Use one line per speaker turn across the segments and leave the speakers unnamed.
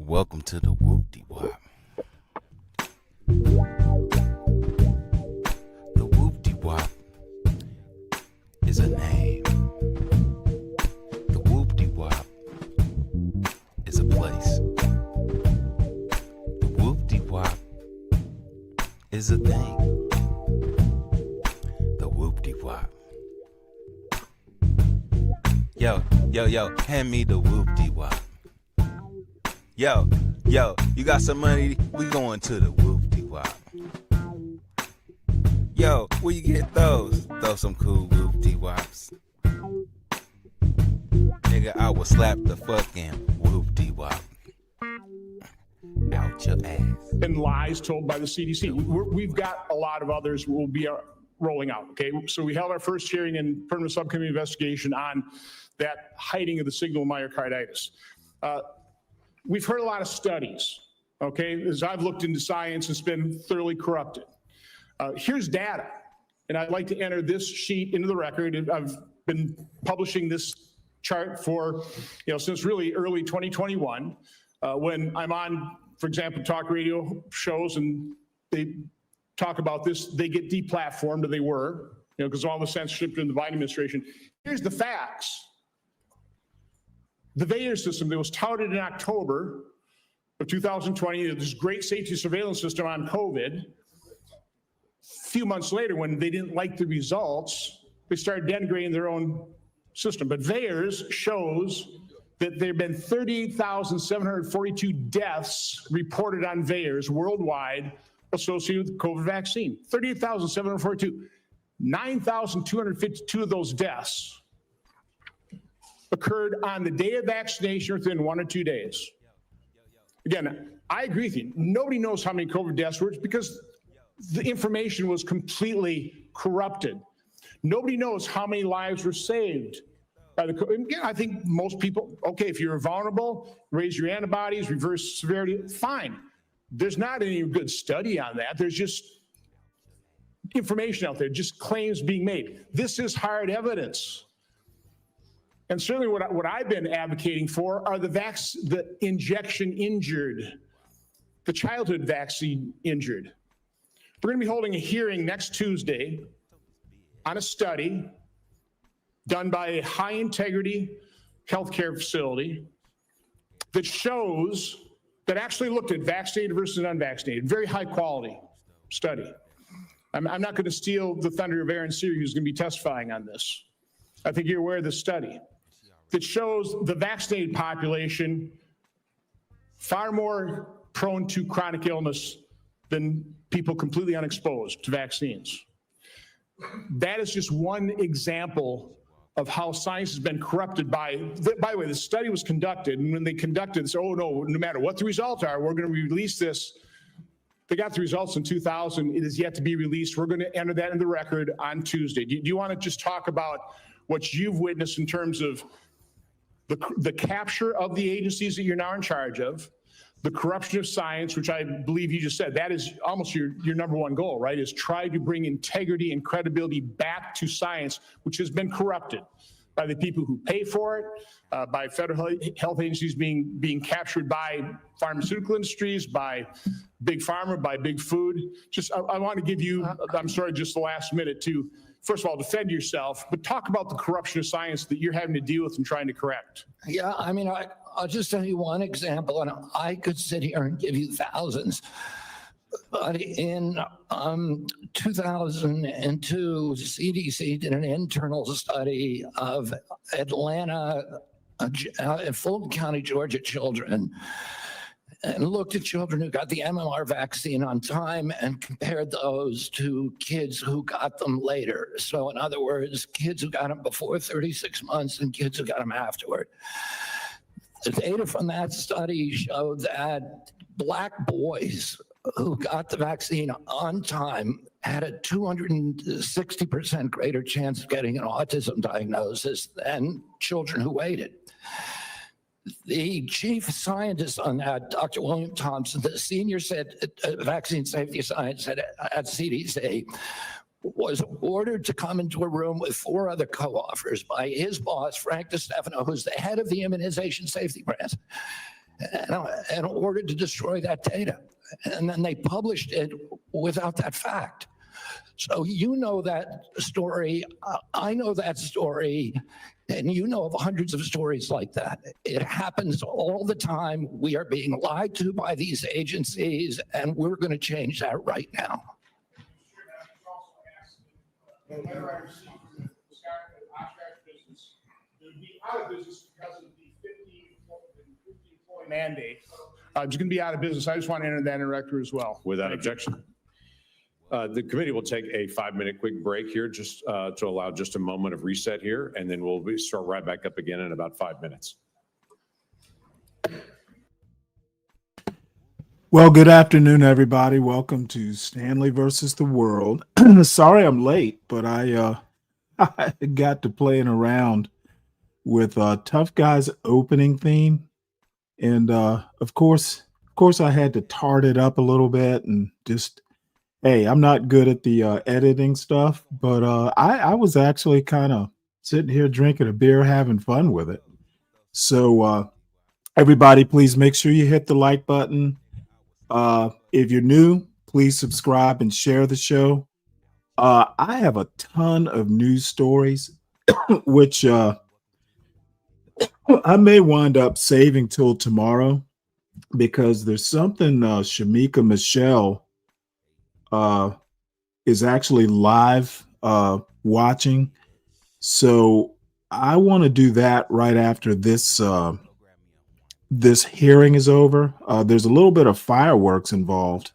welcome to the Whoop-De-Wop. The Whoop-De-Wop is a name. The Whoop-De-Wop is a place. The Whoop-De-Wop is a thing. The Whoop-De-Wop. Yo, hand me the Whoop-De-Wop. Yo, you got some money? We going to the Whoop-De-Wop. Yo, where you get those? Throw some cool Whoop-De-Wops. Nigga, I will slap the fucking Whoop-De-Wop out your ass.
And lies told by the CDC. We've got a lot of others we'll be rolling out, okay? So we held our first hearing and permanent subcommittee investigation on that hiding of the signal myocarditis. We've heard a lot of studies, okay? As I've looked into science, it's been thoroughly corrupted. Here's data, and I'd like to enter this sheet into the record. I've been publishing this chart for, since really early 2021, when I'm on, for example, talk radio shows and they talk about this, they get deplatformed, or they were, because of all the censorship in the Biden administration. Here's the facts. The VAERS system that was touted in October of 2020, this great safety surveillance system on COVID, a few months later, when they didn't like the results, they started denigrating their own system. But VAERS shows that there have been 38,742 deaths reported on VAERS worldwide associated with the COVID vaccine. 38,742. 9,252 of those deaths occurred on the day of vaccination within 1 or 2 days. Again, I agree with you. Nobody knows how many COVID deaths were because the information was completely corrupted. Nobody knows how many lives were saved by the COVID. Again, I think most people, okay, if you're vulnerable, raise your antibodies, reverse severity, fine. There's not any good study on that. There's just information out there, just claims being made. This is hard evidence. And certainly what I've been advocating for are the injection injured, the childhood vaccine injured. We're going to be holding a hearing next Tuesday on a study done by a high integrity healthcare facility that shows, that actually looked at vaccinated versus unvaccinated, very high quality study. I'm not going to steal the thunder of Aaron Seary, who's going to be testifying on this. I think you're aware of this study that shows the vaccinated population far more prone to chronic illness than people completely unexposed to vaccines. That is just one example of how science has been corrupted by the way, the study was conducted, and when they conducted this, oh no matter what the results are, we're going to release this. They got the results in 2000. It is yet to be released. We're going to enter that in the record on Tuesday. Do you want to just talk about what you've witnessed in terms of the capture of the agencies that you're now in charge of, the corruption of science, which I believe you just said, that is almost your number one goal, right? Is try to bring integrity and credibility back to science, which has been corrupted by the people who pay for it, by federal health agencies being captured by pharmaceutical industries, by big pharma, by big food. Just, I want to give you, I'm sorry, just the last minute to, first of all, defend yourself, but talk about the corruption of science that you're having to deal with and trying to correct.
Yeah, I mean, I'll just tell you one example, and I could sit here and give you thousands. But in 2002, CDC did an internal study of Atlanta, Fulton County, Georgia children, and looked at children who got the MMR vaccine on time and compared those to kids who got them later. So in other words, kids who got them before 36 months and kids who got them afterward. The data from that study showed that Black boys who got the vaccine on time had a 260% greater chance of getting an autism diagnosis than children who waited. The chief scientist on that, Dr. William Thompson, the senior vaccine safety science at CDC, was ordered to come into a room with 4 other co-authors by his boss, Frank DiStefano, who's the head of the immunization safety branch, and ordered to destroy that data. And then they published it without that fact. So you know that story, I know that story, and you know of hundreds of stories like that. It happens all the time. We are being lied to by these agencies, and we're going to change that right now.
The letter I received from the Oshkosh business, it would be out of business because of the 50 employee mandate. It's going to be out of business. I just want to enter that in the record as well.
Without objection. The committee will take a 5-minute quick break here just to allow just a moment of reset here, and then we'll start right back up again in about 5 minutes.
Well, good afternoon, everybody. Welcome to Stanley versus the World. Sorry I'm late, but I got to playing around with Tough Guy's opening theme. And of course, I had to tart it up a little bit and just, hey, I'm not good at the editing stuff, but I was actually kind of sitting here drinking a beer, having fun with it. So everybody, please make sure you hit the like button. If you're new, please subscribe and share the show. I have a ton of news stories, which I may wind up saving till tomorrow because there's something Shamika Michelle is actually live watching. So I want to do that right after this this hearing is over. There's a little bit of fireworks involved.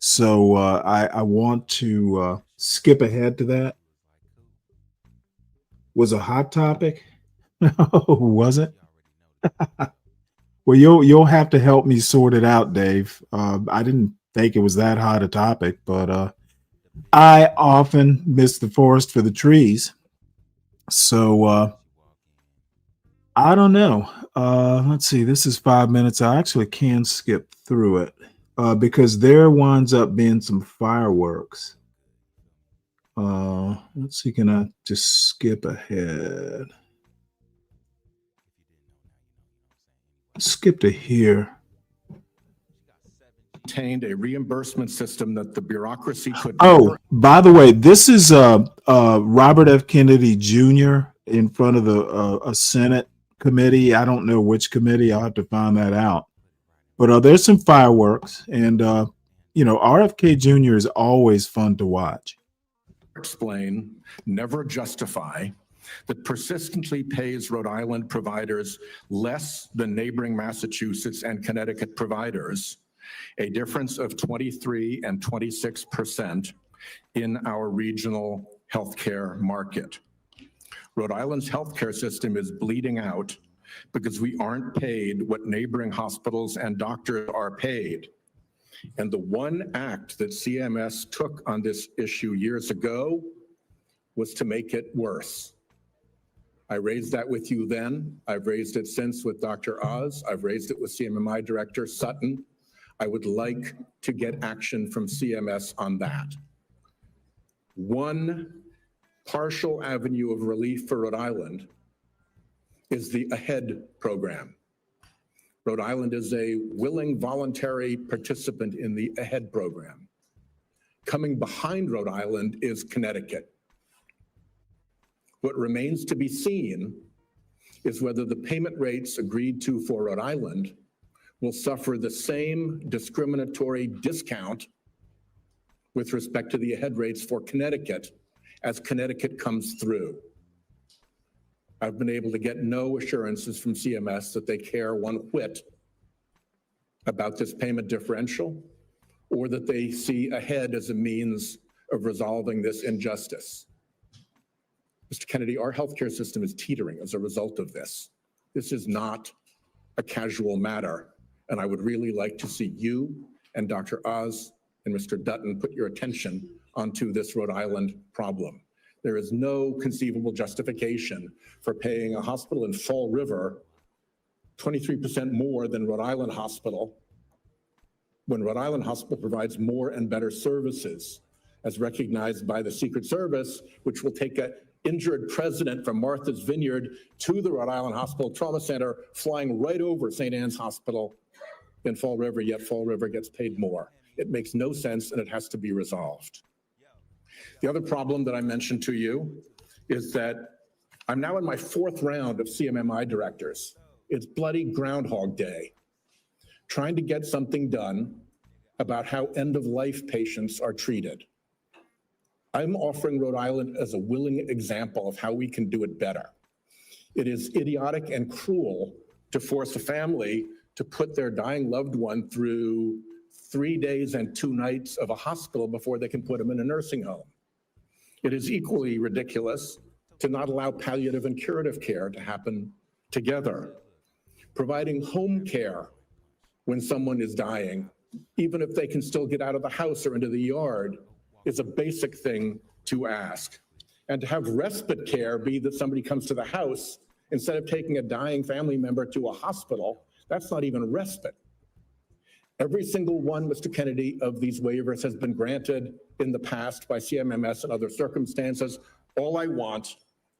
So I want to skip ahead to that. Was a hot topic? Was it? Well, you'll have to help me sort it out, Dave. I didn't think it was that hot a topic, but I often miss the forest for the trees. So I don't know. Let's see. This is 5 minutes. I actually can skip through it because there winds up being some fireworks. Let's see. Can I just skip ahead? Skip to here.
Obtained a reimbursement system that the bureaucracy could.
Oh, by the way, this is Robert F. Kennedy Jr. in front of a Senate committee. I don't know which committee. I'll have to find that out. But there's some fireworks, and RFK Jr. is always fun to watch.
Explain, never justify, that persistently pays Rhode Island providers less than neighboring Massachusetts and Connecticut providers, a difference of 23 and 26% in our regional healthcare market. Rhode Island's healthcare system is bleeding out because we aren't paid what neighboring hospitals and doctors are paid. And the one act that CMS took on this issue years ago was to make it worse. I raised that with you then. I've raised it since with Dr. Oz. I've raised it with CMMI Director Sutton. I would like to get action from CMS on that. One partial avenue of relief for Rhode Island is the AHEAD program. Rhode Island is a willing voluntary participant in the AHEAD program. Coming behind Rhode Island is Connecticut. What remains to be seen is whether the payment rates agreed to for Rhode Island will suffer the same discriminatory discount with respect to the AHEAD rates for Connecticut as Connecticut comes through. I've been able to get no assurances from CMS that they care one whit about this payment differential or that they see AHEAD as a means of resolving this injustice. Mr. Kennedy, our healthcare system is teetering as a result of this. This is not a casual matter, and I would really like to see you and Dr. Oz and Mr. Dutton put your attention onto this Rhode Island problem. There is no conceivable justification for paying a hospital in Fall River 23% more than Rhode Island Hospital when Rhode Island Hospital provides more and better services as recognized by the Secret Service, which will take a injured president from Martha's Vineyard to the Rhode Island Hospital Trauma Center, flying right over St. Anne's Hospital in Fall River, yet Fall River gets paid more. It makes no sense, and it has to be resolved. The other problem that I mentioned to you is that I'm now in my 4th round of CMMI directors. It's bloody Groundhog Day, trying to get something done about how end-of-life patients are treated. I'm offering Rhode Island as a willing example of how we can do it better. It is idiotic and cruel to force a family to put their dying loved one through 3 days and 2 nights of a hospital before they can put them in a nursing home. It is equally ridiculous to not allow palliative and curative care to happen together. Providing home care when someone is dying, even if they can still get out of the house or into the yard, is a basic thing to ask. And to have respite care be that somebody comes to the house instead of taking a dying family member to a hospital, that's not even respite. Every single one, Mr. Kennedy, of these waivers has been granted in the past by CMMS and other circumstances. All I want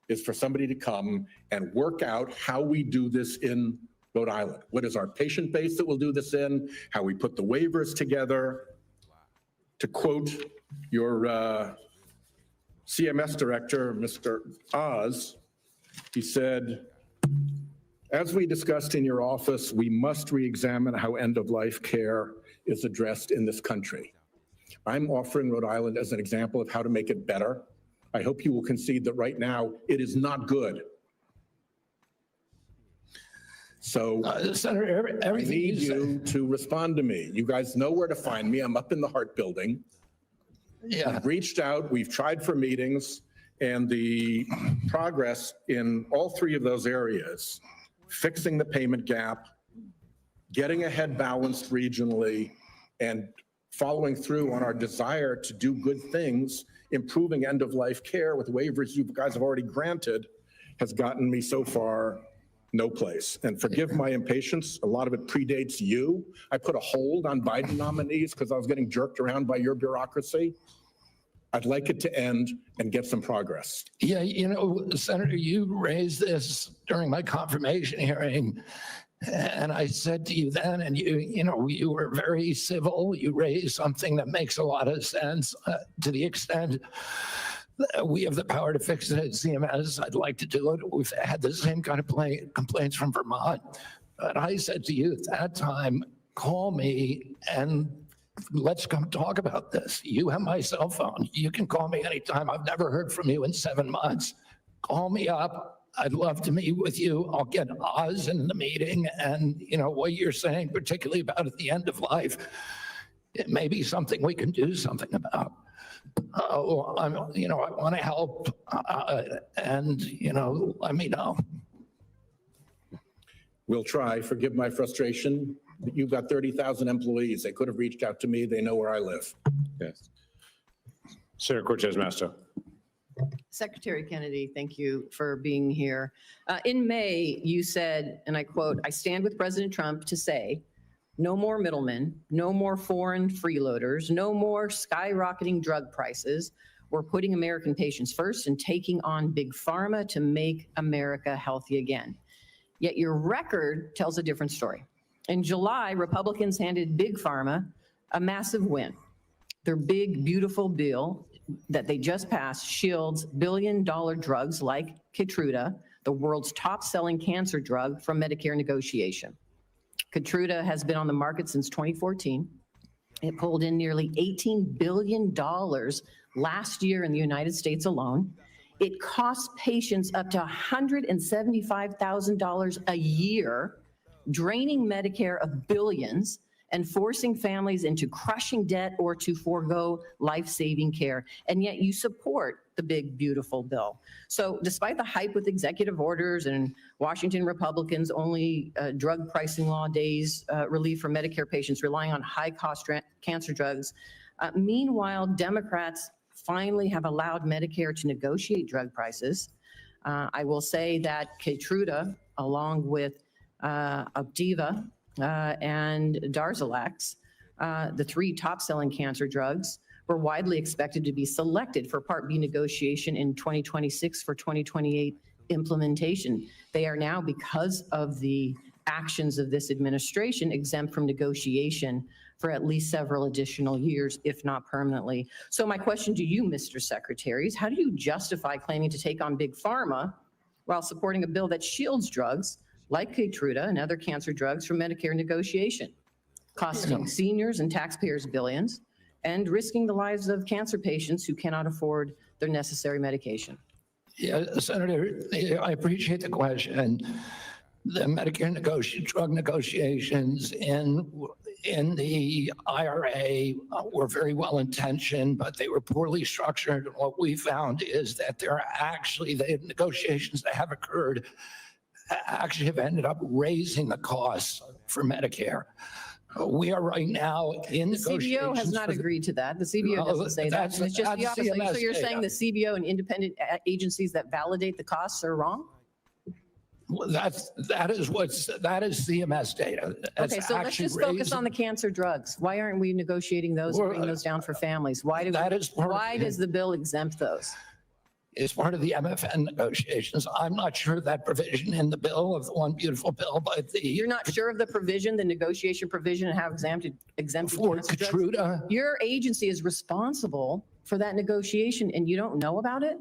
is for somebody to come and work out how we do this in Rhode Island. What is our patient base that we'll do this in, how we put the waivers together. To quote your CMS director, Mr. Oz, he said, as we discussed in your office, we must re-examine how end-of-life care is addressed in this country. I'm offering Rhode Island as an example of how to make it better. I hope you will concede that right now it is not good. So
Senator,
I
everything
need
you
you to respond to me. You guys know where to find me. I'm up in the Hart Building.
yeah,
We've reached out, we've tried for meetings, and the progress in all 3 of those areas, fixing the payment gap, getting ahead balanced regionally, and following through on our desire to do good things, improving end-of-life care with waivers you guys have already granted, has gotten me so far no place. And forgive my impatience, a lot of it predates you. I put a hold on Biden nominees because I was getting jerked around by your bureaucracy. I'd like it to end and get some progress.
yeah, you know, Senator, you raised this during my confirmation hearing, and I said to you then, and you were very civil. You raised something that makes a lot of sense to the extent that we have the power to fix it at CMS. I'd like to do it. We've had the same kind of complaints from Vermont. But I said to you at that time, call me and let's come talk about this. You have my cell phone. You can call me anytime. I've never heard from you in 7 months. Call me up. I'd love to meet with you. I'll get Oz in the meeting. And, you know, what you're saying, particularly about at the end of life, it may be something we can do something about. I want to help. And, let me know.
We'll try. Forgive my frustration. You've got 30,000 employees. They could have reached out to me. They know where I live.
Yes. Senator Cortez Masto.
Secretary Kennedy, thank you for being here. In May, you said, and I quote, "I stand with President Trump to say, no more middlemen, no more foreign freeloaders, no more skyrocketing drug prices. We're putting American patients first and taking on big pharma to make America healthy again." Yet your record tells a different story. In July, Republicans handed big pharma a massive win. Their big, beautiful bill that they just passed shields billion-dollar drugs like Keytruda, the world's top-selling cancer drug, from Medicare negotiation. Keytruda has been on the market since 2014. It pulled in nearly $18 billion last year in the United States alone. It costs patients up to $175,000 a year, draining Medicare of billions and forcing families into crushing debt or to forego life-saving care. And yet you support the big, beautiful bill. So despite the hype with executive orders and Washington Republicans only drug pricing law days relief for Medicare patients relying on high-cost cancer drugs, meanwhile, Democrats finally have allowed Medicare to negotiate drug prices. I will say that Keytruda, along with Opdivo and Darzalex, the 3 top-selling cancer drugs, were widely expected to be selected for Part B negotiation in 2026 for 2028 implementation. They are now, because of the actions of this administration, exempt from negotiation for at least several additional years, if not permanently. So my question to you, Mr. Secretary, is how do you justify claiming to take on Big Pharma while supporting a bill that shields drugs like Keytruda and other cancer drugs from Medicare negotiation, costing seniors and taxpayers billions, and risking the lives of cancer patients who cannot afford their necessary medication?
Yeah, Senator, I appreciate the question. The Medicare drug negotiations in the IRA were very well intentioned, but they were poorly structured. What we found is that the negotiations that have occurred actually have ended up raising the costs for Medicare. We are right now in
The
negotiations.
CBO has not agreed to that. The CBO
Well,
doesn't say that.
that's-
And it's just the
that's
opposite.
CMS
So you're saying the
data.
CBO and independent agencies that validate the costs are wrong?
Well, that is CMS data. That's
Okay, so let's
actually
just focus
raising-
on the cancer drugs. Why aren't we negotiating those,
Well,
bringing those down for families? Why does the bill exempt those?
It's part of the MFN negotiations. I'm not sure that provision in the bill of the one beautiful bill, but
You're not sure of the provision, the negotiation provision, and how exempted
for
cancer drugs?
Keytruda,
Your agency is responsible for that negotiation and you don't know about it?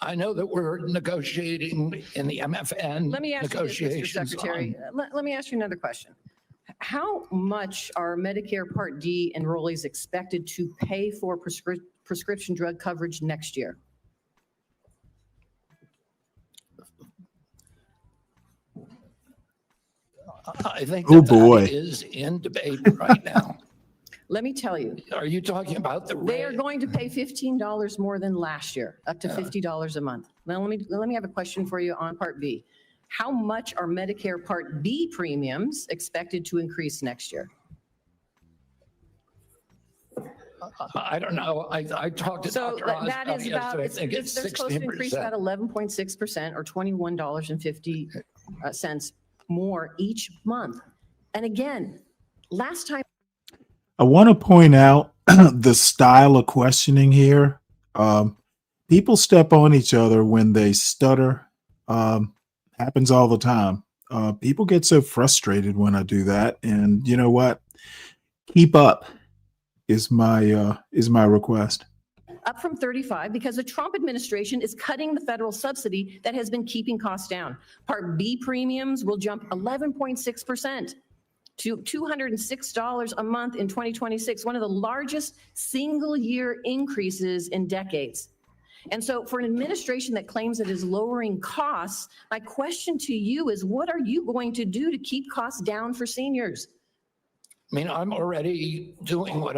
I know that we're negotiating in the MFN
Let me ask you this, Mr.
negotiations.
Secretary. Let me ask you another question. How much are Medicare Part D enrollees expected to pay for prescription drug coverage next year?
I think
Oh,
that
boy.
is in debate right now.
Let me tell you,
Are you talking about the
they are
rate?
going to pay $15 more than last year, up to $50 a month. Now, let me have a question for you on Part B. How much are Medicare Part B premiums expected to increase next year?
I don't know. I talked to
So
Dr. Oz
that
about
is
it
about,
yesterday. I think it's
they're supposed to increase about
16%.
11.6% or $21.50 more each month. And again, last time,
I want to point out the style of questioning here. People step on each other when they stutter. Happens all the time. People get so frustrated when I do that. And you know what? Keep up is my request.
up from 35 because the Trump administration is cutting the federal subsidy that has been keeping costs down. Part B premiums will jump 11.6% to $206 a month in 2026, one of the largest single year increases in decades. And so for an administration that claims it is lowering costs, my question to you is, what are you going to do to keep costs down for seniors?
I mean, I'm already doing what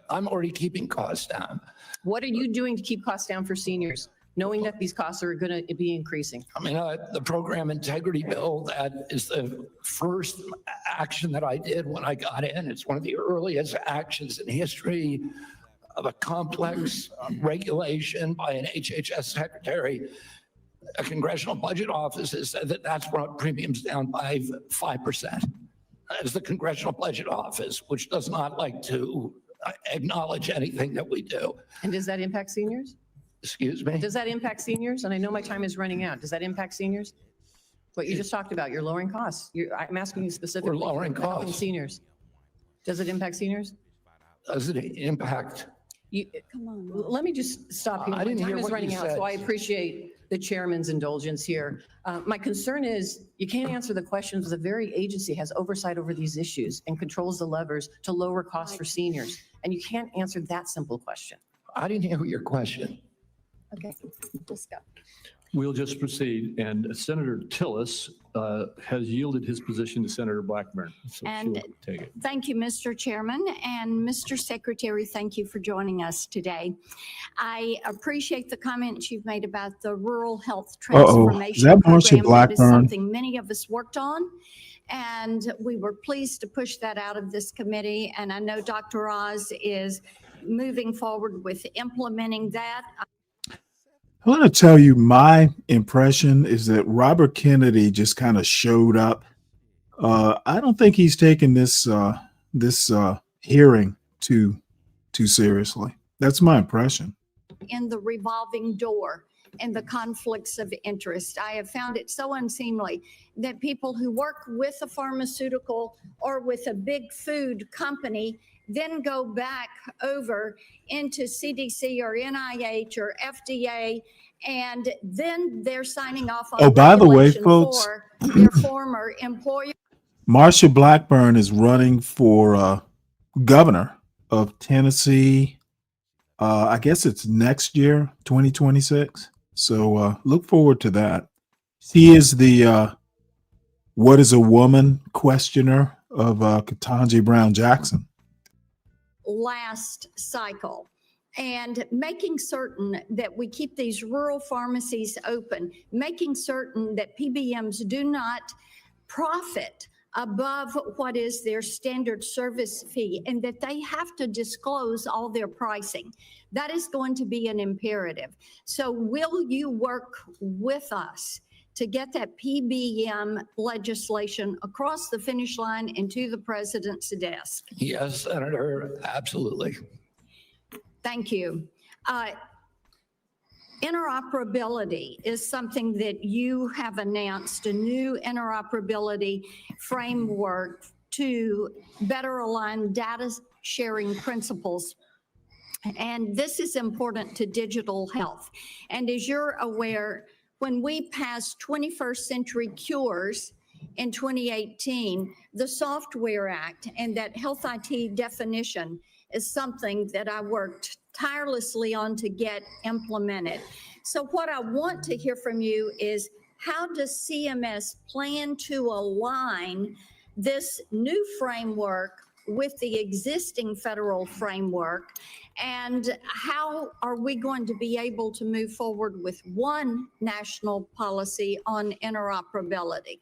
I'm already keeping costs down.
What are you doing to keep costs down for seniors, knowing that these costs are going to be increasing?
I mean, the program integrity bill, that is the first action that I did when I got in. It's one of the earliest actions in history of a complex regulation by an HHS secretary. A congressional budget office has said that that's brought premiums down by 5%. As the Congressional Budget Office, which does not like to acknowledge anything that we do.
And does that impact seniors?
Excuse me?
Does that impact seniors? And I know my time is running out. Does that impact seniors? What you just talked about, you're lowering costs. I'm asking you specifically.
We're lowering
for helping
costs.
Seniors. Does it impact seniors?
Does it impact?
Let me just stop here.
I
My
didn't
time
hear
is
what you
running out,
said.
so I appreciate the chairman's indulgence here. My concern is you can't answer the questions. The very agency has oversight over these issues and controls the levers to lower costs for seniors. And you can't answer that simple question.
I didn't hear your question.
Okay, let's go.
We'll just proceed. And Senator Tillis has yielded his position to Senator Blackburn. So
And-
she'll take it.
Thank you, Mr. Chairman, and Mr. Secretary, thank you for joining us today. I appreciate the comments you've made about the rural health transformation
Is that Marcia
program. That is
Blackburn?
something many of us worked on, and we were pleased to push that out of this committee. And I know Dr. Oz is moving forward with implementing that.
I want to tell you my impression is that Robert Kennedy just kind of showed up. I don't think he's taken this hearing too too seriously. That's my impression.
In the revolving door and the conflicts of interest. I have found it so unseemly that people who work with a pharmaceutical or with a big food company then go back over into CDC or NIH or FDA, and then they're signing off on
by the way,
regulation
folks,
for their former employer.
Marsha Blackburn is running for governor of Tennessee. I guess it's next year, 2026. So look forward to that. She is the what is a woman questioner of Ketanji Brown Jackson.
Last cycle, and making certain that we keep these rural pharmacies open, making certain that PBMs do not profit above what is their standard service fee, and that they have to disclose all their pricing. That is going to be an imperative. So will you work with us to get that PBM legislation across the finish line and to the president's desk?
Yes, Senator, absolutely.
Thank you. Interoperability is something that you have announced, a new interoperability framework to better align data sharing principles. And this is important to digital health. And as you're aware, when we passed 21st Century Cures in 2018, the Software Act and that health IT definition is something that I worked tirelessly on to get implemented. So what I want to hear from you is, how does CMS plan to align this new framework with the existing federal framework? And how are we going to be able to move forward with one national policy on interoperability?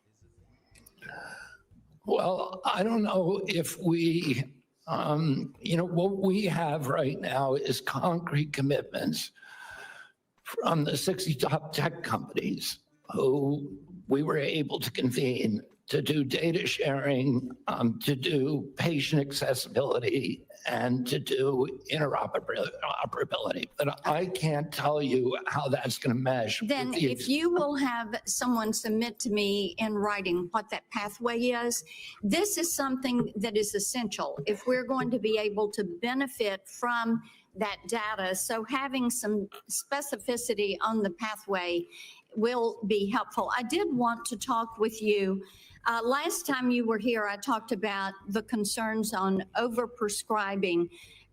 Well, I don't know if we, what we have right now is concrete commitments from the 60 top tech companies who we were able to convene to do data sharing, to do patient accessibility, and to do interoperability. But I can't tell you how that's going to mesh.
Then if you will have someone submit to me in writing what that pathway is, this is something that is essential if we're going to be able to benefit from that data. So having some specificity on the pathway will be helpful. I did want to talk with you. Last time you were here, I talked about the concerns on overprescribing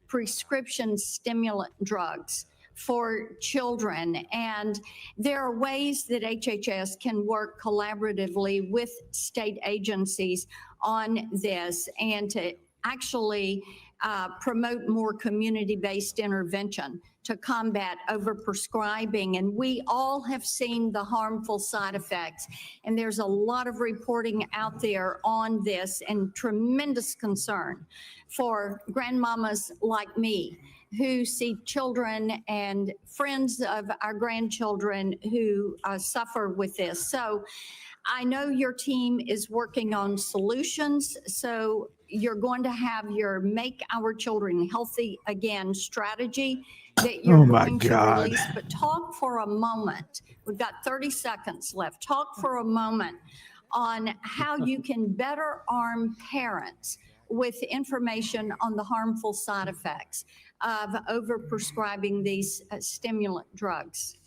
prescription stimulant drugs for children. And there are ways that HHS can work collaboratively with state agencies on this and to actually promote more community-based intervention to combat overprescribing. And we all have seen the harmful side effects. And there's a lot of reporting out there on this, and tremendous concern for grandmamas like me who see children and friends of our grandchildren who suffer with this. So I know your team is working on solutions. So you're going to have your Make Our Children Healthy Again strategy that you're going to release. But talk for a moment. We've got 30 seconds left. Talk for a moment on how you can better arm parents with information on the harmful side effects of overprescribing these stimulant drugs.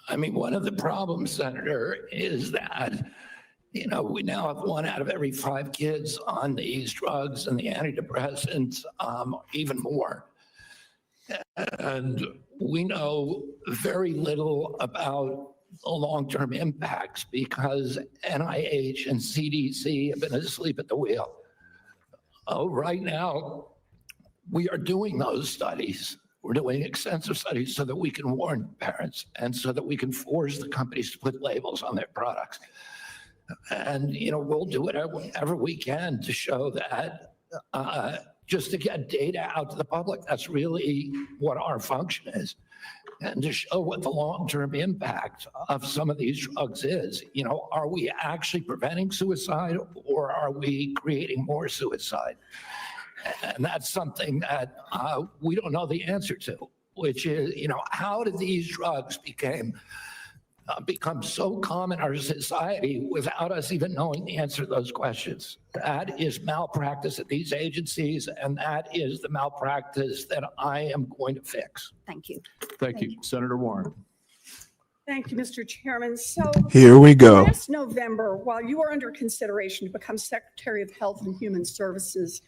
I mean, one of the problems, Senator, is that, we now have 1 out of every 5 kids on these drugs and the antidepressants, even more. And we know very little about the long-term impacts because NIH and CDC have been asleep at the wheel. Right now, we are doing those studies. We're doing extensive studies so that we can warn parents and so that we can force the companies to put labels on their products. And, we'll do whatever we can to show that, just to get data out to the public. That's really what our function is. And to show what the long-term impact of some of these drugs is. Are we actually preventing suicide, or are we creating more suicide? And that's something that we don't know the answer to, which is, how did these drugs become so common in our society without us even knowing the answer to those questions? That is malpractice at these agencies, and that is the malpractice that I am going to fix.
Thank you.
Thank you. Senator Warren.
Thank you, Mr. Chairman. So
Here we go.
last November, while you were under consideration to become Secretary of Health and Human Services,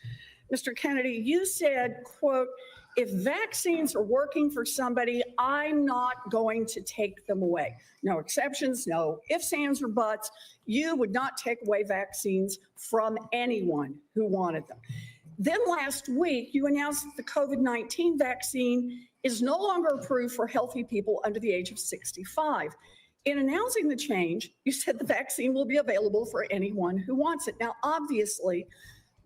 Mr. Kennedy, you said, quote, "If vaccines are working for somebody, I'm not going to take them away." No exceptions, no ifs, ands, or buts. You would not take away vaccines from anyone who wanted them. Then last week, you announced that the COVID-19 vaccine is no longer approved for healthy people under the age of 65. In announcing the change, you said the vaccine will be available for anyone who wants it. Now, obviously,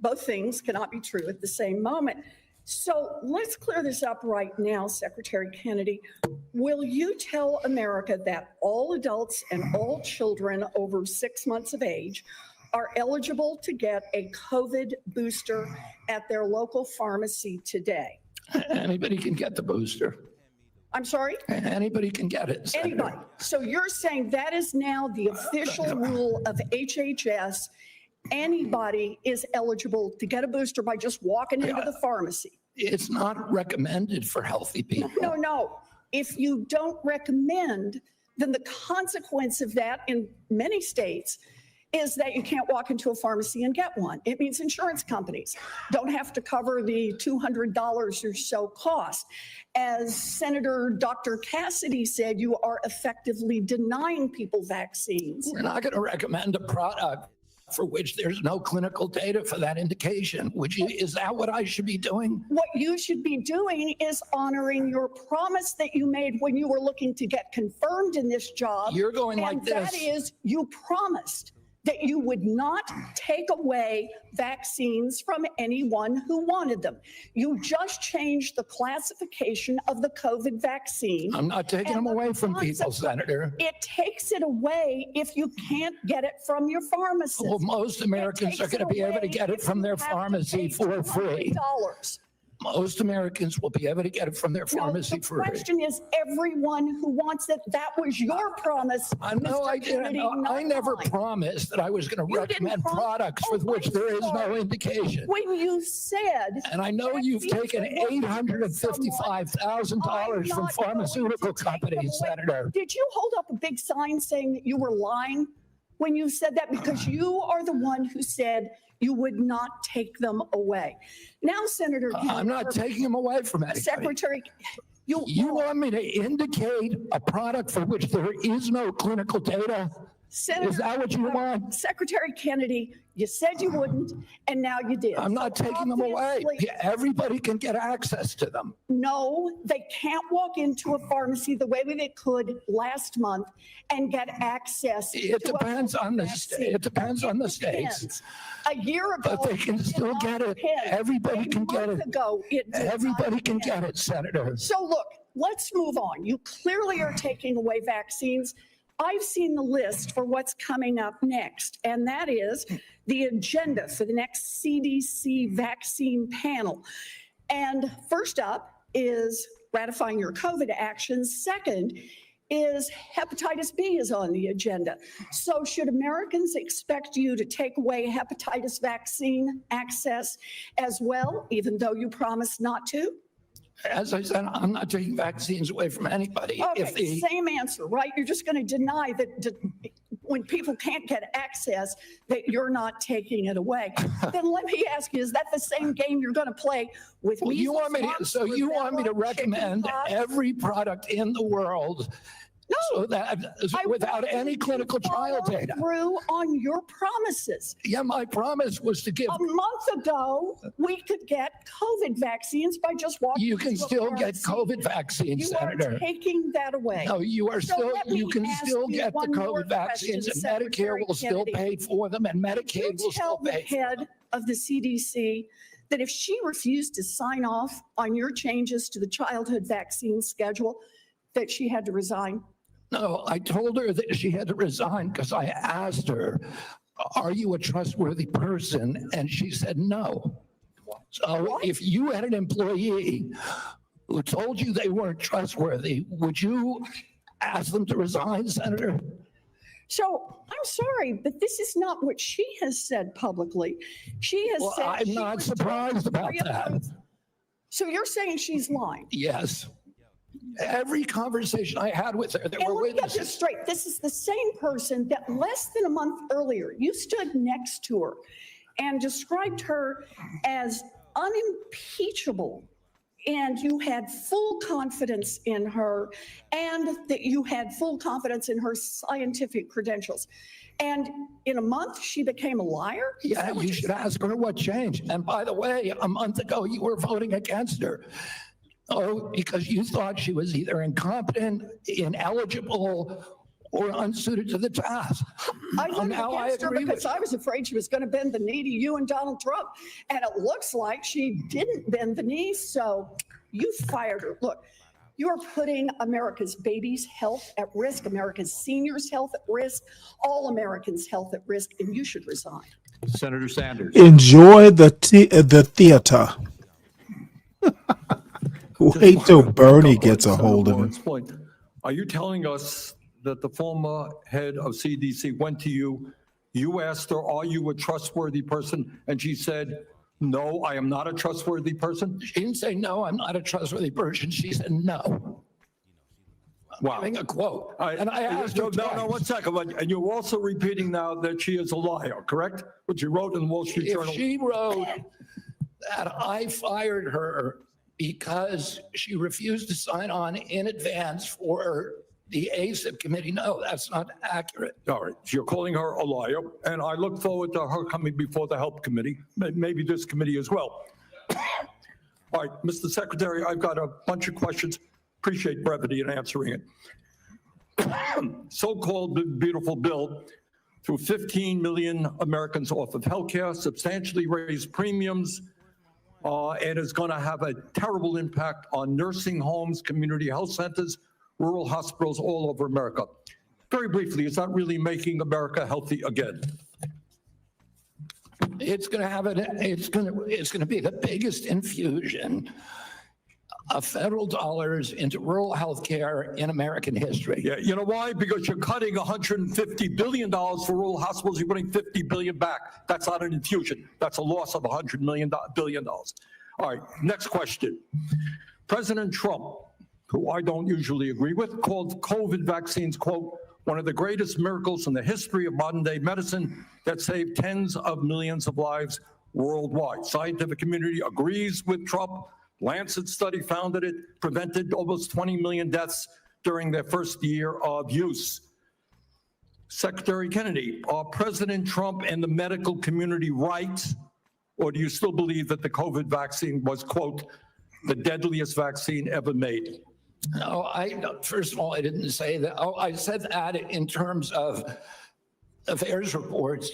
both things cannot be true at the same moment. So let's clear this up right now, Secretary Kennedy. Will you tell America that all adults and all children over 6 months of age are eligible to get a COVID booster at their local pharmacy today?
Anybody can get the booster.
I'm sorry?
Anybody can get it, Senator.
Anybody. So you're saying that is now the official rule of HHS. Anybody is eligible to get a booster by just walking into the pharmacy.
It's not recommended for healthy people.
No. If you don't recommend, then the consequence of that in many states is that you can't walk into a pharmacy and get one. It means insurance companies don't have to cover the $200 or so cost. As Senator Dr. Cassidy said, you are effectively denying people vaccines.
We're not going to recommend a product for which there's no clinical data for that indication. Is that what I should be doing?
What you should be doing is honoring your promise that you made when you were looking to get confirmed in this job.
You're going like this.
And that is, you promised that you would not take away vaccines from anyone who wanted them. You just changed the classification of the COVID vaccine.
I'm not taking them away from people, Senator.
It takes it away if you can't get it from your pharmacist.
Well, most Americans are going to be able to get it from their pharmacy for free. Most Americans will be able to get it from their pharmacy for free.
The question is everyone who wants it. That was your promise.
I know I didn't. I never promised that I was going to recommend products with which there is no indication.
When you said.
And I know you've taken $855,000 from pharmaceutical companies, Senator.
Did you hold up a big sign saying that you were lying when you said that? Because you are the one who said you would not take them away. Now, Senator.
I'm not taking them away from anybody.
Secretary.
You want me to indicate a product for which there is no clinical data?
Senator,
is that what you want?
Secretary Kennedy, you said you wouldn't, and now you did.
I'm not taking them away. Everybody can get access to them.
No, they can't walk into a pharmacy the way they could last month and get access.
It depends on the state. It depends on the states.
A year ago,
but they can still get it. Everybody can get it. Everybody can get it, Senator.
So look, let's move on. You clearly are taking away vaccines. I've seen the list for what's coming up next, and that is the agenda for the next CDC vaccine panel. And first up is ratifying your COVID actions. Second is hepatitis B is on the agenda. So should Americans expect you to take away hepatitis vaccine access as well, even though you promised not to?
As I said, I'm not taking vaccines away from anybody.
Okay, same answer, right? You're just going to deny that when people can't get access, that you're not taking it away. Then let me ask you, is that the same game you're going to play with me?
You want me to recommend every product in the world? No, so that without any clinical trial data.
Through on your promises.
Yeah, my promise was to give.
A month ago, we could get COVID vaccines by just walking.
You can still get COVID vaccines, Senator.
You are taking that away.
No, you are still. You can still get the COVID vaccines, and Medicare will still pay for them, and Medicaid will still pay.
Tell the head of the CDC that if she refused to sign off on your changes to the childhood vaccine schedule, that she had to resign.
No, I told her that she had to resign because I asked her, are you a trustworthy person? And she said no. So if you had an employee who told you they weren't trustworthy, would you ask them to resign, Senator?
So I'm sorry, but this is not what she has said publicly. She has
Well,
said.
I'm
she
not
was
surprised about
three of
that.
those. So you're saying she's lying?
Yes. Every conversation I had with her, there
And
were
let me get
witnesses.
this straight. This is the same person that less than a month earlier, you stood next to her and described her as unimpeachable. And you had full confidence in her, and that you had full confidence in her scientific credentials. And in a month, she became a liar? Is
Yeah,
that what
you
you're
should
saying?
ask her what changed. And by the way, a month ago, you were voting against her. Oh, because you thought she was either incompetent, ineligible, or unsuited to the task.
I voted
Now I
against her
agree
because
with
I was afraid she was going to bend the knee to you and Donald Trump. And it looks like she didn't bend the knee, so you fired her. Look, you're putting America's babies' health at risk, America's seniors' health at risk, all Americans' health at risk, and you should resign.
Senator Sanders.
Enjoy the theater. Wait till Bernie gets a hold of him.
Point. Are you telling us that the former head of CDC went to you, you asked her, are you a trustworthy person? And she said, no, I am not a trustworthy person?
She didn't say, no, I'm not a trustworthy person. She said, no.
Wow.
Giving a quote. And I asked her
No,
twice.
1 second. And you're also repeating now that she is a liar, correct? What you wrote in the Wall Street
If
Journal.
she wrote that I fired her because she refused to sign on in advance for the ASIP committee, no, that's not accurate.
All right, so you're calling her a liar, and I look forward to her coming before the Health Committee, maybe this committee as well. All right, Mr. Secretary, I've got a bunch of questions. Appreciate brevity in answering it. So-called beautiful bill threw 15 million Americans off of healthcare, substantially raised premiums, and is going to have a terrible impact on nursing homes, community health centers, rural hospitals all over America. Very briefly, is that really making America healthy again?
It's going to have it's going to be the biggest infusion of federal dollars into rural health care in American history.
Yeah, you know why? Because you're cutting $150 billion for rural hospitals. You're putting $50 billion back. That's not an infusion. That's a loss of $100 billion. All right, next question. President Trump, who I don't usually agree with, called COVID vaccines, quote, one of the greatest miracles in the history of modern day medicine that saved tens of millions of lives worldwide. Scientific community agrees with Trump. Lancet study found that it prevented almost 20 million deaths during their first year of use. Secretary Kennedy, are President Trump and the medical community right, or do you still believe that the COVID vaccine was, quote, the deadliest vaccine ever made?
No, first of all, I didn't say that. Oh, I said that in terms of affairs reports.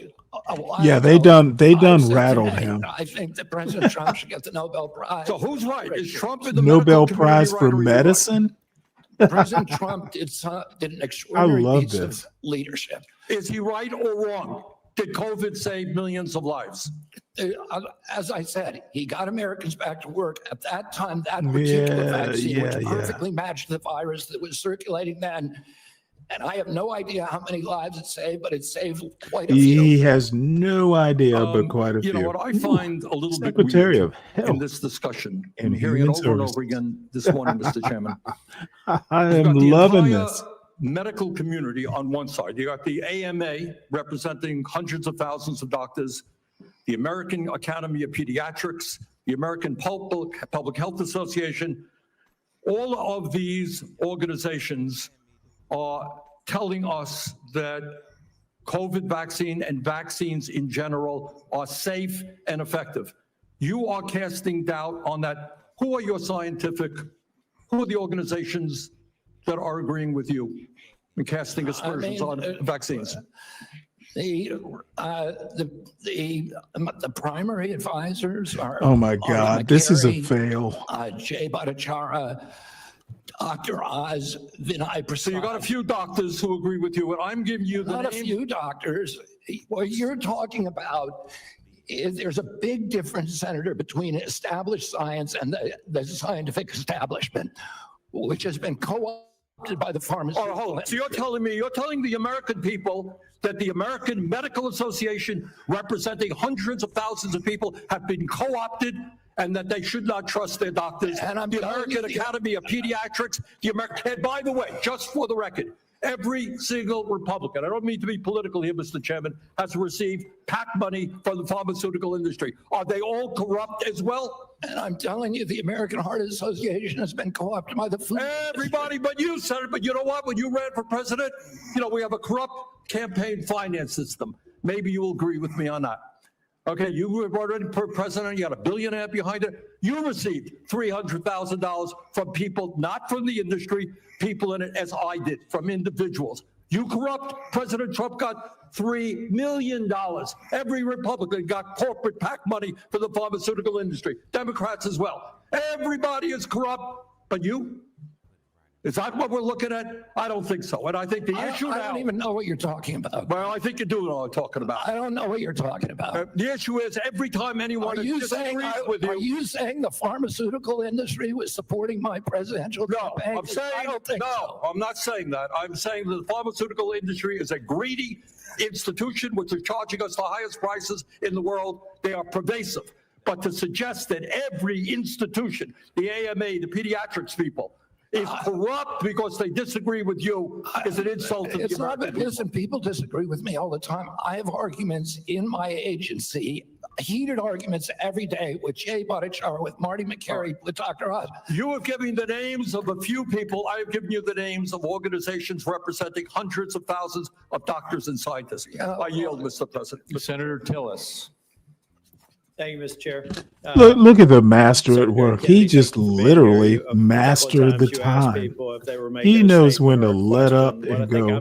Yeah, they done rattled him.
I think that President Trump should get the Nobel Prize.
So who's right? Is Trump in the
Nobel
medical
Prize
community
for
right, or are you right?
medicine?
President Trump did an extraordinary
love
piece
this.
of leadership.
Is he right or wrong? Did COVID save millions of lives?
As I said, he got Americans back to work. At that time, that particular vaccine, which perfectly matched the virus that was circulating then. And I have no idea how many lives it saved, but it saved quite a few.
He has no idea, but quite a few.
You know what I find a little bit
Secretary
weird
of Health
in this discussion,
and
I'm hearing it
Human
over and over
Services.
again this morning, Mr. Chairman.
I
You've got
am
the
loving
entire
this.
medical community on one side. You got the AMA representing hundreds of thousands of doctors, the American Academy of Pediatrics, the American Public Health Association. All of these organizations are telling us that COVID vaccine and vaccines in general are safe and effective. You are casting doubt on that. Who are your who are the organizations that are agreeing with you and casting aspersions on vaccines?
The primary advisors are.
Oh my God, this is a
McCary,
fail.
Jay Bhattacharya, Dr. Oz, Vinay Prasad.
So you got a few doctors who agree with you, and I'm giving you the
Not a
name.
few doctors. What you're talking about there's a big difference, Senator, between established science and the scientific establishment, which has been co-opted by the pharmaceutical.
All right, hold on. So you're telling the American people that the American Medical Association, representing hundreds of thousands of people, have been co-opted and that they should not trust their doctors.
And I'm
the
telling
American
you,
Academy of Pediatrics, and by the way, just for the record, every single Republican, I don't mean to be political here, Mr. Chairman, has received PAC money from the pharmaceutical industry. Are they all corrupt as well?
And I'm telling you, the American Heart Association has been co-opted by the food.
Everybody but you, Senator. But you know what? When you ran for president, we have a corrupt campaign finance system. Maybe you will agree with me on that. Okay, you were already president, you got a billionaire behind it. You received $300,000 from people, not from the industry, people in it, as I did, from individuals. You corrupt. President Trump got $3 million. Every Republican got corporate PAC money for the pharmaceutical industry. Democrats as well. Everybody is corrupt, but you? Is that what we're looking at? I don't think so. And I think the issue now—
I don't even know what you're talking about.
Well, I think you do know what I'm talking about.
I don't know what you're talking about.
The issue is every time anyone
Are you saying the pharmaceutical industry was supporting my presidential campaign?
No, I'm saying,
I don't think so.
I'm not saying that. I'm saying that the pharmaceutical industry is a greedy institution which is charging us the highest prices in the world. They are pervasive. But to suggest that every institution, the AMA, the pediatrics people, is corrupt because they disagree with you is an insult to the American people.
Listen, people disagree with me all the time. I have arguments in my agency, heated arguments every day with Jay Bhattacharya, with Marty McCary, with Dr. Oz.
You have given the names of a few people. I have given you the names of organizations representing hundreds of thousands of doctors and scientists. I yield, Mr. President.
Senator Tillis.
Thank you, Mr. Chair.
Look at the master at work. He just literally mastered the time. He knows when to let up and go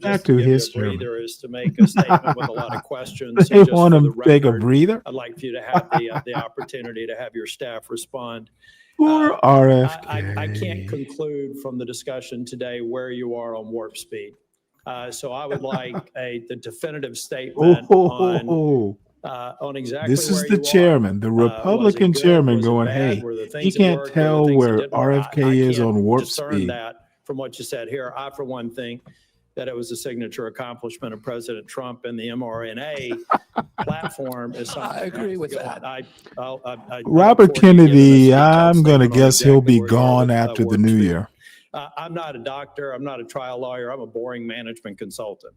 back to his term.
Is to make a statement with a lot of questions.
They want him to take a breather.
I'd like for you to have the opportunity to have your staff respond.
Poor RFK.
I can't conclude from the discussion today where you are on warp speed. So I would like the definitive statement on exactly
this is the chairman, the Republican chairman, going, hey, he can't tell where RFK is on warp speed.
That from what you said here, I, for one, think that it was a signature accomplishment of President Trump, and the mRNA platform is something.
I agree with that.
Robert Kennedy, I'm going to guess he'll be gone after the new year.
I'm not a doctor. I'm not a trial lawyer. I'm a boring management consultant.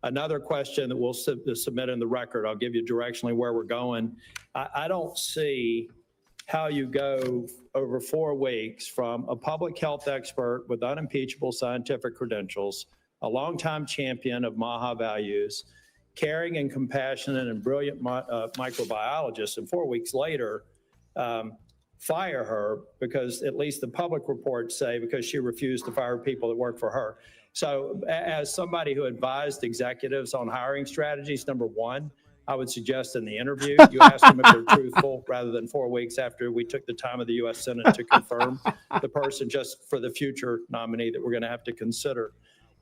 Another question that we'll submit in the record, I'll give you directionally where we're going. I don't see how you go over 4 weeks from a public health expert with unimpeachable scientific credentials, a longtime champion of MAHA values, caring and compassionate and brilliant microbiologist, and 4 weeks later, fire her because at least the public reports say because she refused to fire people that work for her. So as somebody who advised executives on hiring strategies, number one, I would suggest in the interview, you ask them if they're truthful rather than 4 weeks after we took the time of the U.S. Senate to confirm the person, just for the future nominee that we're going to have to consider.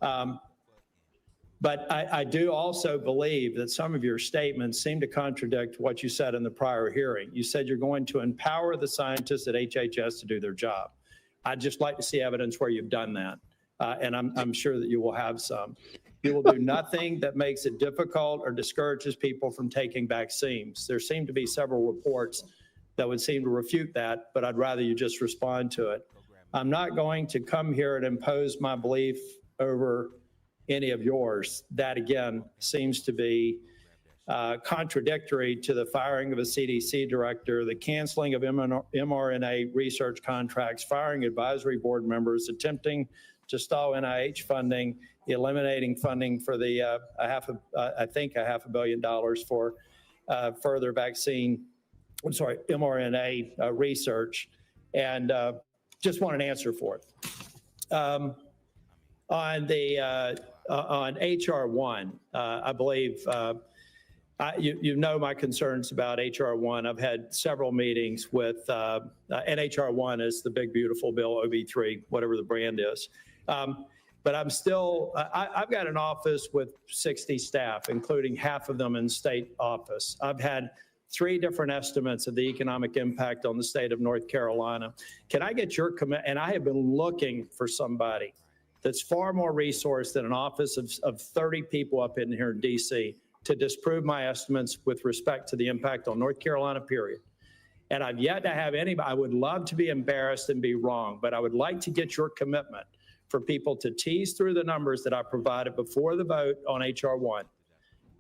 But I do also believe that some of your statements seem to contradict what you said in the prior hearing. You said you're going to empower the scientists at HHS to do their job. I'd just like to see evidence where you've done that. And I'm sure that you will have some. You will do nothing that makes it difficult or discourages people from taking vaccines. There seem to be several reports that would seem to refute that, but I'd rather you just respond to it. I'm not going to come here and impose my belief over any of yours. That, again, seems to be contradictory to the firing of a CDC director, the canceling of mRNA research contracts, firing advisory board members, attempting to stall NIH funding, eliminating funding for the I think $500 million for further mRNA research, and just want an answer for it. On HR 1, I believe you know my concerns about HR 1. I've had several meetings with, and HR 1 is the big beautiful bill, OB3, whatever the brand is. But I'm still, I've got an office with 60 staff, including half of them in state office. I've had 3 different estimates of the economic impact on the state of North Carolina. Can I get your commit? And I have been looking for somebody that's far more resourced than an office of 30 people up in here in DC to disprove my estimates with respect to the impact on North Carolina, period. And I've yet to have anybody. I would love to be embarrassed and be wrong, but I would like to get your commitment for people to tease through the numbers that I provided before the vote on HR 1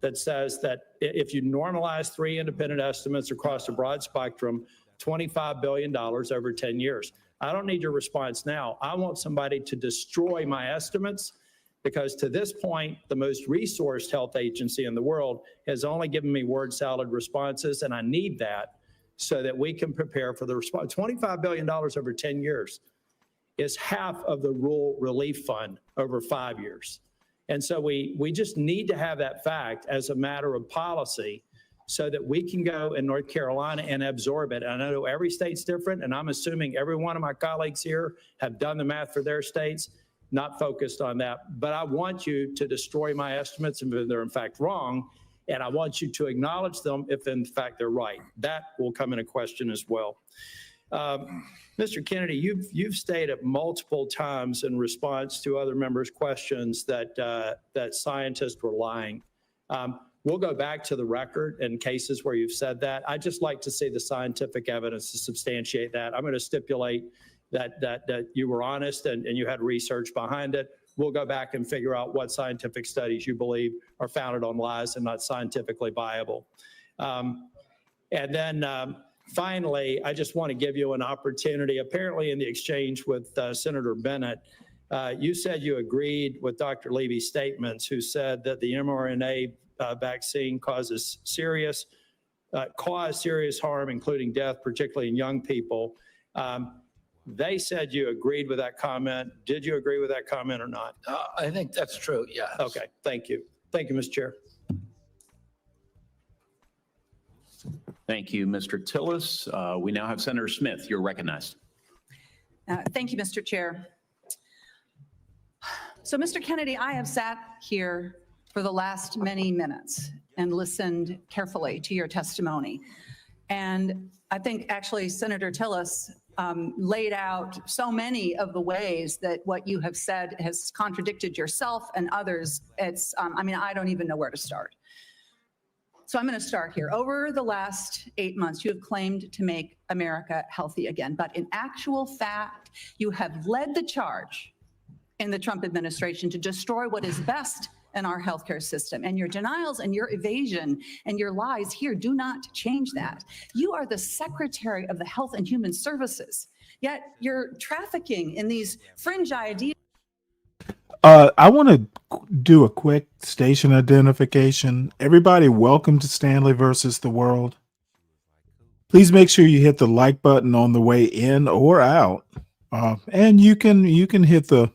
that says that if you normalize 3 independent estimates across a broad spectrum, $25 billion over 10 years. I don't need your response now. I want somebody to destroy my estimates, because to this point, the most resourced health agency in the world has only given me word salad responses, and I need that so that we can prepare for the response. $25 billion over 10 years is half of the rural relief fund over 5 years. And so we just need to have that fact as a matter of policy so that we can go in North Carolina and absorb it. And I know every state's different, and I'm assuming every one of my colleagues here have done the math for their states, not focused on that. But I want you to destroy my estimates if they're in fact wrong, and I want you to acknowledge them if in fact they're right. That will come into question as well. Mr. Kennedy, you've stated multiple times in response to other members' questions that scientists were lying. We'll go back to the record in cases where you've said that. I'd just like to see the scientific evidence to substantiate that. I'm going to stipulate that you were honest and you had research behind it. We'll go back and figure out what scientific studies you believe are founded on lies and not scientifically viable. And then finally, I just want to give you an opportunity. Apparently in the exchange with Senator Bennett, you said you agreed with Dr. Levy's statements, who said that the mRNA vaccine causes serious harm, including death, particularly in young people. They said you agreed with that comment. Did you agree with that comment or not?
I think that's true, yes.
Okay, thank you. Thank you, Mr. Chair.
Thank you, Mr. Tillis. We now have Senator Smith. You're recognized.
Thank you, Mr. Chair. So, Mr. Kennedy, I have sat here for the last many minutes and listened carefully to your testimony. And I think actually Senator Tillis laid out so many of the ways that what you have said has contradicted yourself and others. It's, I mean, I don't even know where to start. So I'm going to start here. Over the last 8 months, you have claimed to make America healthy again, but in actual fact, you have led the charge in the Trump administration to destroy what is best in our healthcare system. And your denials and your evasion and your lies here do not change that. You are the Secretary of the Health and Human Services, yet you're trafficking in these fringe ideas.
I want to do a quick station identification. Everybody, welcome to Stanley versus the World. Please make sure you hit the like button on the way in or out. And you can hit the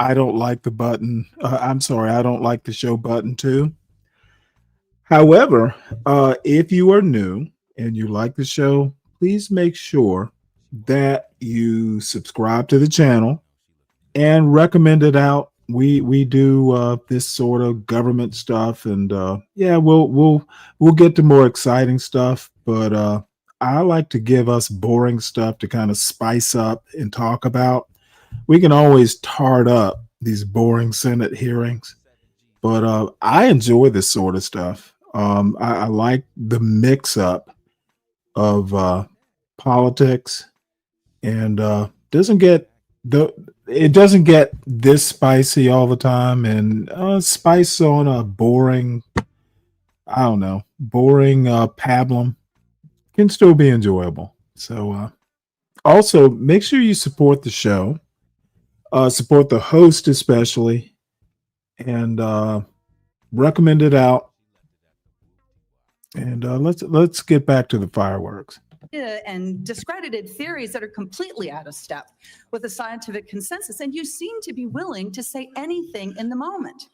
I don't like the button. I'm sorry, I don't like the show button too. However, if you are new and you like the show, please make sure that you subscribe to the channel and recommend it out. We do this sort of government stuff, and yeah, we'll get to more exciting stuff. But I like to give us boring stuff to kind of spice up and talk about. We can always tart up these boring Senate hearings, but I enjoy this sort of stuff. I like the mix up of politics, and it doesn't get this spicy all the time, and spice on a boring, I don't know, boring pablum can still be enjoyable. So also make sure you support the show. Support the host especially, and recommend it out. And let's get back to the fireworks.
And discredited theories that are completely out of step with the scientific consensus. And you seem to be willing to say anything in the moment,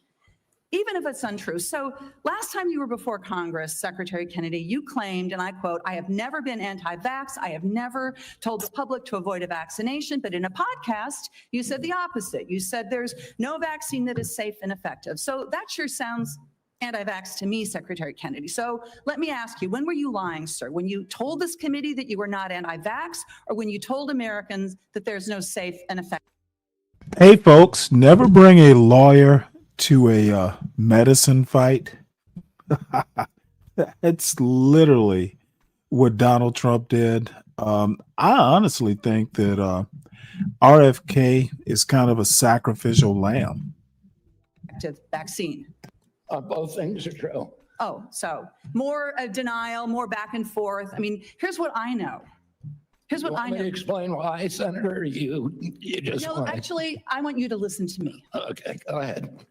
even if it's untrue. So last time you were before Congress, Secretary Kennedy, you claimed, and I quote, "I have never been anti-vax. I have never told the public to avoid a vaccination." But in a podcast, you said the opposite. You said there's no vaccine that is safe and effective. So that sure sounds anti-vax to me, Secretary Kennedy. So let me ask you, when were you lying, sir? When you told this committee that you were not anti-vax, or when you told Americans that there's no safe and effective?
Hey, folks, never bring a lawyer to a medicine fight. It's literally what Donald Trump did. I honestly think that RFK is kind of a sacrificial lamb.
Vaccine.
Both things are true.
Oh, so more denial, more back and forth. I mean, here's what I know. Here's what I
Want me to
know.
explain why, Senator? You just
No,
want
actually, I want you to listen to me.
Okay, go ahead.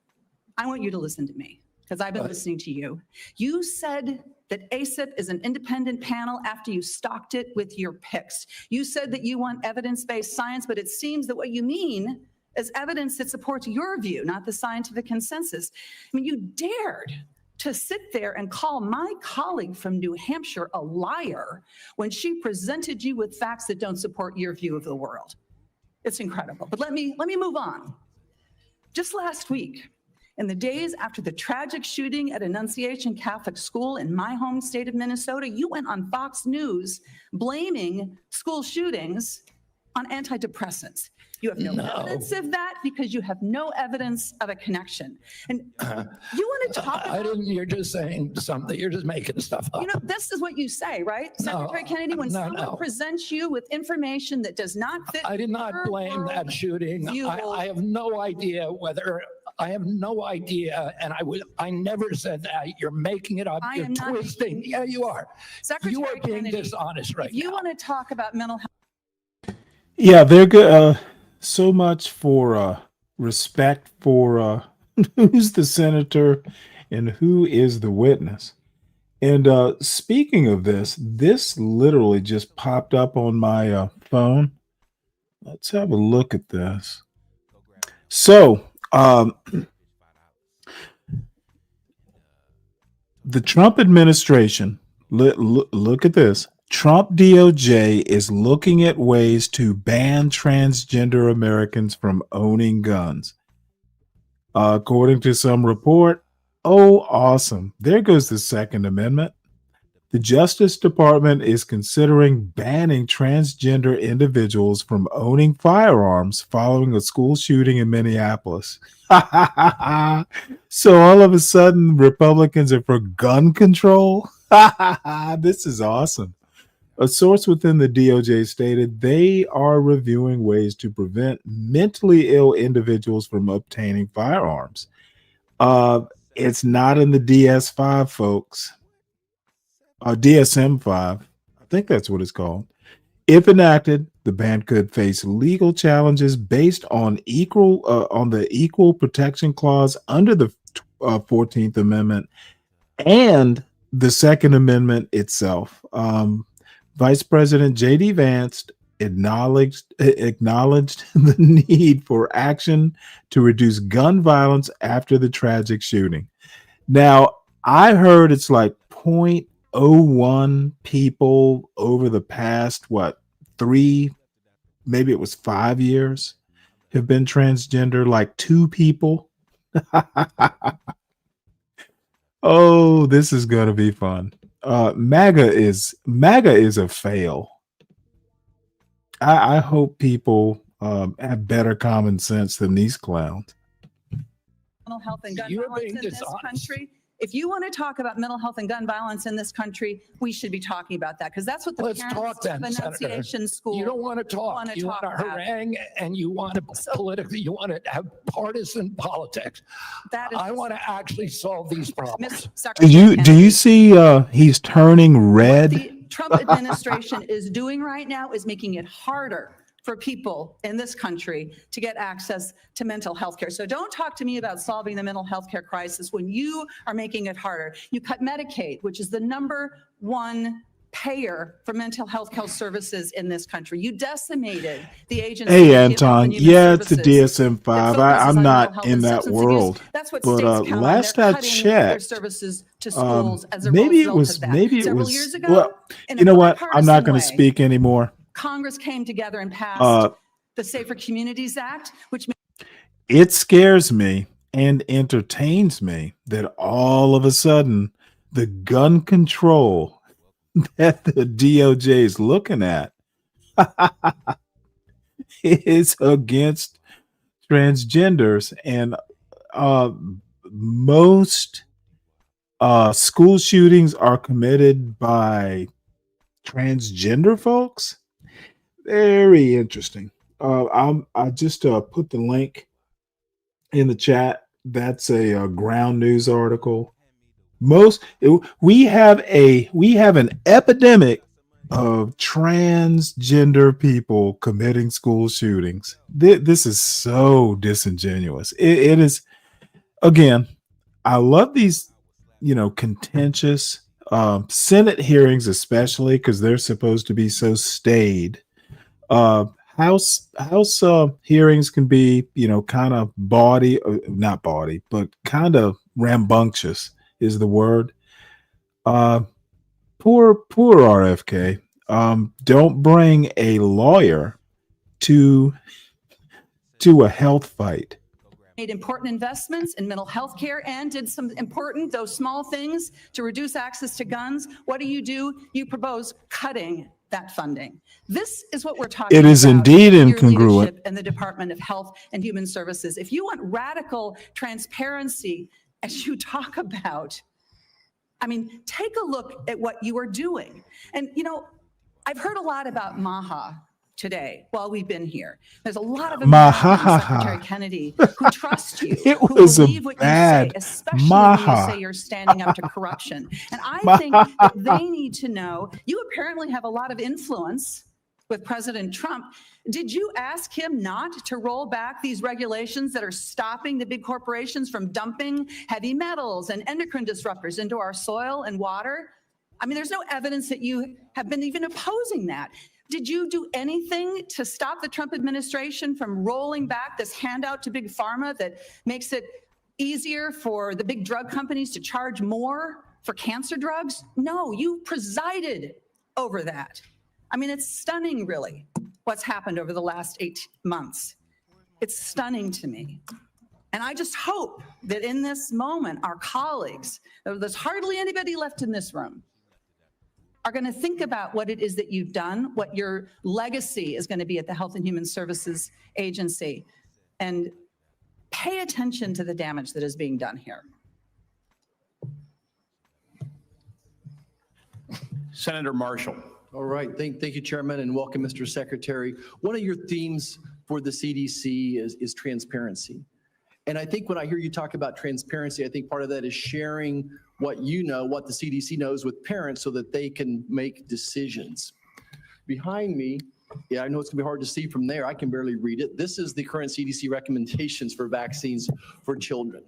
I want you to listen to me because I've been listening to you. You said that ACIP is an independent panel after you stocked it with your picks. You said that you want evidence-based science, but it seems that what you mean is evidence that supports your view, not the scientific consensus. I mean, you dared to sit there and call my colleague from New Hampshire a liar when she presented you with facts that don't support your view of the world. It's incredible. But let me move on. Just last week, in the days after the tragic shooting at Annunciation Catholic School in my home state of Minnesota, you went on Fox News blaming school shootings on antidepressants. You have no evidence of that because you have no evidence of a connection. And you want to talk about...
You're just saying something. You're just making stuff up.
You know, this is what you say, right? Secretary Kennedy, when someone presents you with information that does not fit...
I did not blame that shooting. I have no idea whether... I have no idea, and I never said that. You're making it up. You're twisting. Yeah, you are.
Secretary
you are being
Kennedy,
dishonest right now.
If you want to talk about mental health...
Yeah, they're good. So much for respect for who's the senator and who is the witness. And speaking of this literally just popped up on my phone. Let's have a look at this. So the Trump administration, look at this. Trump DOJ is looking at ways to ban transgender Americans from owning guns. According to some report, oh, awesome. There goes the Second Amendment. The Justice Department is considering banning transgender individuals from owning firearms following a school shooting in Minneapolis. So all of a sudden, Republicans are for gun control? This is awesome. A source within the DOJ stated they are reviewing ways to prevent mentally ill individuals from obtaining firearms. It's not in the DS5, folks. DSM-5. I think that's what it's called. If enacted, the ban could face legal challenges based on the Equal Protection Clause under the 14th Amendment and the Second Amendment itself. Vice President J.D. Vance acknowledged the need for action to reduce gun violence after the tragic shooting. Now, I heard it's like 0.01 people over the past, 3, maybe it was 5 years, have been transgender, like 2 people. Oh, this is going to be fun. MAGA is a fail. I hope people have better common sense than these clowns.
Mental health and gun violence in this country. If you want to talk about mental health and gun violence in this country, we should be talking about that because that's what the parents of Annunciation School.
You don't want to talk. You want to harangue and you want to politically. You want to have partisan politics. I want to actually solve these problems.
Do you see he's turning red?
What the Trump administration is doing right now is making it harder for people in this country to get access to mental health care. So don't talk to me about solving the mental health care crisis when you are making it harder. You cut Medicaid, which is the #1 payer for mental health care services in this country. You decimated the agency.
Hey, Anton. Yeah, it's the DSM-5. I'm not in that world.
That's what
but
states count
last
on.
I
They're cutting their
checked,
services to schools as a
maybe it
result
was
of that.
maybe it
Several
was.
years ago,
Well,
in a
you know what? I'm not
bipartisan
going to
way,
speak anymore.
Congress came together and passed the Safer Communities Act, which
It scares me and entertains me that all of a sudden the gun control that the DOJ is looking at is against transgenders. And most school shootings are committed by transgender folks. Very interesting. I just put the link in the chat. That's a ground news article. We have an epidemic of transgender people committing school shootings. This is so disingenuous. It is. Again, I love these, contentious Senate hearings, especially because they're supposed to be so staid. House hearings can be, kind of not bawdy, but kind of rambunctious is the word. Poor RFK. Don't bring a lawyer to a health fight.
Made important investments in mental health care and did some important, those small things to reduce access to guns. What do? You propose cutting that funding. This is what we're talking about.
It is indeed
your
incongruent.
leadership in the Department of Health and Human Services. If you want radical transparency, as you talk about, take a look at what you are doing. And, I've heard a lot about MAHA today while we've been here. There's a lot of Americans, Secretary Kennedy, who trust you, who believe what you say, especially when you say you're standing up to corruption. And I think that they need to know, you apparently have a lot of influence with President Trump. Did you ask him not to roll back these regulations that are stopping the big corporations from dumping heavy metals and endocrine disruptors into our soil and water? There's no evidence that you have been even opposing that. Did you do anything to stop the Trump administration from rolling back this handout to big pharma that makes it easier for the big drug companies to charge more for cancer drugs? No, you presided over that. It's stunning, really, what's happened over the last 8 months. It's stunning to me. And I just hope that in this moment, our colleagues, there's hardly anybody left in this room, are going to think about what it is that you've done, what your legacy is going to be at the Health and Human Services Agency, and pay attention to the damage that is being done here.
Senator Marshall.
All right. Thank you, Chairman, and welcome, Mr. Secretary. One of your themes for the CDC is transparency. And I think when I hear you talk about transparency, I think part of that is sharing what you know, what the CDC knows with parents so that they can make decisions. Behind me, I know it's gonna be hard to see from there. I can barely read it. This is the current CDC recommendations for vaccines for children.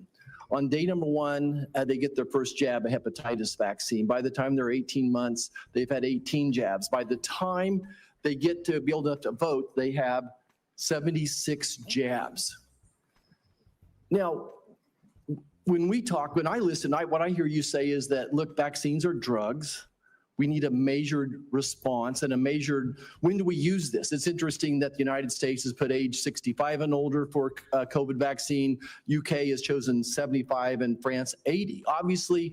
On day number 1, they get their first jab, a hepatitis vaccine. By the time they're 18 months, they've had 18 jabs. By the time they get to be able to vote, they have 76 jabs. Now, when I listen, what I hear you say is that, look, vaccines are drugs. We need a measured response and a measured, when do we use this? It's interesting that the United States has put age 65 and older for COVID vaccine. UK has chosen 75 and France 80. Obviously,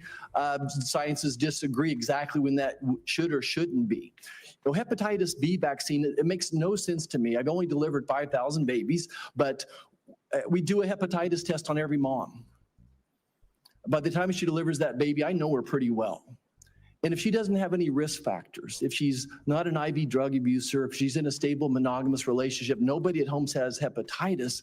scientists disagree exactly when that should or shouldn't be. Hepatitis B vaccine, it makes no sense to me. I've only delivered 5,000 babies, but we do a hepatitis test on every mom. By the time she delivers that baby, I know her pretty well. And if she doesn't have any risk factors, if she's not an IV drug abuser, if she's in a stable monogamous relationship, nobody at home has hepatitis,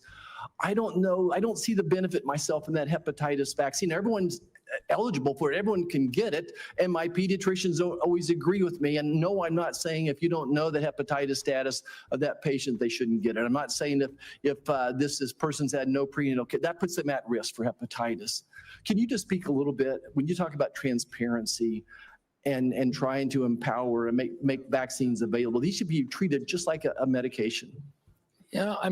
I don't know, I don't see the benefit myself in that hepatitis vaccine. Everyone's eligible for it, everyone can get it, and my pediatricians don't always agree with me. And no, I'm not saying if you don't know the hepatitis status of that patient, they shouldn't get it. I'm not saying if this person's had no prenatal care, that puts them at risk for hepatitis. Can you just speak a little bit, when you talk about transparency and trying to empower and make vaccines available, these should be treated just like a medication?
Yeah, I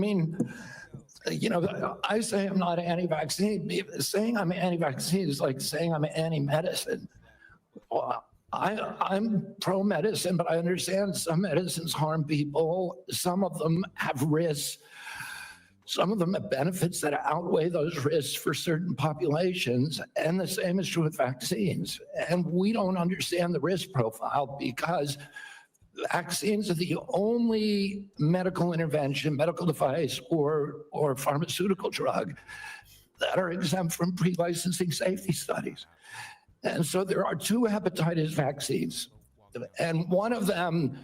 say I'm not anti-vaccine. Saying I'm anti-vaccine is like saying I'm anti-medicine. Well, I'm pro-medicine, but I understand some medicines harm people. Some of them have risks. Some of them have benefits that outweigh those risks for certain populations, and the same is true with vaccines. And we don't understand the risk profile because vaccines are the only medical intervention, medical device, or pharmaceutical drug that are exempt from pre-licensing safety studies. And so there are 2 hepatitis vaccines, and one of them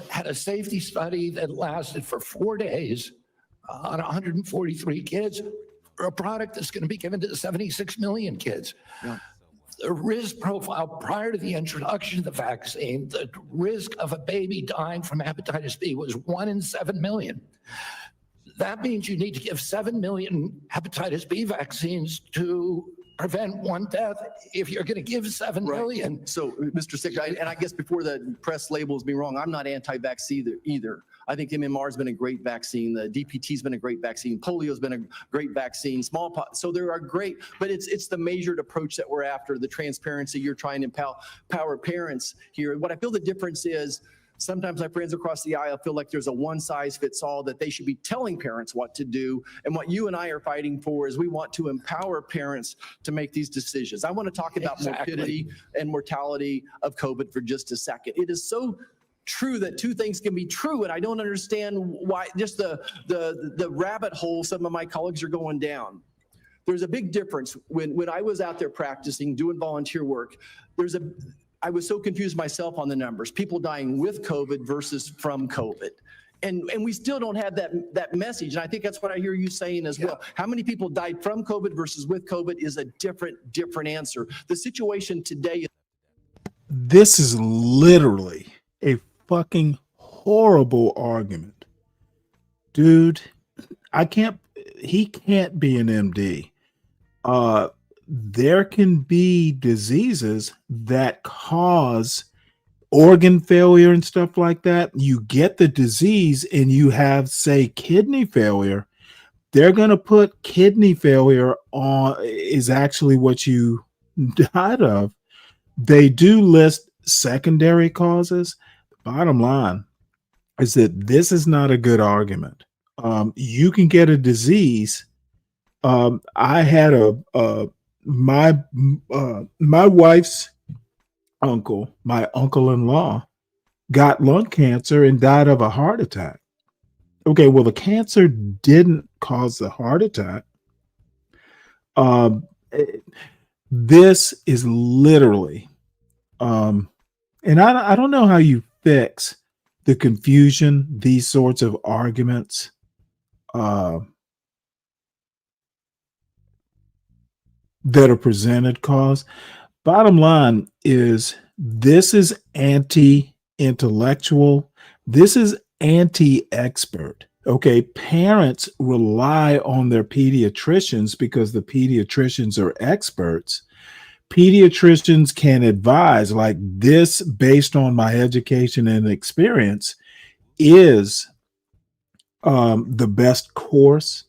had a safety study that lasted for 4 days on 143 kids for a product that's going to be given to 76 million kids.
Yeah.
The risk profile prior to the introduction of the vaccine, the risk of a baby dying from hepatitis B was 1 in 7 million. That means you need to give 7 million hepatitis B vaccines to prevent 1 death if you're going to give 7 million.
So, Mr. Secretary, and I guess before the press labels me wrong, I'm not anti-vaccine either. I think MMR has been a great vaccine. The DPT has been a great vaccine. Polio has been a great vaccine. Smallpox. So there are great, but it's the measured approach that we're after, the transparency. You're trying to empower parents here. What I feel the difference is, sometimes my friends across the aisle feel like there's a one-size-fits-all, that they should be telling parents what to do. And what you and I are fighting for is we want to empower parents to make these decisions. I want to talk about morbidity and mortality of COVID for just a second. It is so true that 2 things can be true, and I don't understand why, just the rabbit hole some of my colleagues are going down. There's a big difference. When I was out there practicing, doing volunteer work, I was so confused myself on the numbers, people dying with COVID versus from COVID. And we still don't have that message. And I think that's what I hear you saying as well. How many people died from COVID versus with COVID is a different answer. The situation today.
This is literally a fucking horrible argument. Dude, he can't be an MD. There can be diseases that cause organ failure and stuff like that. You get the disease and you have, say, kidney failure. They're going to put kidney failure on is actually what you died of. They do list secondary causes. Bottom line is that this is not a good argument. You can get a disease. I had my wife's uncle, my uncle-in-law, got lung cancer and died of a heart attack. Okay, well, the cancer didn't cause the heart attack. This is literally, and I don't know how you fix the confusion these sorts of arguments that are presented cause. Bottom line is, this is anti-intellectual. This is anti-expert. Okay, parents rely on their pediatricians because the pediatricians are experts. Pediatricians can advise, like, this, based on my education and experience, is the best course.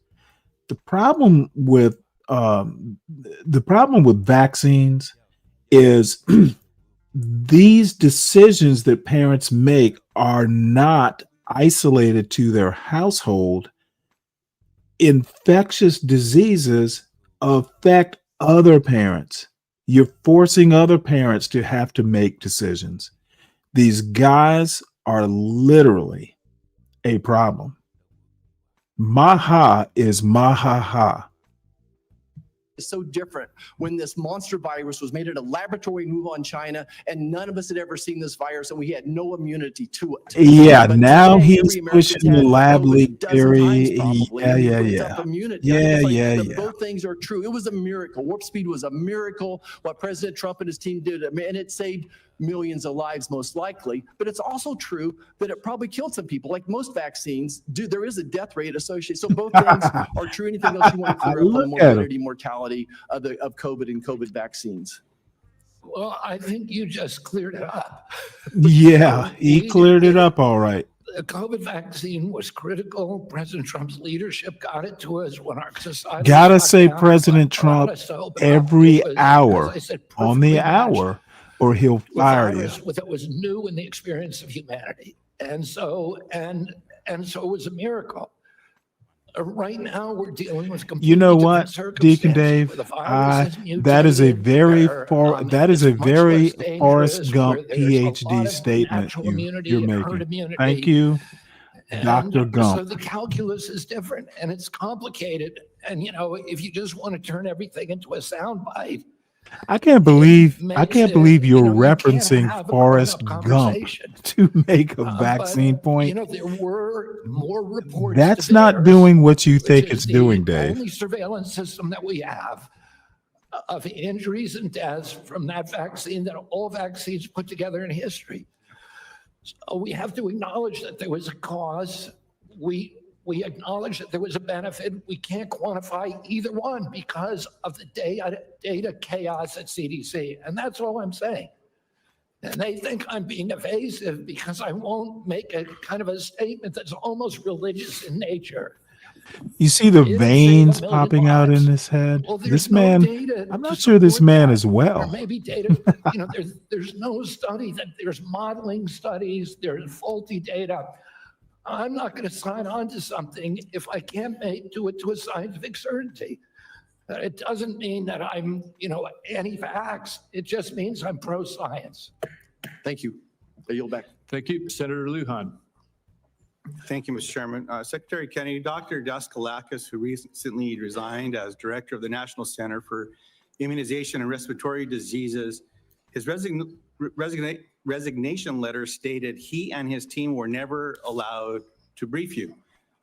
The problem with vaccines is these decisions that parents make are not isolated to their household. Infectious diseases affect other parents. You're forcing other parents to have to make decisions. These guys are literally a problem. Maha is maha-ha.
So different when this monster virus was made at a laboratory in Wuhan, China, and none of us had ever seen this virus, and we had no immunity to it.
Yeah,
but
now
today,
he's pushing the lab leak theory. Yeah.
Both things are true. It was a miracle. Warp speed was a miracle. What President Trump and his team did, and it saved millions of lives, most likely. But it's also true that it probably killed some people. Like most vaccines do, there is a death rate associated. So both things are true. Anything else you want to clear up on morbidity, mortality of COVID and COVID vaccines?
Well, I think you just cleared it up.
Yeah, he cleared it up all right.
The COVID vaccine was critical. President Trump's leadership got it to us when our society.
Gotta say President Trump every hour on the hour, or he'll fire you.
That was new in the experience of humanity, and so it was a miracle. Right now, we're dealing with
You know
completely
what,
different
Deacon
circumstances
Dave?
where the virus has
That is a
mutated,
very
where,
that is
it's
a
much
very
less
Forrest
dangerous,
Gump
where there's a lot
PhD
of
statement
natural
you're
immunity and herd
making.
immunity.
Thank you,
And
Dr.
so
Gump.
the calculus is different and it's complicated. And, you know, if you just want to turn everything into a soundbite,
I can't believe
you're
you're referencing Forrest Gump to make a vaccine
You
point.
know, there were more reports.
That's
to
not
theirs,
doing what you think
which
it's
is the
doing, Dave.
only surveillance system that we have of injuries and deaths from that vaccine that all vaccines put together in history. So we have to acknowledge that there was a cause. We acknowledge that there was a benefit. We can't quantify either one because of the data chaos at CDC. And that's all I'm saying. And they think I'm being evasive because I won't make a kind of a statement that's almost religious in nature.
You see the
It'll save
veins
1 million
popping out in
lives.
his head?
Well, there's
This
no
man,
data
I'm
to
not sure this
support
man
that.
is well.
Or maybe data, you know, there's no study that there's modeling studies, there's faulty data. I'm not going to sign on to something if I can't do it to a scientific certainty. It doesn't mean that I'm, you know, anti-vax. It just means I'm pro-science.
Thank you. I yield back.
Thank you. Senator Lujan.
Thank you, Mr. Chairman. Secretary Kennedy, Dr. Daskalakis, who recently resigned as director of the National Center for Immunization and Respiratory Diseases, his resignation letter stated he and his team were never allowed to brief you.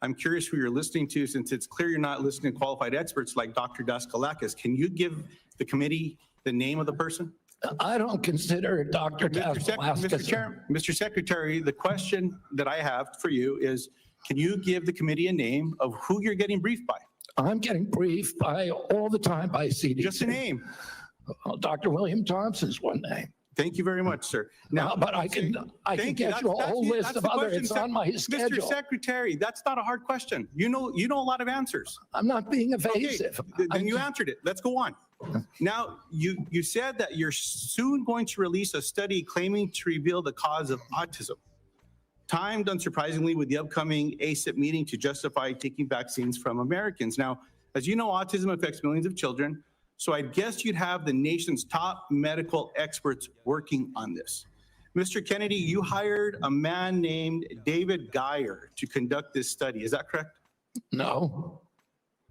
I'm curious who you're listening to, since it's clear you're not listening to qualified experts like Dr. Daskalakis. Can you give the committee the name of the person?
I don't consider Dr. Daskalakis.
Mr. Secretary, the question that I have for you is, can you give the committee a name of who you're getting briefed by?
I'm getting briefed by all the time by CDC.
Just a name.
Dr. William Thompson's one name.
Thank you very much, sir. Now,
But I can get you a whole list of other, it's on my schedule.
Mr. Secretary, that's not a hard question. You know a lot of answers.
I'm not being evasive.
Okay, then you answered it. Let's go on. Now, you said that you're soon going to release a study claiming to reveal the cause of autism, timed unsurprisingly with the upcoming ACIP meeting to justify taking vaccines from Americans. Now, as you know, autism affects millions of children, so I guess you'd have the nation's top medical experts working on this. Mr. Kennedy, you hired a man named David Geyer to conduct this study. Is that correct?
No.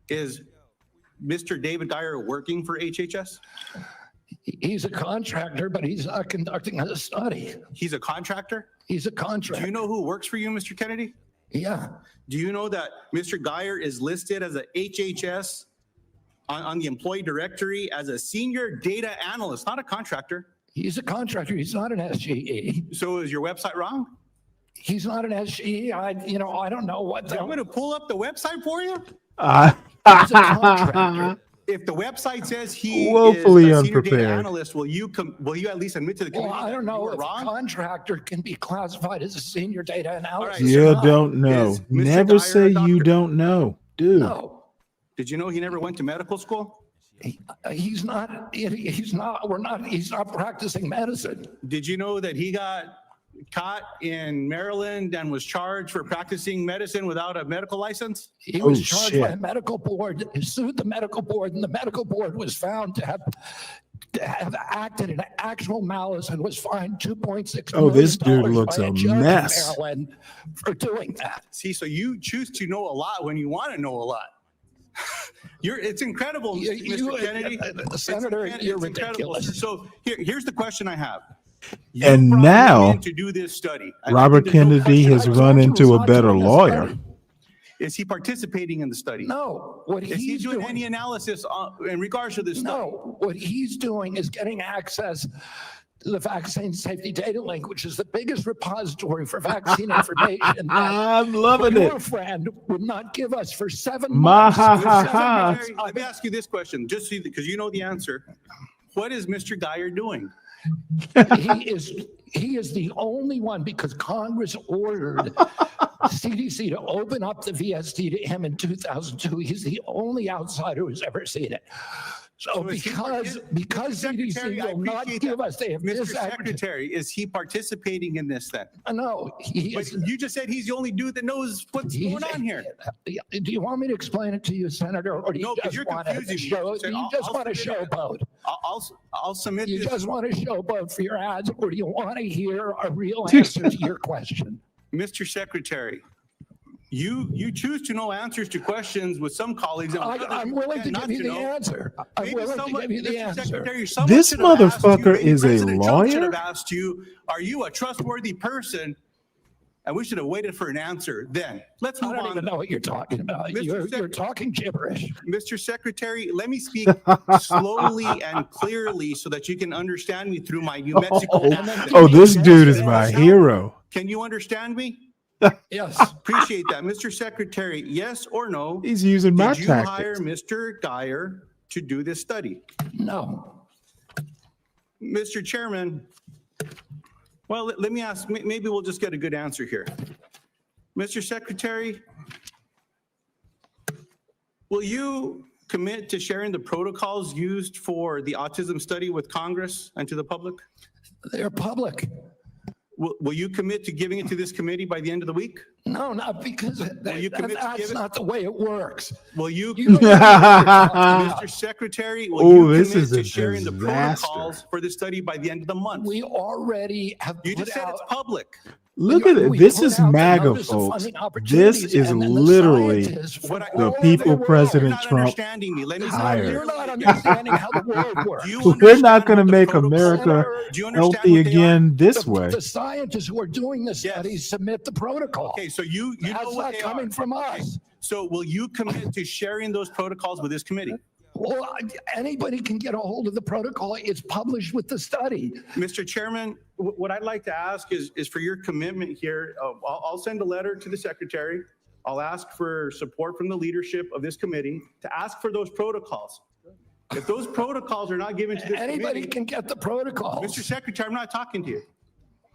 Is Mr. David Geyer working for HHS?
He's a contractor, but he's not conducting a study.
He's a contractor?
He's a contractor.
Do you know who works for you, Mr. Kennedy?
Yeah.
Do you know that Mr. Geyer is listed as a HHS on the employee directory as a senior data analyst, not a contractor?
He's a contractor. He's not an SGE.
So is your website wrong?
He's not an SGE. I don't know what.
I'm going to pull up the website for you.
He's a contractor.
If the website says he
Woefully
is a senior data
unprepared.
analyst, will you at least admit to the committee?
Well, I don't
that you
know
were
if a
wrong?
contractor can be classified as a senior data analyst.
right,
You
or not.
don't know.
Is Mr.
Never
Geyer
say
a
you
doctor?
don't know, dude.
No,
Did you know he never went to medical school?
he's not. He's not practicing medicine.
Did you know that he got caught in Maryland and was charged for practicing medicine without a medical license?
He was
Oh,
charged by a
shit.
medical board, sued the medical board, and the medical board was found to have acted in actual malice and was fined $2.6
Oh, this dude
million
looks
by
a
judge in
mess.
Maryland for doing that.
See, so you choose to know a lot when you want to know a lot. It's incredible, Mr. Kennedy.
Senator, you're
It's incredible.
ridiculous.
So here's the question I have. You
And
brought him
now,
in to do this study. I
Robert
think there's no
Kennedy
question
has
about it.
run
He's
into a
not
better
doing the
lawyer.
study.
Is he participating in the study?
No, what
Is he
he's
doing
doing,
any analysis in regards to this study?
no, what he's doing is getting access to the vaccine safety data link, which is the biggest repository for vaccine information that
I'm loving
your
it.
friend would not give us for 7
Ma
months.
ha
For
ha
7
ha.
months.
Secretary, let me ask you this question, just so because you know the answer. What is Mr. Geyer doing?
He is the only one, because Congress ordered CDC to open up the VSD to him in 2002. He's the only outsider who's ever seen it. So because CDC will not give us, they have
Mr. Secretary, is he participating in this then?
No,
But you just said he's the only dude that knows what's going on here.
Do you want me to explain it to you, Senator, or do you
No, because
just
you're
want to
confusing me.
show?
So
Do you just want to showboat?
I'll submit
You
this.
just want to showboat for your ads, or do you want to hear a real answer to your question?
Mr. Secretary, you choose to know answers to questions with some colleagues. And with others
I'm
you
willing to
pretend
give you
not
the
know.
answer. I'm
Maybe
willing to
someone-
give you the
Mr.
answer.
Secretary, someone
This
should have asked you,
motherfucker
maybe
is a
President Trump should
lawyer?
have asked you, are you a trustworthy person? And we should have waited for an answer then. Let's move
I don't
on.
even know what you're talking about. You're talking gibberish.
Mr. Secretary, let me speak slowly and clearly so that you can understand me through my New Mexico accent.
Oh, this dude is my hero.
Can you understand me?
Yes.
Appreciate that. Mr. Secretary, yes or no?
He's using my
Did you hire
tactics.
Mr. Geyer to do this study?
No.
Mr. Chairman, well, let me ask, maybe we'll just get a good answer here. Mr. Secretary, will you commit to sharing the protocols used for the autism study with Congress and to the public?
They're public.
Will you commit to giving it to this committee by the end of the week?
No, not because
you commit to
that's
give it-
not the way it works.
Will you,
Mr.
Mr. Secretary, will
Oh,
you
this
commit
is a
to sharing the
disaster.
protocols for the study by the end of the month?
We already have
You
put
just said
out.
it's public.
Look at it.
We
This
put
is
out the
MAGA,
notice of
folks.
funding
This
opportunities,
is
and then the
literally
scientists from
What I-
the
all over
people
the world-
President
You're not
Trump
understanding me. Let me
hired.
You're not understanding how the world works.
Do you
We're
understand
not going to
what the
make
protocols
America
are? Do you understand
healthy
what they are?
again this way.
The scientists who are doing the studies submit the protocol.
Okay, so you know
That's
what
not
they
coming
are.
from
Okay,
us.
So will you commit to sharing those protocols with this committee?
Well, anybody can get a hold of the protocol. It's published with the study.
Mr. Chairman, what I'd like to ask is for your commitment here. I'll send a letter to the secretary. I'll ask for support from the leadership of this committee to ask for those protocols. If those protocols are not given to this
Anybody
committee,
can get the protocols.
Mr. Secretary, I'm not talking to you.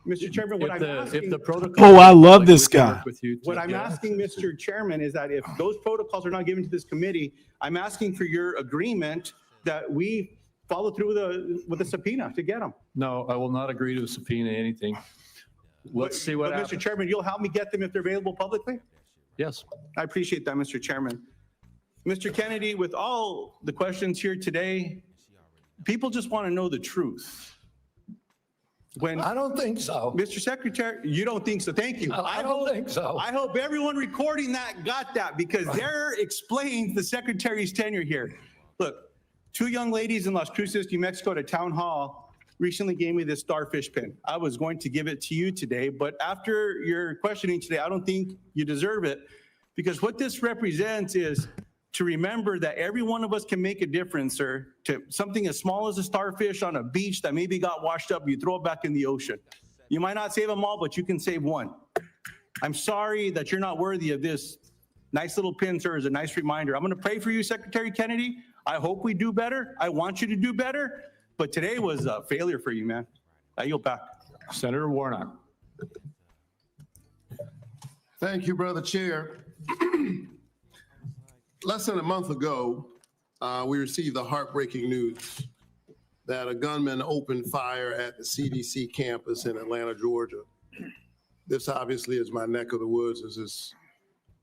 Mr. Chairman, what I'm
If
asking,
the protocol.
Oh, I love this guy.
what I'm asking, Mr. Chairman, is that if those protocols are not given to this committee, I'm asking for your agreement that we follow through with a subpoena to get them.
No, I will not agree to subpoena anything. Let's see what
But
happens.
Mr. Chairman, you'll help me get them if they're available publicly?
Yes.
I appreciate that, Mr. Chairman. Mr. Kennedy, with all the questions here today, people just want to know the truth. When,
I don't think so.
Mr. Secretary, you don't think so? Thank you.
I don't think so.
I hope everyone recording that got that because there explains the secretary's tenure here. Look, two young ladies in Las Cruces, New Mexico at a town hall recently gave me this starfish pin. I was going to give it to you today, but after your questioning today, I don't think you deserve it because what this represents is to remember that every one of us can make a difference, sir, to something as small as a starfish on a beach that maybe got washed up, you throw it back in the ocean. You might not save them all, but you can save one. I'm sorry that you're not worthy of this. Nice little pin, sir, is a nice reminder. I'm going to pray for you, Secretary Kennedy. I hope we do better. I want you to do better. But today was a failure for you, man. I yield back.
Senator Warnock.
Thank you, Brother Chair. Less than a month ago, we received the heartbreaking news that a gunman opened fire at the CDC campus in Atlanta, Georgia. This obviously is my neck of the woods. This is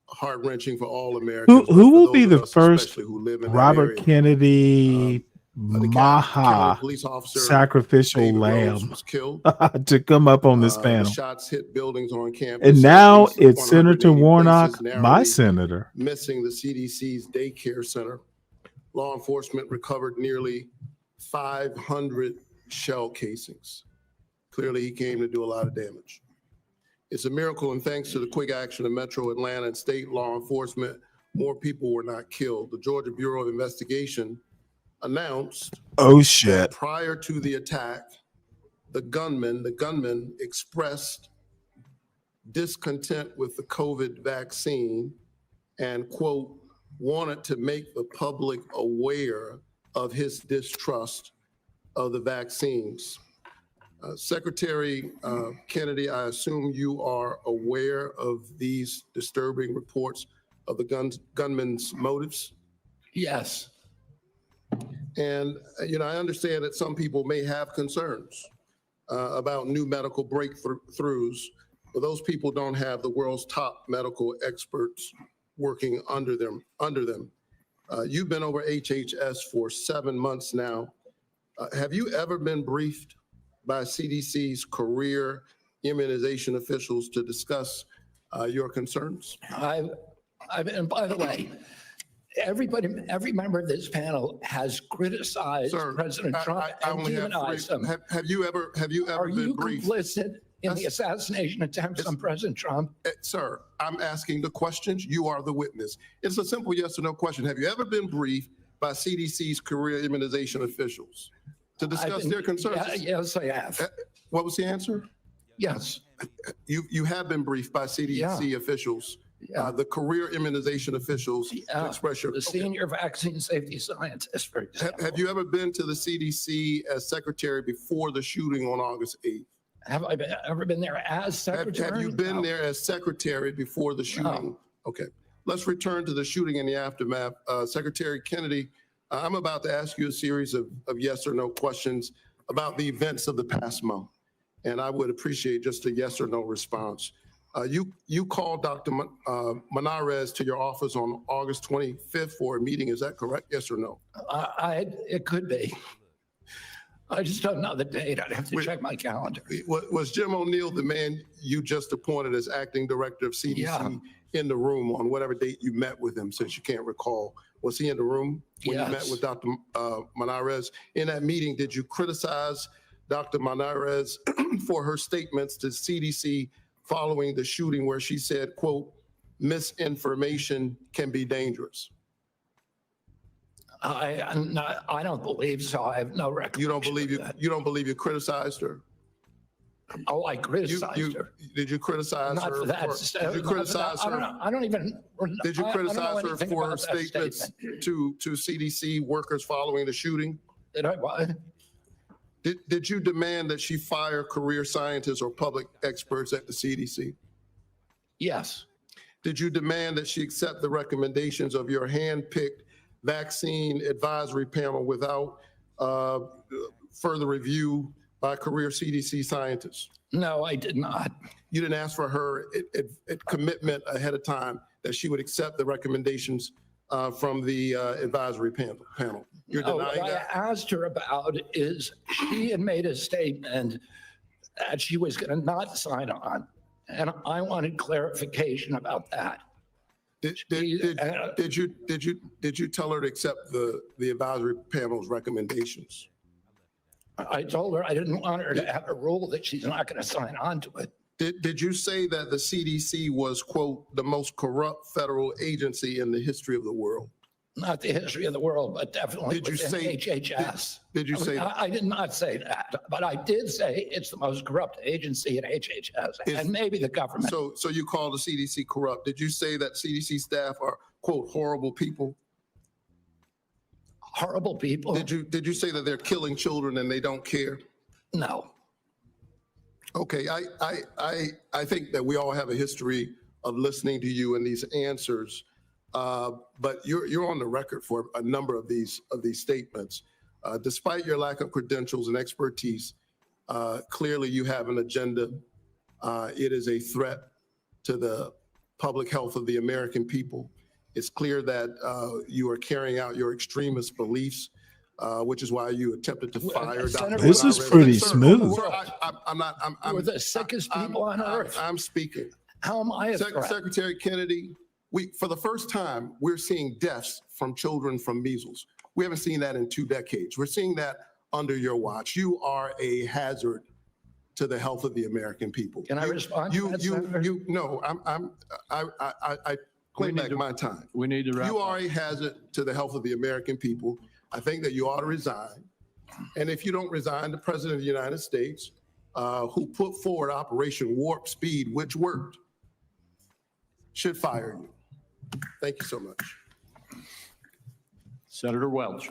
heart-wrenching for all Americans.
Who will
but for
be
those
the
of us
first
especially who live in that
Robert
area.
Kennedy
The
Maha
County police officer,
sacrificial
David Rose,
lamb
was killed.
to come up on this
The
panel?
shots hit buildings on campus.
And
At
now
least
it's
180
Senator Warnock,
places narrowly
my senator.
missing the CDC's daycare center. Law enforcement recovered nearly 500 shell casings. Clearly, he came to do a lot of damage. It's a miracle, and thanks to the quick action of Metro Atlanta and state law enforcement, more people were not killed. The Georgia Bureau of Investigation announced
Oh,
that
shit.
prior to the attack, the gunman expressed discontent with the COVID vaccine and, quote, wanted to make the public aware of his distrust of the vaccines. Secretary Kennedy, I assume you are aware of these disturbing reports of the gunman's motives?
Yes.
And, I understand that some people may have concerns about new medical breakthroughs, but those people don't have the world's top medical experts working under them. You've been over HHS for 7 months now. Have you ever been briefed by CDC's career immunization officials to discuss your concerns?
And by the way, every member of this panel has criticized President Trump and demonized him.
Have you ever
Are
been
you
briefed?
complicit in the assassination attempts on President Trump?
Sir, I'm asking the questions. You are the witness. It's a simple yes or no question. Have you ever been briefed by CDC's career immunization officials to discuss their concerns?
Yes, I have.
What was the answer?
Yes.
You have been briefed by CDC officials, the career immunization officials, to express your.
The senior vaccine safety scientist, for example.
Have you ever been to the CDC as secretary before the shooting on August 8th?
Have I ever been there as secretary?
Have you been there as secretary before the shooting?
No.
Okay. Let's return to the shooting and the aftermath. Secretary Kennedy, I'm about to ask you a series of yes or no questions about the events of the past month. And I would appreciate just a yes or no response. You called Dr. Manarez to your office on August 25th for a meeting. Is that correct? Yes or no?
It could be. I just don't know the date. I'd have to check my calendar.
Was Jim O'Neill the man you just appointed as acting director of CDC in the room on whatever date you met with him, since you can't recall? Was he in the room when you met with Dr. Manarez? In that meeting, did you criticize Dr. Manarez for her statements to CDC following the shooting where she said, quote, misinformation can be dangerous?
I don't believe so. I have no record.
You don't believe you criticized her?
Oh, I criticized her.
Did you criticize
Not
her?
for that.
Did you criticize her?
I don't even.
Did you criticize her for her
that
statements to CDC workers following the shooting?
Did I what?
Did you demand that she fire career scientists or public experts at the CDC?
Yes.
Did you demand that she accept the recommendations of your hand-picked vaccine advisory panel without further review by career CDC scientists?
No, I did not.
You didn't ask for her commitment ahead of time that she would accept the recommendations from the advisory panel? You're denying
what
that?
I asked her about is she had made a statement that she was going to not sign on, and I wanted clarification about that.
Did you tell her to accept the advisory panel's recommendations?
I told her I didn't want her to have a rule that she's not going to sign on to it.
Did you say that the CDC was, quote, the most corrupt federal agency in the history of the world?
Not the history of the world, but definitely
Did you
within
say
HHS.
Did you say
I did not say that, but I did say it's the most corrupt agency at HHS and maybe the government.
So you call the CDC corrupt? Did you say that CDC staff are, quote, horrible people?
Horrible people?
Did you say that they're killing children and they don't care?
No.
Okay, I think that we all have a history of listening to you and these answers, but you're on the record for a number of these statements. Despite your lack of credentials and expertise, clearly you have an agenda. It is a threat to the public health of the American people. It's clear that you are carrying out your extremist beliefs, which is why you attempted to fire Dr.
This is pretty smooth.
We're the sickest people on earth.
I'm speaking.
How am I a threat?
Secretary Kennedy, for the first time, we're seeing deaths from children from measles. We haven't seen that in 2 decades. We're seeing that under your watch. You are a hazard to the health of the American people.
Can I respond to that, Senator?
No, I claim back my time.
We need to wrap
You
up.
are a hazard to the health of the American people. I think that you ought to resign. And if you don't resign, the President of the United States, who put forward Operation Warp Speed, which worked, should fire you. Thank you so much.
Senator Welch.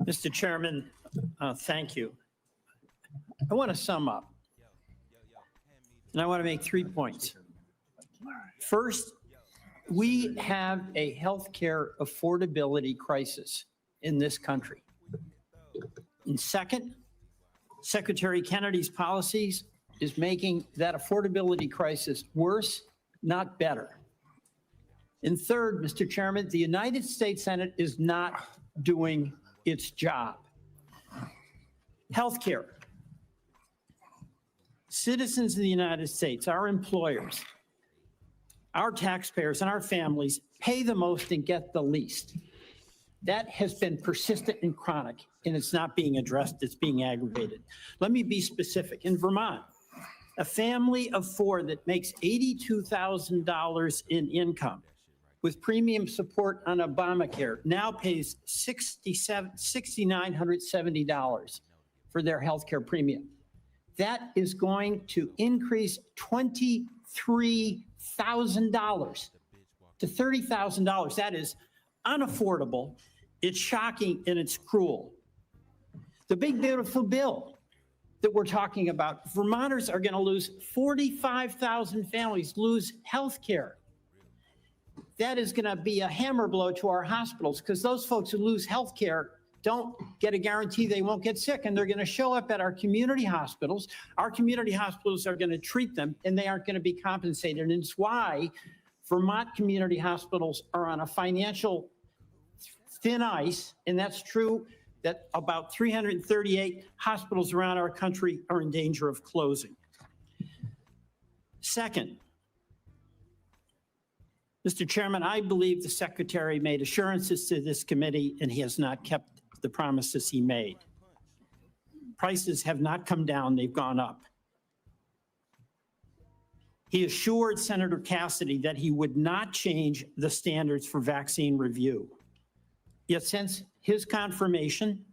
Mr. Chairman, thank you.
I want to sum up. And I want to make 3 points. First, we have a healthcare affordability crisis in this country. And second, Secretary Kennedy's policies is making that affordability crisis worse, not better. And third, Mr. Chairman, the United States Senate is not doing its job. Healthcare. Citizens of the United States, our employers, our taxpayers, and our families pay the most and get the least. That has been persistent and chronic, and it's not being addressed, it's being aggravated. Let me be specific. In Vermont, a family of four that makes $82,000 in income with premium support on Obamacare now pays $6,970 for their healthcare premium. That is going to increase $23,000 to $30,000. That is unaffordable. It's shocking and it's cruel. The big beautiful bill that we're talking about, Vermonters are going to lose 45,000 families lose health care. That is going to be a hammer blow to our hospitals because those folks who lose health care don't get a guarantee they won't get sick, and they're going to show up at our community hospitals. Our community hospitals are going to treat them, and they aren't going to be compensated. And it's why Vermont community hospitals are on a financial thin ice, and that's true that about 338 hospitals around our country are in danger of closing. Second, Mr. Chairman, I believe the Secretary made assurances to this committee, and he has not kept the promises he made. Prices have not come down, they've gone up. He assured Senator Cassidy that he would not change the standards for vaccine review. Yet since his confirmation,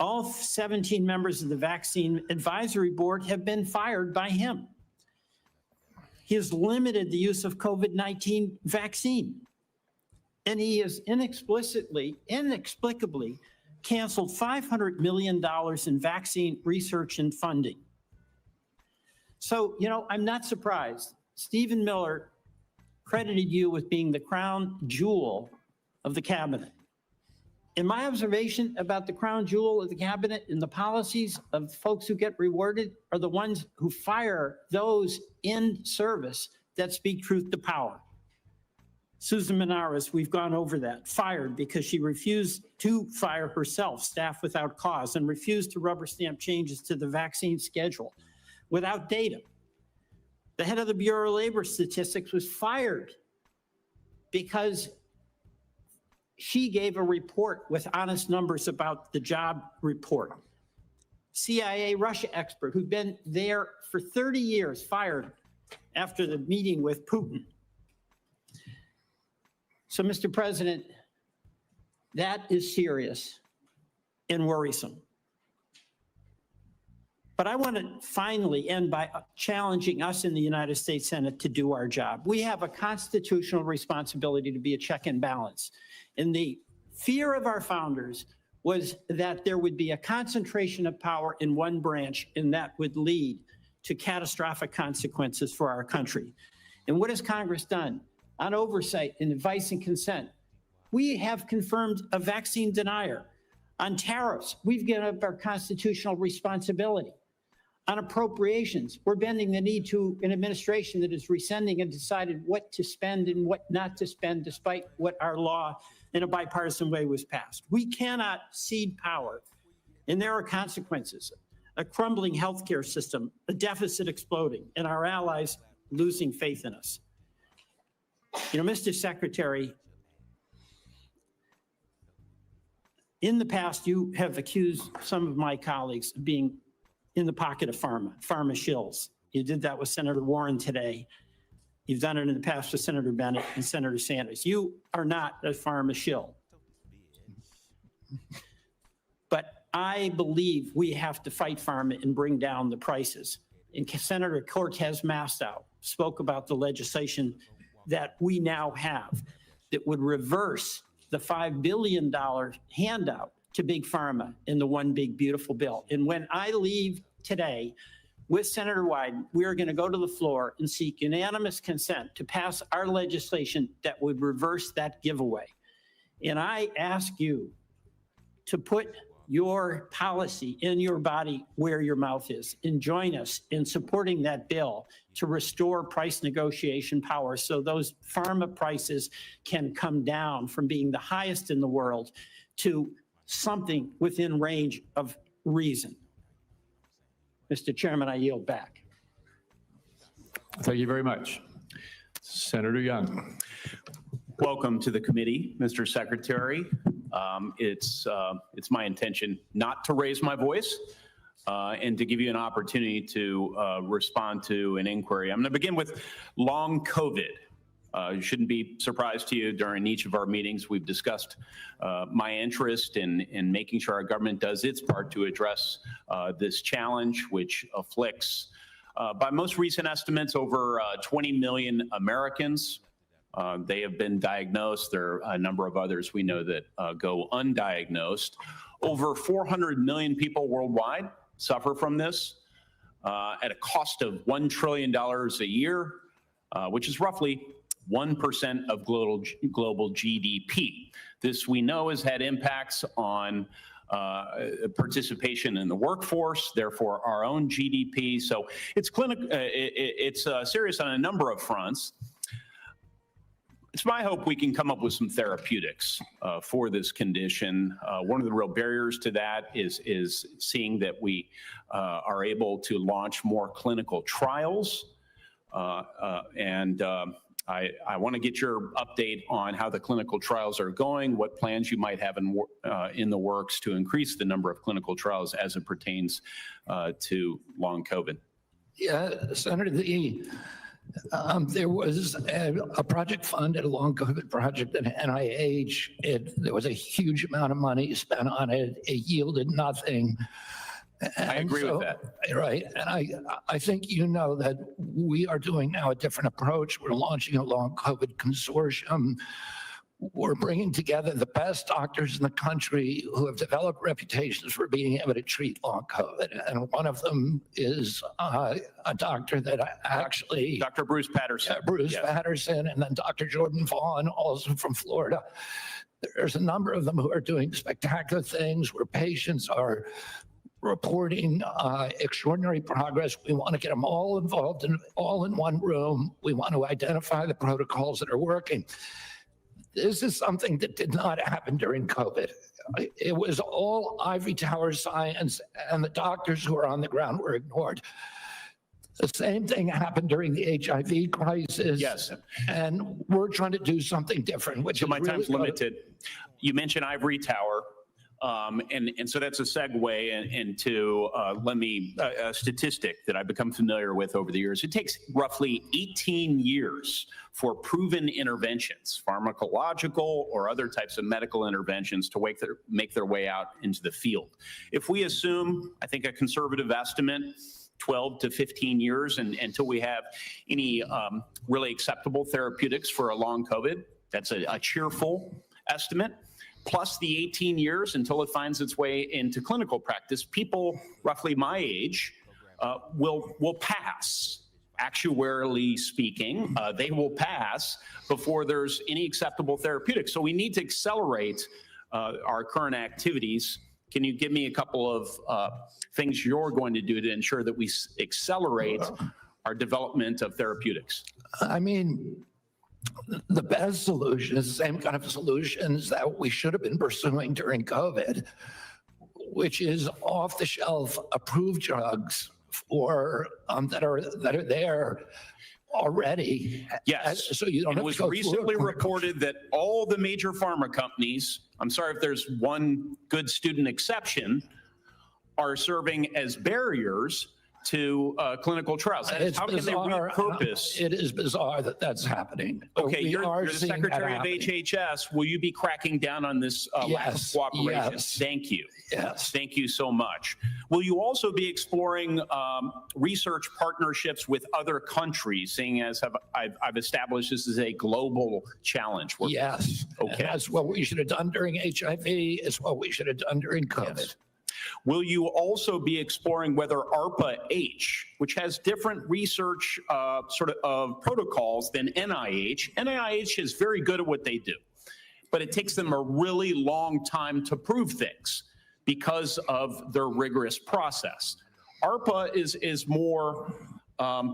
all 17 members of the Vaccine Advisory Board have been fired by him. He has limited the use of COVID-19 vaccine. And he has inexplicably canceled $500 million in vaccine research and funding. So, I'm not surprised. Stephen Miller credited you with being the crown jewel of the cabinet. In my observation about the crown jewel of the cabinet and the policies of folks who get rewarded are the ones who fire those in service that speak truth to power. Susan Menares, we've gone over that, fired because she refused to fire herself, staff without cause, and refused to rubber stamp changes to the vaccine schedule without data. The head of the Bureau of Labor Statistics was fired because she gave a report with honest numbers about the job report. CIA Russia expert who'd been there for 30 years, fired after the meeting with Putin. So, Mr. President, that is serious and worrisome. But I want to finally end by challenging us in the United States Senate to do our job. We have a constitutional responsibility to be a check and balance. And the fear of our founders was that there would be a concentration of power in one branch, and that would lead to catastrophic consequences for our country. And what has Congress done? On oversight and advice and consent, we have confirmed a vaccine denier. On tariffs, we've given up our constitutional responsibility. On appropriations, we're bending the knee to an administration that is rescinding and decided what to spend and what not to spend, despite what our law in a bipartisan way was passed. We cannot cede power, and there are consequences. A crumbling healthcare system, a deficit exploding, and our allies losing faith in us. Mr. Secretary, in the past, you have accused some of my colleagues of being in the pocket of pharma shills. You did that with Senator Warren today. You've done it in the past with Senator Bennett and Senator Sanders. You are not a pharma shill. But I believe we have to fight pharma and bring down the prices. And Senator Cortez Masto spoke about the legislation that we now have that would reverse the $5 billion handout to big pharma in the one big beautiful bill. And when I leave
today with Senator Wyden, we are going to go to the floor and seek unanimous consent to pass our legislation that would reverse that giveaway. And I ask you to put your policy in your body where your mouth is, and join us in supporting that bill to restore price negotiation power so those pharma prices can come down from being the highest in the world to something within range of reason. Mr. Chairman, I yield back.
Thank you very much. Senator Young.
Welcome to the committee, Mr. Secretary. It's my intention not to raise my voice and to give you an opportunity to respond to an inquiry. I'm going to begin with long COVID. It shouldn't be a surprise to you. During each of our meetings, we've discussed my interest in making sure our government does its part to address this challenge, which afflicts, by most recent estimates, over 20 million Americans. They have been diagnosed. There are a number of others we know that go undiagnosed. Over 400 million people worldwide suffer from this at a cost of $1 trillion a year, which is roughly 1% of global GDP. This, we know, has had impacts on participation in the workforce, therefore our own GDP. So it's serious on a number of fronts. It's my hope we can come up with some therapeutics for this condition. One of the real barriers to that is seeing that we are able to launch more clinical trials. I want to get your update on how the clinical trials are going, what plans you might have in the works to increase the number of clinical trials as it pertains to long COVID.
Yeah, Senator, there was a project funded, a long COVID project at NIH. There was a huge amount of money spent on it. It yielded nothing.
I agree with that.
Right. And I think you know that we are doing now a different approach. We're launching a long COVID consortium. We're bringing together the best doctors in the country who have developed reputations for being able to treat long COVID. And one of them is a doctor that actually...
Dr. Bruce Patterson.
Bruce Patterson, and then Dr. Jordan Vaughn, also from Florida. There's a number of them who are doing spectacular things where patients are reporting extraordinary progress. We want to get them all involved in all in one room. We want to identify the protocols that are working. This is something that did not happen during COVID. It was all ivory tower science, and the doctors who are on the ground were ignored. The same thing happened during the HIV crisis.
Yes.
And we're trying to do something different, which
so
is
my time's
really
limited. You mentioned ivory tower. And so that's a segue into a statistic that I've become familiar with over the years. It takes roughly 18 years for proven interventions, pharmacological or other types of medical interventions, to make their way out into the field. If we assume, I think a conservative estimate, 12 to 15 years until we have any really acceptable therapeutics for a long COVID, that's a cheerful estimate. Plus the 18 years until it finds its way into clinical practice, people roughly my age will pass. Actuarially speaking, they will pass before there's any acceptable therapeutic. So we need to accelerate our current activities. Can you give me a couple of things you're going to do to ensure that we accelerate our development of therapeutics?
I mean, the best solution is the same kind of solutions that we should have been pursuing during COVID, which is off-the-shelf approved drugs for that are there already.
Yes.
So you don't have
it was
to go
recently reported that all the major pharma companies, I'm sorry if there's one good student exception, are serving as barriers to clinical trials.
It's
How
bizarre.
can they repurpose?
It is bizarre that that's happening.
Okay, you're the
seeing that
Secretary of
happening.
HHS. Will you be cracking down on this lack of
Yes,
cooperation?
yes.
Thank you.
Yes.
Thank you so much. Will you also be exploring research partnerships with other countries, seeing as I've established this is a global challenge?
Yes.
Okay.
And that's what we should have done during HIV. It's what we should have done during COVID.
Yes. Will you also be exploring whether ARPA-H, which has different research protocols than NIH? NIH is very good at what they do, but it takes them a really long time to prove things because of their rigorous process. ARPA is more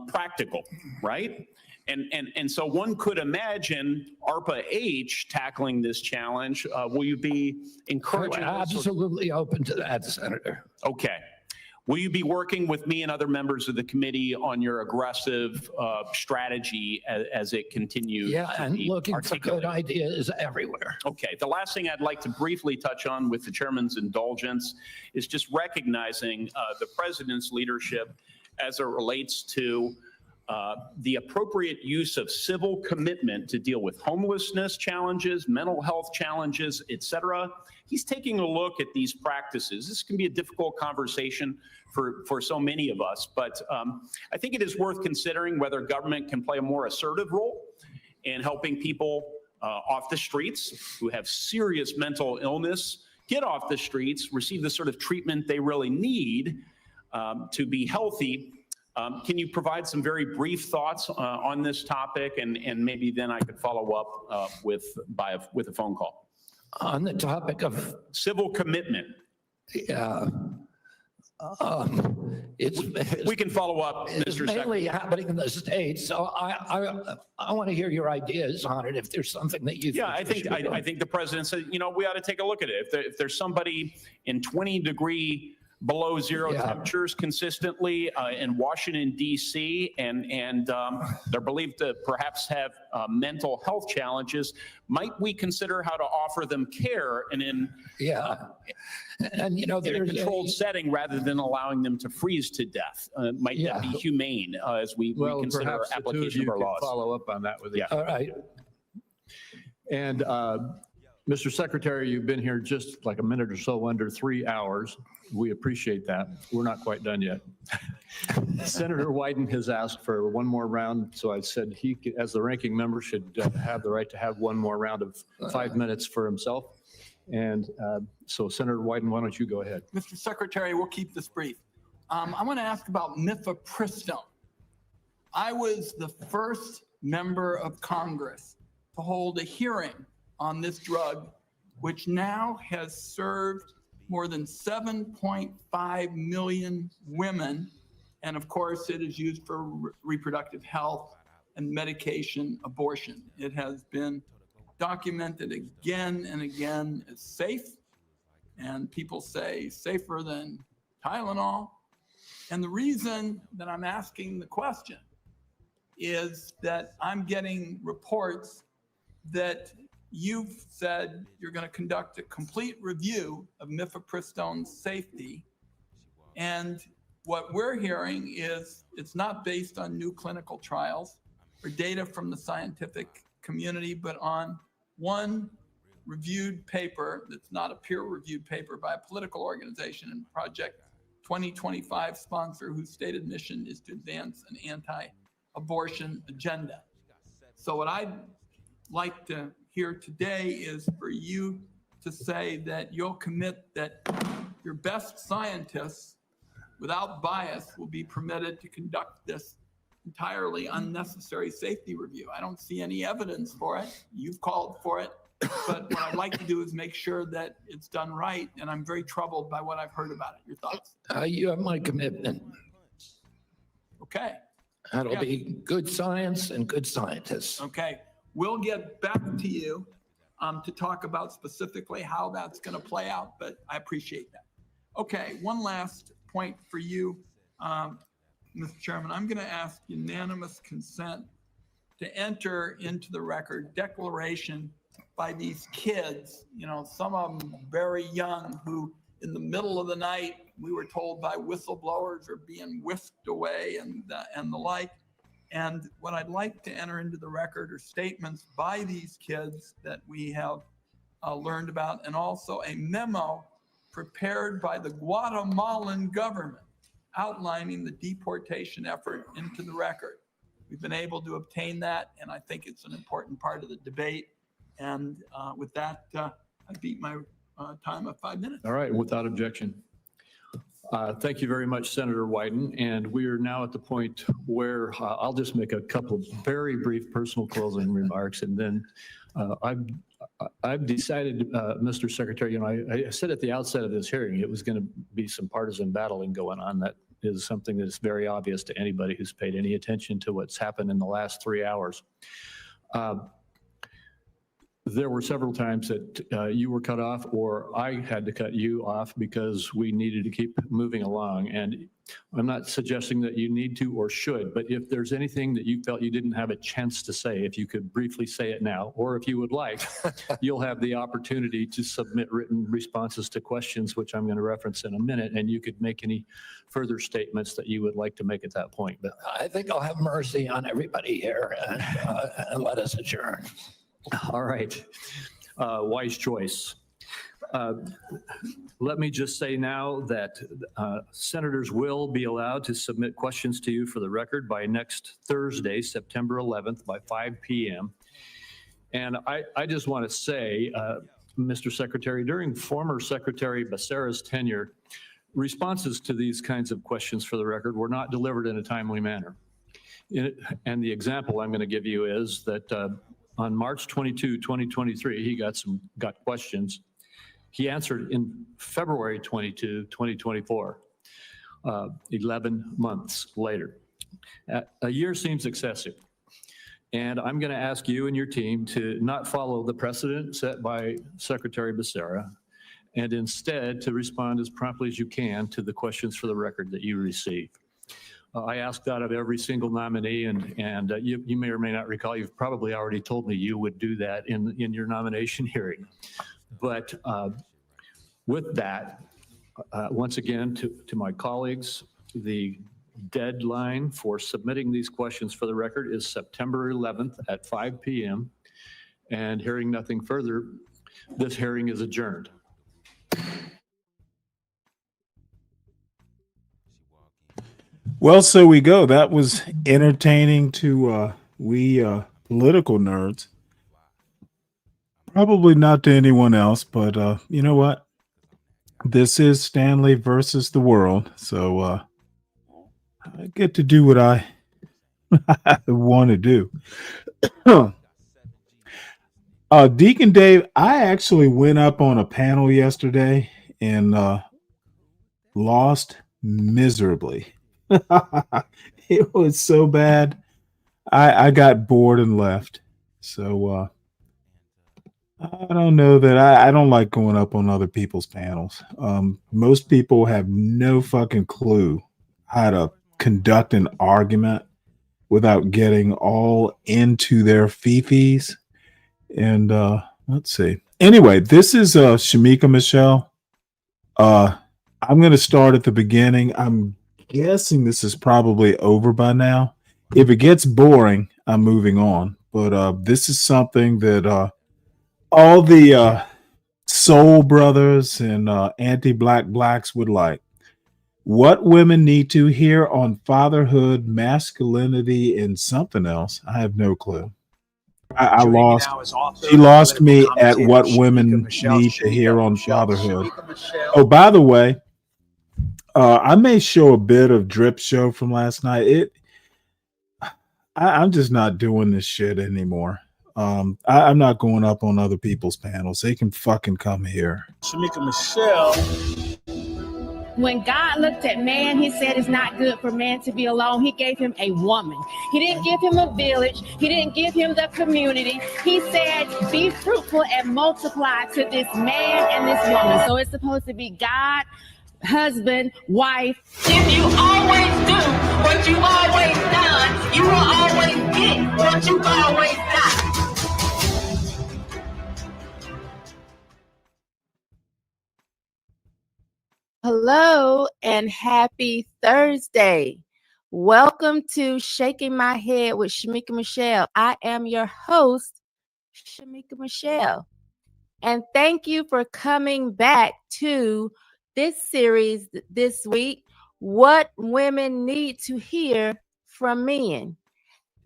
practical, right? And so one could imagine ARPA-H tackling this challenge. Will you be encouraging?
We're absolutely open to that, Senator.
Okay. Will you be working with me and other members of the committee on your aggressive strategy as it continues?
Yeah, and looking for good ideas everywhere.
Okay. The last thing I'd like to briefly touch on with the chairman's indulgence is just recognizing the president's leadership as it relates to the appropriate use of civil commitment to deal with homelessness challenges, mental health challenges, et cetera. He's taking a look at these practices. This can be a difficult conversation for so many of us, but I think it is worth considering whether government can play a more assertive role in helping people off the streets who have serious mental illness get off the streets, receive the sort of treatment they really need to be healthy. Can you provide some very brief thoughts on this topic, and maybe then I could follow up with a phone call?
On the topic of
civil commitment.
Yeah.
We can follow up,
It's
Mr. Secretary.
mainly happening in the States, so I want to hear your ideas on it if there's something that you
Yeah,
think
I think the president said, you know, we ought to take a look at it. If there's somebody in 20-degree below zero temperatures consistently in Washington, D.C., and they're believed to perhaps have mental health challenges, might we consider how to offer them care and in
and you know,
in a
there's
controlled setting rather than allowing them to freeze to death? Might that be humane as we reconsider
perhaps the two of
application
you
of our
can
laws?
follow up on that with each
All right.
And Mr. Secretary, you've been here just like a minute or so under 3 hours. We appreciate that. We're not quite done yet. Senator Wyden has asked for one more round, so I said he, as the ranking member, should have the right to have one more round of 5 minutes for himself. And so Senator Wyden, why don't you go ahead?
Mr. Secretary, we'll keep this brief. I want to ask about mifepristone. I was the first member of Congress to hold a hearing on this drug, which now has served more than 7.5 million women. And of course, it is used for reproductive health and medication abortion. It has been documented again and again as safe. And people say safer than Tylenol. And the reason that I'm asking the question is that I'm getting reports that you've said you're going to conduct a complete review of mifepristone's safety. And what we're hearing is it's not based on new clinical trials or data from the scientific community, but on one reviewed paper that's not a peer-reviewed paper by a political organization and Project 2025 sponsor whose stated mission is to advance an anti-abortion agenda. So what I'd like to hear today is for you to say that you'll commit that your best scientists, without bias, will be permitted to conduct this entirely unnecessary safety review. I don't see any evidence for it. You've called for it. But what I'd like to do is make sure that it's done right, and I'm very troubled by what I've heard about it. Your thoughts?
You have my commitment.
Okay.
That'll be good science and good scientists.
Okay. We'll get back to you to talk about specifically how that's going to play out, but I appreciate that. Okay, one last point for you, Mr. Chairman. I'm going to ask unanimous consent to enter into the record declaration by these kids, you know, some of them very young, who in the middle of the night, we were told by whistleblowers, are being whisked away and the like. And what I'd like to enter into the record are statements by these kids that we have learned about, and also a memo prepared by the Guatemalan government outlining the deportation effort into the record. We've been able to obtain that, and I think it's an important part of the debate. And with that, I beat my time of 5 minutes.
All right, without objection. Thank you very much, Senator Wyden. And we are now at the point where I'll just make a couple of very brief personal closing remarks. And then I've decided, Mr. Secretary, I said at the outset of this hearing, it was going to be some partisan battling going on. That is something that is very obvious to anybody who's paid any attention to what's happened in the last 3 hours. There were several times that you were cut off or I had to cut you off because we needed to keep moving along. And I'm not suggesting that you need to or should, but if there's anything that you felt you didn't have a chance to say, if you could briefly say it now, or if you would like, you'll have the opportunity to submit written responses to questions, which I'm going to reference in a minute, and you could make any further statements that you would like to make at that point. But
I think I'll have mercy on everybody here and let us adjourn.
all right, wise choice. Let me just say now that senators will be allowed to submit questions to you for the record by next Thursday, September 11th by 5 p.m. And I just want to say, Mr. Secretary, during former Secretary Becerra's tenure, responses to these kinds of questions for the record were not delivered in a timely manner. And the example I'm going to give you is that on March 22, 2023, he got questions. He answered in February 22, 2024, 11 months later. A year seems excessive. And I'm going to ask you and your team to not follow the precedent set by Secretary Becerra, and instead to respond as promptly as you can to the questions for the record that you receive. I asked that of every single nominee, and you may or may not recall, you've probably already told me you would do that in your nomination hearing. But with that, once again, to my colleagues, the deadline for submitting these questions for the record is September 11th at 5 p.m. And hearing nothing further, this hearing is adjourned.
Well, so we go. That was entertaining to we political nerds. Probably not to anyone else, but you know what? This is Stanley versus the world, so I get to do what I want to do. Deacon Dave, I actually went up on a panel yesterday and lost miserably. It was so bad. I got bored and left. So I don't know that I don't like going up on other people's panels. Most people have no fucking clue how to conduct an argument without getting all into their fifis. And let's see. Anyway, this is Shamika Michelle. I'm going to start at the beginning. I'm guessing this is probably over by now. If it gets boring, I'm moving on. But this is something that all the soul brothers and anti-black blacks would like. What women need to hear on fatherhood, masculinity, and something else. I have no clue. I lost. She lost me at what women need to hear on fatherhood. Oh, by the way, I may show a bit of Drip Show from last night. I'm just not doing this shit anymore. I'm not going up on other people's panels. They can fucking come here.
Shamika Michelle. When God looked at man, he said it's not good for man to be alone. He gave him a woman. He didn't give him a village. He didn't give him the community. He said, be fruitful and multiply to this man and this woman. So it's supposed to be God, husband, wife.
If you always do what you've always done, you will always get what you've always done.
Hello and happy Thursday. Welcome to Shaking My Head with Shamika Michelle. I am your host, Shamika Michelle. And thank you for coming back to this series this week, What Women Need to Hear from Men.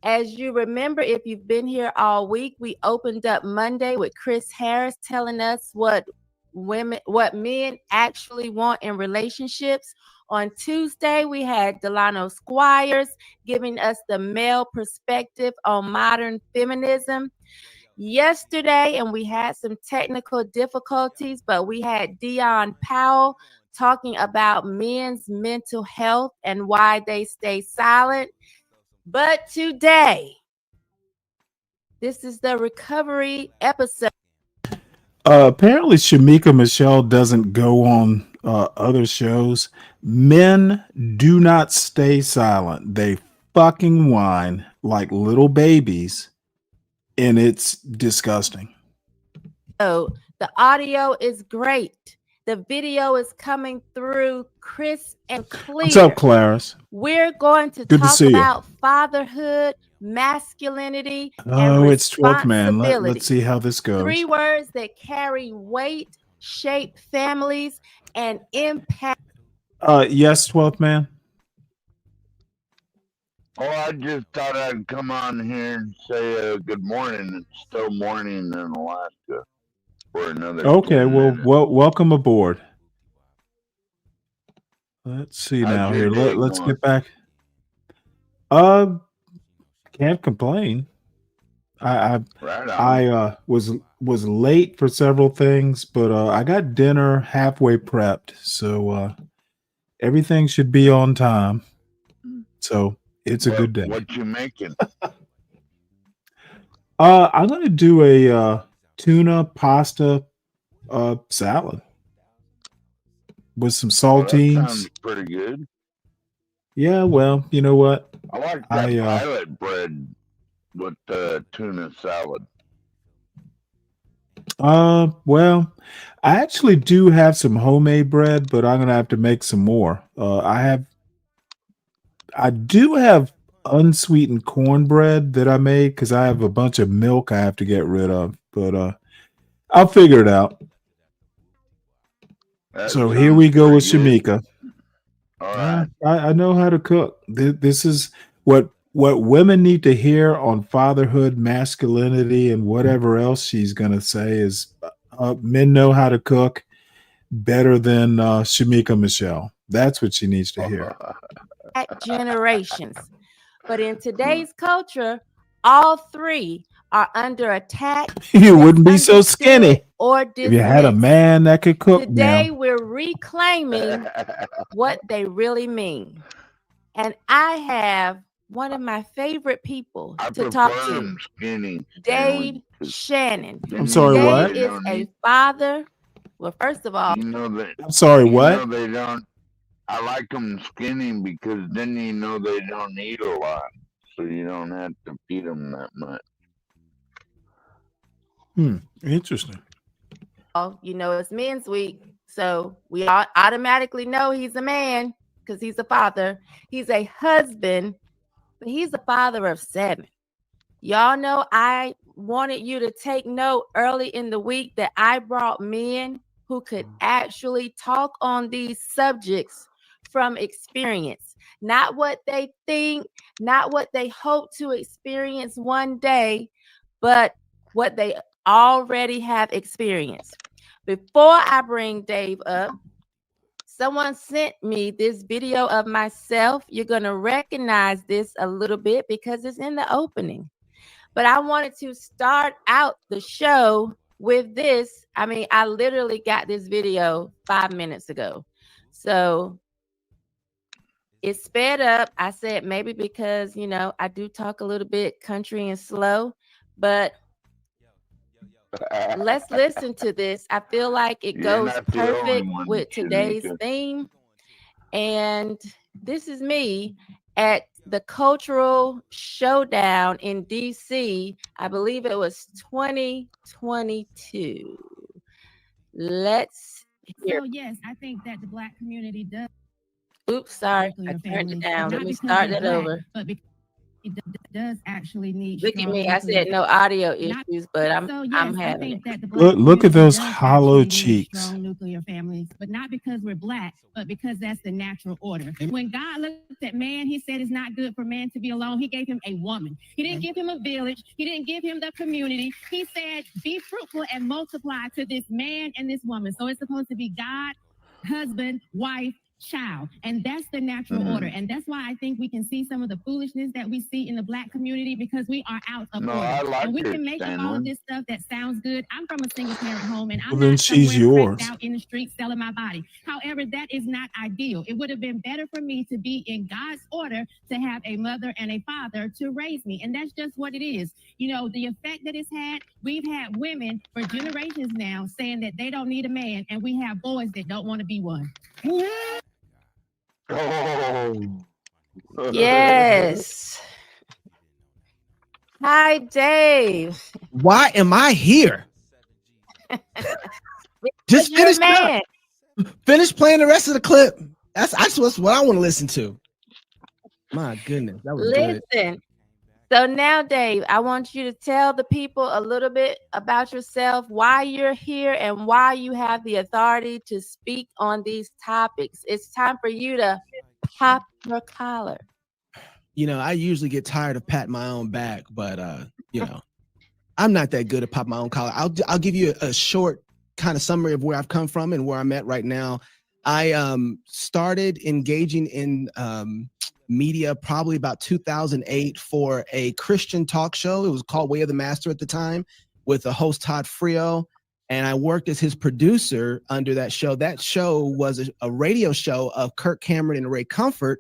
As you remember, if you've been here all week, we opened up Monday with Chris Harris telling us what what men actually want in relationships. On Tuesday, we had Delano Squires giving us the male perspective on modern feminism. Yesterday, and we had some technical difficulties, but we had Dion Powell talking about men's mental health and why they stay silent. But today, this is the recovery episode.
Apparently, Shamika Michelle doesn't go on other shows. Men do not stay silent. They fucking whine like little babies, and it's disgusting.
So the audio is great. The video is coming through crisp and clear.
What's up, Clarice?
We're going to
Good to
talk
see you.
about fatherhood, masculinity, and
Oh, it's 12th man.
responsibility.
Let's see how this goes.
3 words that carry weight, shape families, and impact.
Yes, 12th man.
Oh, I just thought I'd come on here and say good morning. It's still morning in Alaska for another.
Okay,
10
well,
minutes.
welcome aboard. Let's see now
How's
here.
your day
Let's
going?
get back. Can't complain.
Right
I
on.
was late for several things, but I got dinner halfway prepped, so everything should be on time. So it's a good day.
What you making?
I'm gonna do a tuna pasta salad with some
Oh, that
saltines.
sounds pretty good.
Yeah, well, you know what?
I like that pilot bread with tuna salad.
Well, I actually do have some homemade bread, but I'm gonna have to make some more. I do have unsweetened cornbread that I made because I have a bunch of milk I have to get rid of, but I'll figure it out. So here we go with Shamika.
All right.
I know how to cook. This is what women need to hear on fatherhood, masculinity, and whatever else she's gonna say is men know how to cook better than Shamika Michelle. That's what she needs to hear.
Generations. But in today's culture, all 3 are under attack.
You wouldn't be so skinny
or
if you had a
dismissed.
man that could cook.
Today,
Now,
we're reclaiming what they really mean. And I have one of my favorite people to talk to,
Skinny.
Dave Shannon.
I'm sorry,
Dave
what?
is a father. Well, first of all,
You know that.
I'm sorry,
you
what?
know they don't. I like them skinny because then you know they don't eat a lot, so you don't have to feed them that much.
Interesting.
you know, it's Men's Week. So we automatically know he's a man because he's a father. He's a husband, but he's a father of 7. Y'all know I wanted you to take note early in the week that I brought men who could actually talk on these subjects from experience, not what they think, not what they hope to experience one day, but what they already have experienced. Before I bring Dave up, someone sent me this video of myself. You're going to recognize this a little bit because it's in the opening. But I wanted to start out the show with this. I mean, I literally got this video 5 minutes ago. So it's sped up. I said maybe because, you know, I do talk a little bit country and slow, but let's listen to this. I feel like it
You're
goes
not the only
perfect
one,
with today's
Shanika.
theme. And this is me at the Cultural Showdown in DC. I believe it was 2022. Let's hear.
So yes, I think that the Black community does.
Oops, sorry. I turned it down. Let me start that over.
it does actually need.
Look at
strong
me. I
nuclear
said no audio
Not-
issues, but I'm
So
I'm
yes, I
having
think
it.
that the Black
Look at
community
those
does
hollow
actually need
cheeks.
strong nuclear families, but not because we're Black, but because that's the natural order. When God looked at man, he said it's not good for man to be alone. He gave him a woman. He didn't give him a village. He didn't give him the community. He said, be fruitful and multiply to this man and this woman. So it's supposed to be God, husband, wife, child. And that's the natural order. And that's why I think we can see some of the foolishness that we see in the Black community, because we are out of
No,
order.
I like
And we
it,
can make up all of
Stanley.
this stuff that sounds good. I'm from a single parent home, and I'm
Well, then
not
she's
somewhere cracked
yours.
out in the street selling my body. However, that is not ideal. It would have been better for me to be in God's order, to have a mother and a father to raise me. And that's just what it is. You know, the effect that it's had, we've had women for generations now saying that they don't need a man, and we have boys that don't want to be one.
Oh.
Yes. Hi, Dave.
Why am I here? Just
You're a
finish it
man.
up. Finish playing the rest of the clip. That's what I want to listen to. My goodness, that was good.
Listen. So now, Dave, I want you to tell the people a little bit about yourself, why you're here, and why you have the authority to speak on these topics. It's time for you to pop your collar.
You know, I usually get tired of patting my own back, but you know, I'm not that good at popping my own collar. I'll give you a short kind of summary of where I've come from and where I'm at right now. I started engaging in media probably about 2008 for a Christian talk show. It was called Way of the Master at the time, with the host Todd Frio, and I worked as his producer under that show. That show was a radio show of Kirk Cameron and Ray Comfort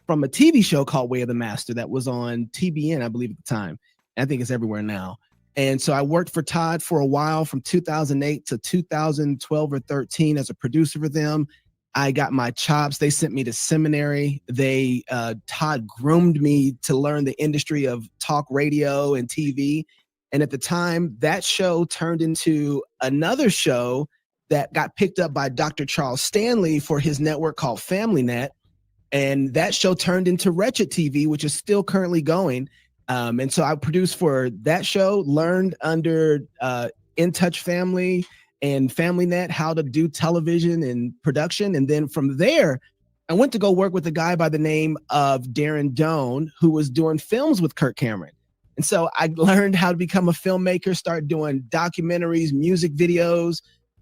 from a TV show called Way of the Master that was on TBN, I believe, at the time. And I think it's everywhere now. And so I worked for Todd for a while, from 2008 to 2012 or 13 as a producer for them. I got my chops. They sent me to seminary. Todd groomed me to learn the industry of talk radio and TV. And at the time, that show turned into another show that got picked up by Dr. Charles Stanley for his network called FamilyNet. And that show turned into Wretched TV, which is still currently going. And so I produced for that show, learned under In Touch Family and FamilyNet how to do television and production. And then from there, I went to go work with a guy by the name of Darren Doan, who was doing films with Kirk Cameron. And so I learned how to become a filmmaker, start doing documentaries, music videos.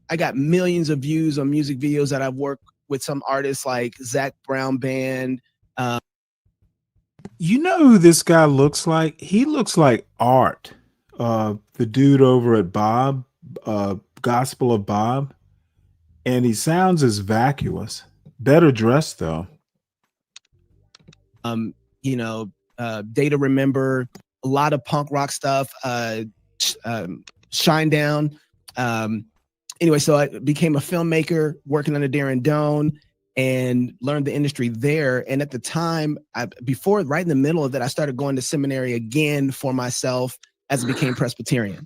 I got millions of views on music videos that I've worked with some artists like Zach Brown Band.
You know who this guy looks like? He looks like Art, the dude over at Bob, Gospel of Bob, and he sounds as vacuous. Better dressed though.
You know, Day to Remember, a lot of punk rock stuff. Shine Down. Anyway, so I became a filmmaker working under Darren Doan and learned the industry there. And at the time, right in the middle of that, I started going to seminary again for myself as I became Presbyterian.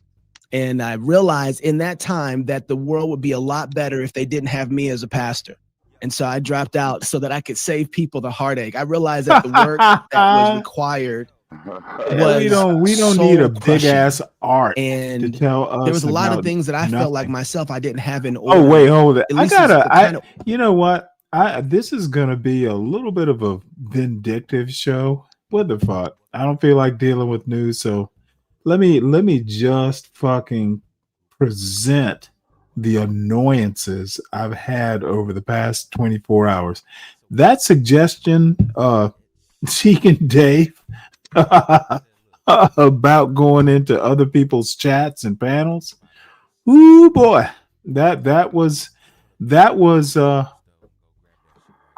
And I realized in that time that the world would be a lot better if they didn't have me as a pastor. And so I dropped out so that I could save people the heartache. I realized that the work that was required
we don't need a big ass Art
and
to tell us.
There was a lot of
about
things that I
nothing.
felt like myself I didn't have in order.
Oh wait, hold it.
At
I
least
gotta. You know what? This is gonna be a little bit of a vindictive show. What the fuck? I don't feel like dealing with news, so let me just fucking present the annoyances I've had over the past 24 hours. That suggestion, Cheek Dave, about going into other people's chats and panels. Ooh boy, that was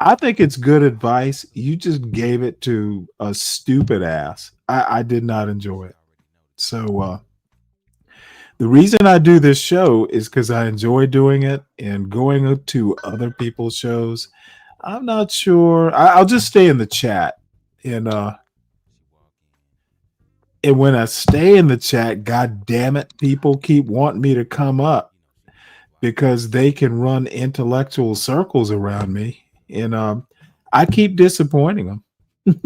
I think it's good advice. You just gave it to a stupid ass. I did not enjoy it. So the reason I do this show is because I enjoy doing it and going to other people's shows. I'm not sure. I'll just stay in the chat. And when I stay in the chat, God damn it, people keep wanting me to come up because they can run intellectual circles around me. And I keep disappointing them.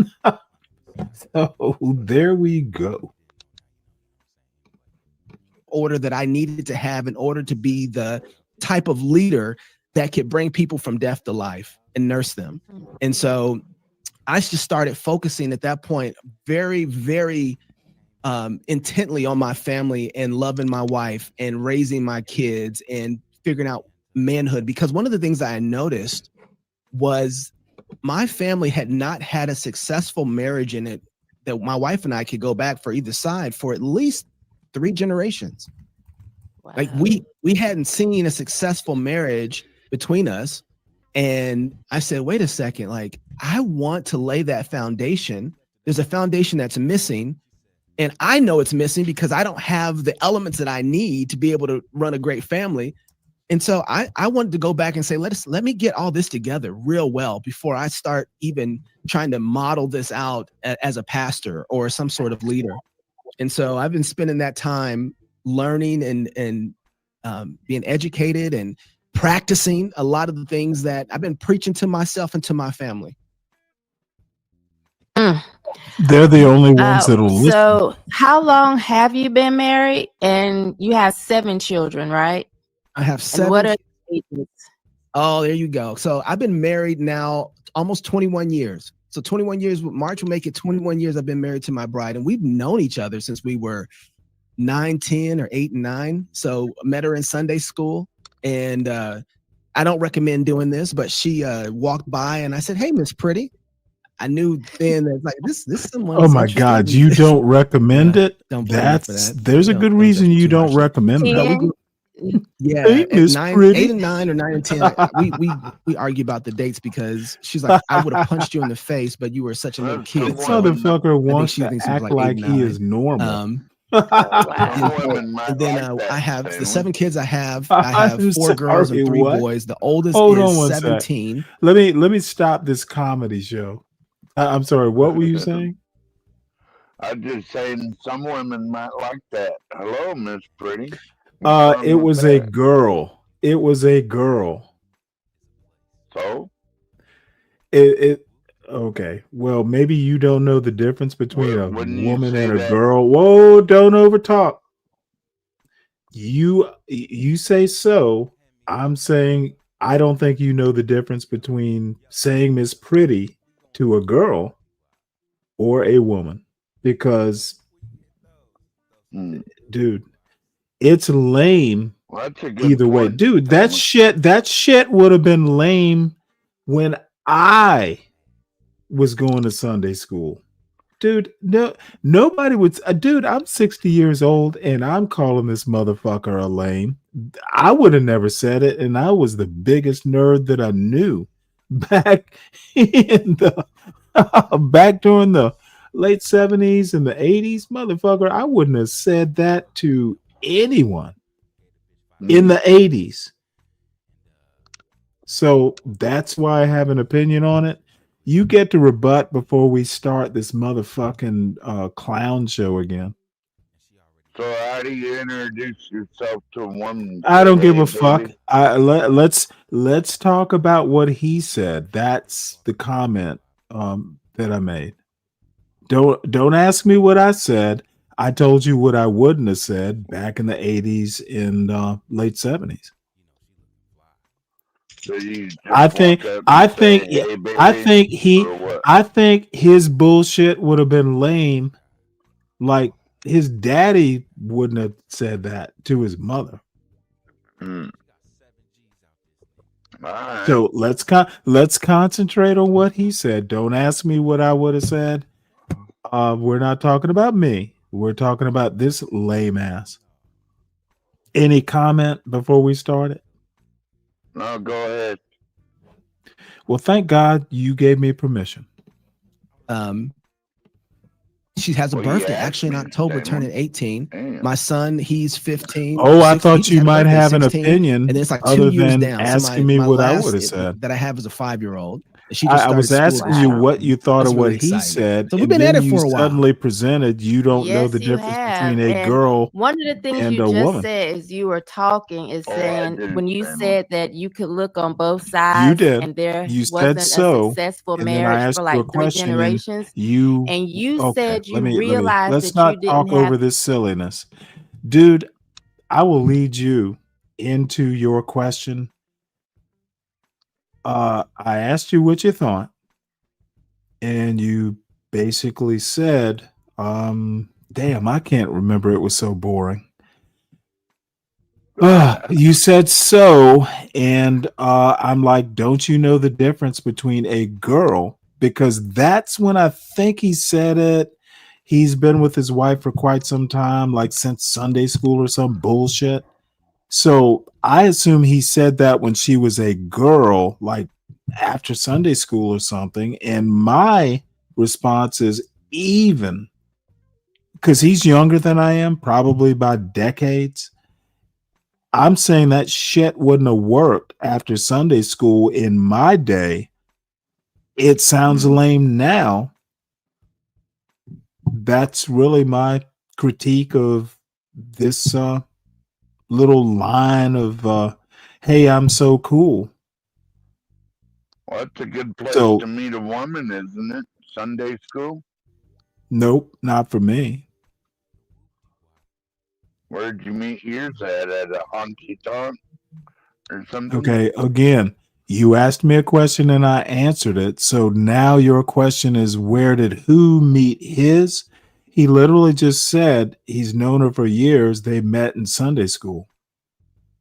So there we go.
Order that I needed to have in order to be the type of leader that could bring people from death to life and nurse them. And so I just started focusing at that point very, very intently on my family and loving my wife and raising my kids and figuring out manhood. Because one of the things that I noticed was my family had not had a successful marriage in it that my wife and I could go back for either side for at least 3 generations. Wow. Like we hadn't seen a successful marriage between us. And I said, wait a second, like I want to lay that foundation. There's a foundation that's missing. And I know it's missing because I don't have the elements that I need to be able to run a great family. And so I wanted to go back and say, let me get all this together real well before I start even trying to model this out as a pastor or some sort of leader. And so I've been spending that time learning and being educated and practicing a lot of the things that I've been preaching to myself and to my family.
They're the only ones that will listen.
So how long have you been married? And you have 7 children, right?
I have 7.
And what are the ages?
Oh, there you go. So I've been married now almost 21 years. So 21 years, March will make it 21 years I've been married to my bride. And we've known each other since we were 9, 10, or 8 and 9. So I met her in Sunday school. And I don't recommend doing this, but she walked by and I said, hey, Miss Pretty. I knew then that like this someone.
Oh my God, you don't recommend it? There's a good reason you don't recommend it.
Yeah,
hey, Miss
8 and 9 or 9 and 10. We argue about the dates because she's like, I would have punched you in the face, but you were such a little kid.
This motherfucker wants to act like he is normal.
And then I have the 7 kids I have 4 girls and 3 boys. The oldest is 17.
Let me stop this comedy show. I'm sorry, what were you saying?
I'm just saying some women might like that. Hello, Miss Pretty.
It was a girl. It was a girl.
So?
Okay. Well, maybe you don't know the difference between a woman and a girl. Whoa, don't overtalk. You say so. I'm saying I don't think you know the difference between saying Miss Pretty to a girl or a woman, because dude, it's lame either way. Dude, that shit would have been lame when I was going to Sunday school. Dude, no, nobody would. Dude, I'm 60 years old and I'm calling this motherfucker a lame. I would have never said it, and I was the biggest nerd that I knew back in the back during the late 70s and the 80s. Motherfucker, I wouldn't have said that to anyone in the 80s. So that's why I have an opinion on it. You get to rebut before we start this motherfucking clown show again.
So how do you introduce yourself to a woman?
I don't give a fuck. Let's talk about what he said. That's the comment that I made. Don't ask me what I said. I told you what I wouldn't have said back in the 80s and late 70s.
So
I think his bullshit would have been lame. Like his daddy wouldn't have said that to his mother.
Right.
So let's concentrate on what he said. Don't ask me what I would have said. We're not talking about me. We're talking about this lame ass. Any comment before we started?
No, go ahead.
Well, thank God you gave me permission.
She has a birthday actually in October, turning 18.
Damn.
My son, he's 15.
Oh, I
16,
thought
he's
you
had a
might
birthday,
have an
16,
opinion
and then it's like
other
2 years
than
down.
asking
So
me
my
what I
last
would have said.
that I have is a 5-year-old. She just
I was
started school
asking
this
you
fall.
what you thought
That's
of
really
what he
exciting.
said,
So we've
and
been at
then
it
you
for a while.
suddenly presented you don't know
Yes,
the
you
difference
have.
between a
And
girl
one of the things
and
you
a
just
woman.
said as you were talking is
Oh, I
saying
didn't
when you
say no.
said that you could look on both
You
sides
did.
and there
You said
wasn't a
so,
successful
and then I
marriage
asked
for
you a
like 3
question, and
generations,
you
and you
okay.
said you
Let me.
realized
Let's
that you
not
didn't
talk
have.
over this silliness, dude. I will lead you into your question. I asked you what you thought, and you basically said, damn, I can't remember. It was so boring. You said so, and I'm like, don't you know the difference between a girl? Because that's when I think he said it. He's been with his wife for quite some time, like since Sunday school or some bullshit. So I assume he said that when she was a girl, like after Sunday school or something. And my response is even because he's younger than I am, probably by decades. I'm saying that shit wouldn't have worked after Sunday school in my day. It sounds lame now. That's really my critique of this little line of hey, I'm so cool.
Well, that's a good place
So
to meet a woman, isn't it? Sunday school?
nope, not for me.
Where'd you meet yours at? At a honky tonk or something?
Okay, again, you asked me a question and I answered it. So now your question is where did who meet his? He literally just said he's known her for years. They met in Sunday school.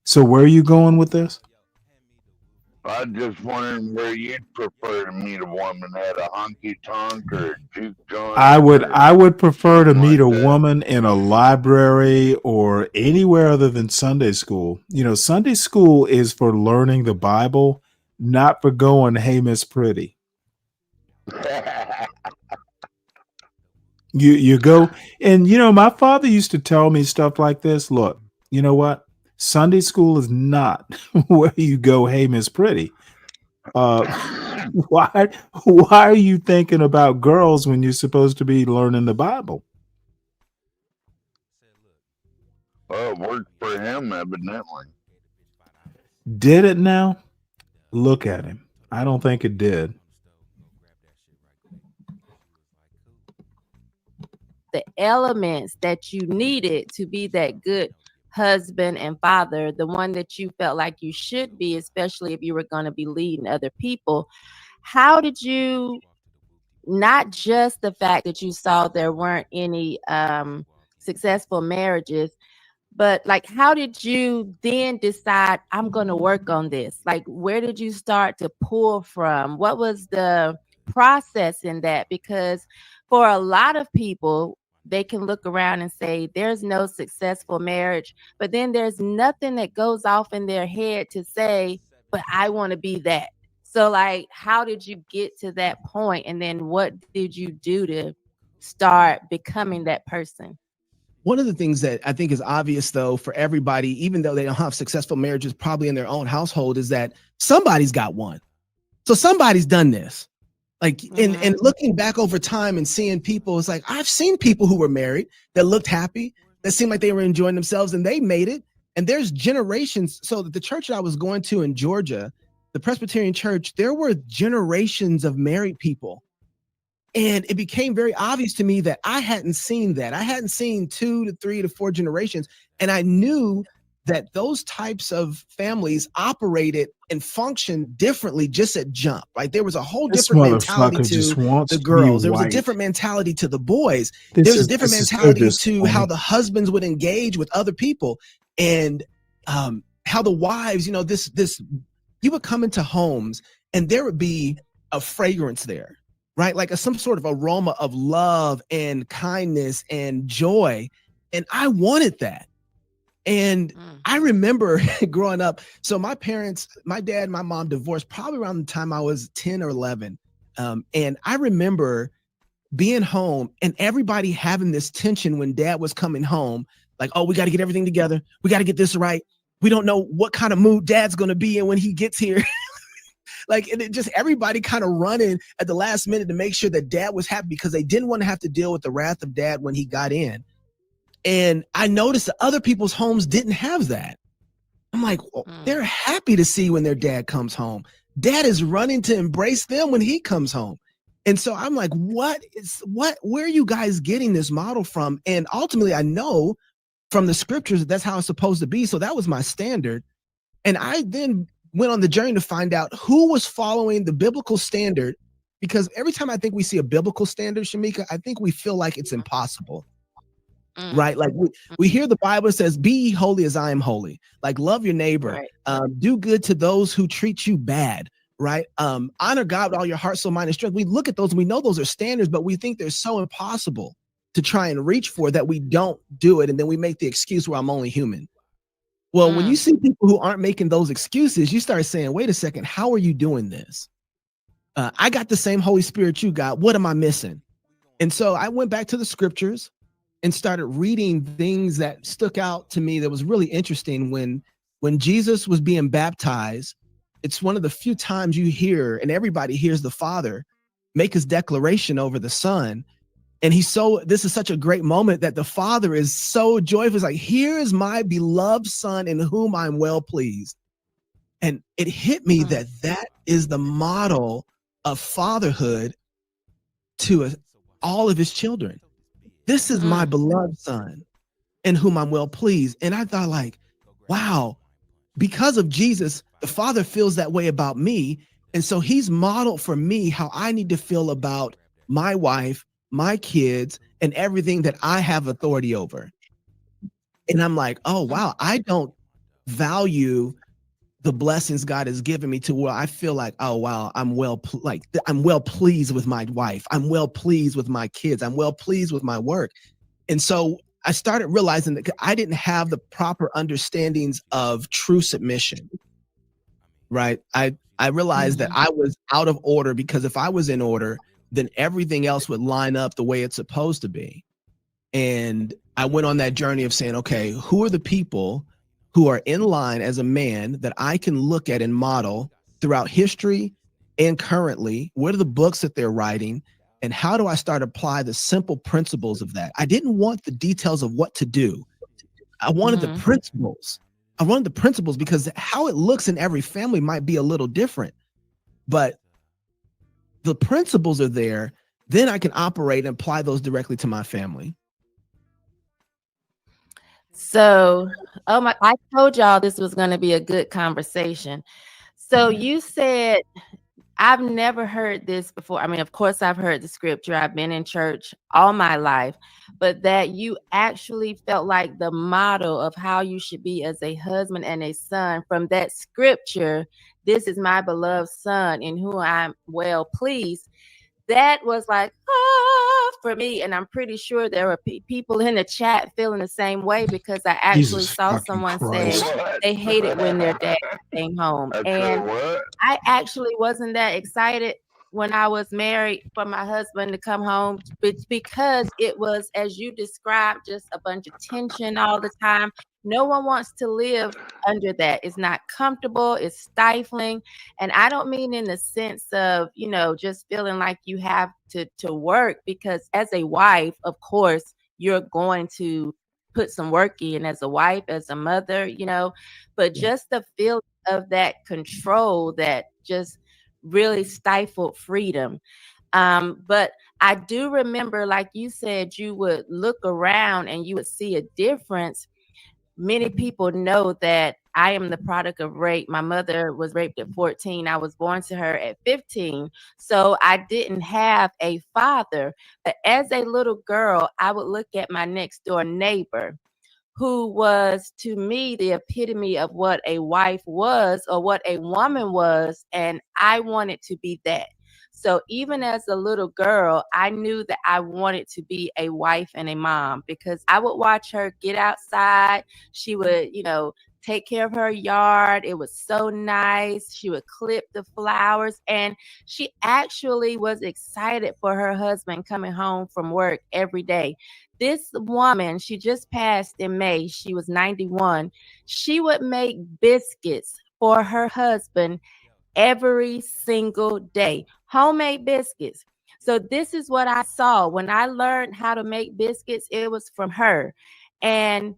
So where are you going with this?
I'm just wondering where you'd prefer to meet a woman at a honky tonk or a juke joint.
I would prefer to
something
meet
like
a
that.
woman in a library or anywhere other than Sunday school. You know, Sunday school is for learning the Bible, not for going, hey, Miss Pretty. You go, and you know, my father used to tell me stuff like this. Look, you know what? Sunday school is not where you go, hey, Miss Pretty. Why are you thinking about girls when you're supposed to be learning the Bible?
Oh, it worked for him, evidently.
Did it now? Look at him. I don't think it did.
The elements that you needed to be that good husband and father, the one that you felt like you should be, especially if you were going to be leading other people. How did you, not just the fact that you saw there weren't any successful marriages, but like, how did you then decide I'm going to work on this? Like, where did you start to pull from? What was the process in that? Because for a lot of people, they can look around and say there's no successful marriage, but then there's nothing that goes off in their head to say, but I want to be that. So like, how did you get to that point? And then what did you do to start becoming that person?
One of the things that I think is obvious, though, for everybody, even though they don't have successful marriages probably in their own household, is that somebody's got one. So somebody's done this. Like, and looking back over time and seeing people, it's like, I've seen people who were married that looked happy, that seemed like they were enjoying themselves, and they made it. And there's generations. So the church that I was going to in Georgia, the Presbyterian church, there were generations of married people. And it became very obvious to me that I hadn't seen that. I hadn't seen 2 to 3 to 4 generations. And I knew that those types of families operated and functioned differently just at jump. Like there was a whole
This
different mentality
motherfucker
to
just wants
the
to be
girls. There was a
white.
different mentality to the boys.
This
There was a
is
different
so
mentality to how
disappointing.
the husbands would engage with other people, and how the wives, you know, this you would come into homes and there would be a fragrance there, right? Like some sort of aroma of love and kindness and joy. And I wanted that. And I remember growing up. So my parents, my dad and my mom divorced probably around the time I was 10 or 11. And I remember being home and everybody having this tension when dad was coming home. Like, oh, we got to get everything together. We got to get this right. We don't know what kind of mood dad's going to be in when he gets here. Like, and it just everybody kind of running at the last minute to make sure that dad was happy because they didn't want to have to deal with the wrath of dad when he got in. And I noticed that other people's homes didn't have that. I'm like, well, they're happy to see when their dad comes home. Dad is running to embrace them when he comes home. And so I'm like, where are you guys getting this model from? And ultimately, I know from the scriptures that that's how it's supposed to be. So that was my standard. And I then went on the journey to find out who was following the biblical standard, because every time I think we see a biblical standard, Shamika, I think we feel like it's impossible. Right? Like we hear the Bible says, be ye holy as I am holy. Like, love your neighbor, do good to those who treat you bad, right? Honor God with all your heart, soul, mind, and strength. We look at those and we know those are standards, but we think they're so impossible to try and reach for that we don't do it. And then we make the excuse where I'm only human. Well, when you see people who aren't making those excuses, you start saying, wait a second, how are you doing this? I got the same Holy Spirit you got. What am I missing? And so I went back to the scriptures and started reading things that stuck out to me that was really interesting. When Jesus was being baptized, it's one of the few times you hear, and everybody hears the Father make his declaration over the Son. And this is such a great moment that the Father is so joyful. It's like, here is my beloved Son in whom I'm well pleased. And it hit me that is the model of fatherhood to all of his children. This is my beloved Son in whom I'm well pleased. And I thought, like, wow, because of Jesus, the Father feels that way about me. And so he's modeled for me how I need to feel about my wife, my kids, and everything that I have authority over. And I'm like, oh, wow, I don't value the blessings God has given me to where I feel like, oh, wow, I'm well pleased with my wife. I'm well pleased with my kids. I'm well pleased with my work. And so I started realizing that I didn't have the proper understandings of true submission, right? I realized that I was out of order, because if I was in order, then everything else would line up the way it's supposed to be. And I went on that journey of saying, okay, who are the people who are in line as a man that I can look at and model throughout history and currently? What are the books that they're writing? And how do I start to apply the simple principles of that? I didn't want the details of what to do. I wanted the principles. I wanted the principles, because how it looks in every family might be a little different, but the principles are there. Then I can operate and apply those directly to my family.
So, I told y'all this was going to be a good conversation. So you said, I've never heard this before. I mean, of course, I've heard the scripture. I've been in church all my life, but that you actually felt like the model of how you should be as a husband and a son from that scripture, this is my beloved Son in whom I'm well pleased. That was like, for me. And I'm pretty sure there were people in the chat feeling the same way, because I actually saw someone say they hated when their dad came home. And I actually wasn't that excited when I was married for my husband to come home, because it was, as you described, just a bunch of tension all the time. No one wants to live under that. It's not comfortable. It's stifling. And I don't mean in the sense of, just feeling like you have to work, because as a wife, of course, you're going to put some work in as a wife, as a mother, but just the feeling of that control that just really stifled freedom. But I do remember, like you said, you would look around and you would see a difference. Many people know that I am the product of rape. My mother was raped at 14. I was born to her at 15. So I didn't have a father. But as a little girl, I would look at my next door neighbor, who was to me the epitome of what a wife was or what a woman was. And I wanted to be that. So even as a little girl, I knew that I wanted to be a wife and a mom, because I would watch her get outside. She would, take care of her yard. It was so nice. She would clip the flowers, and she actually was excited for her husband coming home from work every day. This woman, she just passed in May. She was 91. She would make biscuits for her husband every single day. Homemade biscuits. So this is what I saw when I learned how to make biscuits. It was from her. And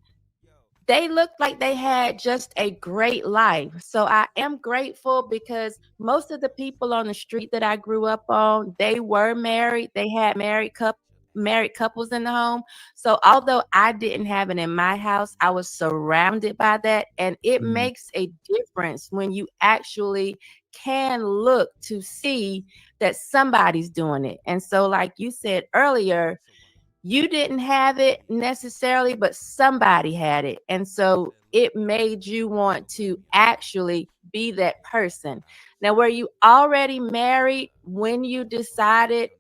they looked like they had just a great life. So I am grateful because most of the people on the street that I grew up on, they were married. They had married couples in the home. So although I didn't have it in my house, I was surrounded by that. And it makes a difference when you actually can look to see that somebody's doing it. And so, like you said earlier, you didn't have it necessarily, but somebody had it. And so it made you want to actually be that person. Now, were you already married when you decided,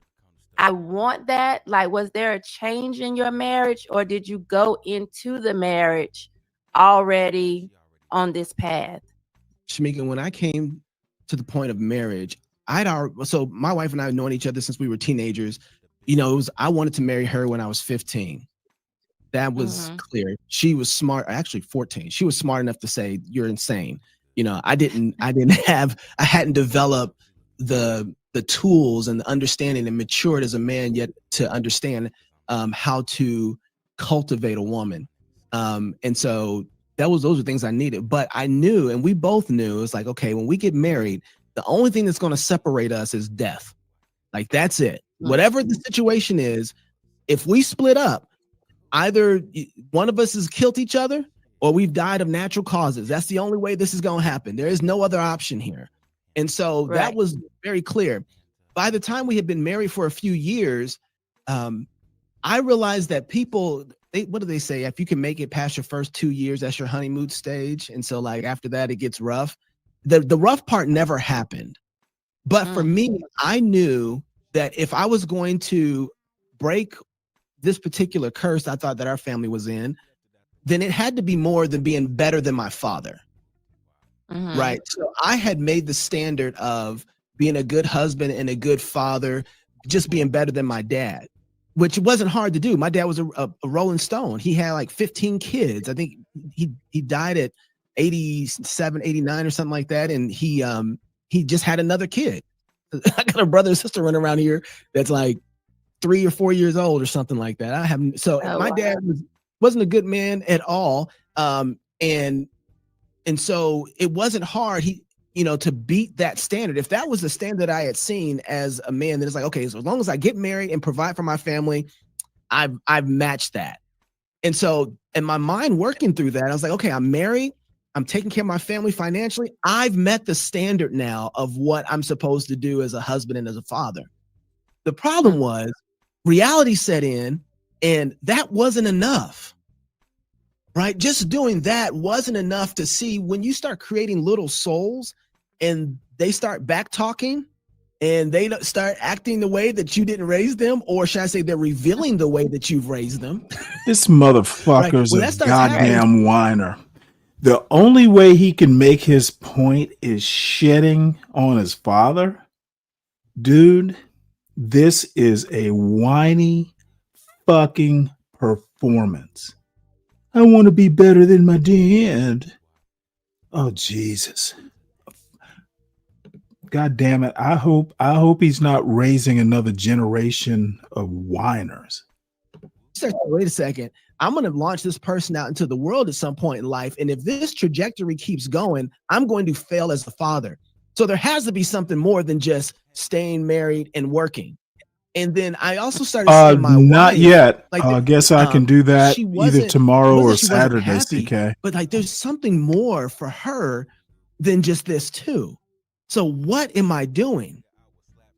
I want that? Like, was there a change in your marriage, or did you go into the marriage already on this path?
Shamika, when I came to the point of marriage, so my wife and I have known each other since we were teenagers. You know, I wanted to marry her when I was 15. That was clear. She was smart, actually 14. She was smart enough to say, "You're insane." You know, I hadn't developed the tools and the understanding and matured as a man yet to understand how to cultivate a woman. And so those are things I needed. But I knew, and we both knew, it's like, okay, when we get married, the only thing that's going to separate us is death. Like, that's it. Whatever the situation is, if we split up, either one of us has killed each other or we've died of natural causes. That's the only way this is going to happen. There is no other option here. And so that was very clear. By the time we had been married for a few years, I realized that people, what do they say? If you can make it past your first 2 years, that's your honeymoon stage. And so, like, after that, it gets rough. The rough part never happened. But for me, I knew that if I was going to break this particular curse I thought that our family was in, then it had to be more than being better than my father. Right. So I had made the standard of being a good husband and a good father, just being better than my dad, which wasn't hard to do. My dad was a Rolling Stone. He had like 15 kids. I think he died at 87, 89 or something like that. And he just had another kid. I got a brother and sister running around here that's like 3 or 4 years old or something like that. My dad wasn't a good man at all. And so it wasn't hard, to beat that standard. If that was the standard I had seen as a man, then it's like, okay, so as long as I get married and provide for my family, I've matched that. And so in my mind working through that, I was like, okay, I'm married. I'm taking care of my family financially. I've met the standard now of what I'm supposed to do as a husband and as a father. The problem was reality set in, and that wasn't enough, right? Just doing that wasn't enough to see when you start creating little souls and they start back talking and they start acting the way that you didn't raise them, or should I say they're revealing the way that you've raised them.
This motherfucker's
Right. Well,
a goddamn whiner. The only way he can make his point is shitting on his father. Dude, this is a whiny fucking performance. I want to be better than my dad. Oh, Jesus. God damn it. I hope he's not raising another generation of whiners.
Wait a second. I'm going to launch this person out into the world at some point in life. And if this trajectory keeps going, I'm going to fail as a father. So there has to be something more than just staying married and working. And then I also started seeing my
not
wife,
yet.
like,
I guess I can do that either tomorrow or Saturday,
happy,
CK.
But like, there's something more for her than just this too. So what am I doing?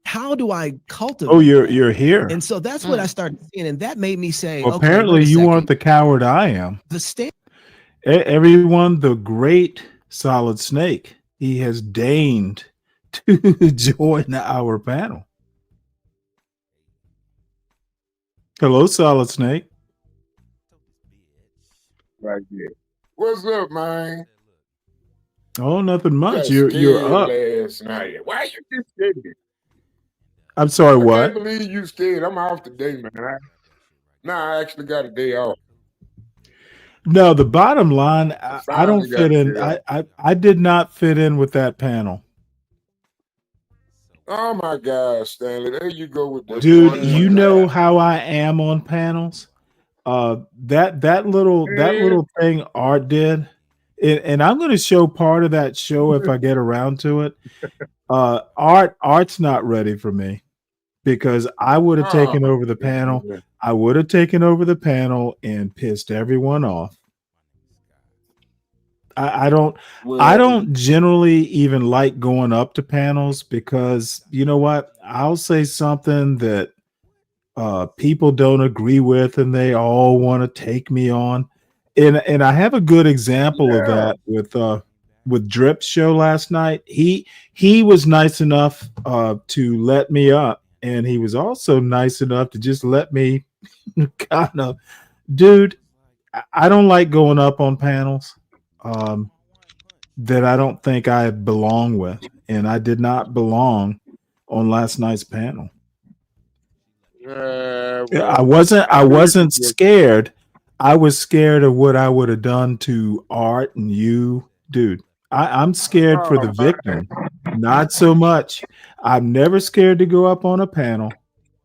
How do I cultivate?
Oh, you're here.
And so that's what I started seeing, and that made me say,
Well,
okay,
apparently
wait a
you
second.
aren't the coward I am. Everyone, the great Solid Snake, he has deigned to join our panel. Hello, Solid Snake.
Right there. What's up, man?
Oh, nothing much.
You're
You're up.
last night. Why you get scared?
I'm sorry,
I
what?
can't believe you scared. I'm off today, man. I actually got a day off.
No, the bottom line, I don't
finally got
fit
a
in.
day off.
I did not fit in with that panel.
Oh my God, Stanley. There you go with this.
Dude,
one
you
was
know
that?
how I am on panels. That little thing Art did, and I'm going to show part of that show if I get around to it. Art's not ready for me because I would have
Oh,
taken over the panel. I would have taken over the panel and pissed everyone off. I don't I
well,
don't generally even like going up to panels because you know what? I'll say something that people don't agree with and they all want to take me on. And I have a good example of
yeah.
that with Drip's show last night. He was nice enough to let me up, and he was also nice enough to just let me kind of dude, I don't like going up on panels that I don't think I belong with, and I did not belong on last night's panel.
Yeah,
Yeah,
well,
I
I really
wasn't
just,
scared. I was scared of what I would have done to Art and you, dude. I'm scared for
oh,
the victim, not so much. I'm never scared to go up on a panel,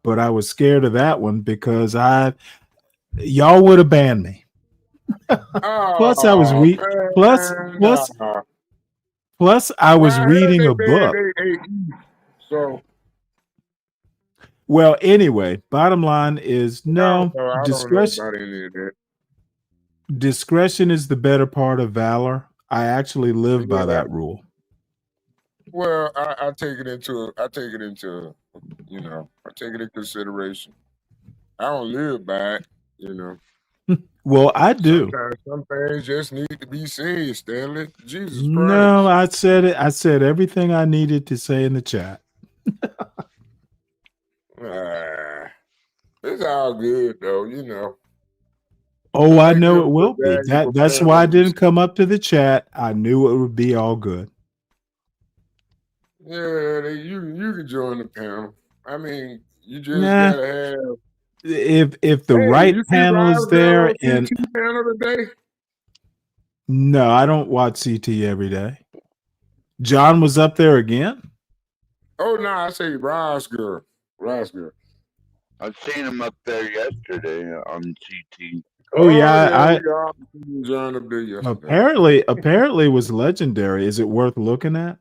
but I was scared of that one because y'all would have banned me. Plus, I was
oh,
re plus
man,
plus
nah.
plus I
Well,
was
I heard
reading
they
a
banned
book.
AAE, so
Well, anyway, bottom line is no
I don't know
discretion.
about any of that.
Discretion is the better part of valor. I actually live by
Yeah,
that rule.
well, I take it into, I take it into, I take it in consideration. I don't live by it.
Well, I do.
Sometimes some things just need to be said, Stanley. Jesus
No,
Christ.
I said it. I said everything I needed to say in the chat.
Ah, it's all good though.
Oh,
I
I
like
know it
your
will be.
valuable
That's why I didn't
panels.
come up to the chat. I knew it would be all good.
Yeah, you can join the panel. I mean, you just
Nah,
gotta have.
if the
Hey,
right
you see
panel is
Rise there
there,
on
and
CT panel today?
no, I don't watch CT every day. John was up there again.
Oh no, I say Rise girl.
I've seen him up there yesterday on CT.
Oh
Oh
yeah,
yeah, we all joined up there yesterday.
apparently was legendary. Is it worth looking at?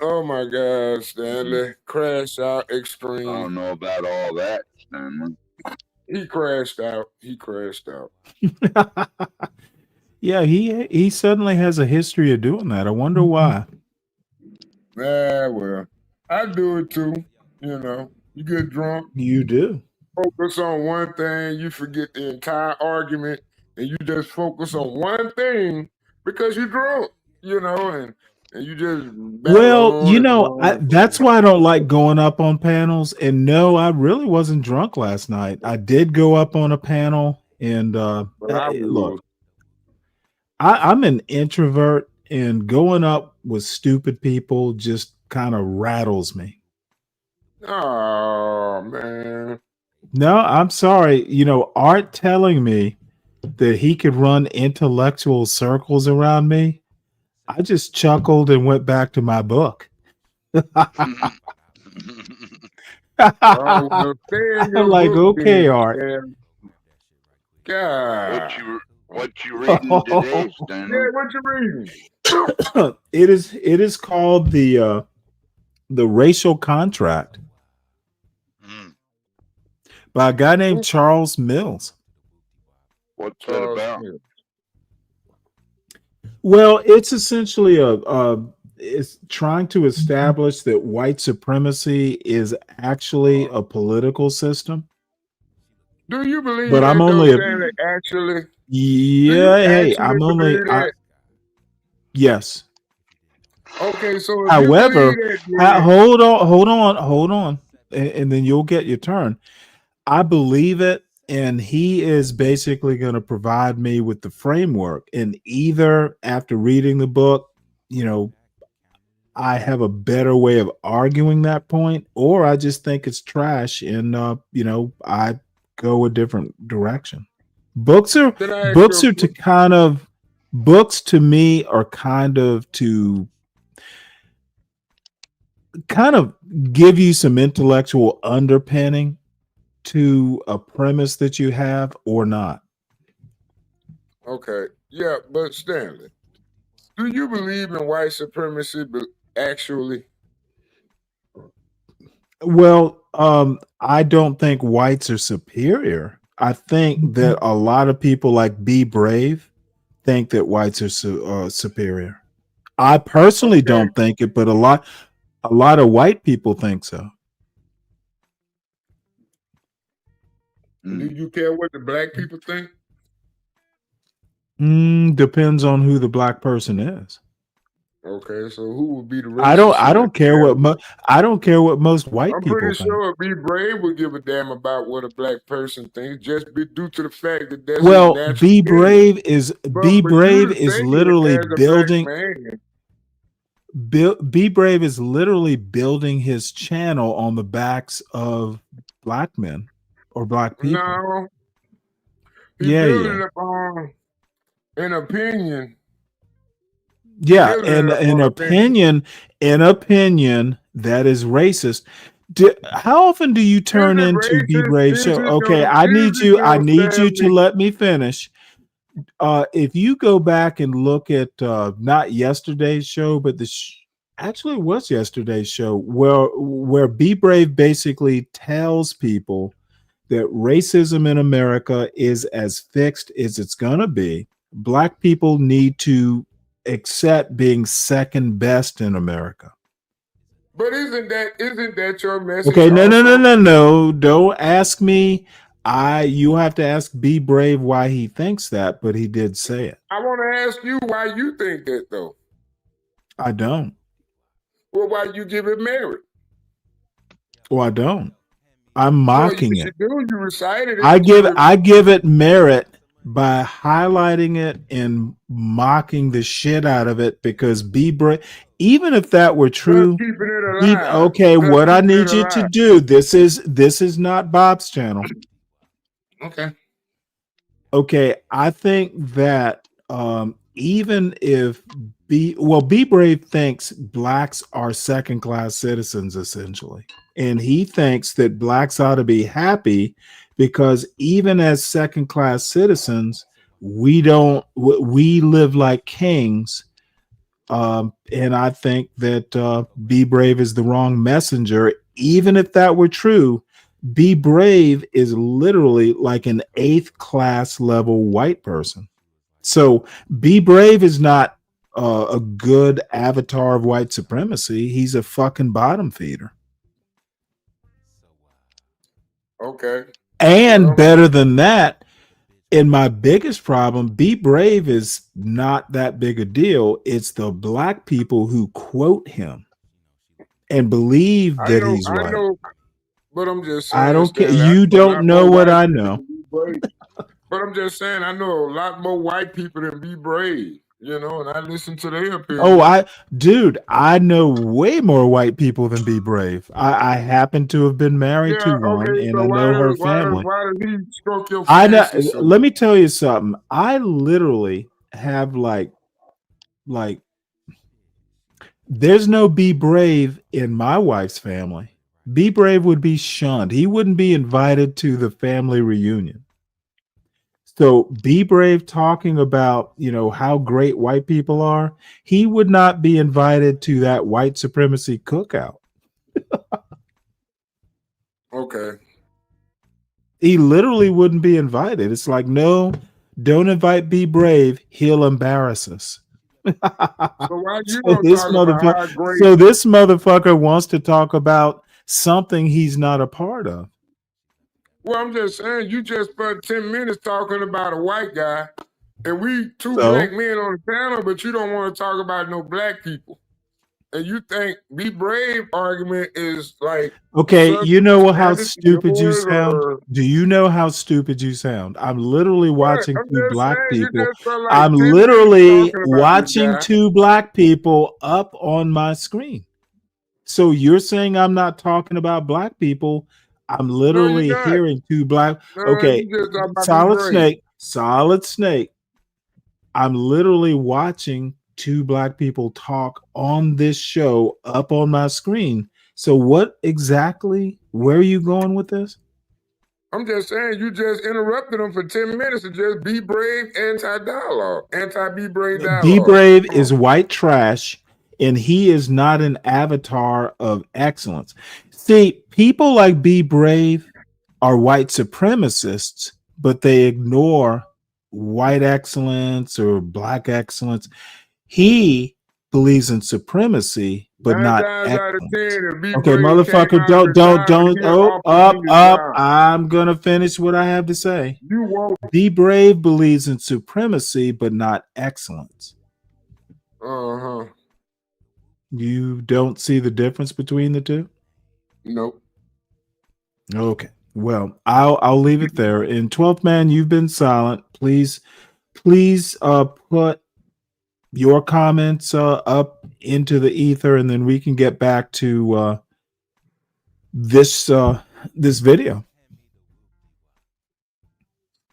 Oh my God, Stanley. Crash out
I
extreme.
don't know about all that, Stanley.
He crashed out. He crashed out.
Yeah, he suddenly has a history of doing that. I wonder why.
Well, I do it too. You get drunk,
You do.
focus on one thing, you forget the entire argument, and you just focus on one thing because you're drunk, and you just babble
Well,
on and on and on.
that's why I don't like going up on panels. And no, I really wasn't drunk last night. I did go up on a panel, and
But I
look,
was.
I'm an introvert, and going up with stupid people just kind of rattles me.
Oh man.
No, I'm sorry. Art telling me that he could run intellectual circles around me. I just chuckled and went back to my book.
Oh, well, stay in
I'm
your
like,
book
okay,
then,
Art.
Stan. God.
What you reading today, Stanley?
Yeah, what you reading?
It is called the Racial Contract by a guy named Charles Mills.
What's it about?
Well, it's essentially it's trying to establish that white supremacy is actually a political system.
Do you believe
But I'm
that though,
only
Stanley? Actually, do
yeah,
you
hey,
actually
I'm only
believe that?
yes.
Okay, so if you
However,
believe that, then
hold on, and then you'll get your turn. I believe it, and he is basically going to provide me with the framework. And either after reading the book, I have a better way of arguing that point, or I just think it's trash, and I go a different direction. Books are
Can I ask
books
you?
are to kind of books to me are kind of to kind of give you some intellectual underpinning to a premise that you have or not?
Okay. Yeah, but Stanley, do you believe in white supremacy actually?
Well, I don't think whites are superior. I think that a lot of people like Be Brave think that whites are superior. I personally don't think it, but a lot of white people think so.
Do you care what the black people think?
Depends on who the black person is.
Okay, so who would be the racist?
I don't care what I don't care what most white
I'm
people
pretty
think.
sure Be Brave would give a damn about what a black person thinks, just due to the fact that that's his
Well,
natural
Be
opinion.
Brave is
But
Be
for you
Brave
to
is
say it
literally
as a black
building.
man,
Be Brave is literally building his channel on the backs of black men or black people.
no, he's
Yeah,
building
yeah.
it upon an opinion.
Yeah,
Building
and
it
an
upon opinion.
opinion that is racist. How often do you turn
Is it
into Be
racist?
Brave
Is
show?
it
Okay,
no?
I
Is
need
it
you. I
no,
need you to
Stanley?
let me finish. If you go back and look at not yesterday's show, but actually it was yesterday's show, where Be Brave basically tells people that racism in America is as fixed as it's gonna be. Black people need to accept being second best in America.
But isn't that your message
Okay,
also?
no. Don't ask me. You have to ask Be Brave why he thinks that, but he did say it.
I want to ask you why you think that though.
I don't.
Well, why you give it merit?
Well, I don't. I'm mocking
yes,
it.
you do. You recited it.
I give it merit by highlighting it and mocking the shit out of it because Be Brave, even if that were true,
keeping it alive.
okay,
Just
what I
keeping
need
it
you to
alive.
do, this is not Bob's channel.
Okay.
Okay, I think that even if Be Brave thinks blacks are second class citizens essentially, and he thinks that blacks ought to be happy because even as second class citizens, we live like kings. And I think that Be Brave is the wrong messenger. Even if that were true, Be Brave is literally like an 8th class level white person. So Be Brave is not a good avatar of white supremacy. He's a fucking bottom feeder.
Okay.
And better than that, and my biggest problem, Be Brave is not that big a deal. It's the black people who quote him and believe that he's right.
I know, but I'm just saying.
I don't care.
Stanley,
You don't know what I know.
But I'm just saying, I know a lot more white people than Be Brave, and I listen to their opinion.
Oh, I know way more white people than Be Brave. I happen to have been married to one, and
so
I know her family.
Why does he stroke your
I know.
fancy so
Let me tell you something. I literally have like there's no Be Brave in my wife's family. Be Brave would be shunned. He wouldn't be invited to the family reunion. So Be Brave talking about, how great white people are. He would not be invited to that white supremacy cookout.
Okay.
He literally wouldn't be invited. It's like, no, don't invite Be Brave. He'll embarrass us.
So why you don't talk about how great?
So this motherfucker wants to talk about something he's not a part of.
Well, I'm just saying, you just spent 10 minutes talking about a white guy, and we two black men on the panel, but you don't want to talk about no black people. And you think Be Brave argument is like...
Okay, you know how stupid you sound? Do you know how stupid you sound? I'm literally watching two black people. I'm literally watching two black people up on my screen. So you're saying I'm not talking about black people. I'm literally hearing two black. Okay, Solid Snake. I'm literally watching two black people talk on this show up on my screen. So what exactly, where are you going with this?
I'm just saying, you just interrupted them for 10 minutes to just be brave anti-dialogue, anti-be brave dialogue.
Be Brave is white trash, and he is not an avatar of excellence. See, people like Be Brave are white supremacists, but they ignore white excellence or black excellence. He believes in supremacy, but
9
not
times out of 10,
excellence.
if Be
Okay,
Brave
motherfucker,
came out of retirement, he'll
oh,
offer you the job.
I'm gonna finish what I have to say.
You won't.
Be Brave believes in supremacy, but not excellence.
Uh-huh.
You don't see the difference between the two?
Nope.
Okay. Well, I'll leave it there. And 12th man, you've been silent. Please put your comments up into the ether, and then we can get back to this video.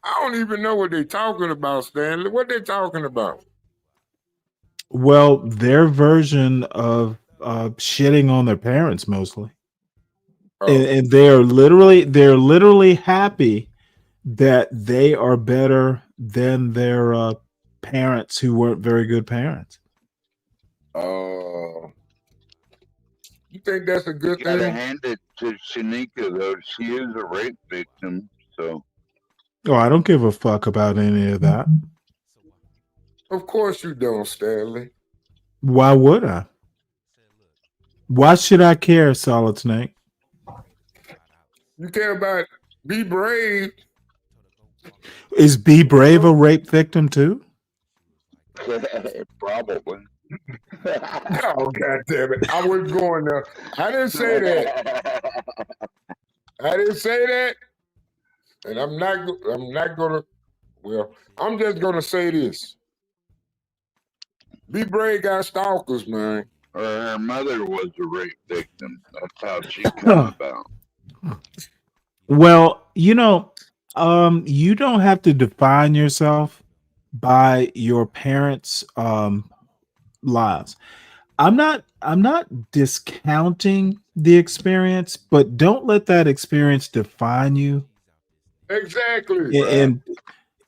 I don't even know what they're talking about, Stanley. What they talking about?
Well, their version of shitting on their parents mostly. And they're literally happy that they are better than their parents who weren't very good parents.
You think that's a good
Gotta
thing?
hand it to Shanika though. She is a rape victim, so.
Oh, I don't give a fuck about any of that.
Of course you don't, Stanley.
Why would I? Why should I care, Solid Snake?
You care about Be Brave.
Is Be Brave a rape victim too?
Probably.
Oh, God damn it. I wasn't going there. I didn't say that. I didn't say that. And I'm not gonna, well, I'm just gonna say this. Be Brave got stalkers, man.
Her mother was a rape victim. That's how she come about.
Well, you don't have to define yourself by your parents' lives. I'm not discounting the experience, but don't let that experience define you.
Exactly.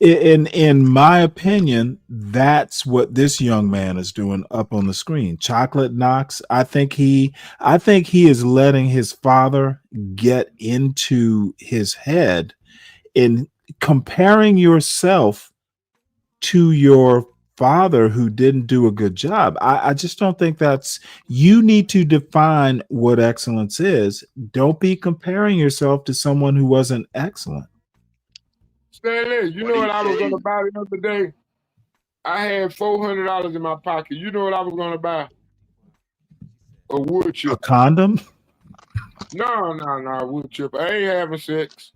And in my opinion, that's what this young man is doing up on the screen. Chocolate Knox. I think he is letting his father get into his head in comparing yourself to your father who didn't do a good job. I just don't think you need to define what excellence is. Don't be comparing yourself to someone who wasn't excellent.
Stanley, you know what I was gonna buy the other day? I had $400 in my pocket. You know what I was gonna buy? A wood chipper.
A condom?
No, wood chipper. I ain't having sex.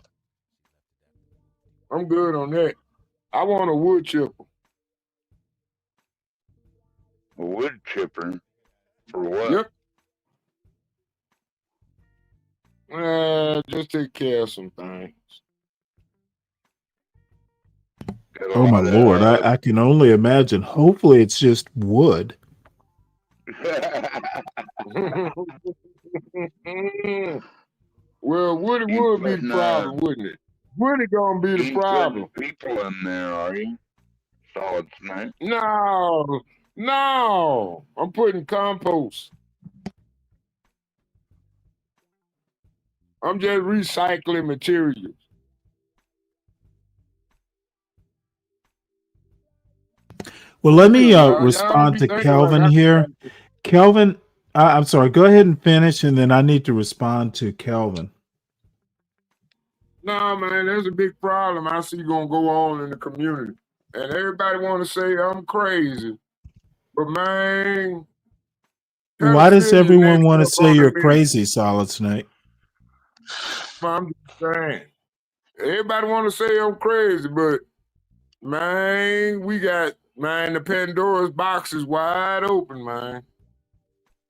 I'm good on that. I want a wood chipper.
A wood chipper? For what?
Yep. Just take care of some things.
Oh my Lord, I can only imagine. Hopefully it's just wood.
Well, Woody would be the problem, wouldn't it? Woody gonna be the problem.
People in there, are you? Solid Snake?
No. I'm putting compost. I'm just recycling materials.
Well, let me respond to Kelvin here. Kelvin, I'm sorry. Go ahead and finish, and then I need to respond to Kelvin.
No, man, there's a big problem I see gonna go on in the community. And everybody want to say I'm crazy. But, man.
Why does everyone want to say you're crazy, Solid Snake?
I'm just saying. Everybody want to say I'm crazy, but, man, the Pandora's box is wide open, man.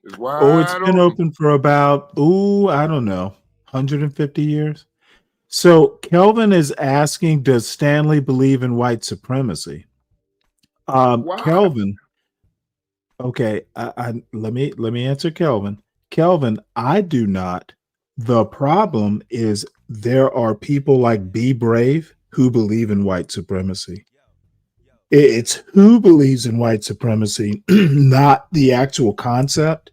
It's wide open.
It's been open for about, I don't know, 150 years. So Kelvin is asking, does Stanley believe in white supremacy? Kelvin, Okay, let me answer Kelvin. Kelvin, I do not. The problem is there are people like Be Brave who believe in white supremacy. It's who believes in white supremacy, not the actual concept.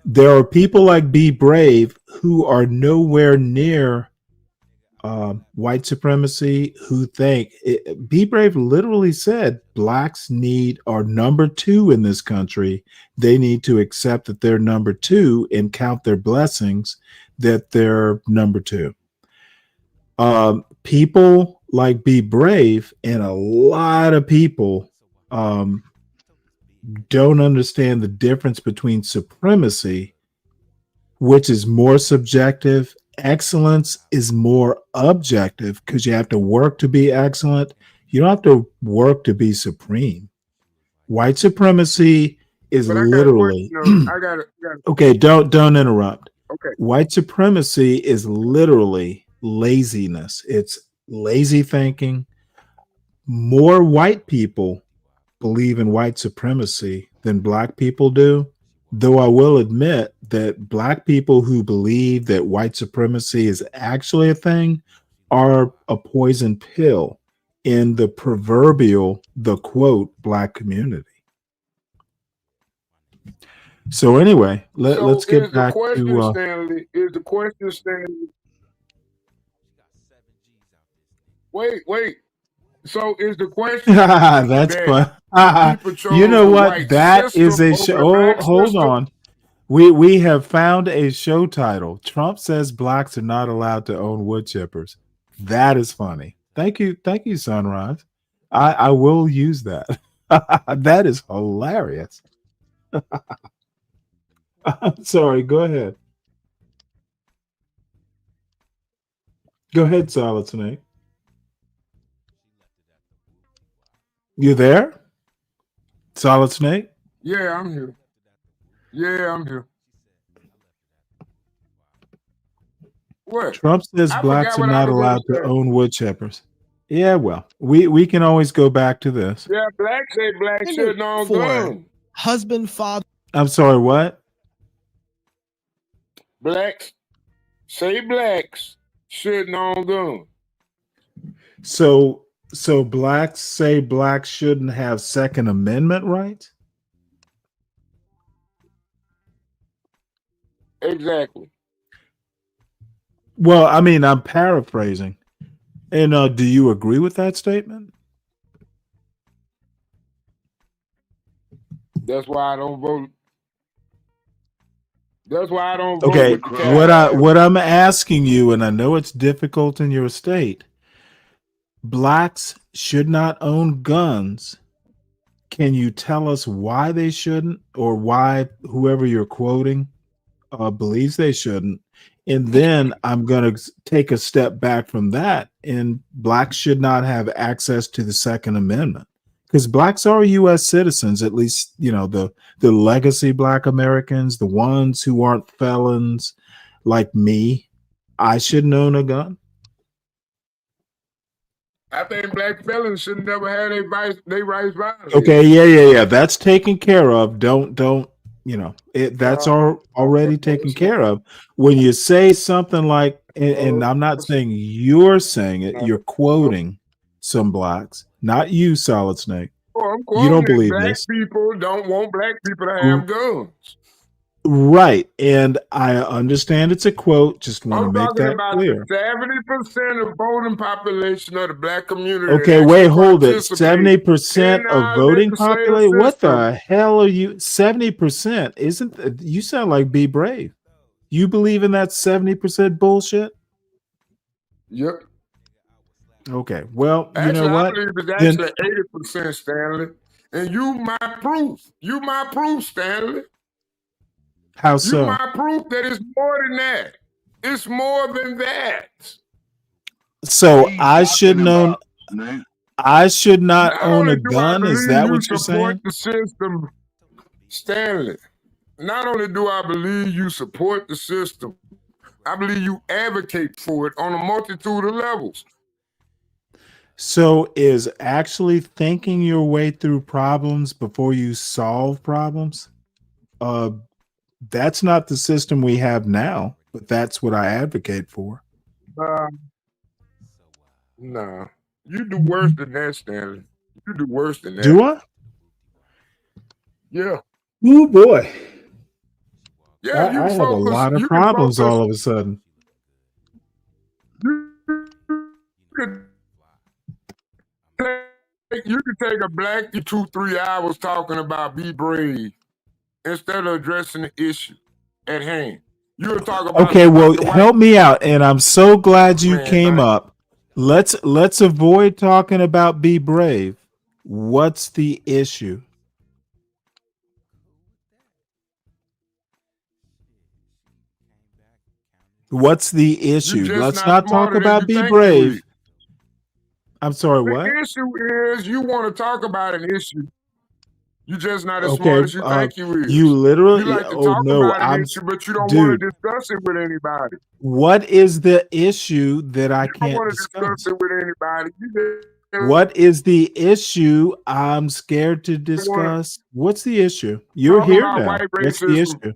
There are people like Be Brave who are nowhere near white supremacy, who think Be Brave literally said blacks are number two in this country. They need to accept that they're number two and count their blessings that they're number two. People like Be Brave and a lot of people don't understand the difference between supremacy, which is more subjective. Excellence is more objective because you have to work to be excellent. You don't have to work to be supreme. White supremacy is
But I got a question.
literally
I got
okay. Don't interrupt.
Okay.
White supremacy is literally laziness. It's lazy thinking. More white people believe in white supremacy than black people do. Though I will admit that black people who believe that white supremacy is actually a thing are a poison pill in the proverbial, the quote, black community. So anyway, let's get back to
Stanley, is the question, Stanley. Wait. So is the question
that's fun. You know what? That is a show. Hold on. We have found a show title. Trump says blacks are not allowed to own wood chippers. That is funny. Thank you, Sunrise. I will use that. That is hilarious. I'm sorry. Go ahead. Go ahead, Solid Snake. You there? Solid Snake?
Yeah, I'm here. What?
Trump says blacks are not allowed to own wood chippers. Yeah, well, we can always go back to this.
Yeah, blacks say blacks shouldn't own guns.
Husband, father.
I'm sorry, what?
Blacks shouldn't own guns.
So blacks say blacks shouldn't have Second Amendment rights?
Exactly.
Well, I mean, I'm paraphrasing. And do you agree with that statement?
That's why I don't vote. That's why I don't vote.
Okay,
with the
what I'm asking you, and I know it's difficult in your state, blacks should not own guns. Can you tell us why they shouldn't, or why whoever you're quoting believes they shouldn't? And then I'm going to take a step back from that, and blacks should not have access to the Second Amendment because blacks are U.S. citizens, at least, you know, the legacy black Americans, the ones who aren't felons like me. I shouldn't own a gun.
I think black felons should never have their rights violated.
Okay, yeah. That's taken care of. Don't you know, that's already taken care of. When you say something like, and I'm not saying you're saying it, you're quoting some blacks, not you, Solid Snake.
I'm
You don't believe
black
this.
people don't want black people to have guns.
Right. And I understand it's a quote. Just want to make that
about
clear.
The 70% of voting population of the black community.
Okay, wait, hold it. 70% of voting population? What the hell are you? 70%? Isn't you sound like Be Brave. You believe in that 70% bullshit?
Yep.
Okay. Well,
actually,
you know what?
I believe it's actually 80%, Stanley. And you my proof. You my proof, Stanley.
How so?
You my proof that it's more than that. It's more than that.
So I should not own a gun. Is that what you're saying?
The system, Stanley. Not only do I believe you support the system, I believe you advocate for it on a multitude of levels.
So is actually thinking your way through problems before you solve problems? That's not the system we have now, but that's what I advocate for.
Nah, you do worse than that, Stanley. You do worse than that.
Do I?
Yeah.
Oh boy.
Yeah, you
I have a
focus.
lot of
You can
problems
focus.
all of a sudden.
You could take a black 2-3 hours talking about be brave instead of addressing the issue at hand. You'll talk about
Okay, well,
the white
help me out, and I'm so glad you
man,
came
man.
up. Let's avoid talking about be brave. What's the issue? What's the
You
issue?
just
Let's
not
not talk
smarter than
about
you
be
think you
brave.
is.
I'm sorry,
The
what?
issue is you want to talk about an issue. You just not as
Okay,
smart as you think you is.
you
You
literally,
like to
oh
talk
no,
about an issue, but you don't want to
dude,
discuss it with anybody.
what is the issue that I
You don't
can't
want to discuss
discuss?
it with anybody. You just
What is the issue I'm scared to
want
discuss? What's the issue?
to
You're
talk
here
about
now.
white
What's the
racism.
issue?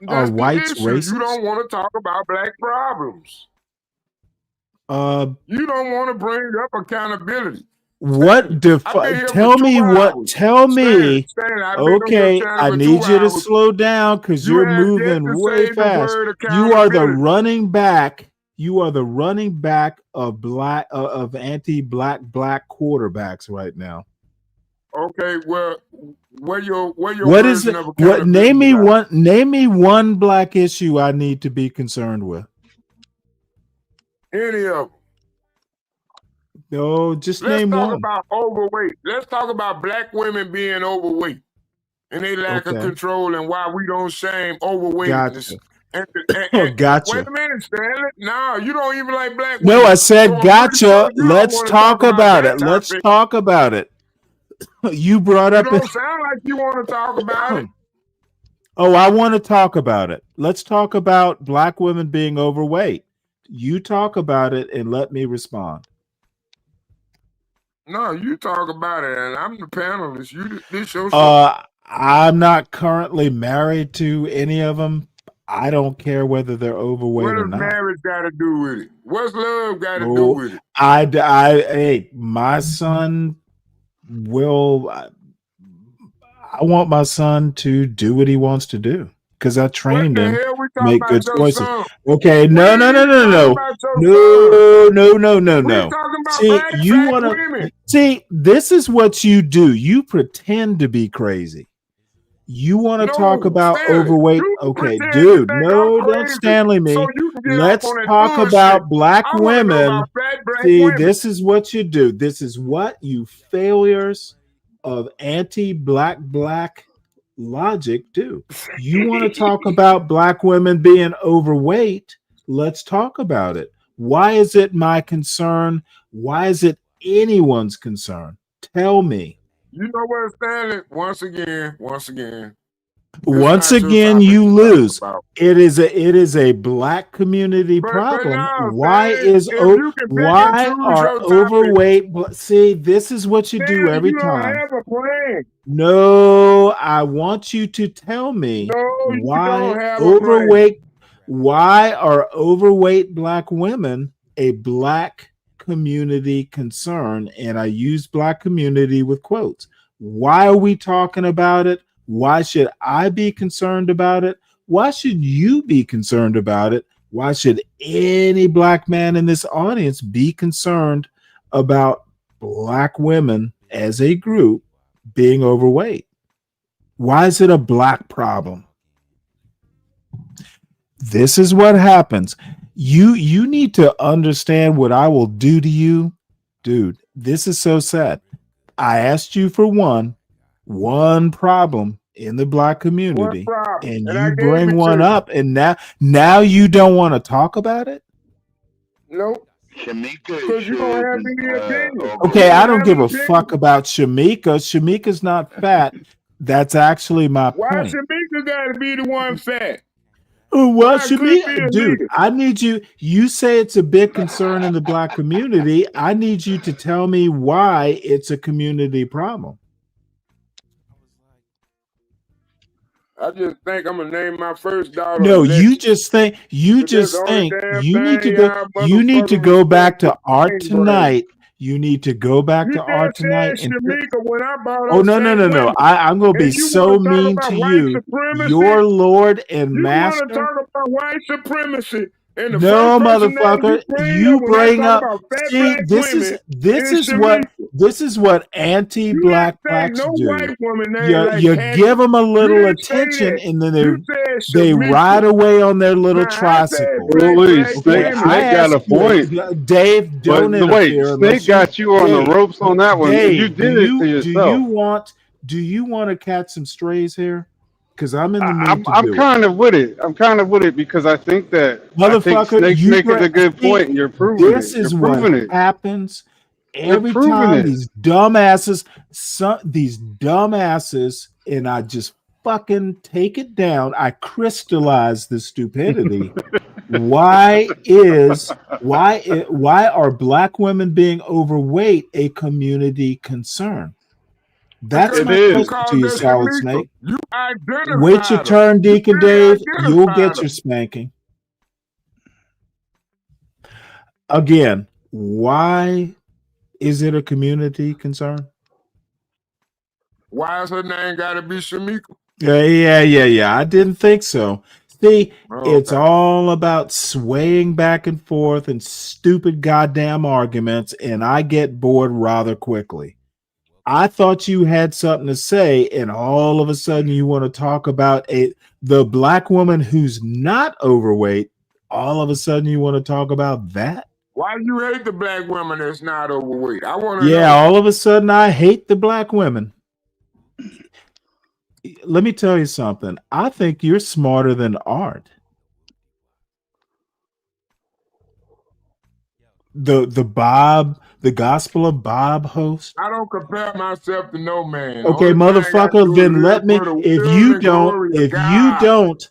Are
That's the
whites
issue. You
racist?
don't want to talk about black problems.
Uh,
You don't want to bring up accountability.
what
I've been here
tell
for 2
me what,
hours.
tell me.
Stanley, I've been on your
Okay,
channel
I
for 2
need you to
hours.
slow down because
You
you're
have yet
moving
to
way
say the
fast.
word
You are the
accountability.
running back. You are the running back of of anti-black quarterbacks right now.
Okay, well, where your
What is
version
it?
of
What
accountability lies?
name me one black issue I need to be concerned with.
Any of them.
No, just
Let's
name
talk
one.
about overweight. Let's talk about black women being overweight and they lack of
Okay.
control and why we don't shame overweightness.
Gotcha. Gotcha.
Wait a minute, Stanley. No, you don't even like black
No,
women.
I
So
said
I'm pretty
gotcha.
sure you don't
Let's
want to
talk
talk about
about
that
it. Let's
topic.
talk about it. You brought
You
up
don't sound like you want to talk about it.
Oh, I want to talk about it. Let's talk about black women being overweight. You talk about it and let me respond.
No, you talk about it, and I'm the panelist. This your show.
I'm not currently married to any of them. I don't care whether they're overweight
What
or
does
not.
marriage got to do with it? What's love got to do
Oh,
with it?
hey, my son will. I want my son to do what he wants to do because I
What
trained
the
him
hell we
to
talking
make
about
good
your
choices.
son?
Okay,
We
no.
ain't talking about your son. We talking about
See,
black
you
fat
want
women.
to see. This is what you do. You pretend to be crazy. You want to talk
No,
about
Stanley,
overweight?
you
Okay,
pretend to
dude.
think I'm
No, don't
crazy
Stanley
so
me.
you can get off
Let's
on that
talk
bullshit.
about black
I want to know
women.
about fat black
See,
women.
this is what you do. This is what you failures of anti-black logic do. You want to talk about black women being overweight? Let's talk about it. Why is it my concern? Why is it anyone's concern? Tell me.
You know what, Stanley? Once again,
Once
not your
again,
topic
you
to talk
lose.
about.
It is a black community problem.
no,
Why
Stanley,
is
if you can pick and
why
choose
are
your topic,
overweight? See, this is what you do
Stanley,
every
you don't
time.
have a plan.
No, I want you to tell me
No, you
why
don't have a plan.
why are overweight black women a black community concern? And I use black community with quotes. Why are we talking about it? Why should I be concerned about it? Why should you be concerned about it? Why should any black man in this audience be concerned about black women as a group being overweight? Why is it a black problem? This is what happens. You need to understand what I will do to you. Dude, this is so sad. I asked you for one problem in the black community, and
And I
you
gave
bring
it
one
to you.
up, and now you don't want to talk about it?
Nope.
Shamika
Because you don't have
isn't
any opinion.
Okay,
You
I
don't
don't
have
give
an
a
opinion.
fuck about Shamika. Shamika's not fat. That's actually my
Why
point.
Shamika got to be the one fat?
What
Why
should
could
be,
be
dude?
illegal?
I need you. You say it's a big concern in the black community. I need you to tell me why it's a community problem.
I just think I'm gonna name my first daughter
No, you
Alexis.
just think. You
But that's the
just
only
think.
damn
You need to
thing
go.
y'all
You need to
motherfuckers
go back
respect
to
is
art
name brand.
tonight. You need to go back
You
to art
just said
tonight and.
Shamika when I brought
Oh
up
no no
black
no no!
women.
I'm gonna be
And you
so
want to talk
mean
about
to
white
you.
supremacy?
Your Lord and
You want to
Master.
talk about white supremacy? And the
No,
first person name you
motherfucker.
bring up
You
when I
bring
talk
up.
about fat
See,
black
this
women is
what
Shamika.
this is what
You ain't say
anti-black
no
blacks do.
white woman name
You
like
you
Hattie.
give them a
You
little
didn't say
attention,
that.
and then
You said
they
Shamika.
ride away on their little
Now I said
tricycle.
fat
Wait,
black
Okay,
Snake,
women.
I
Snake got
ask
a
you,
point.
Dave.
But
Don't
wait,
interfere
Snake
unless you,
got you on the
Dave.
ropes on that one. You
Dave,
did it to yourself.
do you want to catch some strays here? Because I'm in the mood to
I'm
do it.
kind of with it. I'm kind of with it because I think
Motherfucker,
Snake's making a good point, and you're proving
this
it. You're
is what
proving it.
happens
You're
every
proving
time
it.
these dumbasses, and I just fucking take it down. I crystallize the stupidity. Why are black women being overweight a community concern? That's
Because
my
It
you
is.
question to
called
you,
her
Solid
Shamika.
Snake.
You
Wait your
identified her.
turn,
You
Deacon
really
Dave. You'll
identified
get
her.
your spanking. Again, why is it a community concern?
Why is her name got to be Shamika?
Yeah. I didn't think so. See, it's
Okay.
all about swaying back and forth and stupid goddamn arguments, and I get bored rather quickly. I thought you had something to say, and all of a sudden you want to talk about the black woman who's not overweight. All of a sudden you want to talk about that.
Why you hate the black woman that's not overweight? I want to
Yeah,
know.
all of a sudden I hate the black women. Let me tell you something. I think you're smarter than Art. The Gospel of Bob host.
I don't compare myself to no man.
Okay,
Only thing I
motherfucker,
do is
then
live
let me
for the
if
will
you
and
don't
glory of
if you
God.
don't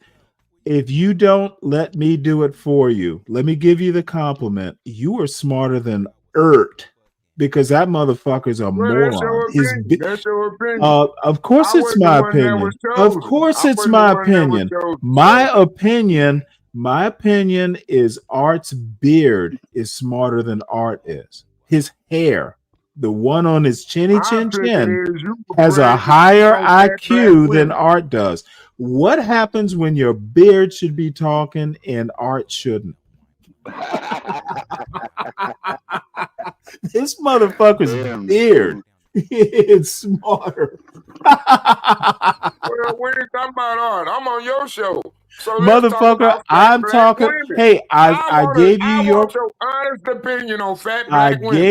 if you don't let me do it for you, let me give you the compliment. You are smarter than Ert, because that motherfucker's a
Well, that's
moron.
your opinion. That's your opinion.
Of course
I
it's
wasn't the
my
one that was
opinion. Of
chosen.
course
I
it's
wasn't the
my
one that was
opinion.
chosen.
My opinion is Art's beard is smarter than Art is. His hair, the one on his chinny
My
chin
opinion
chin,
is you
has a
afraid to
higher
know fat black
IQ than
women.
Art does. What happens when your beard should be talking and Art shouldn't? This motherfucker's
Damn,
beard is smarter.
Well, we ain't talking about art. I'm on your show. So let's talk
Motherfucker,
about fat
I'm
black
talking.
women.
Hey, I gave you
I
your
want your honest opinion on fat
I
black women.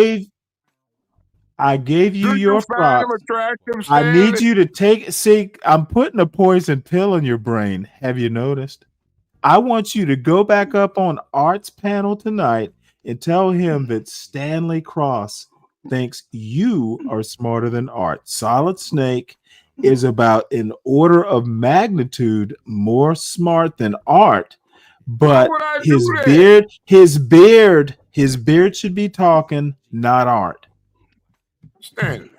gave you
Do you
your
find them
props.
attractive,
I need
Stanley?
you to see, I'm putting a poison pill in your brain. Have you noticed? I want you to go back up on Art's panel tonight and tell him that Stanley Cross thinks you are smarter than Art. Solid Snake is about an order of magnitude more smart than Art,
Why
but
would I do that?
his beard should be talking, not Art.
Stanley.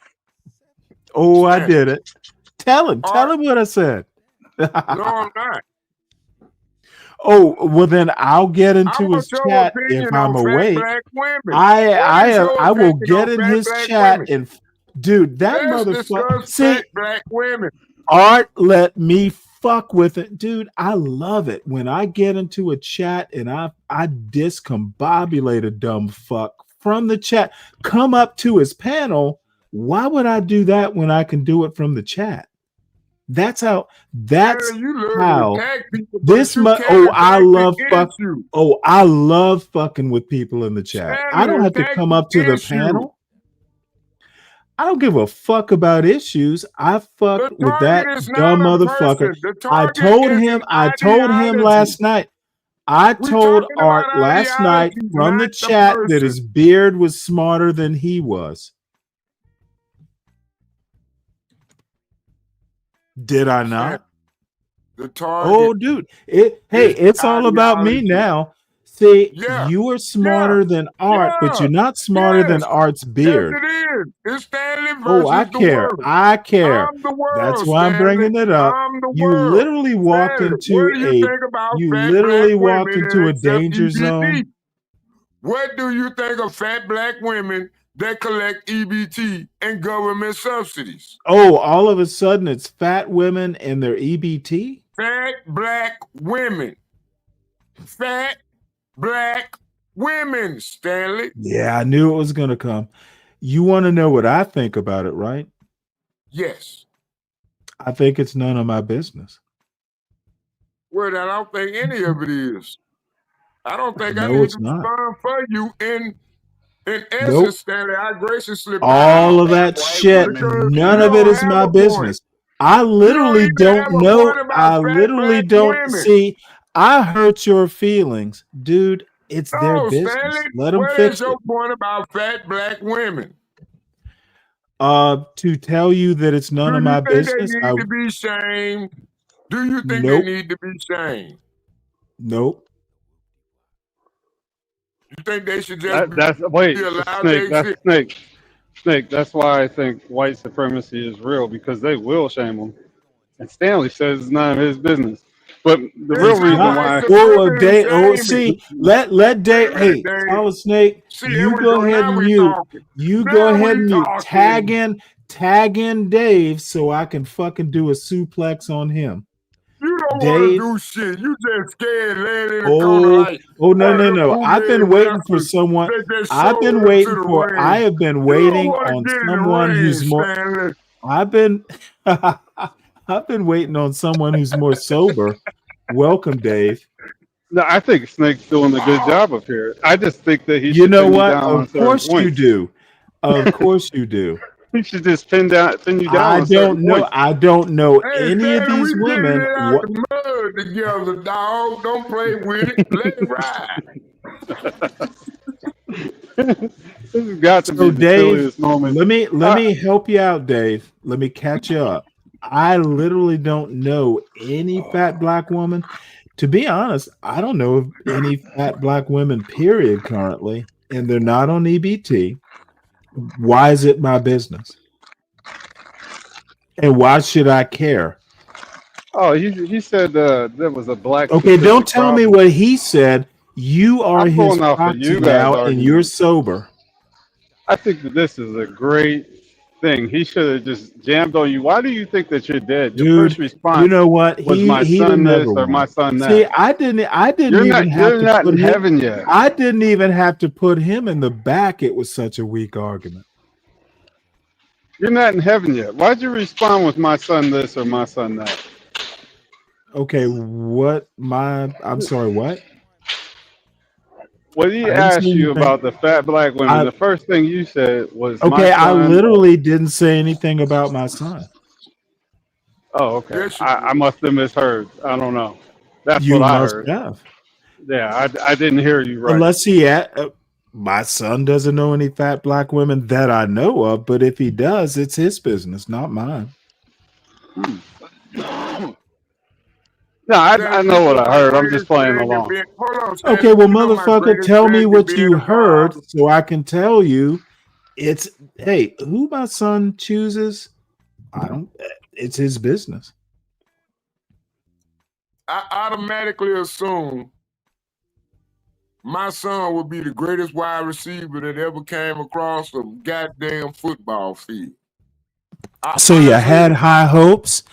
Oh, I
Stanley.
did it. Tell him
Art.
what I said.
No, I'm not.
Oh, well then I'll get
I
into
want
his
your
chat if
opinion
I'm
on fat
awake.
black women. What is your
I will
opinion
get
on
in
fat
his
black
chat
women?
and dude, that
Let's
motherfucker.
discuss
See,
fat black women.
Art let me fuck with it, dude. I love it when I get into a chat and I discombobulate a dumb fuck from the chat. Come up to his panel. Why would I do that when I can do it from the chat? That's how. That's
Stanley, you love to
how.
attack people,
This
but you can't
I
attack
love
the
fuck.
issue.
Oh, I love fucking with people in the chat. I
Stanley,
don't have to
attack
come
the
up to the
issue.
panel. I don't give a fuck about issues. I
The
fucked with that
target is
dumb
not a
motherfucker.
person. The
I
target
told
is
him
an
last
ideology.
night. I
We
told
talking
Art
about
last night
ideologies,
from the
not the
chat that
person.
his beard was smarter than he was. Did I not?
The target.
Oh, dude. It's all about me
ideology.
now. See,
Yeah.
you are smarter than Art, but
Yeah.
you're not smarter than
Yes.
Art's
Yes,
beard.
it is. It's Stanley
Oh, I
versus the
care.
world.
I care.
I'm the
That's
world,
why I'm
Stanley.
bringing it up.
I'm the
You
world.
literally walked
Stanley,
into
what do you think about fat black women that
a
accept
danger
EBT?
zone.
What do you think of fat black women that collect EBT and government subsidies?
Oh, all of a sudden it's fat women and their EBT?
Fat black women. Fat black women, Stanley.
Yeah, I knew it was going to come. You want to know what I think about it, right?
Yes.
I think it's none of my business.
Well, I don't think any of it is. I don't think I
No,
need
it's
to
not.
respond for you in essence,
Nope.
Stanley. I graciously
All
bow
of that shit,
because
none
you
of it
don't
is
have
my
a point.
business. I literally
even
don't
have a
know.
point about
I
fat
literally
black
don't
women.
see. I hurt your feelings, dude. It's their
No,
business.
Stanley,
Let them
what
fix
is your
it.
point about fat black women?
To tell you that it's none
Do
of
you
my
think they
business.
need to be shamed? Do you think
Nope.
they need to be shamed?
Nope.
You think they should just
Wait,
be allowed
Snake,
to
that's
exist?
Snake. That's why I think white supremacy is real, because they will shame them. And Stanley says it's none of his business. But the real
It's not
reason
white
why.
supremacy shaming.
See, let Dave. Hey,
Dave.
Solid Snake,
See, here
you
we
go
go.
ahead
Now
and
we
mute.
talking.
You
Now
go ahead and
we
mute.
talking.
Tag in Dave so I can fucking do a suplex on him.
You don't want
Dave.
to do shit. You just scared, laying in the corner like
Oh no,
one
no,
of them
no. I've been
bootleg
waiting for
wrestlers
someone.
that just
I've been
showed up to
waiting
the
for. I
ring.
have been
You don't
waiting
want to
on
get in the
someone
ring,
who's more.
Stanley.
I've been I've been waiting on someone who's more sober. Welcome, Dave.
No, I think Snake's doing a good job up here. I just think that he
You
should
know
pin you
what?
down on
Of
certain
course you
points.
do. Of course you do.
He should just pin you down
I
on certain
don't know.
points.
I don't know
Hey,
any of
Stanley,
these
we getting
women.
it out
What?
the mud together, dog. Don't play with it. Let it ride.
This has got to be
So
the
Dave,
silliest moment.
let me help you out, Dave. Let me catch you up. I literally don't know any fat black woman. To be honest, I don't know of any fat black women, period, currently, and they're not on EBT. Why is it my business? And why should I care?
Oh, he said there was a black.
Okay, don't
specific
tell me
problem.
what he said. You are
I'm
his
going off of
proxy
you guys'
now, and you're
argument.
sober.
I think that this is a great thing. He should have just jammed on you. Why do you think that you're dead? Your
Dude,
first response
you know what?
was my
He
son this
never
or my
won.
son that.
See, I didn't even have
You're
to
not
put
in
him.
heaven yet.
I didn't even have to put him in the back. It was such a weak argument.
You're not in heaven yet. Why'd you respond with my son this or my son that?
Okay, I'm sorry, what?
When he
I didn't say
asked you
anything.
about the fat black women, the first thing you said was my
Okay, I
son.
literally didn't say anything about my son.
Oh, okay. I must have misheard. I don't know. That's
You
what I
must
heard.
have.
Yeah, I didn't hear you right.
Unless my son doesn't know any fat black women that I know of, but if he does, it's his business, not mine.
No, I know what I heard. I'm just playing along.
Okay, well, motherfucker, tell me what you heard so I can tell you. Hey, who my son chooses, it's his business.
I automatically assume my son would be the greatest wide receiver that ever came across a goddamn football field.
So you had high hopes?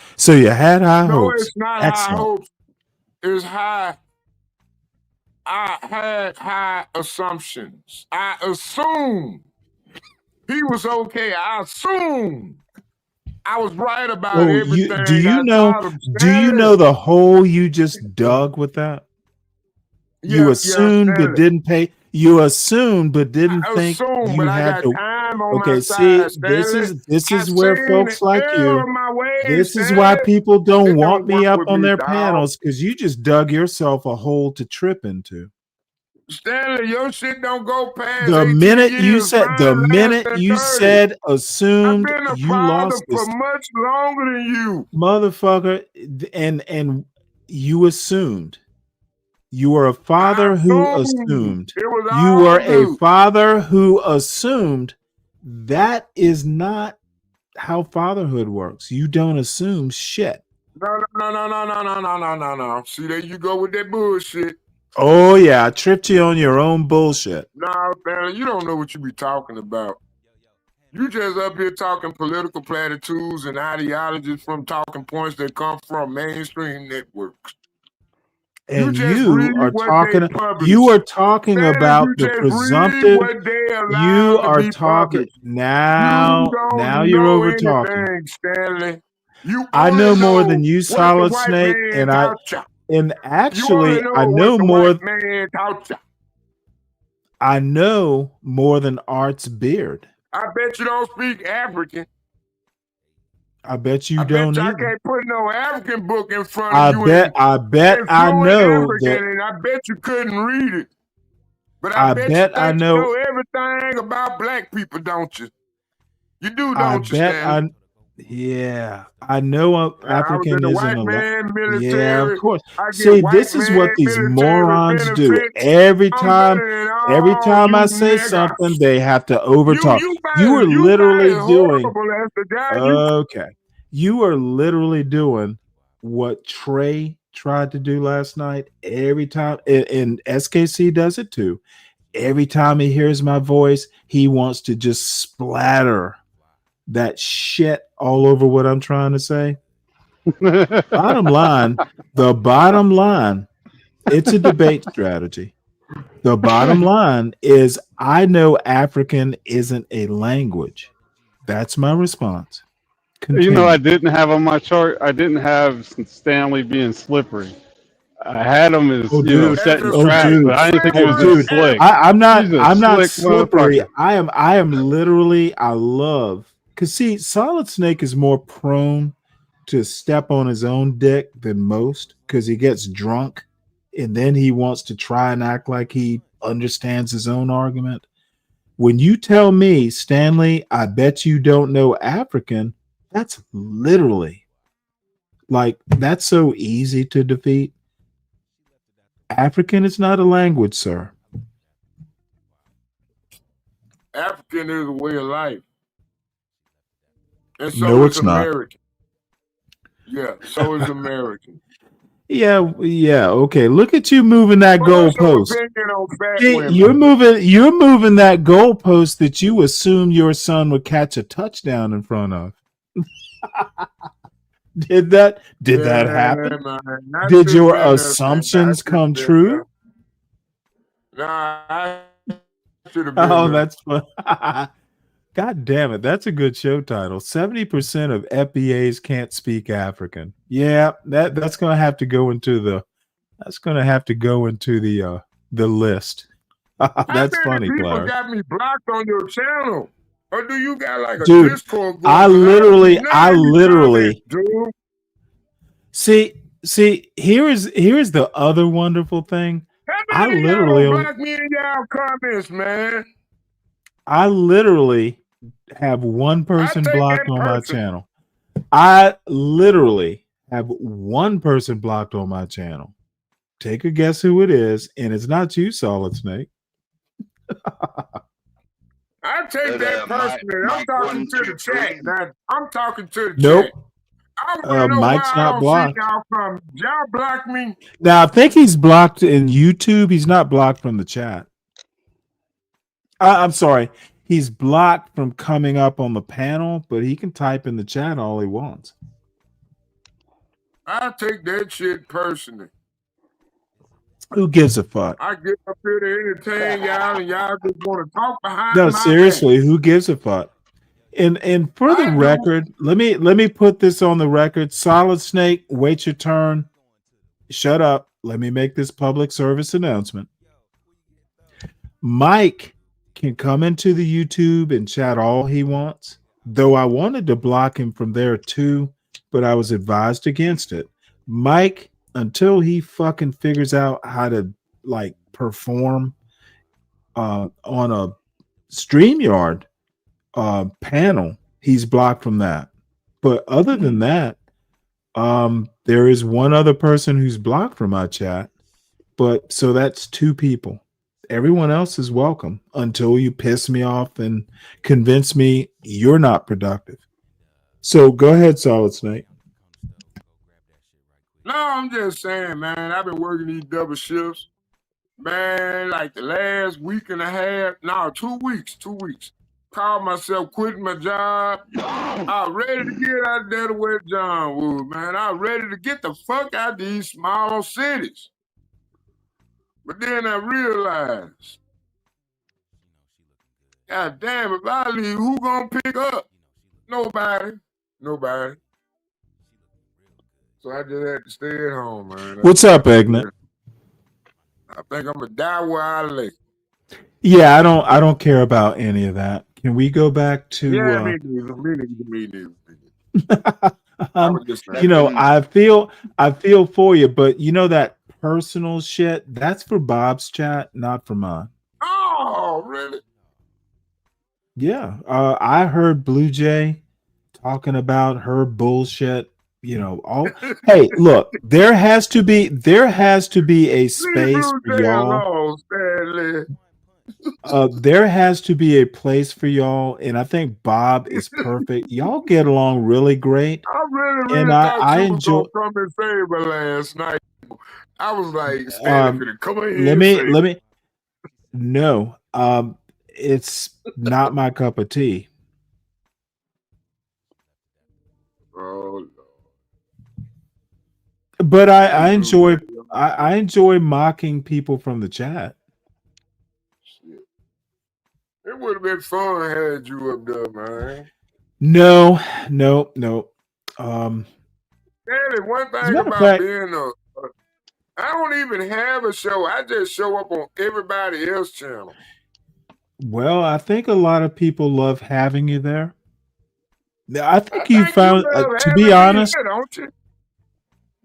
No,
hopes.
it's not
Excellent.
high hopes. It's high. I had high assumptions. I assumed he was okay. I assumed I was right about everything.
Do you know the hole you just dug with that? You assumed but didn't pay. You assumed but didn't think you had to. Okay, see, this is where folks like you. This is why people don't want me up on their panels, because you just dug yourself a hole to trip into.
Stanley, your shit don't go past
The
18
minute you
years,
said,
mine less than 30.
said assumed,
I've been a
you
father
lost
for
this
much longer than you.
motherfucker, and You assumed. You are a father who assumed.
It was
You
all
were a
dude.
father who assumed. That is not how fatherhood works. You don't assume shit.
No. See, there you go with that bullshit.
Oh yeah, I tripped you on your own bullshit.
No, Stanley, you don't know what you be talking about. You just up here talking political platitudes and ideologies from talking points that come from mainstream networks.
And
just
you
read
are
what they
talking.
publish.
You are talking
Stanley,
about
you
the
just read
presumptive.
what they
You
allow to
are
be
talking
published.
now.
You
Now
don't
you're
know
over talking.
anything, Stanley. You
I
only
know more
know
than you,
what the
Solid
white
Snake,
man taught you.
and
You only
actually,
know
I
what
know
the
more.
white man taught you.
I know more than Art's beard.
I bet you don't speak African.
I bet you
I
don't
bet you I
either.
can't put no African book in front
I
of you
bet I
fluent
know
African,
that.
and I bet you couldn't read it. But I bet you
bet I
think you
know.
know everything about black people, don't you? You do,
I
don't you,
bet
Stanley?
Yeah, I know
I was in
African
the
isn't
white
a.
man
Yeah, of
military.
course.
I get
See,
white
this is
man
what these
military
morons do.
benefits.
Every
I'm
time
better than all
I
you
say
niggas.
something, they have to overtalk.
You
You are
about
literally
as
doing.
horrible as the guy
Okay, you are literally doing what Trey tried to do last night. Every time, and SKC does it too. Every time he hears my voice, he wants to just splatter that shit all over what I'm trying to say. The bottom line, it's a debate strategy. The bottom line is I know African isn't a language. That's my response.
You know,
Continue.
I didn't have on my chart, I didn't have Stanley being slippery. I had him as,
Oh,
you know,
dude.
setting
Oh,
traps,
dude.
but I didn't think he
Oh,
was this
dude.
slick.
I'm
He's a
not
slick
slippery.
motherfucker.
I am literally. I love because see, Solid Snake is more prone to step on his own dick than most because he gets drunk and then he wants to try and act like he understands his own argument. When you tell me, Stanley, I bet you don't know African, that's literally like that's so easy to defeat. African is not a language, sir.
African is a way of life. And so
No,
is
it's not.
American. Yeah, so is American.
Yeah, okay. Look at you moving that
But what's your
goalpost.
opinion on fat
See,
women?
you're moving that goalpost that you assume your son would catch a touchdown in front of. Did that happen?
Man,
Did your assumptions come true?
Nah, I should have been
Oh,
there.
that's fun. God damn it. That's a good show title. 70% of FBAs can't speak African. Yeah, that's gonna have to go into the list. That's
How
funny,
many people
Clarence.
got me blocked on your channel? Or do you got like a
Dude,
Discord going?
I
'Cause don't see
literally
none of these comments, dude.
see, here is the other wonderful thing.
How many of y'all don't block me in y'all comments, man?
I literally have one person
take
blocked
that
on my
person.
channel. I literally have one person blocked on my channel. Take a guess who it is, and it's not you, Solid Snake.
I take that personally. I'm talking to the chat. Now, I'm talking to the
Nope.
chat. I want to know
Mike's
why I
not
don't
blocked.
see y'all comments. Y'all block me.
Now, I think he's blocked in YouTube. He's not blocked from the chat. I'm sorry. He's blocked from coming up on the panel, but he can type in the chat all he wants.
I take that shit personally.
Who gives a fuck?
I get up here to entertain y'all, and y'all just want to talk behind
No,
my
seriously, who gives a fuck? And for the record, let me put this on the record. Solid Snake, wait your turn. Shut up. Let me make this public service announcement. Mike can come into the YouTube and chat all he wants, though I wanted to block him from there too, but I was advised against it. Mike, until he fucking figures out how to like perform on a StreamYard panel, he's blocked from that. But other than that, There is one other person who's blocked from my chat, but so that's 2 people. Everyone else is welcome until you piss me off and convince me you're not productive. So go ahead, Solid Snake.
No, I'm just saying, man, I've been working these double shifts. Man, like the last week and a half, no, 2 weeks. Called myself quitting my job. I was ready to get out there to where John was, man. I was ready to get the fuck out of these small cities. But then I realized, God damn, if I leave, who gonna pick up? Nobody. So I just had to stay at home, man.
What's up, Eggman?
I think I'm gonna die where I lay.
Yeah, I don't care about any of that. Can we go back to
Yeah, me neither.
you know, I feel for you, but you know that personal shit, that's for Bob's chat, not for mine.
Oh, really?
Yeah. I heard Blue Jay talking about her bullshit, you know, all hey, look, there has to be a space for y'all.
Stanley.
There has to be a place for y'all, and I think Bob is perfect. Y'all get along really great.
I really
And
thought
I
you was
enjoy
gonna come and save her last night. I was like, Stanley, finna come in here
let me no. It's not my cup of tea.
Oh,
but I enjoy mocking people from the chat.
Shit. It would have been fun had you up there, man.
No.
Stanley, one thing about being I don't even have a show. I just show up on everybody else's channel.
Well, I think a lot of people love having you there. I think you found, to be honest,
there, don't you?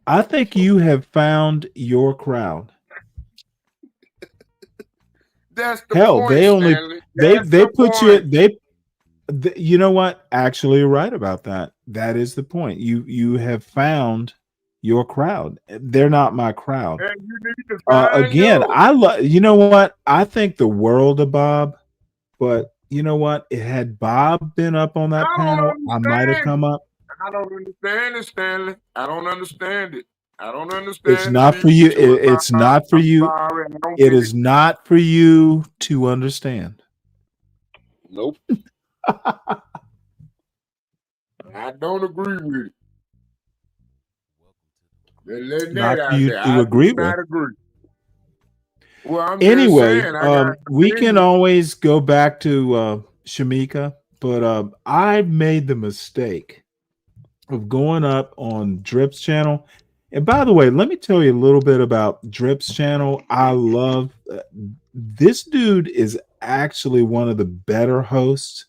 I think you have found your crowd.
That's the
Hell,
point,
they only
Stanley.
they put you you know what? Actually, you're right about that. That is the point. You have found your crowd. They're not my crowd.
And you need to find
Again,
yours.
I love. You know what? I think the world of Bob. But you know what? Had Bob been up on that panel, I might have come up.
I don't understand it, Stanley. I don't understand it. I don't understand.
It's not for you. It's not for you. It is not for you to understand.
Nope. I don't agree with it.
Not for you to agree with.
Well, I'm
anyway,
just saying,
we can always go back to Shamika, but I made the mistake of going up on Drip's channel. And by the way, let me tell you a little bit about Drip's channel. I love this dude is actually one of the better hosts.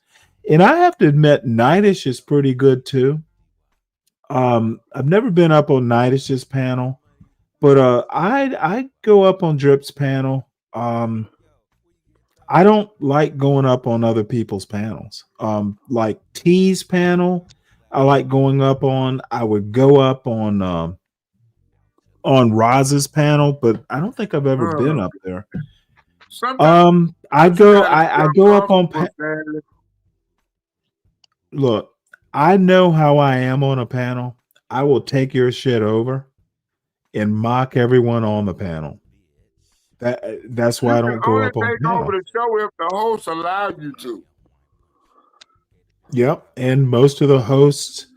And I have to admit, Nightish is pretty good too. I've never been up on Nightish's panel. But I go up on Drip's panel. I don't like going up on other people's panels. Like T's panel, I like going up on. I would go up on Roz's panel, but I don't think I've ever been up there. I go up on. Look, I know how I am on a panel. I will take your shit over and mock everyone on the panel. That's why I don't go up on panel.
Over the show if the hosts allow you to.
Yep, and most of the hosts,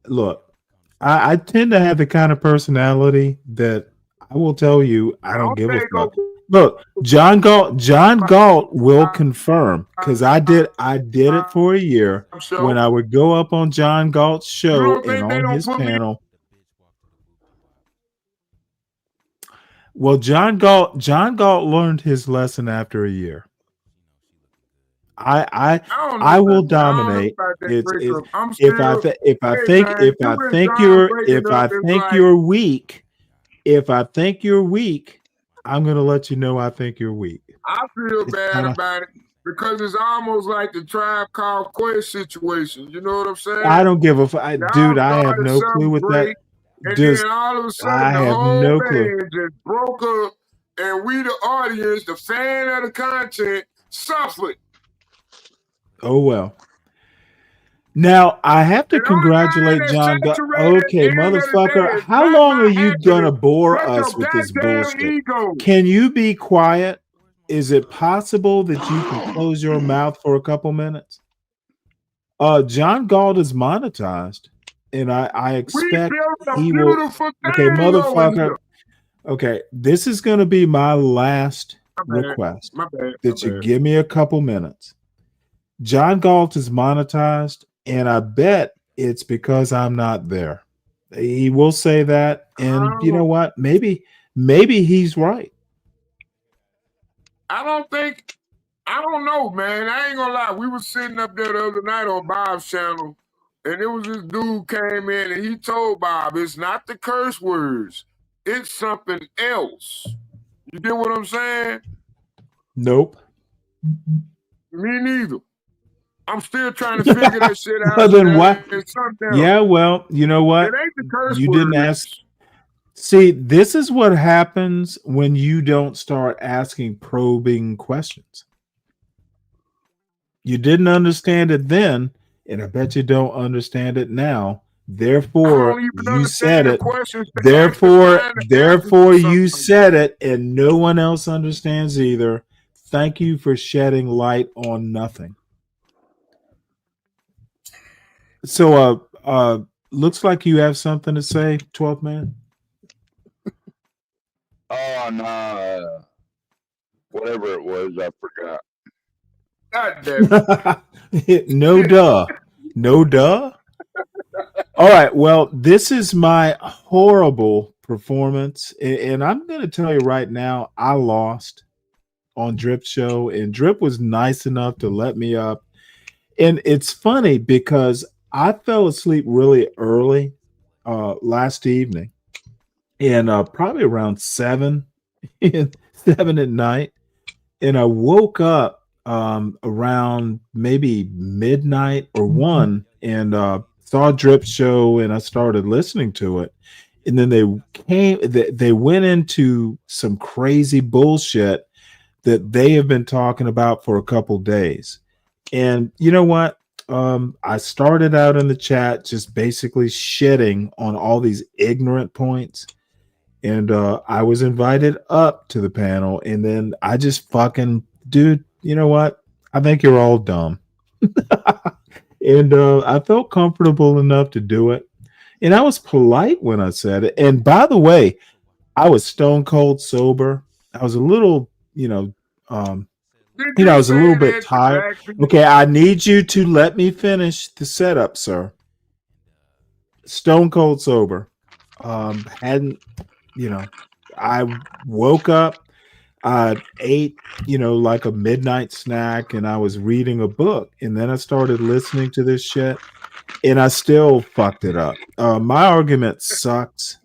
look, I tend to have the kind of personality that I will tell you I don't give a fuck. Look, John Galt will confirm because I did it for a year when I would go up on John Galt's show and on his panel. Well, John Galt learned his lesson after a year. I will dominate. If I think you're weak, I'm gonna let you know I think you're weak.
I feel bad about it. because it's almost like the Tribe Called Quest situation. You know what I'm saying?
I don't give a fuck. Dude, I have
started
no clue
something
what that
great, and
just,
then all of a sudden
I
the
have
whole
no clue.
band just broke up, and we, the audience, the fan of the content, suffered.
Oh, well. Now, I have to
And the only
congratulate
thing that
John.
saturated at
Okay,
the end of the
motherfucker,
day is
how
not
long
my
are you gonna
happiness,
bore
but
us
your
with this
goddamn
bullshit?
ego.
Can you be quiet? Is it possible that you can close your mouth for a couple minutes? John Galt is monetized, and I
We
expect
built a
he will.
beautiful
Okay,
thing over
motherfucker.
here.
Okay, this is going to be my last
My bad.
request
My bad.
that you
My bad.
give me a couple minutes. John Galt is monetized, and I bet it's because I'm not there. He will say that, and you know what? Maybe he's right.
I don't know, man. I ain't gonna lie. We was sitting up there the other night on Bob's channel, and it was this dude came in and he told Bob, it's not the curse words, it's something else. You get what I'm saying?
Nope.
Me neither. I'm still trying to figure that shit out.
Well, then what?
It's something else.
Yeah, well, you know what?
It ain't the curse
You
words.
didn't ask. See, this is what happens when you don't start asking probing questions. You didn't understand it then, and I bet you don't understand it now. Therefore, you said it. Therefore, you said it, and no one else understands either. Thank you for shedding light on nothing. So, looks like you have something to say, 12th man.
Oh no, whatever it was, I forgot.
God damn it.
No duh. No duh. All right. Well, this is my horrible performance. And I'm going to tell you right now, I lost on Drip's show, and Drip was nice enough to let me up. And it's funny because I fell asleep really early last evening, and probably around 7 at night. And I woke up around maybe midnight or 1 and saw Drip show, and I started listening to it. And then they went into some crazy bullshit that they have been talking about for a couple days. And you know what? I started out in the chat just basically shitting on all these ignorant points. And I was invited up to the panel, and then I just fucking, dude, you know what? I think you're all dumb. And I felt comfortable enough to do it. And I was polite when I said it. And by the way, I was stone cold sober. I was a little, I was a little bit tired. Okay, I need you to let me finish the setup, sir. Stone cold sober. I woke up, I ate, like a midnight snack, and I was reading a book. And then I started listening to this shit, and I still fucked it up. My argument sucks,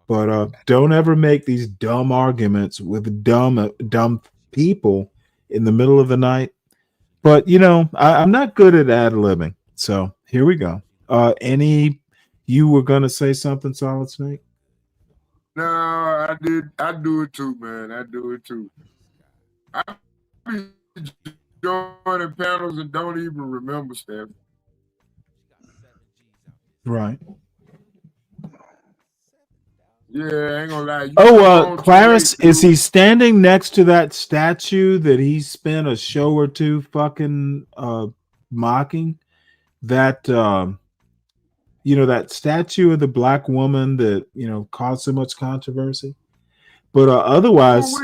but don't ever make these dumb arguments with dumb people in the middle of the night. But, I'm not good at ad-libbing. So here we go. You were going to say something, Solid Snake?
No, I did. I do it too, man. I do it too. I be joining panels and don't even remember stuff.
Right.
Yeah, I ain't gonna lie.
Clarence, is he standing next to that statue that he spent a show or two fucking mocking? That that statue of the black woman that caused so much controversy. But otherwise,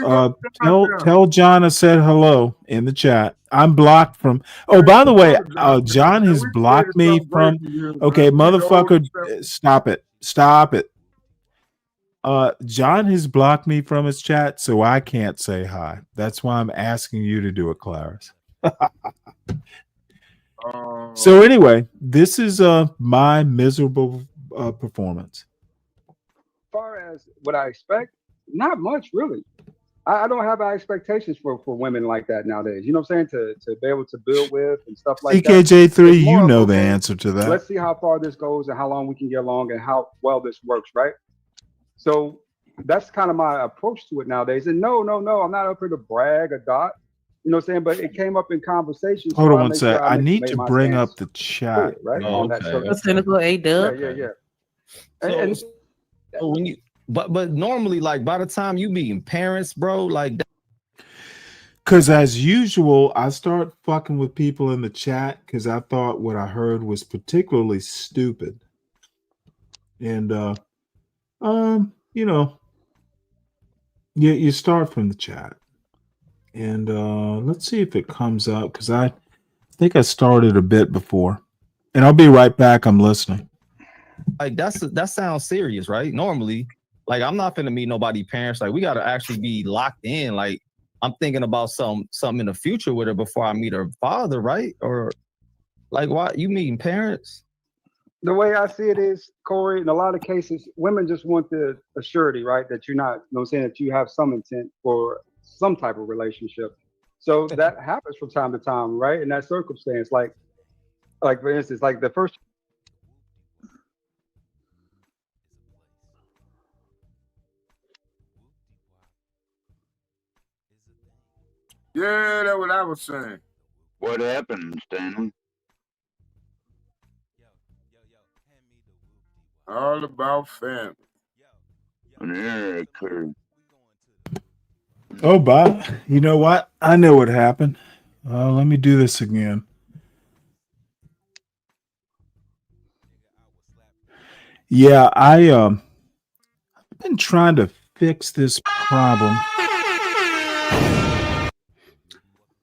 tell John I said hello in the chat. I'm blocked from. Oh, by the way, John has blocked me from. Okay, motherfucker, stop it! Stop it! John has blocked me from his chat, so I can't say hi. That's why I'm asking you to do it, Clarence. So anyway, this is my miserable performance.
As far as what I expect, not much really. I don't have expectations for women like that nowadays. You know what I'm saying? To be able to build with and stuff like that.
CKJ3,
It's more
you
of
know
a,
the
man,
answer to that.
let's see how far this goes and how long we can get along and how well this works, right? So that's kind of my approach to it nowadays. And no, I'm not up here to brag or dot. You know what I'm saying? But it came up in conversation,
Hold
so
on
I
one
make
sec.
sure I
I need
made
to
my
bring
stance
up the
clear,
chat.
right?
Oh,
On that
okay.
subject.
Cynical A dub.
Yeah.
So, so when you, but normally, like by the time you meeting parents, bro, like
Because as usual, I start fucking with people in the chat because I thought what I heard was particularly stupid. And you know, you start from the chat. And let's see if it comes up because I think I started a bit before. And I'll be right back. I'm listening.
like that sounds serious, right? Normally, like I'm not gonna meet nobody parents. Like we gotta actually be locked in. Like I'm thinking about something in the future with her before I meet her father, right? Or like why you meeting parents?
The way I see it is, Corey, in a lot of cases, women just want the assurity, right? That you're not, you know what I'm saying, that you have some intent for some type of relationship. So that happens from time to time, right? In that circumstance, like for instance, like the first.
Yeah, that's what I was saying.
What happened, Stanley?
All about family.
An error occurred.
Oh, Bob, you know what? I know what happened. Let me do this again. Yeah, I've been trying to fix this problem.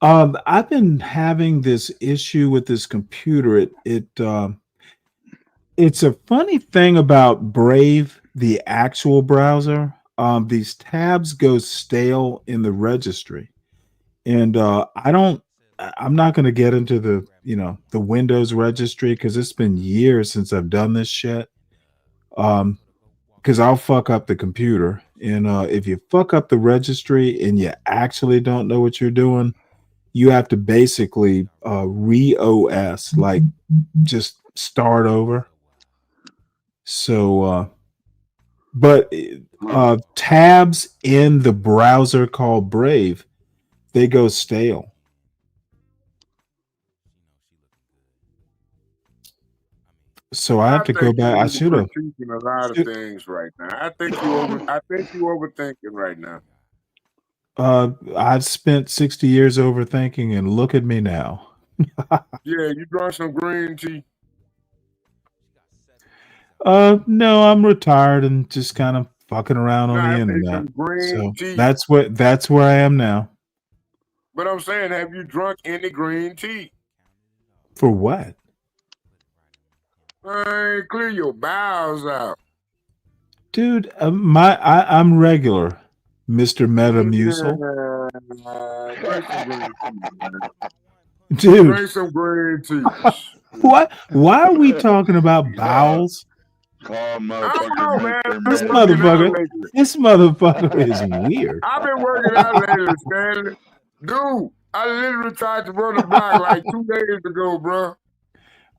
I've been having this issue with this computer. It's a funny thing about Brave, the actual browser. These tabs go stale in the registry, and I'm not going to get into the Windows registry because it's been years since I've done this shit. Because I'll fuck up the computer, and if you fuck up the registry and you actually don't know what you're doing, you have to basically re-OS, like just start over. So, but tabs in the browser called Brave, they go stale. So I have to go back. I should have.
Critiquing a lot of things right now. I think you overthinking right now.
I've spent 60 years overthinking, and look at me now.
Yeah, you drank some green tea.
No, I'm retired and just kind of fucking around on the internet. So
tea.
that's where I am now.
But I'm saying, have you drunk any green tea?
For what?
Clear your bowels out.
Dude, I'm regular, Mr. Metamucil. Dude.
Drink some green tea.
What? Why are we talking about bowels?
I don't know, man.
This motherfucker is weird.
I've been working out lately, Stanley. Dude, I literally tried to run the block like 2 days ago, bro.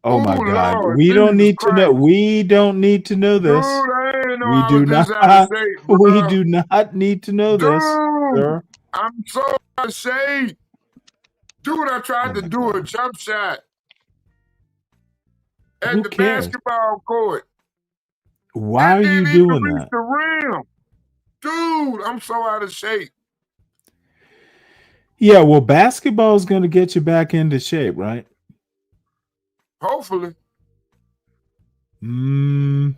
Oh my God.
Lord,
We don't
Jesus
need to know. We don't need to know this.
Dude, I ain't know
We
I
do
was this
not.
out of shape, bro.
We do not need to know this, sir.
I'm so out of shape. Dude, I tried to do a jump shot at the basketball court.
Why are you doing that?
The rim. Dude, I'm so out of shape.
Yeah, well, basketball is going to get you back into shape, right?
Hopefully.
You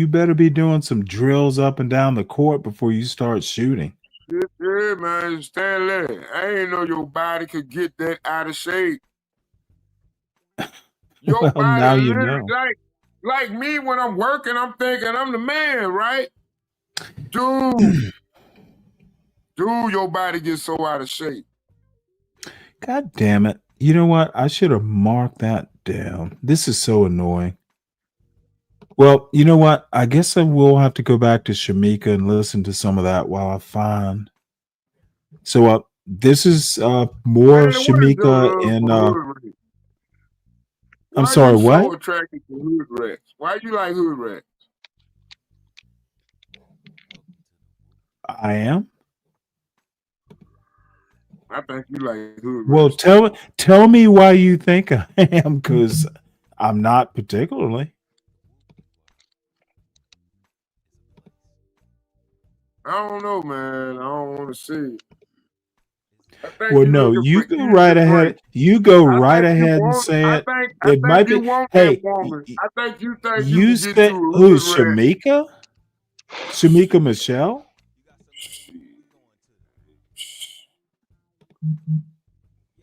better be doing some drills up and down the court before you start shooting.
Yeah, man, Stanley. I ain't know your body could get that out of shape. Your
Well,
body
now you
literally,
know.
like me when I'm working, I'm thinking I'm the man, right? Dude, your body gets so out of shape.
God damn it. You know what? I should have marked that down. This is so annoying. Well, you know what? I guess I will have to go back to Shamika and listen to some of that while I find So this is more
Man, what is your
Shamika
love
and
for hood rats?
I'm
Why
sorry,
you so
what?
attracted to hood rats? Why you like hood rats?
I am.
I think you like hood
Well,
rats.
tell me why you think I am, because I'm not particularly.
I don't know, man. I don't want to see. I think
Well,
you
no,
looking for
you go
easy
right
prey.
ahead. You go
I
right
think you
ahead and
want.
say
I
it.
think. I
It
think
might
you
be.
want that
Hey,
woman. I think you think you
you
can get you
said
a
who's
hood rat.
Shamika? Shamika Michelle?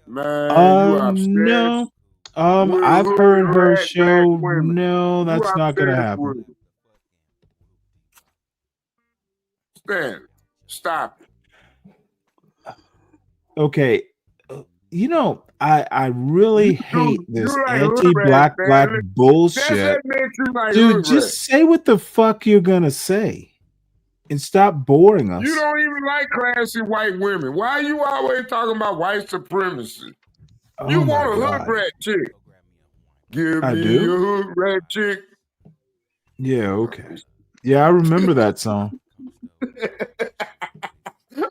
Man, you
No.
obsessed with
I've
hood
heard her
rat back
show.
women.
No,
You
that's not gonna
obsessed
happen.
with it. Stanley, stop it.
Okay. I really hate
You
this
like hood rats,
anti-black
Stanley. That's
bullshit.
that meant you like
Dude,
hood
just
rats.
say what the fuck you're gonna say and stop boring
You
us.
don't even like classy white women. Why are you always talking about white supremacy? You
Oh my
want a hood
god.
rat chick. Give
I
me a
do?
hood rat chick.
Yeah, okay. Yeah, I remember that song.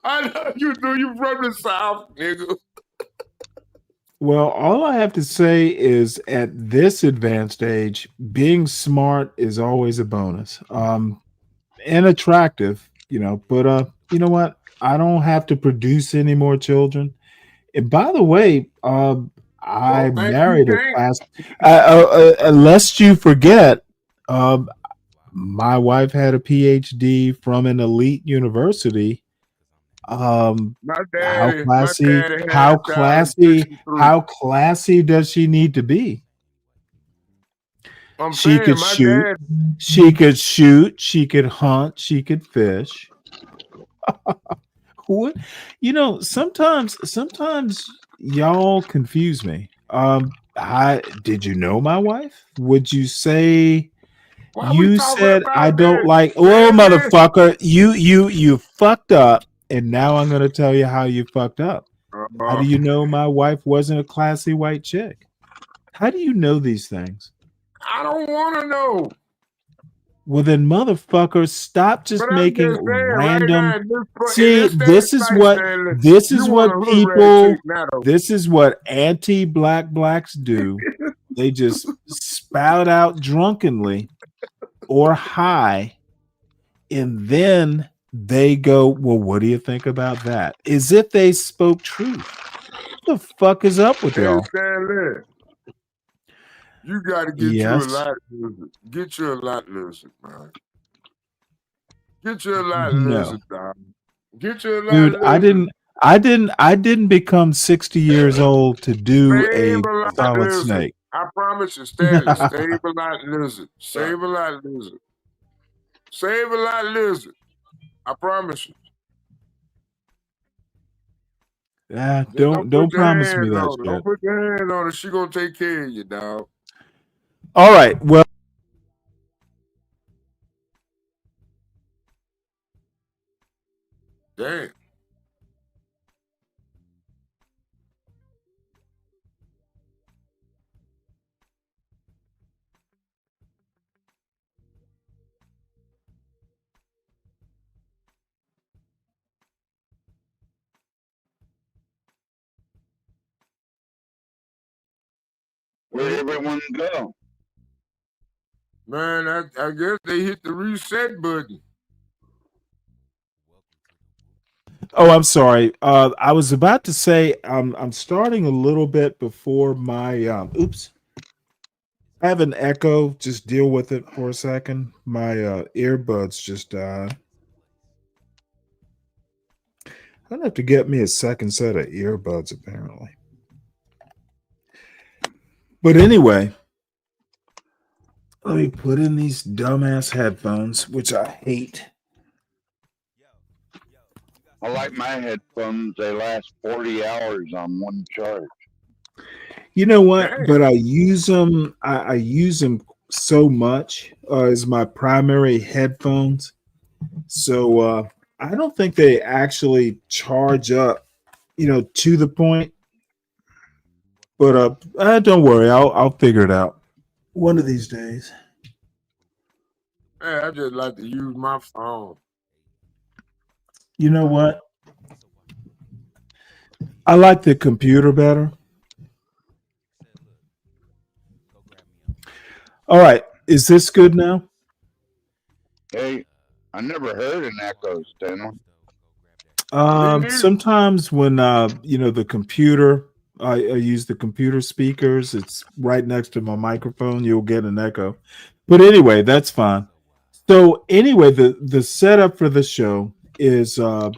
I know you do. You from the South, nigga.
Well, all I have to say is at this advanced age, being smart is always a bonus. And attractive, but you know what? I don't have to produce any more children. And by the way, I
Don't think you
married a
can't.
class. Lest you forget, um, my wife had a PhD from an elite university.
My
How
daddy
classy?
had
How
a child in
classy?
63.
How classy does she need to be?
I'm
She
saying
could
my
shoot.
dad.
She could shoot. She could hunt. She could fish. What? Sometimes y'all confuse me. I did you know my wife? Would you say
Why we
you
talking
said I
about
don't
this,
like? Oh,
Stanley?
motherfucker, you fucked up, and now I'm gonna tell you how you fucked up. How do you know my wife wasn't a classy white chick? How do you know these things?
I don't want to know.
Well, then, motherfuckers, stop just
But I'm
making
just saying, right
random.
now, in
See,
this state of life, Stanley, you want a hood rat chick now, though.
This is what anti-black blacks do. They just spout out drunkenly or high, and then they go, "Well, what do you think about that?" As if they spoke truth. What the fuck is up with
Hey,
y'all?
Stanley, you got to get you a
Yes.
lot lizard. Get you a lot lizard, man. Get you a lot
No.
lizard, dog. Get you a lot
Dude,
lizard.
I didn't become 60 years old to do
Save
a
a lot
solid
lizard.
snake.
I promise you, Stanley, save a lot lizard. Save a lot lizard. Save a lot lizard. I promise you. Just
Don't
put your
promise me
hands
that
on her.
shit.
Don't put your hands on her. She gonna take care of you, dog.
All right. Well,
Damn.
Where'd everyone go?
Man, I guess they hit the reset button.
oh, I'm sorry. I was about to say I'm starting a little bit before my oops. I have an echo. Just deal with it for a second. My earbuds just died. I'm gonna have to get me a second set of earbuds apparently. But anyway, let me put in these dumbass headphones, which I hate.
I like my headphones. They last 40 hours on one charge.
You know what?
Dang.
But I use them. I use them so much as my primary headphones. So I don't think they actually charge up, to the point. But don't worry, I'll figure it out one of these days.
Man, I just like to use my phone.
You know what? I like the computer better. All right, is this good now?
Hey, I never heard an echo, Stanley.
Sometimes when the computer, I use the computer speakers. It's right next to my microphone. You'll get an echo, but anyway, that's fine. So anyway, the setup for the show is, and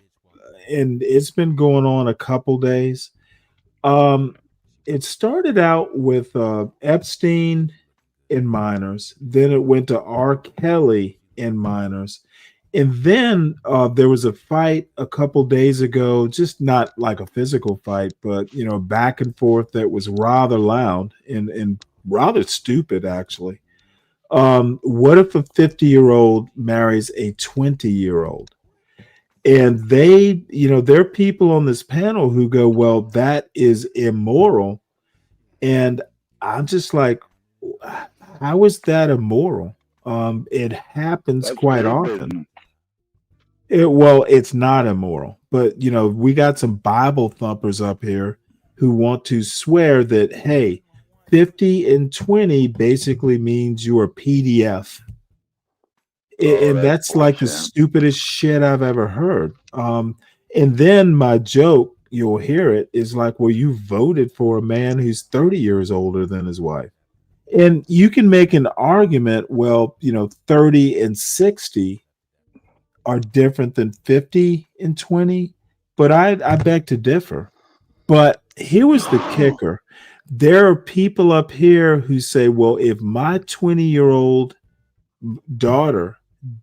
it's been going on a couple days. It started out with Epstein and minors, then it went to R. Kelly and minors. And then there was a fight a couple days ago, just not like a physical fight, but back and forth that was rather loud and rather stupid, actually. What if a 50-year-old marries a 20-year-old? And they, there are people on this panel who go, well, that is immoral. And I'm just like, how is that immoral? It happens quite often. It's not immoral, but we got some Bible thumpers up here who want to swear that, hey, 50 and 20 basically means you're a PDF. And that's like the stupidest shit I've ever heard. And then my joke, you'll hear it, is like, well, you voted for a man who's 30 years older than his wife. And you can make an argument, well, 30 and 60 are different than 50 and 20, but I beg to differ. But here was the kicker. There are people up here who say, well, if my 20-year-old daughter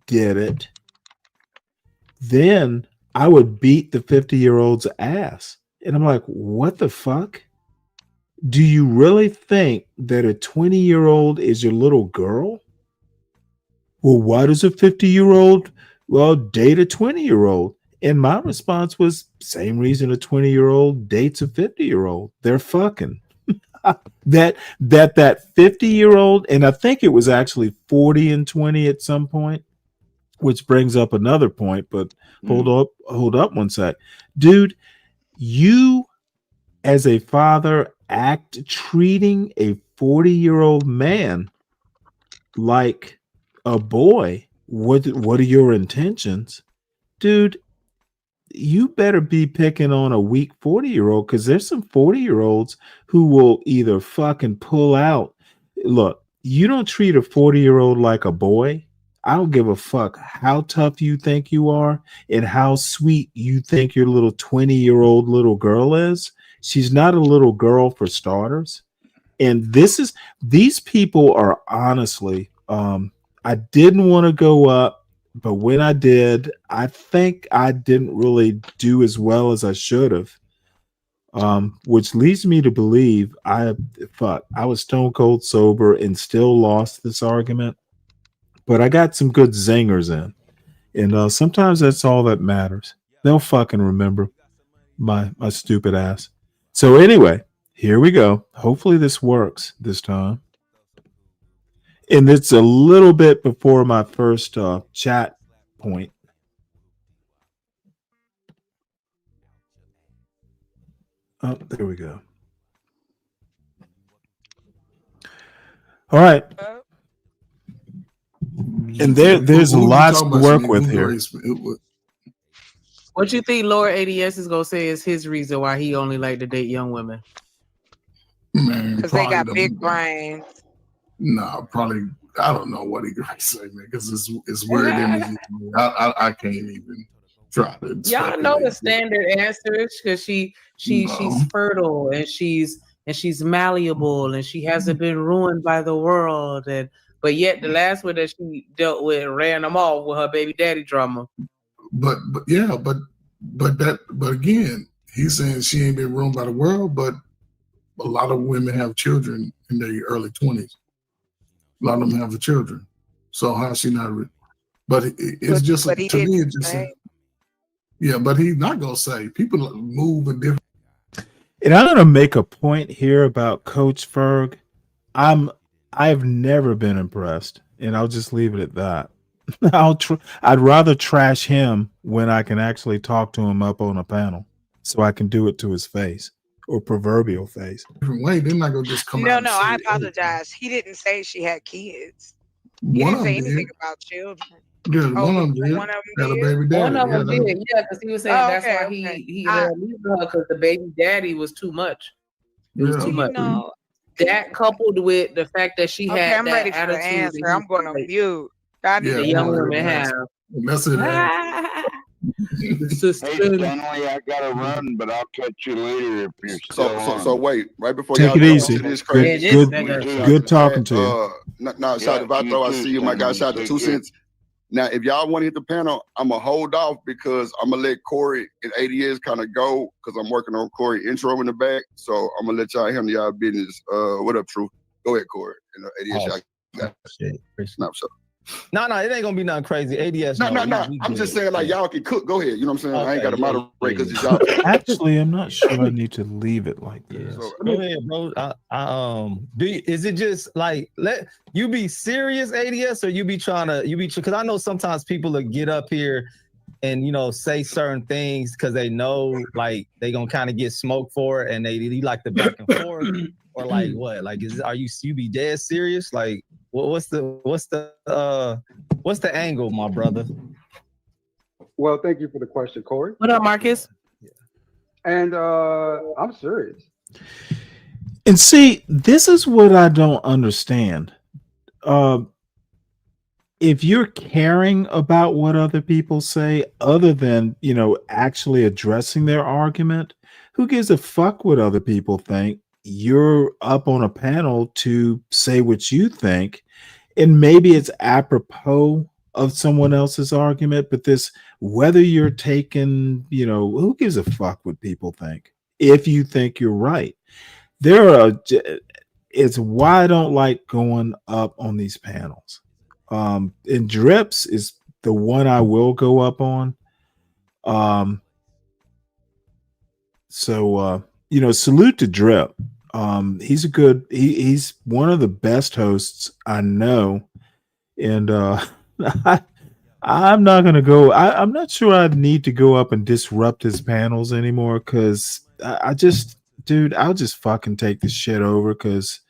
did it, then I would beat the 50-year-old's ass. And I'm like, what the fuck? Do you really think that a 20-year-old is your little girl? Well, why does a 50-year-old date a 20-year-old? And my response was, same reason a 20-year-old dates a 50-year-old. They're fucking. that 50-year-old, and I think it was actually 40 and 20 at some point, which brings up another point, but hold up one sec. Dude, you as a father treating a 40-year-old man like a boy. What are your intentions? Dude, you better be picking on a weak 40-year-old, because there's some 40-year-olds who will either fucking pull out. Look, you don't treat a 40-year-old like a boy. I don't give a fuck how tough you think you are and how sweet you think your little 20-year-old little girl is. She's not a little girl, for starters. And these people are honestly, I didn't want to go up, but when I did, I think I didn't really do as well as I should have. Which leads me to believe I was stone cold sober and still lost this argument. But I got some good zingers in. And sometimes that's all that matters. They'll fucking remember my stupid ass. So anyway, here we go. Hopefully this works this time. And it's a little bit before my first chat point. Oh, there we go. All right. And there's lots to work with here.
What you think Lord ADS is gonna say is his reason why he only like to date young women?
Because they got big brains.
No, probably. I don't know what he gonna say, man. Because it's weird images. I can't even try to.
Y'all know the standard answers, because she's fertile and she's malleable and she hasn't been ruined by the world, but yet the last one that she dealt with ran them off with her baby daddy drama.
But again, he's saying she ain't been ruined by the world, but a lot of women have children in their early 20s. A lot of them have the children. So how's she not? But it's just, to me, it's just, Yeah, but he's not gonna say. People move in different.
And I'm gonna make a point here about Coach Ferg. I've never been impressed, and I'll just leave it at that. I'd rather trash him when I can actually talk to him up on a panel, so I can do it to his face or proverbial face.
Different way. They're not gonna just come out.
No, I apologize. He didn't say she had kids. He
One
didn't
of
say
them
anything
did.
about children.
Yeah,
Oh,
one of them did.
one of
Got
them
a baby daddy.
One of
Yeah,
them
they-
did, yeah, because he was saying
Oh,
that's
okay,
why
okay.
he ended up leaving her because the baby daddy was too much. It was
Yeah.
too much.
No.
That coupled with the fact that she
Okay,
had
I'm
that
ready for the
attitude
answer.
that
I'm going to
like,
mute. I need
Yeah,
the
to
young
know.
women have.
And that's it.
Hey, Stanley, I gotta run, but I'll catch you later if you're still on.
So wait, right before
Take
y'all
it
jump
easy.
into this
Good,
crazy
good,
shit,
good talking to you.
Shout out to Vato, I see you, my guy. Shout out to 2 Cents. Now, if y'all want to hit the panel, I'm gonna hold off because I'm gonna let Corey and ADS kind of go because I'm working on Corey intro in the back. So I'm gonna let y'all handle y'all business. What up, True? Go ahead, Corey. And ADS, y'all got snap so.
No, it ain't gonna be nothing crazy. ADS.
No.
we
I'm
good.
just saying, like,
Yeah.
y'all can cook. Go ahead. You know what I'm saying? I ain't got to
Okay,
moderate because it's y'all.
Actually, I'm not sure I need to leave it like this.
Go ahead, bro. Is it just like let you be serious, ADS, or you be because I know sometimes people will get up here and say certain things because they know like they gonna kind of get smoked for it and they like the back and forth or like what? Like are you be dead serious? Like what's the angle, my brother?
Well, thank you for the question, Corey.
What up, Marcus?
And I'm serious.
And see, this is what I don't understand. If you're caring about what other people say, other than, actually addressing their argument, who gives a fuck what other people think? You're up on a panel to say what you think, and maybe it's apropos of someone else's argument, but whether you're taking, who gives a fuck what people think? If you think you're right, it's why I don't like going up on these panels. And Drips is the one I will go up on. Salute to Drip. He's he's one of the best hosts I know. And I'm not going to go. I'm not sure I need to go up and disrupt his panels anymore because I'll just fucking take this shit over because,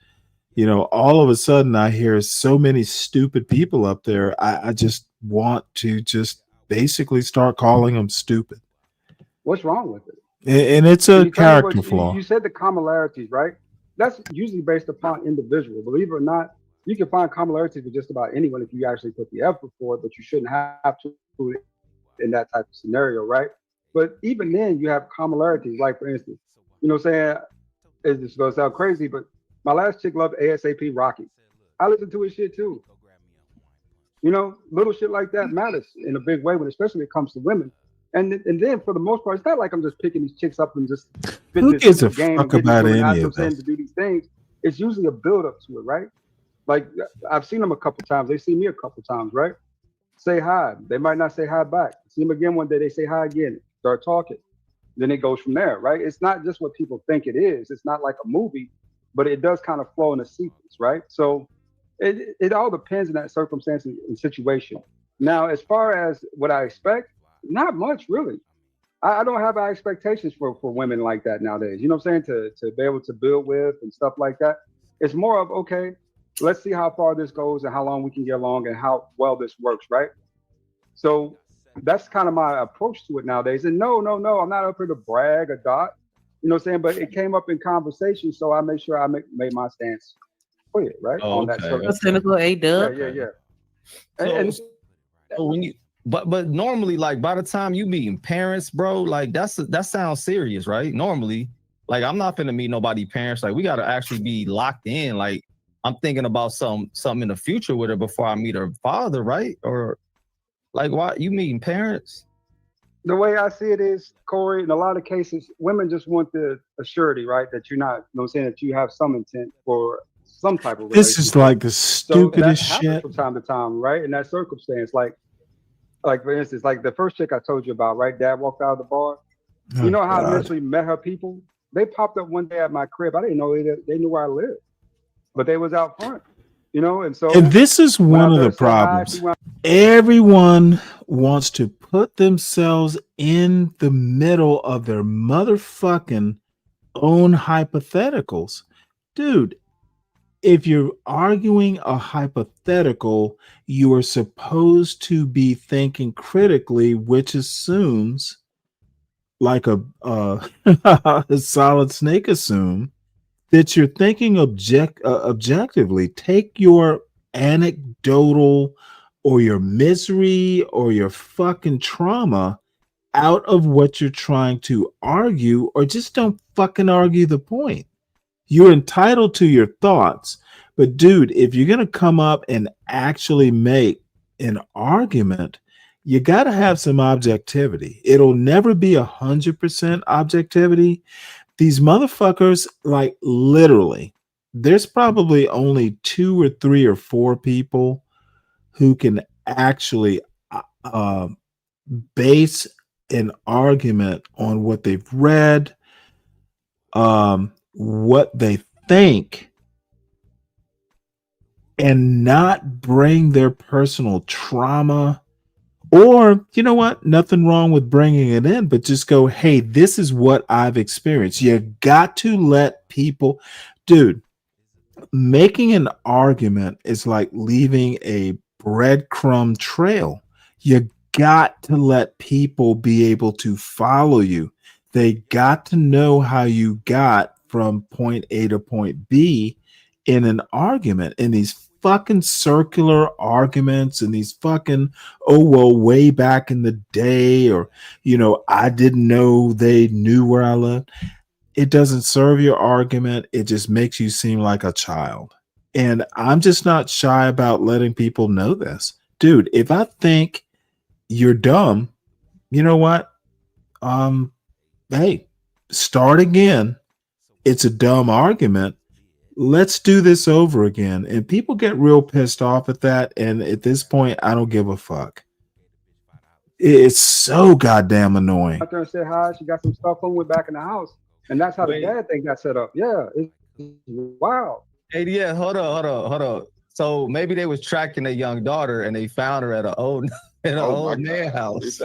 all of a sudden I hear so many stupid people up there. I just want to just basically start calling them stupid.
What's wrong with it?
And it's
Can
a
you tell me
character flaw.
You said the commonalities, right? That's usually based upon individual. Believe it or not, you can find commonalities with just about anyone if you actually put the effort for it, but you shouldn't have to in that type of scenario, right? But even then, you have commonalities. Like, for instance, saying, this is going to sound crazy, but my last chick loved ASAP Rocky. I listen to his shit too. Little shit like that matters in a big way, especially when it comes to women. And then for the most part, it's not like I'm just picking these chicks up and just
Who gives a fuck about any of that?
To do these things. It's usually a build up to it, right? Like I've seen them a couple times. They see me a couple times, right? Say hi. They might not say hi back. See them again one day. They say hi again. Start talking. Then it goes from there, right? It's not just what people think it is. It's not like a movie, but it does kind of flow in a sequence, right? So it all depends on that circumstance and situation. Now, as far as what I expect, not much really. I don't have high expectations for women like that nowadays. You know what I'm saying? To be able to build with and stuff like that. It's more of, okay, let's see how far this goes and how long we can get along and how well this works, right? So that's kind of my approach to it nowadays. And no, I'm not up here to brag or dot. You know what I'm saying? But it came up in conversation, so I made sure I made my stance clear, right? On that.
A cynical A-dub.
Yeah.
So when you but normally, like by the time you meeting parents, bro, like that sounds serious, right? Normally, like I'm not finna meet nobody parents. Like we gotta actually be locked in. Like I'm thinking about something in the future with her before I meet her father, right? Or like why you meeting parents?
The way I see it is, Corey, in a lot of cases, women just want the surety, right? That you're not, that you have some intent for some type of relationship.
This is like the stupidest
so that happens
shit.
from time to time, right? In that circumstance, like like for instance, like the first chick I told you about, right? Dad walked out of the bar.
Oh,
You know how I
God.
initially met her people? They popped up one day at my crib. I didn't know they knew where I lived, but they was out front, you know. And so
And this is
went
one
out
of
there
the
to say hi. She
problems.
went.
Everyone wants to put themselves in the middle of their motherfucking own hypotheticals. Dude, if you're arguing a hypothetical, you are supposed to be thinking critically, which assumes, like a solid snake assume, that you're thinking objectively. Take your anecdotal or your misery or your fucking trauma out of what you're trying to argue, or just don't fucking argue the point. You're entitled to your thoughts, but dude, if you're going to come up and actually make an argument, you got to have some objectivity. It'll never be 100% objectivity. These motherfuckers, like, literally, there's probably only 2 or 3 or 4 people who can actually uh, base an argument on what they've read, what they think, and not bring their personal trauma. Or, you know what? Nothing wrong with bringing it in, but just go, hey, this is what I've experienced. You got to let people, dude, making an argument is like leaving a breadcrumb trail. You got to let people be able to follow you. They got to know how you got from point A to point B in an argument. In these fucking circular arguments and these fucking, oh, well, way back in the day, or, you know, I didn't know they knew where I lived. It doesn't serve your argument. It just makes you seem like a child. And I'm just not shy about letting people know this. Dude, if I think you're dumb, you know what? Hey, start again. It's a dumb argument. Let's do this over again. And people get real pissed off at that. And at this point, I don't give a fuck. It's so goddamn annoying.
Out there and said hi. She got some stuff on, went back in the house, and that's how the dad thing got set up. Yeah, it's wow.
Hey, yeah, hold on. So maybe they was tracking a young daughter and they found her at an old man house.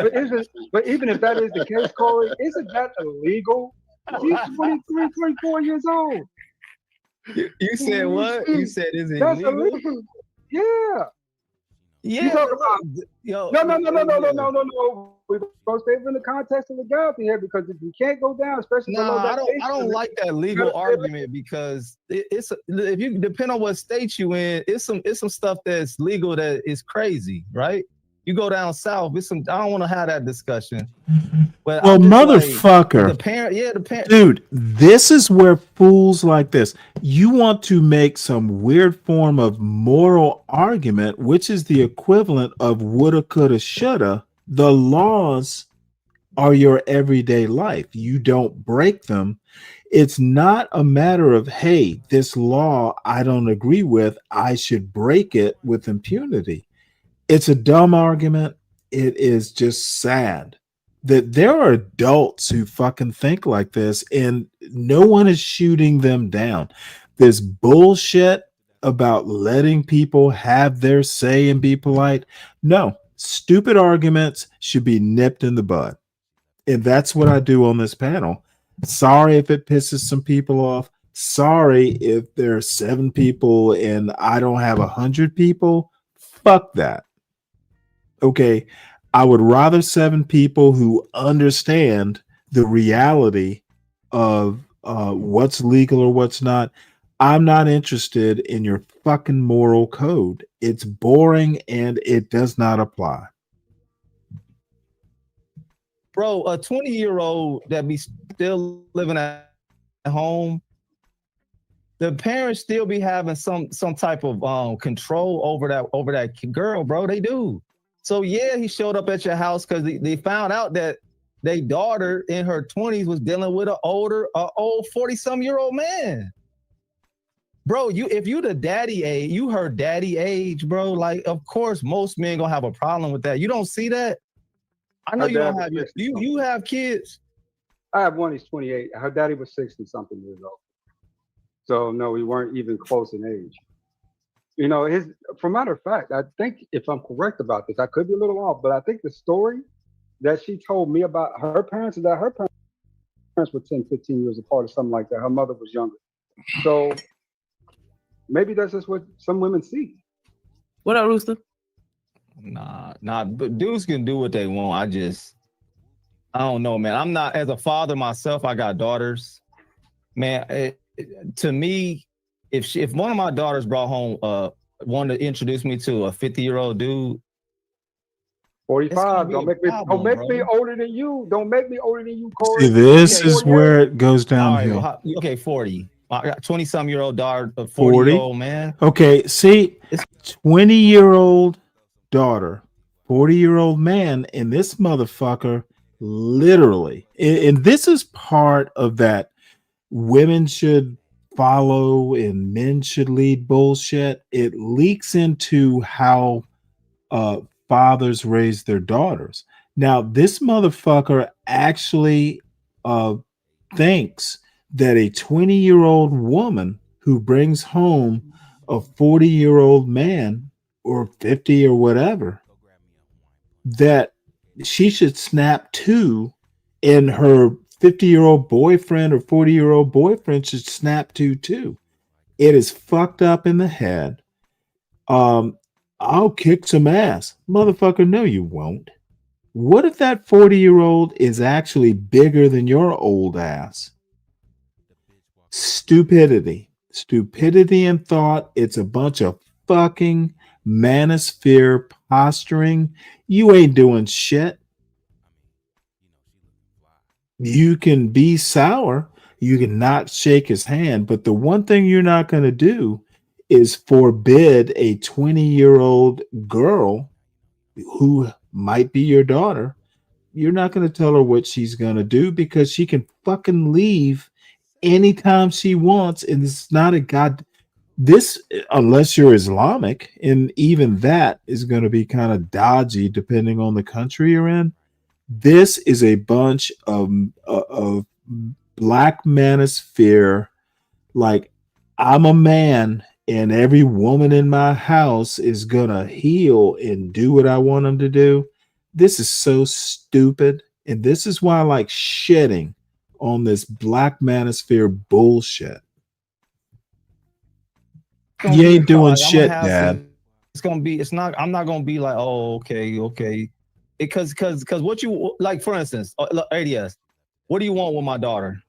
But even if that is the case, Corey, isn't that illegal? She's 23, 24 years old.
You said what? You said is it
That's
illegal?
illegal. Yeah.
Yeah.
You talk about, no. We're supposed to stay in the context of legality here, because if you can't go down, especially below that
I don't like that legal argument, because it's if you depend on what state you in, it's some stuff that's legal that is crazy, right? You go down south, I don't want to have that discussion. But
well, motherfucker,
like, the parent,
dude, this is where fools like this, you want to make some weird form of moral argument, which is the equivalent of woulda, coulda, shoulda. The laws are your everyday life. You don't break them. It's not a matter of, hey, this law I don't agree with, I should break it with impunity. It's a dumb argument. It is just sad that there are adults who fucking think like this, and no one is shooting them down. This bullshit about letting people have their say and be polite. No, stupid arguments should be nipped in the bud. And that's what I do on this panel. Sorry if it pisses some people off. Sorry if there are 7 people and I don't have 100 people. Fuck that. Okay, I would rather 7 people who understand the reality of what's legal or what's not. I'm not interested in your fucking moral code. It's boring and it does not apply.
Bro, a 20-year-old that be still living at home, the parents still be having some type of control over that girl, bro. They do. So yeah, he showed up at your house because they found out that their daughter in her 20s was dealing with an old 40-some-year-old man. Bro, if you the daddy age, you heard daddy age, bro. Like, of course, most men gonna have a problem with that. You don't see that? I know
Her
you
dad
don't
was
have your,
60
you
something.
have kids.
I have one. He's 28. Her daddy was 60 something years old. So no, we weren't even close in age. You know, for matter of fact, I think if I'm correct about this, I could be a little off, but I think the story that she told me about her parents is that her parents were 10, 15 years apart or something like that. Her mother was younger. So maybe that's just what some women see.
What up, Rooster?
Nah, but dudes can do what they want. I don't know, man. I'm not, as a father myself, I got daughters. Man, to me, if one of my daughters brought home wanted to introduce me to a 50-year-old dude,
45. Don't make me older than you. Don't make me older than you, Corey.
See, this is where it goes downhill.
All right, okay, 40. I got 20-some-year-old daughter, a
40.
40-year-old man.
Okay, see, 20-year-old daughter, 40-year-old man, and this motherfucker literally, and this is part of that women should follow and men should lead bullshit. It leaks into how fathers raise their daughters. Now, this motherfucker actually thinks that a 20-year-old woman who brings home a 40-year-old man or 50 or whatever, that she should snap to, and her 50-year-old boyfriend or 40-year-old boyfriend should snap to too. It is fucked up in the head. I'll kick some ass. Motherfucker, no, you won't. What if that 40-year-old is actually bigger than your old ass? Stupidity in thought. It's a bunch of fucking manosphere posturing. You ain't doing shit. You can be sour. You can not shake his hand. But the one thing you're not going to do is forbid a 20-year-old girl who might be your daughter. You're not going to tell her what she's going to do because she can fucking leave anytime she wants. And it's not this, unless you're Islamic, and even that is going to be kind of dodgy depending on the country you're in. This is a bunch of black manosphere. Like, I'm a man and every woman in my house is going to heel and do what I want them to do. This is so stupid. And this is why I like shitting on this black manosphere bullshit. You ain't doing shit, Dad.
I'm not going to be like, oh, okay. Because what you, like, for instance, ADS, what do you want with my daughter?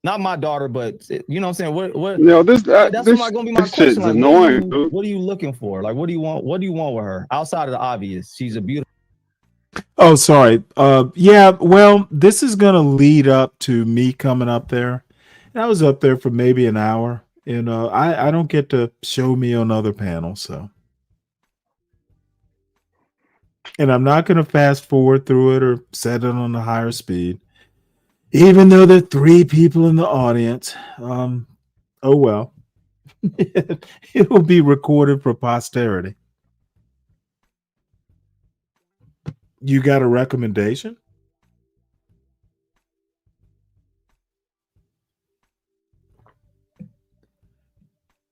Not my daughter, but you know what I'm saying? What that's not gonna be my question. Like, what are you looking for? Like, what do you want? What do you want with her? Outside of the obvious, she's a beautiful.
Oh, sorry. Yeah, well, this is gonna lead up to me coming up there. And I was up there for maybe an hour. And I don't get to show me on other panels, so. And I'm not gonna fast forward through it or set it on a higher speed. Even though there are 3 people in the audience, oh well, it'll be recorded for posterity. You got a recommendation?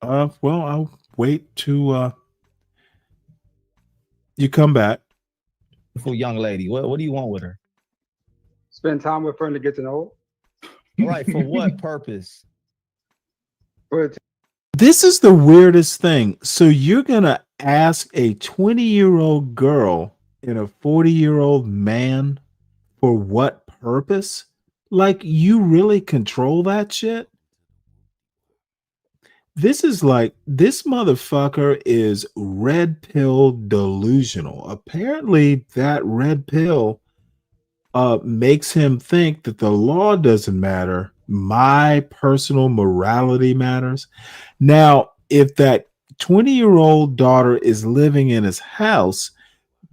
Well, I'll wait to you come back.
Beautiful young lady. What do you want with her?
Spend time with her and to get to know
her. Right. For what purpose?
This is the weirdest thing. So you're going to ask a 20-year-old girl and a 40-year-old man for what purpose? Like, you really control that shit? This is like, this motherfucker is red pill delusional. Apparently that red pill makes him think that the law doesn't matter. My personal morality matters. Now, if that 20-year-old daughter is living in his house,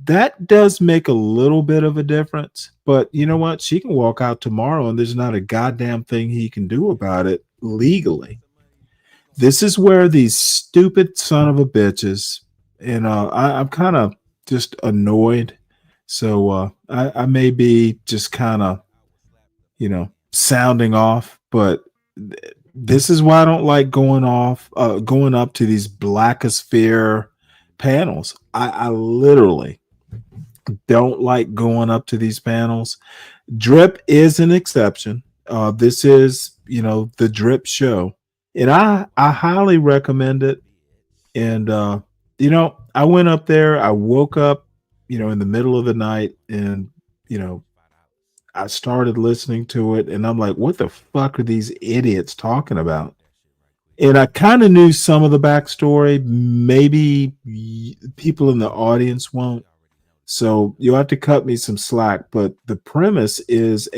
that does make a little bit of a difference. But you know what? She can walk out tomorrow and there's not a goddamn thing he can do about it legally. this is where these stupid son of a bitches, and I'm kind of just annoyed. So I may be just kind of, sounding off, but this is why I don't like going up to these blackosphere panels. I literally don't like going up to these panels. Drip is an exception. This is, the Drip show, and I highly recommend it. And I went up there. I woke up, in the middle of the night, and I started listening to it, and I'm like, what the fuck are these idiots talking about? And I kind of knew some of the backstory. Maybe people in the audience won't. So you'll have to cut me some slack. But the premise is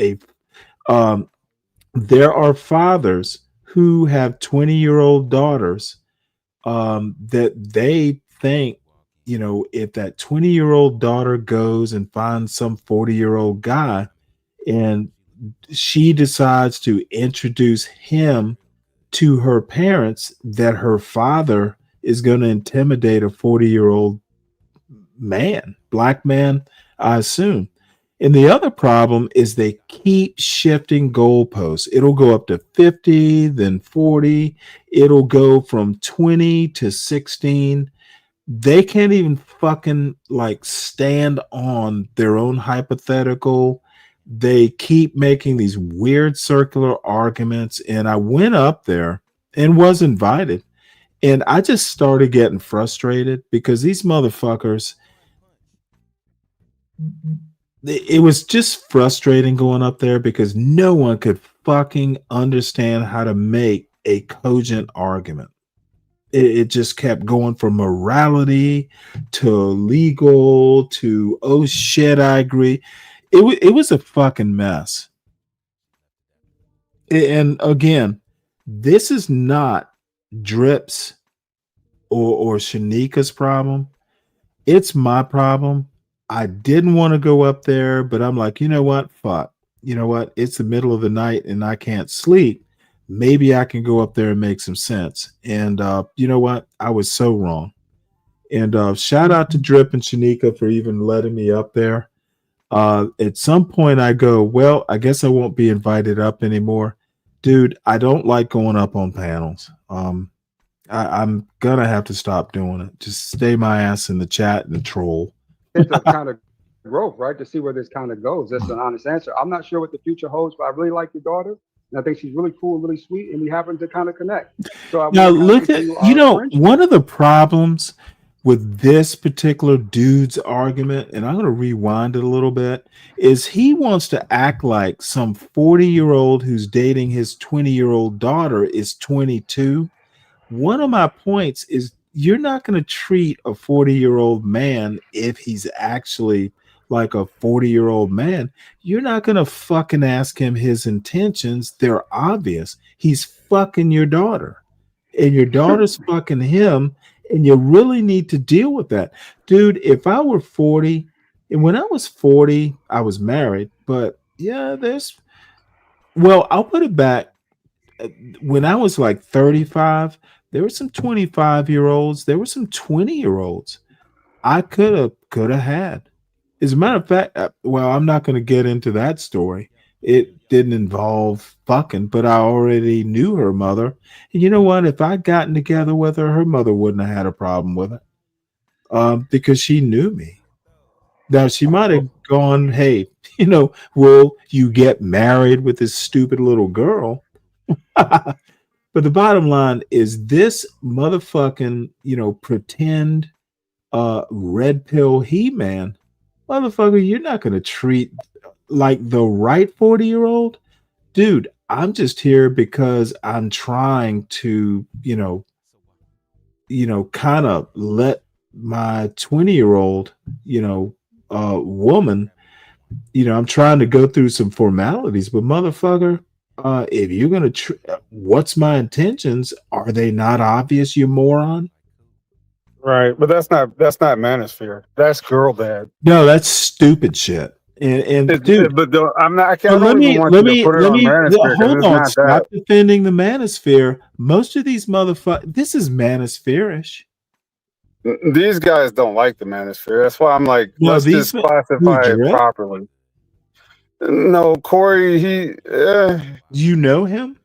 there are fathers who have 20-year-old daughters that they think, if that 20-year-old daughter goes and finds some 40-year-old guy, and she decides to introduce him to her parents, that her father is going to intimidate a 40-year-old man, black man, I assume. And the other problem is they keep shifting goalposts. It'll go up to 50, then 40. It'll go from 20 to 16. They can't even fucking stand on their own hypothetical. They keep making these weird circular arguments. And I went up there and was invited. And I just started getting frustrated because these motherfuckers, it was just frustrating going up there because no one could fucking understand how to make a cogent argument. It just kept going from morality to legal to, oh shit, I agree. It was a fucking mess. And again, this is not Drip's or Shanika's problem. It's my problem. I didn't want to go up there, but I'm like, you know what? Fuck. You know what? It's the middle of the night and I can't sleep. Maybe I can go up there and make some sense. And you know what? I was so wrong. And shout out to Drip and Shanika for even letting me up there. At some point I go, well, I guess I won't be invited up anymore. Dude, I don't like going up on panels. I'm going to have to stop doing it. Just stay my ass in the chat and troll.
It's a kind of growth, right? To see where this kind of goes. That's an honest answer. I'm not sure what the future holds, but I really like your daughter. And I think she's really cool, really sweet, and we happen to kind of connect. So
now look at, one of the problems with this particular dude's argument, and I'm going to rewind it a little bit, is he wants to act like some 40-year-old who's dating his 20-year-old daughter is 22. One of my points is you're not going to treat a 40-year-old man if he's actually like a 40-year-old man. You're not going to fucking ask him his intentions. They're obvious. He's fucking your daughter, and your daughter's fucking him. And you really need to deal with that. Dude, if I were 40, and when I was 40, I was married, but yeah, I'll put it back. When I was like 35, there were some 25-year-olds, there were some 20-year-olds I could have had. As a matter of fact, I'm not going to get into that story. It didn't involve fucking, but I already knew her mother. And you know what? If I'd gotten together with her, her mother wouldn't have had a problem with it because she knew me. Now, she might have gone, hey, will you get married with this stupid little girl? But the bottom line is this motherfucking, pretend red pill He-Man, motherfucker, you're not going to treat like the right 40-year-old. Dude, I'm just here because I'm trying to, kind of let my 20-year-old, woman, I'm trying to go through some formalities, but motherfucker, if you're going to, what's my intentions? Are they not obvious, you moron?
Right, but that's not manosphere. That's girl dad.
No, that's stupid shit. And dude,
but I'm not. I
but
don't even want you to put it on manosphere because
hold
it's
on.
not that.
Stop defending the manosphere. Most of these motherfuckers, this is manosphere-ish.
These guys don't like the manosphere. That's why I'm like,
No,
let's
these
just classify it
drip.
properly. No, Corey,
You know him?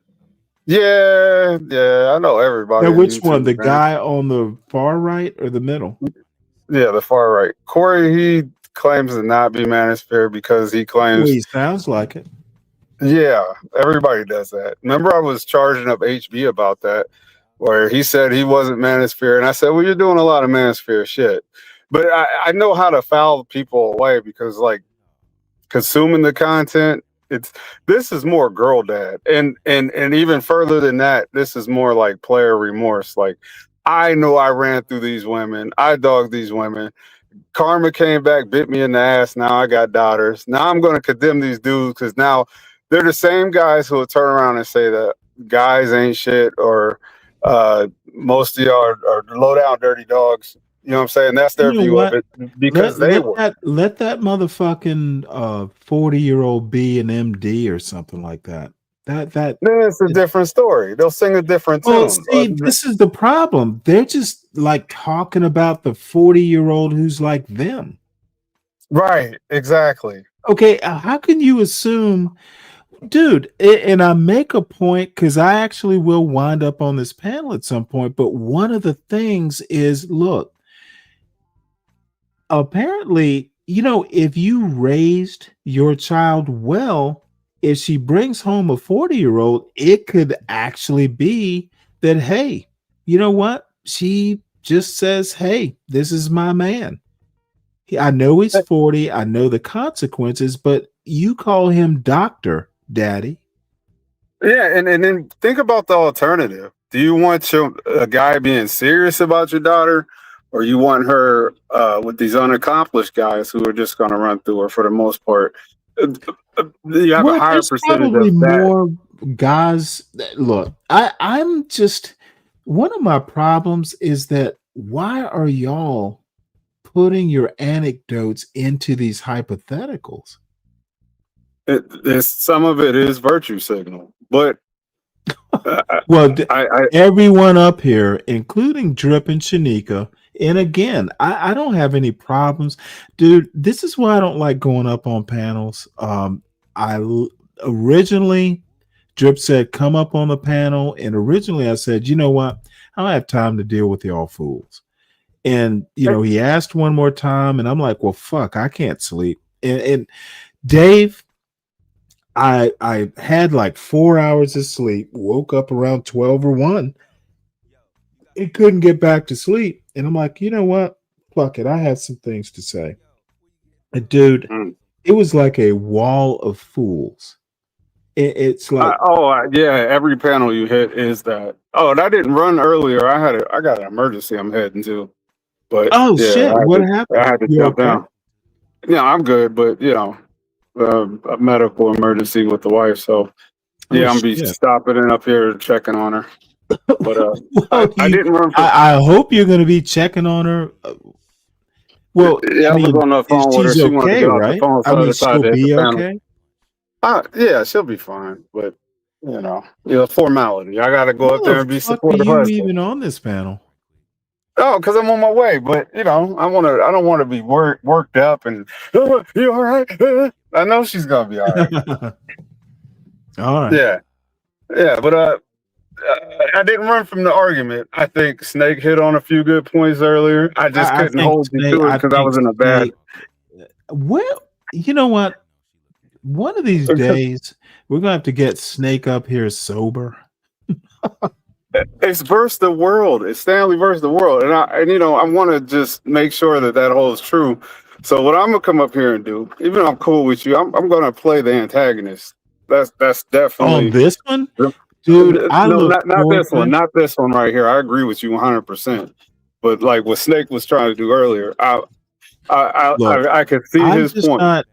Yeah, I know everybody.
Now,
on
which one?
YouTube,
The
man.
guy on the far right or the middle?
Yeah, the far right. Corey, he claims to not be manosphere because he
Well,
claims.
he sounds like it.
Yeah, everybody does that. Remember, I was charging up HB about that, where he said he wasn't manosphere, and I said, "Well, you're doing a lot of manosphere shit." But I know how to foul people away because, like, consuming the content, this is more girl dad, and even further than that, this is more like player remorse. Like, I know I ran through these women, I dogged these women. Karma came back, bit me in the ass. Now I got daughters. Now I'm going to condemn these dudes because now they're the same guys who will turn around and say that guys ain't shit or most of y'all are low down dirty dogs. You know what I'm saying? That's their
You know
view
what?
of it because they were.
Let that motherfucking 40-year-old be an MD or something like that. Then
it's a different story. They'll sing a different
Well,
tune.
see, this is the problem. They're just like talking about the 40-year-old who's like them.
Right, exactly.
Okay, how can you assume, dude? And I make a point because I actually will wind up on this panel at some point. But one of the things is, look, apparently, if you raised your child well, if she brings home a 40-year-old, it could actually be that, hey, you know what? She just says, hey, this is my man. I know he's 40. I know the consequences, but you call him doctor, daddy.
Yeah, and then think about the alternative. Do you want a guy being serious about your daughter, or you want her with these unaccomplished guys who are just going to run through her for the most part? You have a higher
There's
percentage
probably
of that.
more guys. Look, I'm just, one of my problems is that why are y'all putting your anecdotes into these hypotheticals?
Some of it is virtue signal, but
well, everyone up here, including Drip and Shanika, and again, I don't have any problems, dude. This is why I don't like going up on panels. Originally, Drip said, come up on the panel. And originally I said, you know what? I don't have time to deal with y'all fools. And, he asked one more time and I'm like, well, fuck, I can't sleep. And Dave, I had like 4 hours of sleep, woke up around 12 or 1 and couldn't get back to sleep. And I'm like, you know what? Fuck it. I have some things to say. And dude, it was like a wall of fools. It's like,
yeah, every panel you hit is that. Oh, and I didn't run earlier. I got an emergency I'm heading to. But
oh
yeah,
shit, what happened?
I had to
You
jump
okay?
down. Yeah, I'm good, but a medical emergency with the wife. So yeah, I'm be stopping in up here checking on her. But I didn't run.
I hope you're going to be checking on her. Well,
yeah, I was on the phone with her.
she's
She wanted to
okay,
get off
right?
the phone, so
I mean,
I decided
she'll
to hit the
be
panel.
okay.
Yeah, she'll be fine. But formality. I got to go up there and be
Fuck, are
supportive.
you even on this panel?
Oh, because I'm on my way. But I don't want to be worked up and you all right? I know she's gonna be all right.
All right.
Yeah. But I didn't run from the argument. I think Snake hit on a few good points earlier. I just couldn't hold you to it because I was in a bad.
Well, you know what? One of these days, we're gonna have to get Snake up here sober.
It's versus the world. It's Stanley versus the world, and I want to just make sure that holds true. So what I'm gonna come up here and do, even though I'm cool with you, I'm gonna play the antagonist. That's definitely
on this one, dude.
Not this one, not this one right here. I agree with you 100%. But like what Snake was trying to do earlier, I could see his point.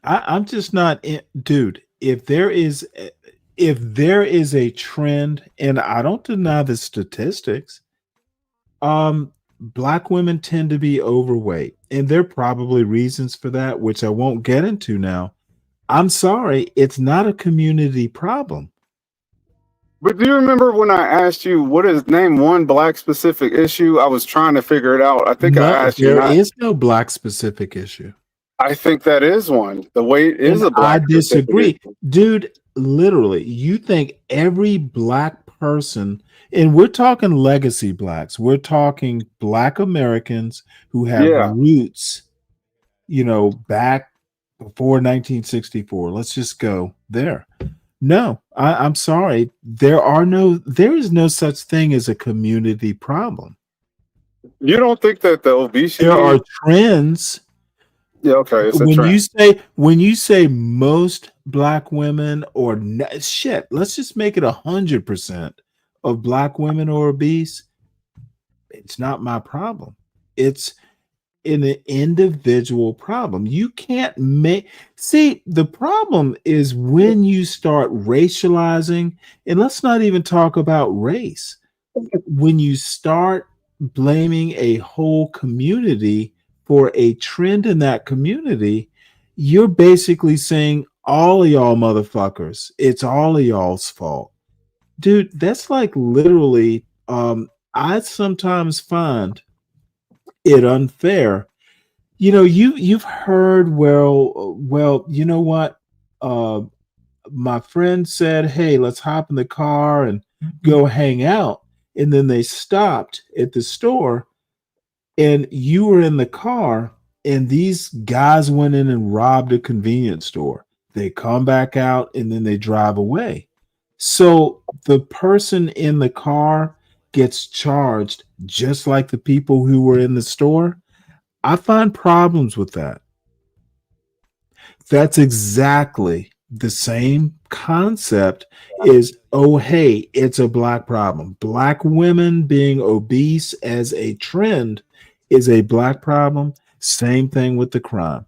I'm just not, dude. If there is a trend, and I don't deny the statistics, black women tend to be overweight. and there are probably reasons for that, which I won't get into now. I'm sorry, it's not a community problem.
But do you remember when I asked you what is name one black specific issue? I was trying to figure it out. I think I asked you
there
not.
is no black specific issue.
I think that is one. The weight is
And
a black.
I disagree,
specific issue.
dude. Literally, you think every black person, and we're talking legacy blacks, we're talking black Americans who have
Yeah.
roots, back before 1964. Let's just go there. No, I'm sorry. There is no such thing as a community problem.
You don't think that the obesity?
There are trends.
Yeah, okay, it's a
When
trend.
you say most black women shit, let's just make it 100% of black women are obese. It's not my problem. It's an individual problem. You can't see, the problem is when you start racializing, and let's not even talk about race. When you start blaming a whole community for a trend in that community, you're basically saying all of y'all motherfuckers, it's all of y'all's fault. Dude, that's like literally, I sometimes find it unfair. You've heard, well, you know what? My friend said, hey, let's hop in the car and go hang out. And then they stopped at the store, and you were in the car, and these guys went in and robbed a convenience store. They come back out, and then they drive away. So the person in the car gets charged just like the people who were in the store. I find problems with that. That's exactly the same concept is, oh, hey, it's a black problem. Black women being obese as a trend is a black problem. Same thing with the crime.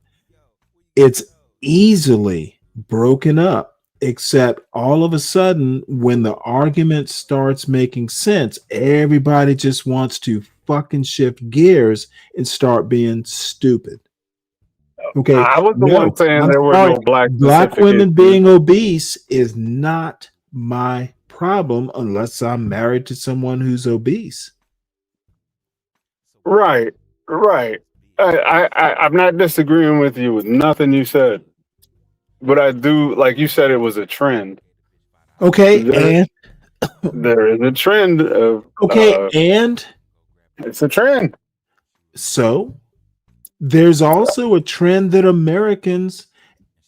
It's easily broken up, except all of a sudden, when the argument starts making sense, everybody just wants to fucking shift gears and start being stupid. Okay,
I was the one saying
I'm
there were
sorry.
no black
Black
specific
women
issues.
being obese is not my problem unless I'm married to someone who's obese.
Right. I'm not disagreeing with you with nothing you said, but I do, like you said, it was a trend.
Okay,
There is a trend of.
and
it's a trend.
So there's also a trend that Americans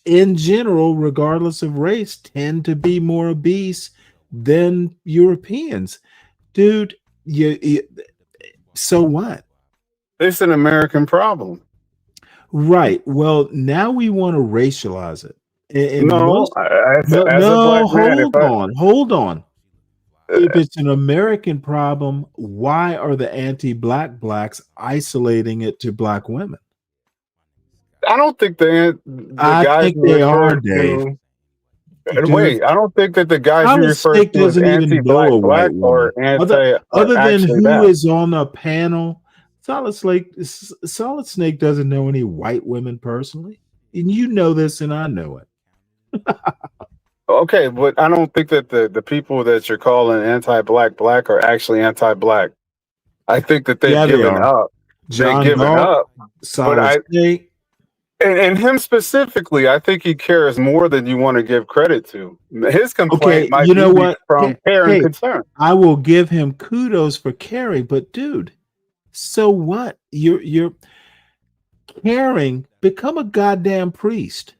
in general, regardless of race, tend to be more obese than Europeans. Dude, so what?
It's an American problem.
Right. Well, now we want to racialize it. And
No, as a black man,
hold on. If it's an American problem, why are the anti-black blacks isolating it to black women?
I don't think the guys
think
you
they
refer
are,
to.
Dave.
Wait, I don't think that the guys you refer
Snake
to as
doesn't even know a
anti-black
white
or
woman.
anti
Other than
actually
who is
that.
on the panel, Solid Snake doesn't know any white women personally. And you know this, and I know it.
Okay, but I don't think that the people that you're calling anti-black are actually anti-black. I think that they've given up.
John
They've given
Galt,
up.
Solid Snake.
And him specifically, I think he cares more than you want to give credit to. His complaint might be from care and concern.
I will give him kudos for caring, but dude, so what? You're caring. Become a goddamn priest.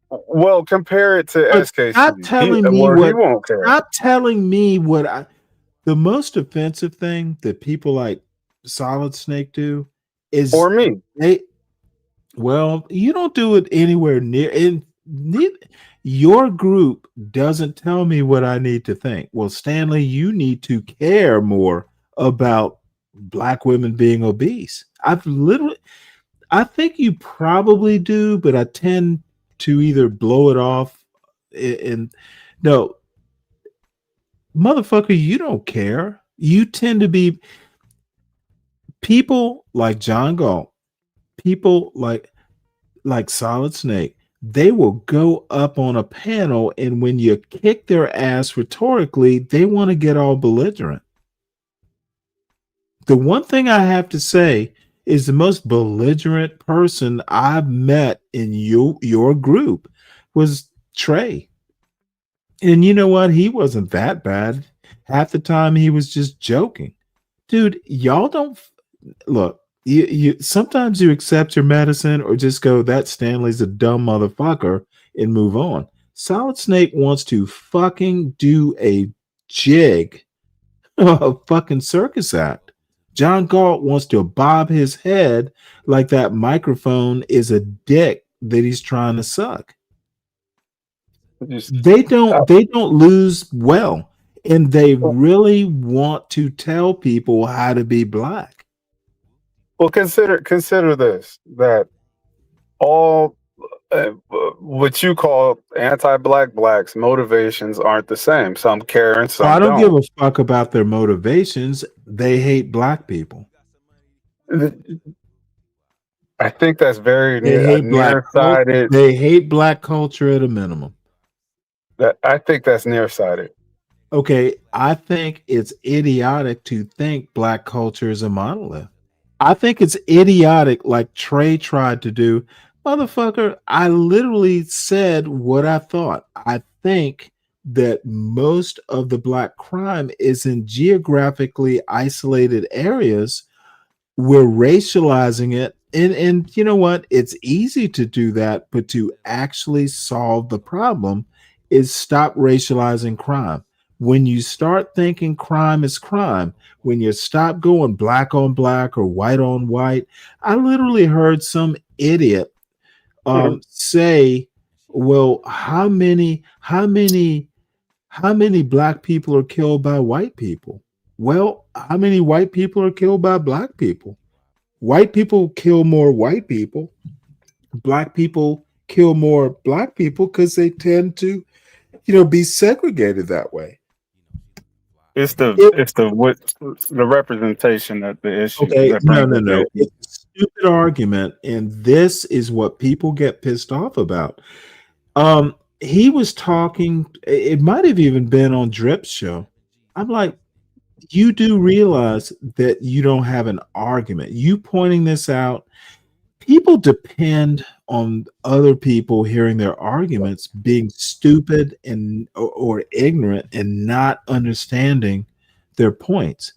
Well, compare it to SKC.
Stop telling me
he
what.
won't care.
Stop telling me what. The most offensive thing that people like Solid Snake do is,
or me.
Well, you don't do it anywhere near. Your group doesn't tell me what I need to think. Well, Stanley, you need to care more about black women being obese. I think you probably do, but I tend to either blow it off and no, motherfucker, you don't care. You tend to be people like John Galt people like Solid Snake, they will go up on a panel, and when you kick their ass rhetorically, they want to get all belligerent. The one thing I have to say is the most belligerent person I've met in your group was Trey. And you know what? He wasn't that bad. Half the time he was just joking. Dude, y'all don't look. You sometimes you accept your medicine or just go, that Stanley's a dumb motherfucker, and move on. Solid Snake wants to fucking do a jig, a fucking circus act. John Galt wants to bob his head like that microphone is a dick that he's trying to suck. They don't lose well, and they really want to tell people how to be black.
Well, consider this, that all what you call anti-black blacks motivations aren't the same. Some care and some
I don't give a fuck about their motivations. They hate black people.
I think that's very
They hate
nearsighted.
They hate black culture at a minimum.
I think that's nearsighted.
Okay, I think it's idiotic to think black culture is a monolith. I think it's idiotic, like Trey tried to do. Motherfucker, I literally said what I thought. I think that most of the black crime is in geographically isolated areas. We're racializing it. And you know what? It's easy to do that, but to actually solve the problem is stop racializing crime. When you start thinking crime is crime, when you stop going black on black or white on white, I literally heard some idiot say, well, how many black people are killed by white people? Well, how many white people are killed by black people? White people kill more white people. Black people kill more black people because they tend to, be segregated that way.
It's the representation of the issue.
Okay, no. It's a stupid argument, and this is what people get pissed off about. He was talking, it might have even been on Drip's show. I'm like, you do realize that you don't have an argument. You pointing this out, people depend on other people hearing their arguments being stupid and or ignorant and not understanding their points.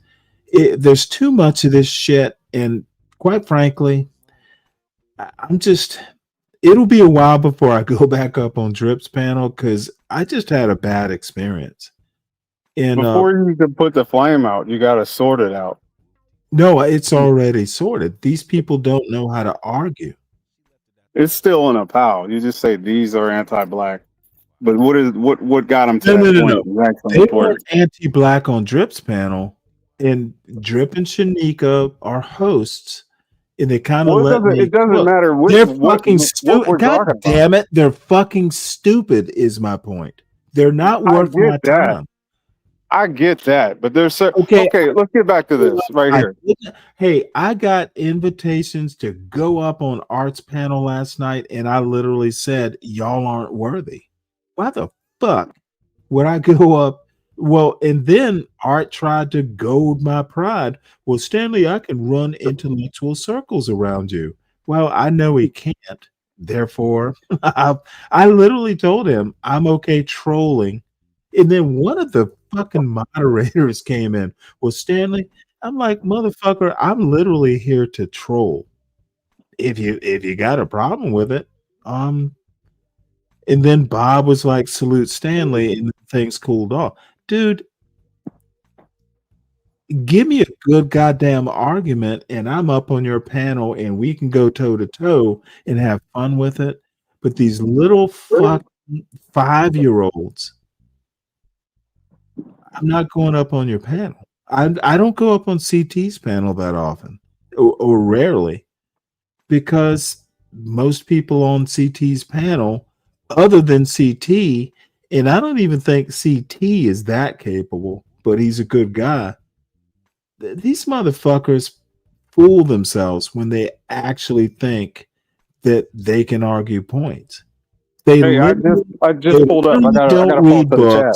There's too much of this shit, and quite frankly, it'll be a while before I go back up on Drip's panel because I just had a bad experience. And
before you can put the flame out, you got to sort it out.
No, it's already sorted. These people don't know how to argue.
It's still in a pile. You just say these are anti-black, but what got them to that point?
No. They weren't anti-black on Drip's panel, and Drip and Shanika are hosts, and they kind of
it doesn't matter.
They're fucking stupid. God damn it, they're fucking stupid. Is my point. They're not worth my time.
I get that, but there's okay. Let's get back to this right here.
Hey, I got invitations to go up on Art's panel last night, and I literally said, y'all aren't worthy. Why the fuck would I go up? Well, and then Art tried to goad my pride. Well, Stanley, I can run intellectual circles around you. Well, I know he can't. Therefore, I literally told him I'm okay trolling. And then one of the fucking moderators came in. Well, Stanley, I'm like, motherfucker, I'm literally here to troll. If you got a problem with it, and then Bob was like, salute Stanley, and things cooled off. Dude, give me a good goddamn argument, and I'm up on your panel, and we can go toe to toe and have fun with it. But these little fucking 5-year-olds. I'm not going up on your panel. I don't go up on CT's panel that often or rarely because most people on CT's panel, other than CT, and I don't even think CT is that capable, but he's a good guy. These motherfuckers fool themselves when they actually think that they can argue points. They
Hey, I just pulled up. I got a fall to the chat.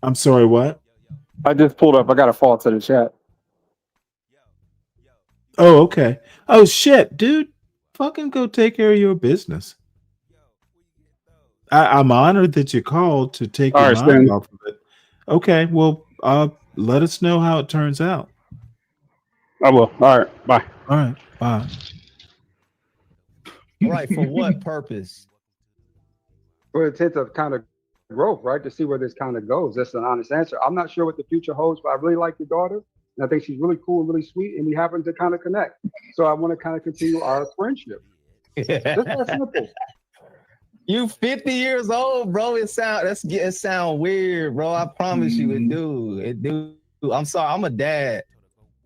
I'm sorry, what?
I just pulled up. I got a fall to the chat.
Oh, okay. Oh shit, dude. Fucking go take care of your business. I'm honored that you called to take
All
your
right,
mind
Stanley.
off of it. Okay, well, let us know how it turns out.
I will. All right, bye.
All right, bye.
Right, for what purpose?
For the intent of kind of growth, right? To see where this kind of goes. That's an honest answer. I'm not sure what the future holds, but I really like your daughter. And I think she's really cool and really sweet. And we happen to kind of connect. So I want to kind of continue our friendship. Just that simple.
You 50 years old, bro. It sound weird, bro. I promise you it do. It do. I'm sorry, I'm a dad.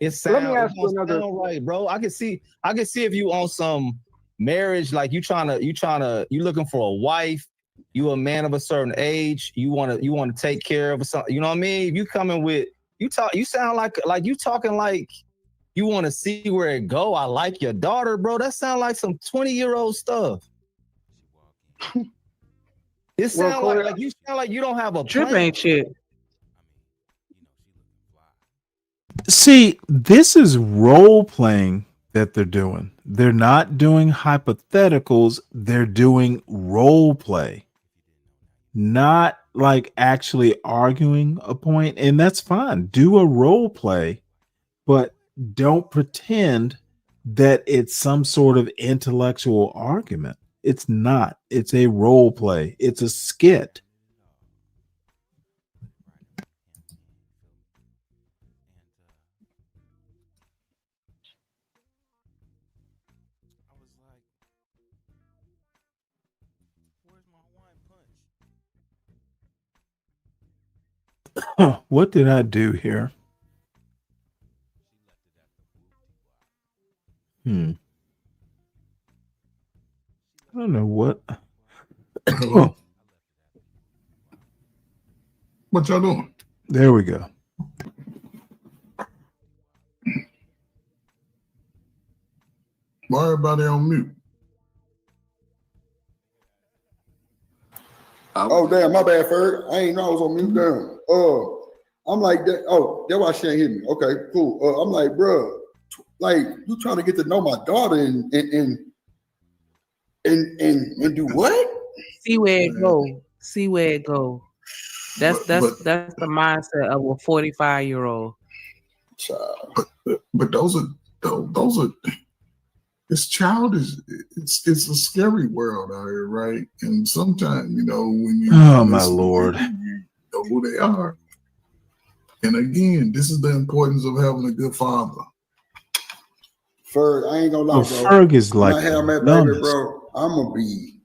Let me ask you another.
Right, bro. I can see if you on some marriage, like you looking for a wife, you a man of a certain age, you want to take care of something, you know what I mean? If you coming with you sound like you talking like you want to see where it go. I like your daughter, bro. That sound like some 20-year-old stuff. It sound like you sound like you don't have a
Trip
plan.
ain't shit.
See, this is role playing that they're doing. They're not doing hypotheticals, they're doing role play. Not like actually arguing a point, and that's fine. Do a role play, but don't pretend that it's some sort of intellectual argument. It's not. It's a role play. It's a skit. What did I do here? I don't know what.
Hello? What y'all doing?
There we go.
Why everybody on mute?
Oh damn, my bad, Ferg. I ain't know I was on mute down. I'm like that. Oh, that's why she ain't hit me. Okay, cool. I'm like, bro, like you trying to get to know my daughter and do what?
See where it go. See where it go. That's the mindset of a 45-year-old.
But those are this child is it's a scary world out here, right? And sometimes, when you
my Lord,
you know who they are. And again, this is the importance of having a good father.
Ferg, I ain't gonna lie, bro.
Ferg is like
when I have my baby, bro, I'm gonna be,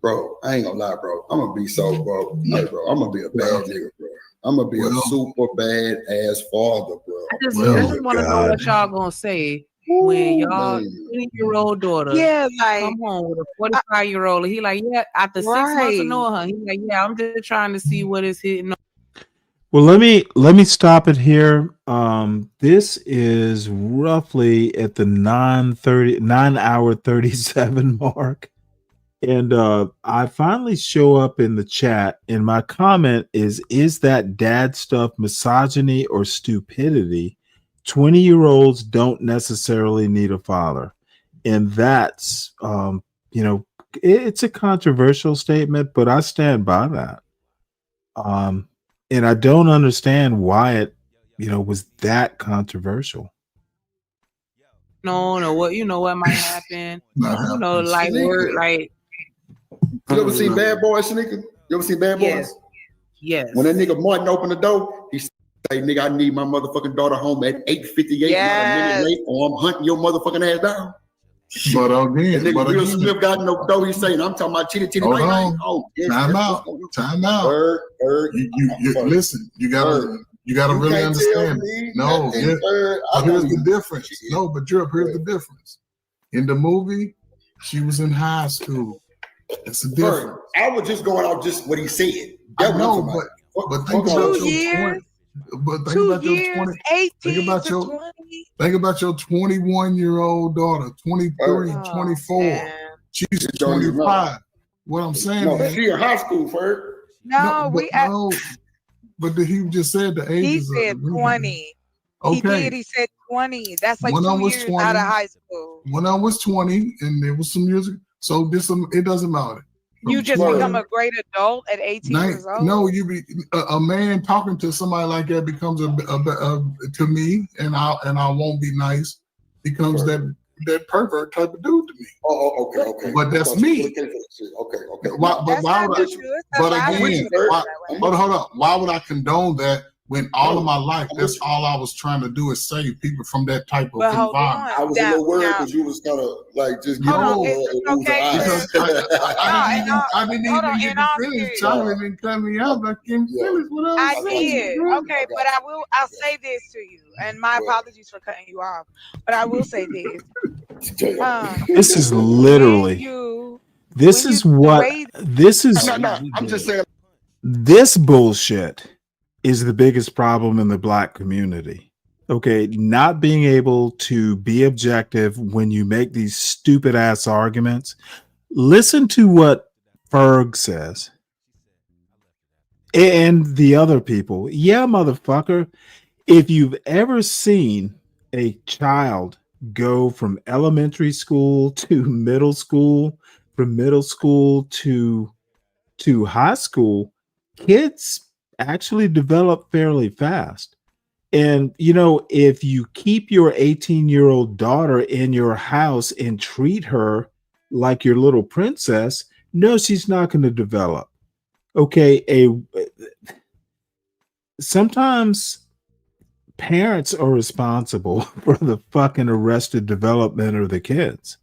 bro. I ain't gonna lie, bro. I'm gonna be so, bro. Hey, bro, I'm gonna be a bad nigga, bro. I'm gonna be a super bad ass father, bro.
I just want to know what y'all gonna say when y'all 20-year-old daughter come home with a 45-year-old. He like, yeah, after 6 months of knowing her, he like, yeah, I'm just trying to see what is hitting on.
Well, let me stop it here. This is roughly at the 9 hour 37 mark. And I finally show up in the chat, and my comment is that dad stuff misogyny or stupidity? 20-year-olds don't necessarily need a father. And that's it's a controversial statement, but I stand by that. And I don't understand why it, was that controversial.
No, what might happen. Like word, like.
You ever seen Bad Boys, Shanika? You ever seen Bad Boys?
Yes.
When that nigga Martin opened the door, he say, "Nigga, I need my motherfucking daughter home at 8:58, not a minute late, or I'm hunting your motherfucking ass down."
But again,
and nigga Will Smith got in the door. He's saying, "I'm talking about chitty
hold
night."
on.
Oh, yes,
Time out. You listen. You gotta really understand. No, but here's the difference. No, but here's the difference. In the movie, she was in high school. It's a difference.
I was just going off just what he said.
I know, but think about your 20. But think about your 20. Think about your
20.
Think about your 21-year-old daughter, 23, 24.
Man.
She's
don't even
25. What I'm saying
No,
is,
she in high school, Ferg.
No,
but he just said the
he
ages
said
of the
20. He
Okay.
did. He said 20. That's like
One of
2
them was
years
20.
out of high school.
When I was 20, and there was some music, so it doesn't matter.
You
From
just
20
become a great adult at 18 years old.
No, you be a man talking to somebody like that becomes a to me, and I won't be nice. Becomes that pervert type of dude to me.
Oh, okay.
But that's me.
Okay.
Why would I? But again, hold on. Why would I condone that when all of my life, that's all I was trying to do is save people from that type of environment?
I was a little worried because you was kind of like just giving
because I didn't even get to finish. Charlie didn't cut me out. I can't finish what I was saying.
did. Okay, but I'll say this to you, and my apologies for cutting you off, but I will say this.
This is literally. This is what. This is.
I'm just saying.
This bullshit is the biggest problem in the Black community. Okay, not being able to be objective when you make these stupid ass arguments. Listen to what Ferg says. And the other people. Yeah, motherfucker. If you've ever seen a child go from elementary school to middle school, from middle school to high school, kids actually develop fairly fast. And, if you keep your 18-year-old daughter in your house and treat her like your little princess, no, she's not going to develop. Okay, sometimes parents are responsible for the fucking arrested development of the kids.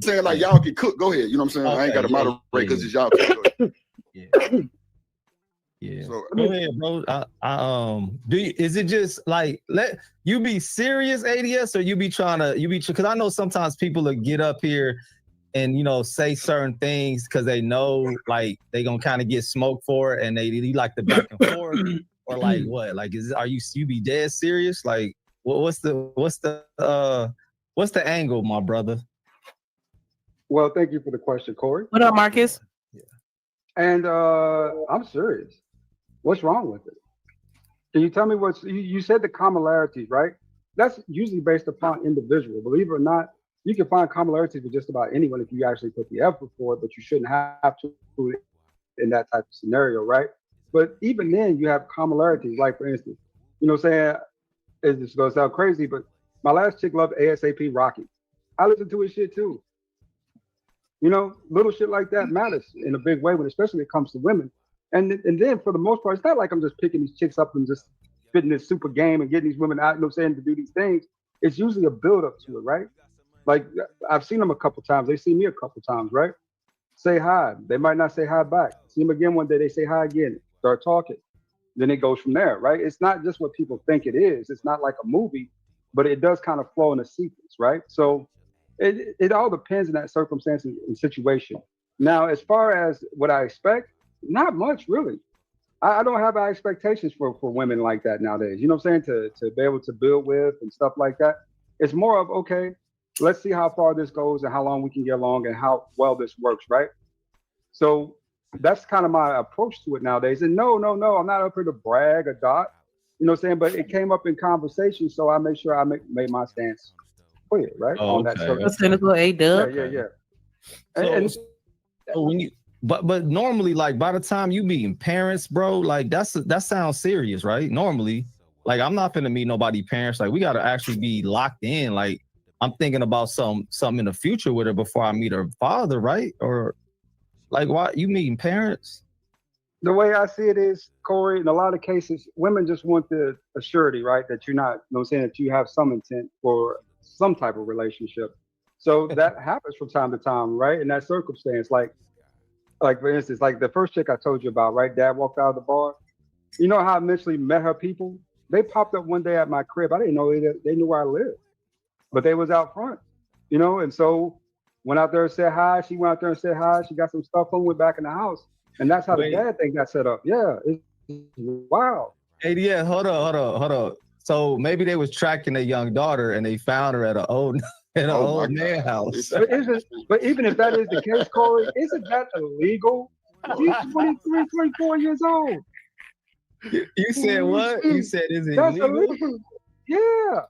Saying like y'all can cook. Go ahead. You know what I'm saying? I ain't got to moderate because it's y'all.
Yeah. So, go ahead, bro. Is it just like let you be serious, ADS, or you be because I know sometimes people will get up here and say certain things because they know like they gonna kind of get smoked for it, and they like the back and forth, or like what? Like are you be dead serious? Like what's the angle, my brother?
Well, thank you for the question, Corey.
What up, Marcus?
And I'm serious. What's wrong with it? Can you tell me you said the commonalities, right? That's usually based upon individual. Believe it or not, you can find commonalities with just about anyone if you actually put the effort for it, but you shouldn't have to in that type of scenario, right? But even then, you have commonalities. Like, for instance, what I'm saying? It's going to sound crazy, but my last chick loved ASAP Rocky. I listen to his shit too. Little shit like that matters in a big way, especially when it comes to women. And then for the most part, it's not like I'm just picking these chicks up and just spitting this super game and getting these women out, to do these things. It's usually a build up to it, right? Like I've seen them a couple times. They see me a couple times, right? Say hi. They might not say hi back. See them again one day. They say hi again. Start talking. Then it goes from there, right? It's not just what people think it is. It's not like a movie, but it does kind of flow in a sequence, right? So it all depends on that circumstance and situation. Now, as far as what I expect, not much really. I don't have high expectations for women like that nowadays. You know what I'm saying? To be able to build with and stuff like that. It's more of, okay, let's see how far this goes and how long we can get along and how well this works, right? So that's kind of my approach to it nowadays. And no, I'm not up here to brag or dot. You know what I'm saying? But it came up in conversation, so I made sure I made my stance clear, right?
Oh,
on that
okay.
Cynical A-Dub.
Yeah.
So when you but normally, like by the time you meeting parents, bro, like that sounds serious, right? Normally, like I'm not gonna meet nobody parents. Like we gotta actually be locked in. Like I'm thinking about something in the future with her before I meet her father, right? Or like why you meeting parents?
The way I see it is, Corey, in a lot of cases, women just want the assurity, right? That you're not, that you have some intent for some type of relationship. So that happens from time to time, right? In that circumstance, like for instance, like the first chick I told you about, right? Dad walked out of the bar. You know how I eventually met her people? They popped up one day at my crib. I didn't know they knew where I lived, but they was out front, and so went out there and said hi. She went out there and said hi. She got some stuff on, went back in the house. And that's how the dad thing got set up. Yeah, it's wild.
Hey, yeah, hold on. So maybe they was tracking a young daughter and they found her at an old man house.
But even if that is the case, Corey, isn't that illegal? She's 23, 24 years old.
You said what? You said is it
That's
illegal?
illegal. Yeah.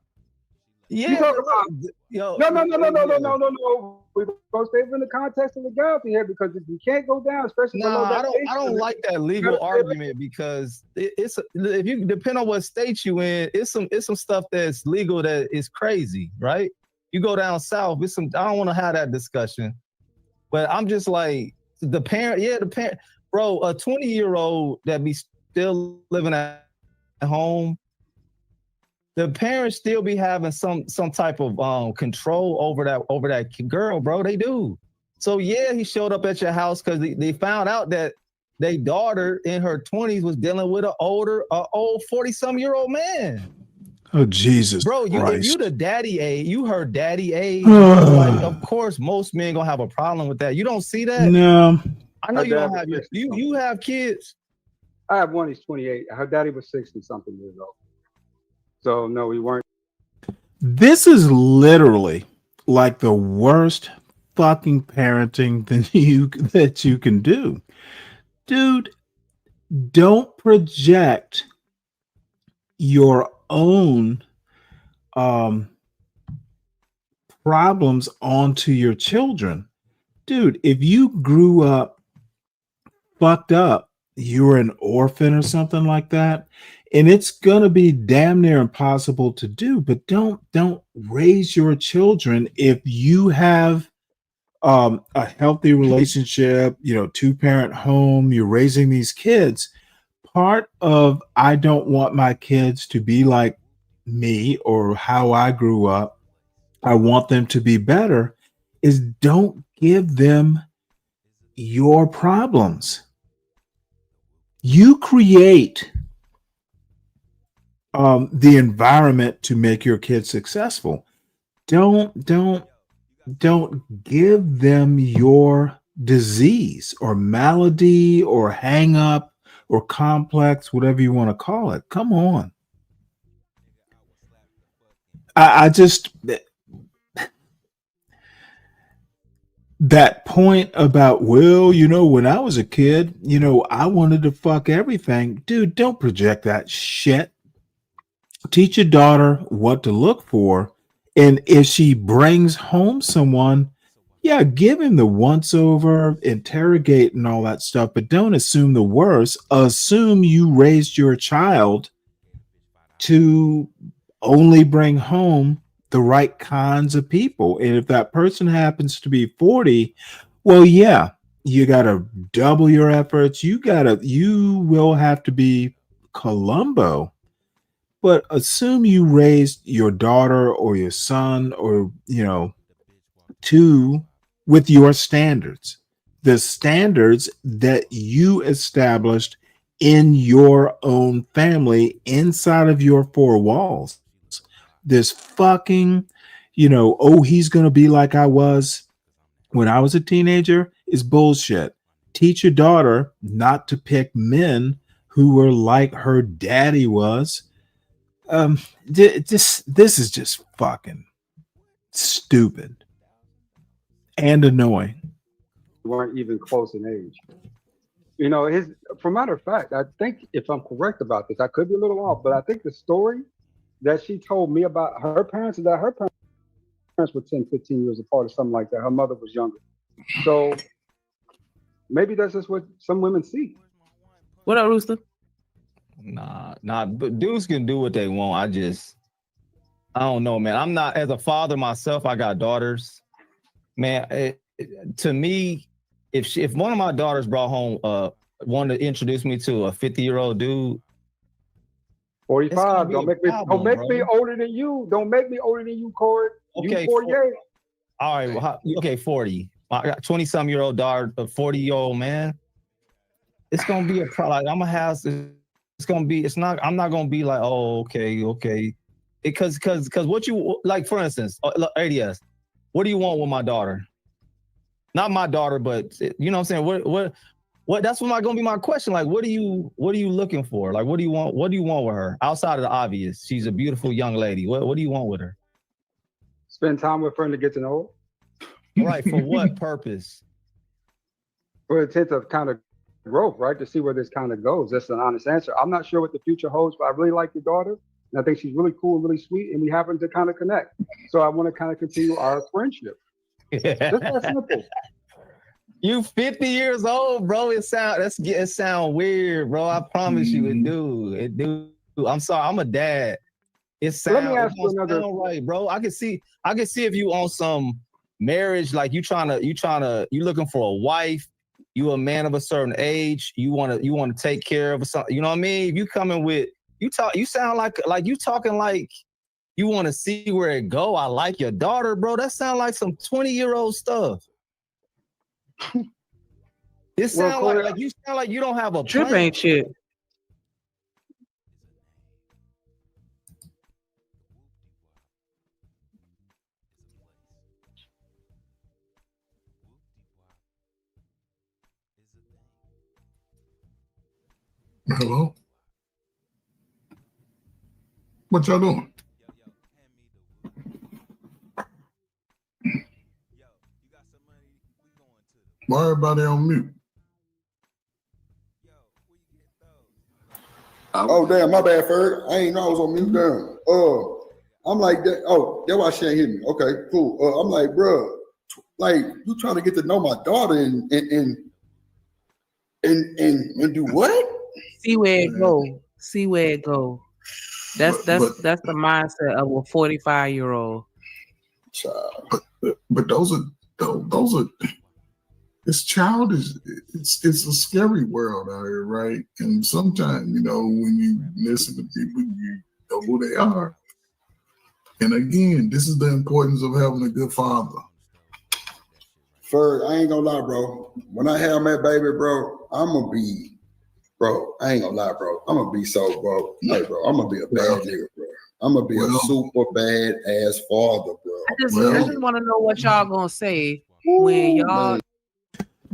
Yeah.
You talk about,
Yo,
no. We're supposed to stay in the context of legality here because if you can't go down, especially below that age
I don't
limit,
like that legal argument because it's if you depend on what state you in, it's some stuff that's legal that is crazy, right? You go down south, I don't want to have that discussion, but I'm just like the parent, bro, a 20-year-old that be still living at home. The parents still be having some type of control over that girl, bro. They do. So yeah, he showed up at your house because they found out that their daughter in her 20s was dealing with an old 40-some-year-old man.
Oh Jesus,
bro! If
Christ.
you the daddy age, you heard daddy age. Like, of course, most men gonna have a problem with that. You don't see that?
No,
I know you don't have you have kids.
I have one. He's 28. Her daddy was 60 something years old. So no, we weren't.
This is literally like the worst fucking parenting that you can do. Dude, don't project your own problems onto your children. Dude, if you grew up fucked up, you were an orphan or something like that, and it's gonna be damn near impossible to do, but don't raise your children if you have a healthy relationship, 2-parent home, you're raising these kids. Part of I don't want my kids to be like me or how I grew up, I want them to be better, is don't give them your problems. You create the environment to make your kids successful. Don't give them your disease or malady or hang up or complex, whatever you want to call it. Come on. I just that point about, well, when I was a kid, I wanted to fuck everything. Dude, don't project that shit. Teach your daughter what to look for. And if she brings home someone, yeah, give him the once over, interrogate and all that stuff, but don't assume the worst. Assume you raised your child to only bring home the right kinds of people. And if that person happens to be 40, well, yeah, you got to double your efforts. You will have to be Columbo. But assume you raised your daughter or your son or, with your standards, the standards that you established in your own family inside of your four walls. This fucking, he's going to be like I was when I was a teenager is bullshit. Teach your daughter not to pick men who were like her daddy was. This is just fucking stupid and annoying.
Weren't even close in age. For matter of fact, I think if I'm correct about this, I could be a little off, but I think the story that she told me about her parents is that her parents were 10, 15 years apart or something like that. Her mother was younger. So maybe that's just what some women see.
What up, Rooster?
Nah, but dudes can do what they want. I don't know, man. I'm not, as a father myself, I got daughters. Man, to me, if one of my daughters brought home wanted to introduce me to a 50-year-old dude,
45. Don't make me older than you. Don't make me older than you, Corey.
Okay,
you 48.
All right, well, okay, 40. I got 20-some-year-old daughter, a 40-year-old man. It's gonna be a problem. I'm gonna have. It's gonna be. It's not. I'm not gonna be like, oh, okay. Because what you like, for instance, ADS. What do you want with my daughter? Not my daughter, but you know what I'm saying. That's gonna be my question. Like, what are you looking for? Like, what do you want? What do you want with her outside of the obvious? She's a beautiful young lady. What do you want with her?
Spend time with her and to get to know her.
Right. For what purpose?
For the intent of kind of growth, right? To see where this kind of goes. That's an honest answer. I'm not sure what the future holds, but I really like your daughter. And I think she's really cool and really sweet. And we happen to kind of connect. So I want to kind of continue our friendship. Just that simple.
You 50 years old, bro. It sound weird, bro. I promise you it do. I'm sorry, I'm a dad.
Let me ask you another
right, bro. I can see if you on some marriage, like you looking for a wife, you a man of a certain age, you want to take care of something, you know what I mean? If you coming with you sound like you talking like you want to see where it go. I like your daughter, bro. That sound like some 20-year-old stuff. It sound like you sound like you don't have a
Trip
plan.
ain't shit.
Hello? What y'all doing? Why everybody on mute?
Oh damn, my bad, Ferg. I ain't know I was on mute. Down. I'm like that. Oh, that's why she ain't hit me. Okay, cool. I'm like, bro, like you trying to get to know my daughter and do what?
See where it go. See where it go. That's the mindset of a 45-year-old.
But those are it's childish. It's a scary world out here, right? And sometimes, when you listen to people, you know who they are. And again, this is the importance of having a good father.
Ferg, I ain't gonna lie, bro. When I have my baby, bro, I ain't gonna lie, bro. I'm gonna be so, bro. Hey, bro, I'm gonna be a bad nigga, bro. I'm gonna be a super bad ass father, bro.
I just want to know what y'all gonna say when y'all.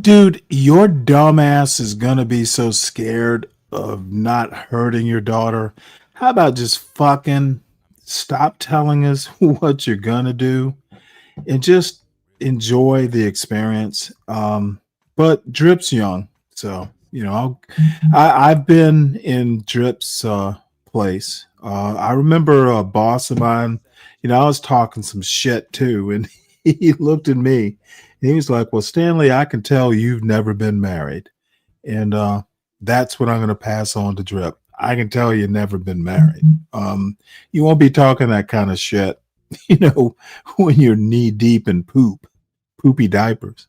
Dude, your dumbass is gonna be so scared of not hurting your daughter. How about just fucking stop telling us what you're gonna do and just enjoy the experience? But Drip's young, so I've been in Drip's place. I remember a boss of mine. I was talking some shit too, and he looked at me. He was like, well, Stanley, I can tell you've never been married. And that's what I'm going to pass on to Drip. I can tell you've never been married. You won't be talking that kind of shit, when you're knee deep in poopy diapers.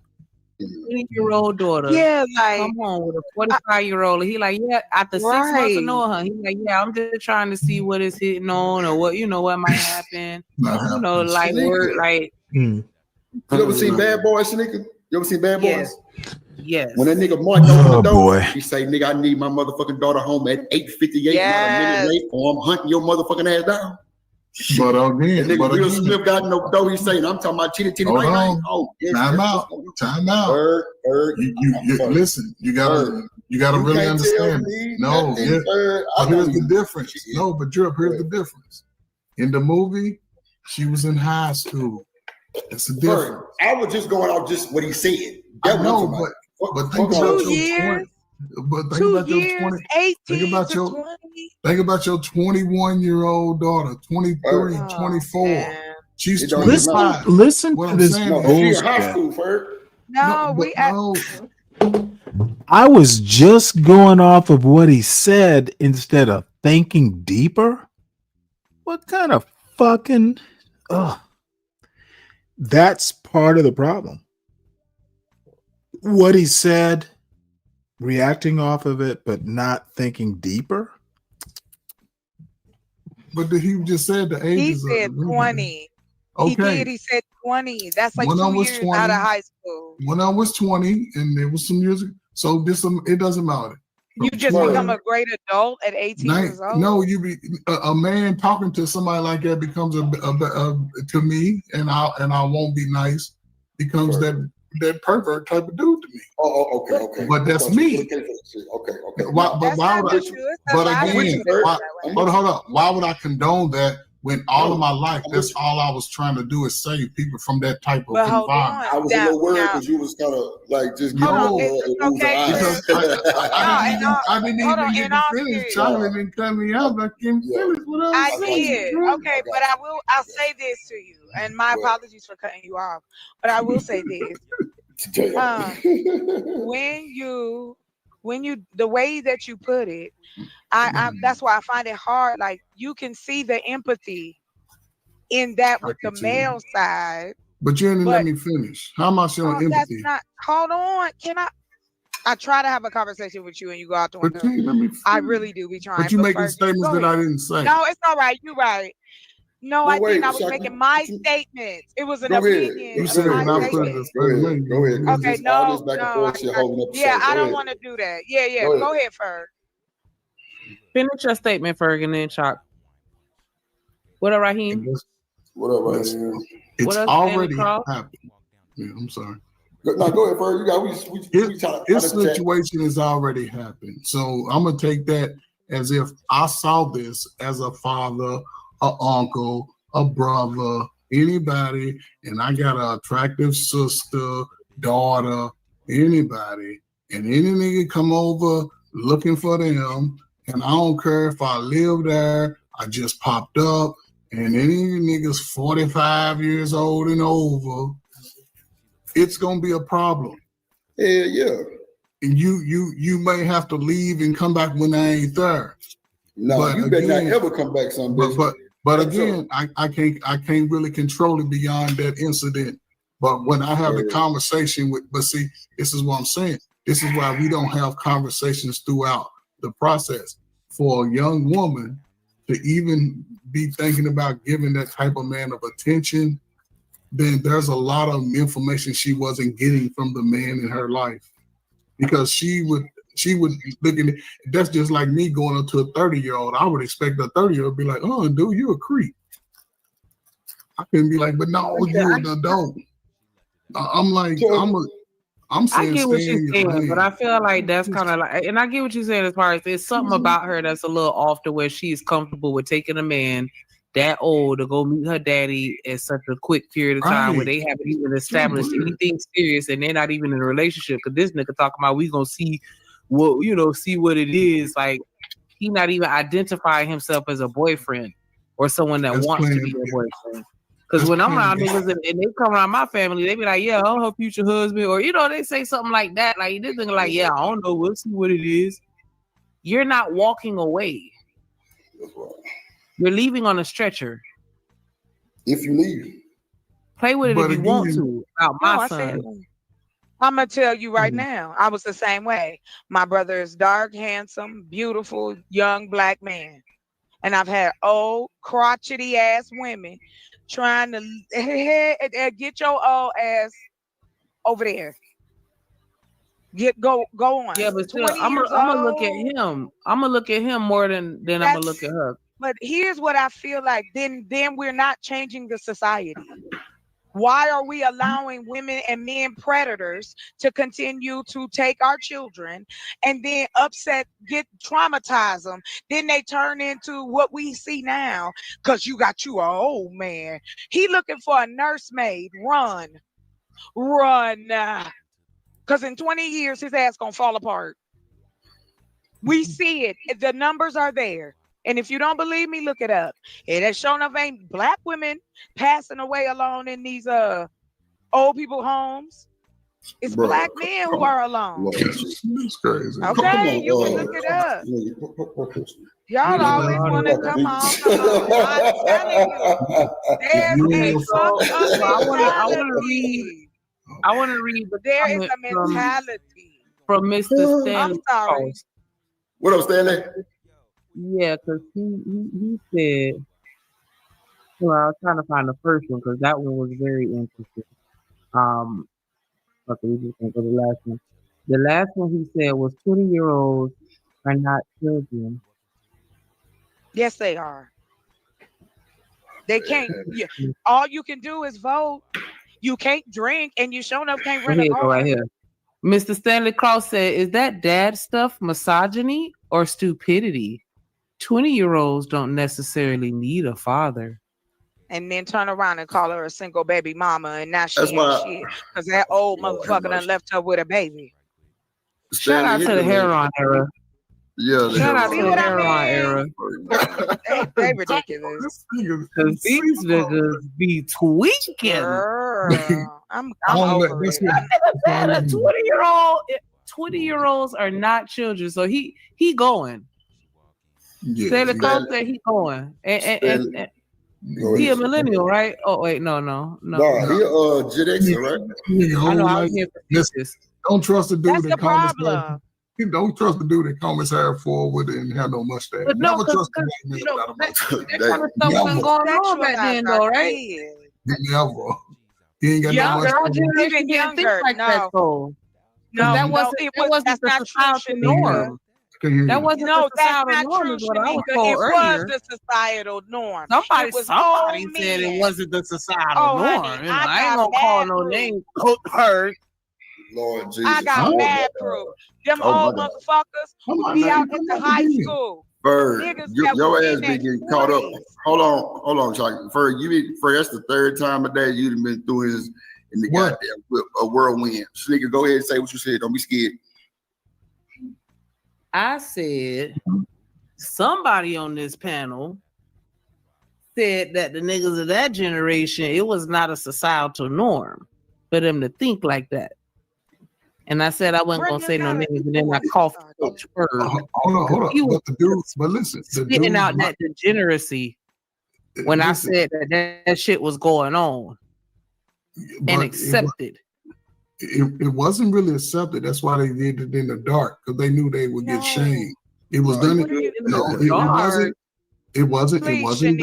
20-year-old daughter.
Yeah, like
come home with a 45-year-old. He like, yeah, after 6 months of knowing her, he like, yeah, I'm just trying to see what is hitting on or what might happen. Like word, like.
You ever seen Bad Boys, nigga? You ever seen Bad Boys?
Yes.
When that nigga Mark opened the door,
boy.
He say, nigga, I need my motherfucking daughter home at 8:58, not a minute late, or I'm hunting your motherfucking ass down.
But again,
that nigga Will Smith got no door. He's saying, I'm talking about titty.
Hold
bang,
on.
bang. Oh, yes,
Time out. You listen. You gotta really understand. No, but here's the difference. No, but Drip, here's the difference. In the movie, she was in high school. It's a difference.
I was just going off just what he said.
I know, but think about your 20. But think about your 20.
18
Think about your 21-year-old daughter, 23, 24. She's 25.
Listen to this bullshit. I was just going off of what he said instead of thinking deeper. What kind of fucking that's part of the problem. What he said, reacting off of it, but not thinking deeper.
But he just said the age.
He said 20.
Okay.
He said 20. That's like
when
2
I was
years
20,
out of high school.
When I was 20, and there was some music, so it doesn't matter.
You just become a great adult at 18 years old.
No, you be a man talking to somebody like that becomes to me, and I won't be nice. Becomes that that pervert type of dude to me.
Okay.
But that's me.
Okay.
Why would I? But again, hold up. Why would I condone that when all of my life, that's all I was trying to do is save people from that type of environment?
I was a little worried because you was kind of like just giving
because I didn't even get to finish. Charlie didn't cut me out. I can't finish what I was saying.
Okay, but I'll say this to you, and my apologies for cutting you off, but I will say this. When you the way that you put it, I that's why I find it hard. Like, you can see the empathy in that with the male side.
But you didn't let me finish. How am I showing empathy?
That's not. Hold on. Can I try to have a conversation with you and you go out the window. I really do be trying.
But you making statements that I didn't say.
No, it's all right. You're right. No, I didn't. I was making my statements. It was an opinion.
You said when I put this.
Go ahead.
Okay, no. Yeah, I don't want to do that. Yeah. Go ahead, Ferg.
Finish your statement, Ferg, and then Chalk. What up, Raheem?
What up, Raheem?
It's already happened. Yeah, I'm sorry.
No, go ahead, Ferg.
This situation has already happened. So I'm going to take that as if I saw this as a father, an uncle, a brother, anybody, and I got an attractive sister, daughter, anybody, and any nigga come over looking for them, and I don't care if I live there, I just popped up, and any niggas 45 years old and over, it's gonna be a problem.
Yeah.
And you may have to leave and come back when I ain't there.
No,
but
you better not ever come back, son.
But again, I can't really control it beyond that incident. But when I have the conversation but see, this is what I'm saying. This is why we don't have conversations throughout the process. For a young woman to even be thinking about giving that type of man of attention, then there's a lot of information she wasn't getting from the man in her life. Because she would look at it. That's just like me going up to a 30-year-old. I would expect a 30-year-old to be like, "Oh, dude, you a creep." I couldn't be like, "But no, you're an adult." I'm like, I'm saying,
I get what you're saying, but I feel like that's kind of like, and I get what you're saying as far as there's something about her that's a little off to where she's comfortable with taking a man that old to go meet her daddy in such a quick period of time where they haven't even established anything serious and they're not even in a relationship. Because this nigga talking about we gonna see what it is. Like, he not even identifying himself as a boyfriend or someone that wants to be a boyfriend. Because when I'm around niggas and they come around my family, they be like, "Yeah, I'm her future husband," or they say something like that. Like, this nigga like, "Yeah, I don't know, we'll see what it is." You're not walking away. You're leaving on a stretcher.
If you leave,
play with it if you want to. My son.
I'm gonna tell you right now, I was the same way. My brother is dark, handsome, beautiful, young black man, and I've had old, crotchety ass women trying to get your old ass over there. Go on.
Yeah, but still, I'm gonna look at him. I'm gonna look at him more than I'm gonna look at her.
But here's what I feel like. Then we're not changing the society. Why are we allowing women and men predators to continue to take our children and then get traumatized them? Then they turn into what we see now. Because you got an old man. He looking for a nursemaid. Run. Because in 20 years, his ass gonna fall apart. We see it. The numbers are there. And if you don't believe me, look it up. It has shown up ain't black women passing away alone in these old people homes. It's black men who are alone.
That's crazy.
Okay, you can look it up. Y'all always want to come on. I'm telling you,
I want to read.
But there is a mentality
from Mr. Stanley.
I'm sorry.
What up, Stanley?
Yeah, because he said, well, I was trying to find the first one because that one was very interesting. Okay, we just think of the last one. The last one he said was 20-year-olds are not children.
Yes, they are. They can't. All you can do is vote. You can't drink and you sure enough can't rent
Here
a
you go,
car.
right here. Mr. Stanley Cross said, is that dad stuff misogyny or stupidity? 20-year-olds don't necessarily need a father.
And then turn around and call her a single baby mama, and now she
That's
ain't
why.
shit because that old
Lord have
motherfucker done
mercy.
left her with a baby.
Shout out
Stanley,
to
hit
the
the link.
heron era.
Yeah, the
Shout out
See
to
heron.
the
what I
heron
mean?
era.
They ridiculous.
Cause these niggas be tweaking.
Girl, I'm
All that-
over
that's
it.
what-
That a 20-year-olds are not children, so he going.
Yeah,
Stanley
yeah.
Cross said he going, and
Go
he a
ahead.
millennial, right? Oh wait, no.
No, he Gen Xer, right?
I know. I was here for this.
Don't trust the dude
That's the
that combs his hair.
problem.
Don't trust the dude that comb his hair forward and have no mustache.
But no,
Never
because
trust the white man
you know
without a mustache.
that kind of stuff wasn't going on back then, though, right?
Never. He ain't got no
Younger,
mustache.
even younger.
That
No,
that
no,
wasn't
it
that
was.
wasn't
That's
the
not true,
societal
Shanika.
norm. That wasn't
No,
the
that's
societal
not
norm,
true,
is what I was
Shanika.
told
It was
earlier.
the societal norm.
Somebody
It was
said
men.
it wasn't the societal
Oh,
norm.
honey,
You know, I ain't
got
gonna call
mad
no
proof.
name. Coach Hurd.
Lord Jesus.
I got mad proof. Them
Oh,
old
my God.
motherfuckers would be out at the high school.
Ferg,
Niggas
your
that was
ass
in
been
their
getting caught up.
20s.
Hold on, Chuck. Ferg, that's the third time a day you've been through his in the goddamn whirlwind. Sneaker, go ahead and say what you said. Don't be scared.
I said somebody on this panel said that the niggas of that generation, it was not a societal norm for them to think like that. And I said I wasn't gonna say no niggas, and then I coughed Coach Bird.
Hold on.
He was
But the dude, but listen, the
spitting
dude,
out that degeneracy when I said that shit was going on and accepted.
It wasn't really accepted. That's why they did it in the dark, because they knew they would get shamed. It was done. It wasn't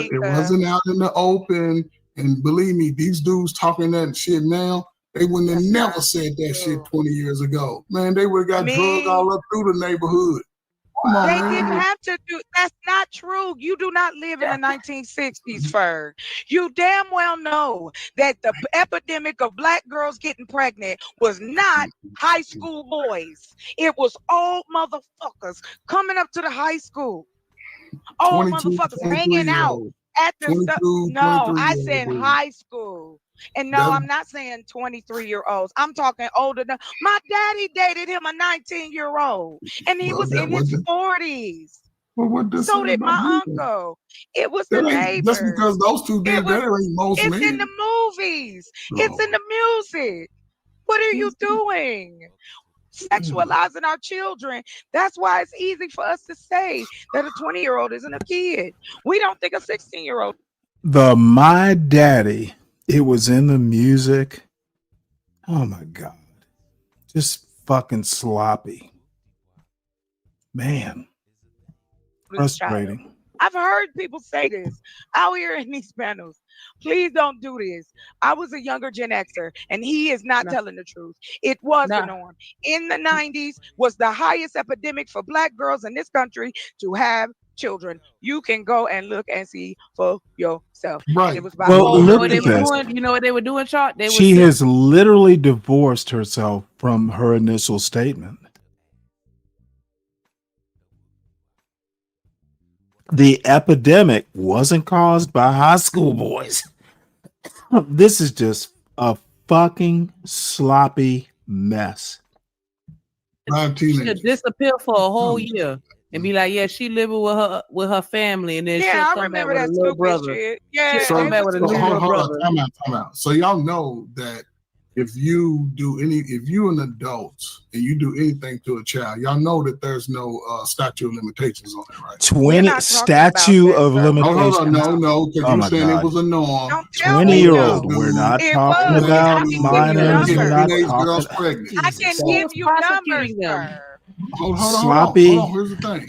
out in the open. And believe me, these dudes talking that shit now, they wouldn't have never said that shit 20 years ago. Man, they would have got drugged all up through the neighborhood. Come on,
They
man.
didn't have to do. That's not true. You do not live in the 1960s, Ferg. You damn well know that the epidemic of black girls getting pregnant was not high school boys. It was old motherfuckers coming up to the high school. Old motherfuckers hanging out at the stuff. No, I said high school. And no, I'm not saying 23-year-olds. I'm talking older than my daddy dated him a 19-year-old, and he was in his 40s. So did my uncle. It was the neighbors.
Just because those two did that ain't most men.
It's in the movies. It's in the music. What are you doing? Sexualizing our children. That's why it's easy for us to say that a 20-year-old isn't a kid. We don't think a 16-year-old.
The My Daddy. It was in the music. Oh my God. Just fucking sloppy. Man. Frustrating.
I've heard people say this out here in these panels. Please don't do this. I was a younger Gen Xer, and he is not telling the truth. It was the norm. In the 90s was the highest epidemic for black girls in this country to have children. You can go and look and see for yourself.
Right.
It was by
Well, look at this.
You know what they were doing, Chart?
She has literally divorced herself from her initial statement. The epidemic wasn't caused by high school boys. This is just a fucking sloppy mess.
She should disappear for a whole year and be like, yeah, she living with her family, and then she'll come back with a little brother.
Shit. Yeah,
she'll come back with a little brother.
Time out. So y'all know that if you're an adult and you do anything to a child, y'all know that there's no statute of limitations on it, right?
20 statute of limitations.
Hold on, no, because
Oh
you're
my
saying
God.
it was a norm.
20-year-old. We're not talking about minors. We're not talking.
I can give you numbers, sir.
Sloppy.
Hold on. Here's the thing.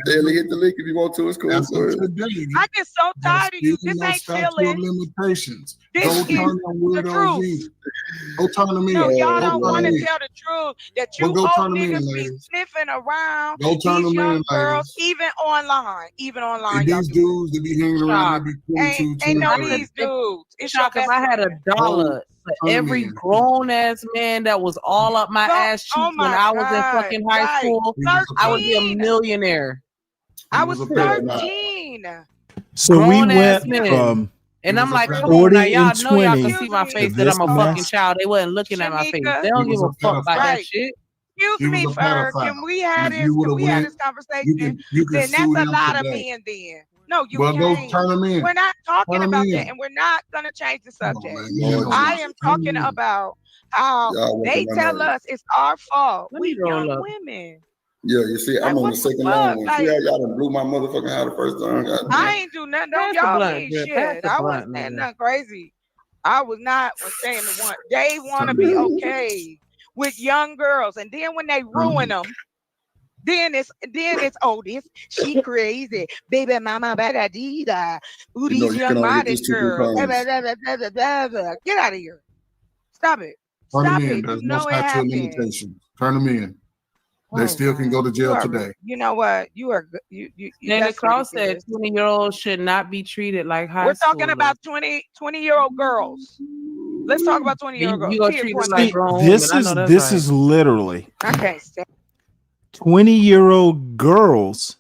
Stanley, hit the link if you want to. It's cool.
As of today,
I get so tired of you. This
no
ain't
statute of
feeling.
limitations.
This
Go
is
turn on
the
weirdos
truth.
in. Go turn them in.
No, y'all
Go
don't
turn
want
them
to
in.
tell the truth that
Well,
you
go
old
turn them in,
niggas be
ladies.
sniffing around
Go turn
these
them
young
in,
girls,
ladies.
even online. Even online,
And
y'all
these
do
dudes that be hanging around, they be 22,
ain't no
23.
these dudes. It's your
Shock, if
best
I had
friend.
$1 for
Turn 'em
every
in.
grown ass man that was all up my ass cheeks
Oh
when
my
I was in
God.
fucking high
Right.
school, I would be a
13.
millionaire.
I was
was a pedophile.
13.
So we
Grown ass
went
men.
from
And I'm like, come on
40
now, y'all
and
know y'all can
20
see my
to
face that
this
I'm a fucking
mess.
child. They wasn't looking at my face.
Shanika.
They don't
He
give
was
a
a
fuck about
pedophile.
that
Right.
shit.
Excuse
He
me,
was a
Ferg.
pedophile.
Can we have
If
this?
you would
Can
have
we have
went,
this conversation?
you can
Then that's
sue
a
them
lot of
today.
men. Then no, you
Well, go
can't.
turn them in.
We're not talking
Turn them
about
in.
that, and we're not gonna change the
Come on,
subject.
man. You ain't gonna
I
do
am
it. Turn
talking
them in.
about how
Y'all
they
working my
tell
nerves.
us it's our fault.
Let me
We
roll
young
up.
women.
Yeah, you see,
Like
I'm on
what
the
the
second
fuck?
line.
Like
See how y'all done blew my motherfucking high the first time? God
I
damn.
ain't do nothing.
Pass
Don't
the
y'all
blunt,
mean
Drip. Pass
shit.
the
I
blunt,
wasn't saying
nigga.
nothing crazy. I was not saying the one. They want to
Turn them
be
in.
okay with young girls, and then when they
Turn them
ruin
in.
them, then it's oh this she crazy, baby mama bada dee da. Ooh,
You know,
these
you can
young
only hit
modest
this 2, 3
girls. Blah, blah,
times.
blah, blah, blah, blah, blah. Get out of here. Stop it.
Turn them
Stop
in.
it. You
There's no
know it
statute of
happened.
limitations. Turn them in. They
Oh
still can
God,
go to
you
jail
are.
today.
You know what? You are. You.
Santa
That's
Claus said
ridiculous.
20-year-olds should not be treated like high
We're talking
schoolers.
about 20-year-old girls. Let's talk about 20-year-old girls.
You gonna
Period.
treat
Point
them like
blank.
grown
This
women. I know that's
this
right.
is literally
I can't stand.
20-year-old girls.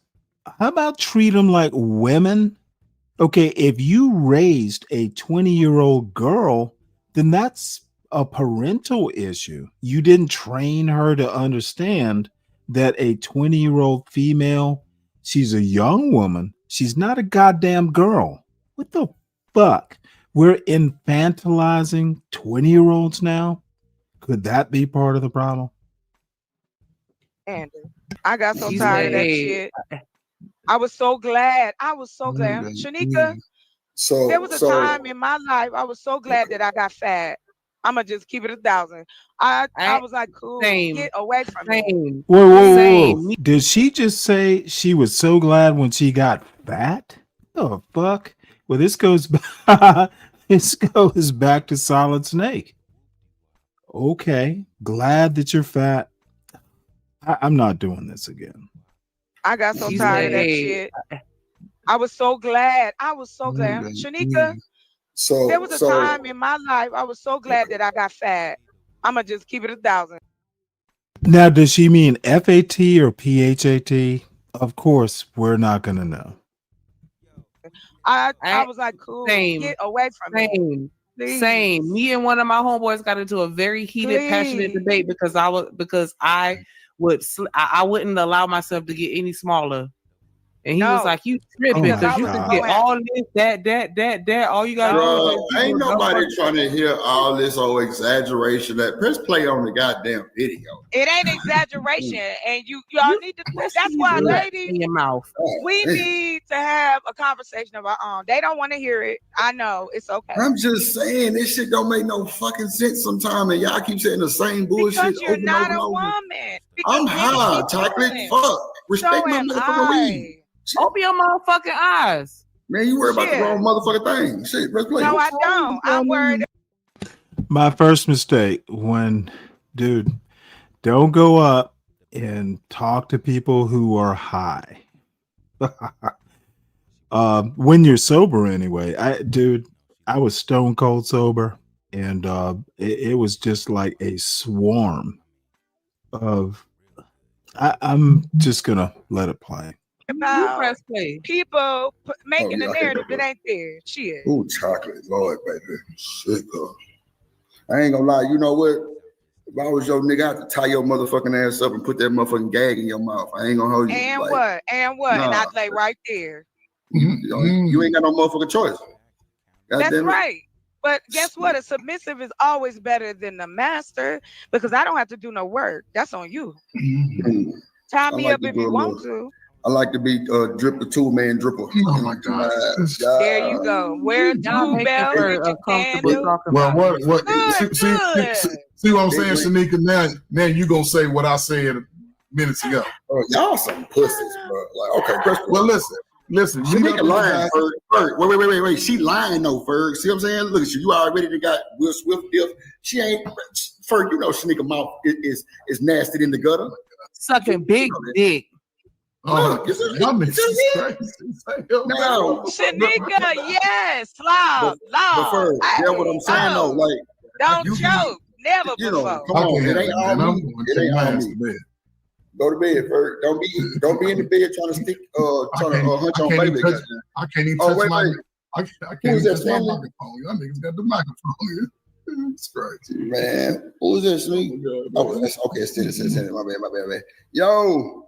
How about treat them like women? Okay, if you raised a 20-year-old girl, then that's a parental issue. You didn't train her to understand that a 20-year-old female, she's a young woman. She's not a goddamn girl. What the fuck? We're infantilizing 20-year-olds now? Could that be part of the problem?
Andrew. I got so
He
tired of that
said,
shit. I was so glad.
Mm,
Shanika, there was a time in my life I was so glad that I got fat. I'ma just keep it 1,000. I was like, cool, get away from me.
Same.
Whoa. Did she just say she was so glad when she got fat? Oh fuck. Well, this goes this goes back to Solid Snake. Okay, glad that you're fat. I'm not doing this again.
I got so
He
tired of that
said,
shit. I was so glad. Shanika, there was a time in my life I was so glad that I got fat. I'ma just keep it 1,000.
Now, does she mean FAT or PHAT? Of course, we're not gonna know.
I was like, cool,
Same.
get away from me.
Same.
Please.
Same. Me and one of my homeboys got into a very heated, passionate
Please.
debate because I wouldn't allow myself to get any smaller. And he was like, "You tripping
Oh
because
my
you
God.
can get all this, that. All you gotta
Bro,
do is
ain't nobody trying to hear all this old exaggeration. That press play on the goddamn video.
It ain't exaggeration, and y'all need to. That's why, ladies,
in your mouth.
we need to have a conversation of our own. They don't want to hear it. I know it's okay.
I'm just saying this shit don't make no fucking sense sometimes, and y'all keep saying the same bullshit
Because you're
over and
not
over and
a
over.
woman.
I'm
Niggas
high,
keep
chocolate.
doing it.
Fuck, respect
So
my
am
motherfucking weed.
Open your motherfucking eyes.
Man, you worry about the
Shit.
wrong motherfucking thing. Shit, press play.
No, I don't. I'm worried.
My first mistake dude, don't go up and talk to people who are high. When you're sober anyway. I was stone cold sober, and it was just like a swarm of I'm just gonna let it play.
About
press play.
people making
yeah,
a
I hate
narrative
that,
that ain't there. Shit.
Ooh, chocolate, Lord, baby. Shit, girl. I ain't gonna lie. You know what? If I was your nigga, I have to tie your motherfucking ass up and put that motherfucking gag in your mouth. I ain't gonna hold you.
And
like,
what? And what? And
nah.
I'd lay right there.
You ain't got no motherfucking choice. God
That's
damn it.
right. But guess what? A submissive is always better than the master because I don't have to do no work. That's on you. Tie me up if you want to.
I like to be drip the 2-man dripper.
Oh my God.
There you go. Wear a tube belt. Get your candle.
Well, what?
Good,
See what I'm saying, Shanika? Now you gonna say what I said minutes ago.
Oh, y'all some pussies, bro. Like, okay,
well, listen. Listen,
She make a line, Ferg. Wait. She lying though, Ferg. See what I'm saying? Look at you. You already got Will Swift deal. She ain't Ferg. You know, Shanika mouth is nasty in the gutter.
Sucking big dick.
Oh, y'all niggas is crazy.
No,
Shanika, yes, loud.
But Ferg, that's what I'm saying though. Like,
don't choke. Never
you
before.
know, come on, it ain't all me. It ain't all me. Go to bed, Ferg. Don't be in the bed trying to stick trying to hunch on baby.
I can't even touch my I can't
Who's
even
that,
touch my
Stanley?
microphone. Y'all niggas got the microphone. It's crazy.
Man, who's that, Sneak? Oh, that's okay. It's Stanley. My bad. Yo,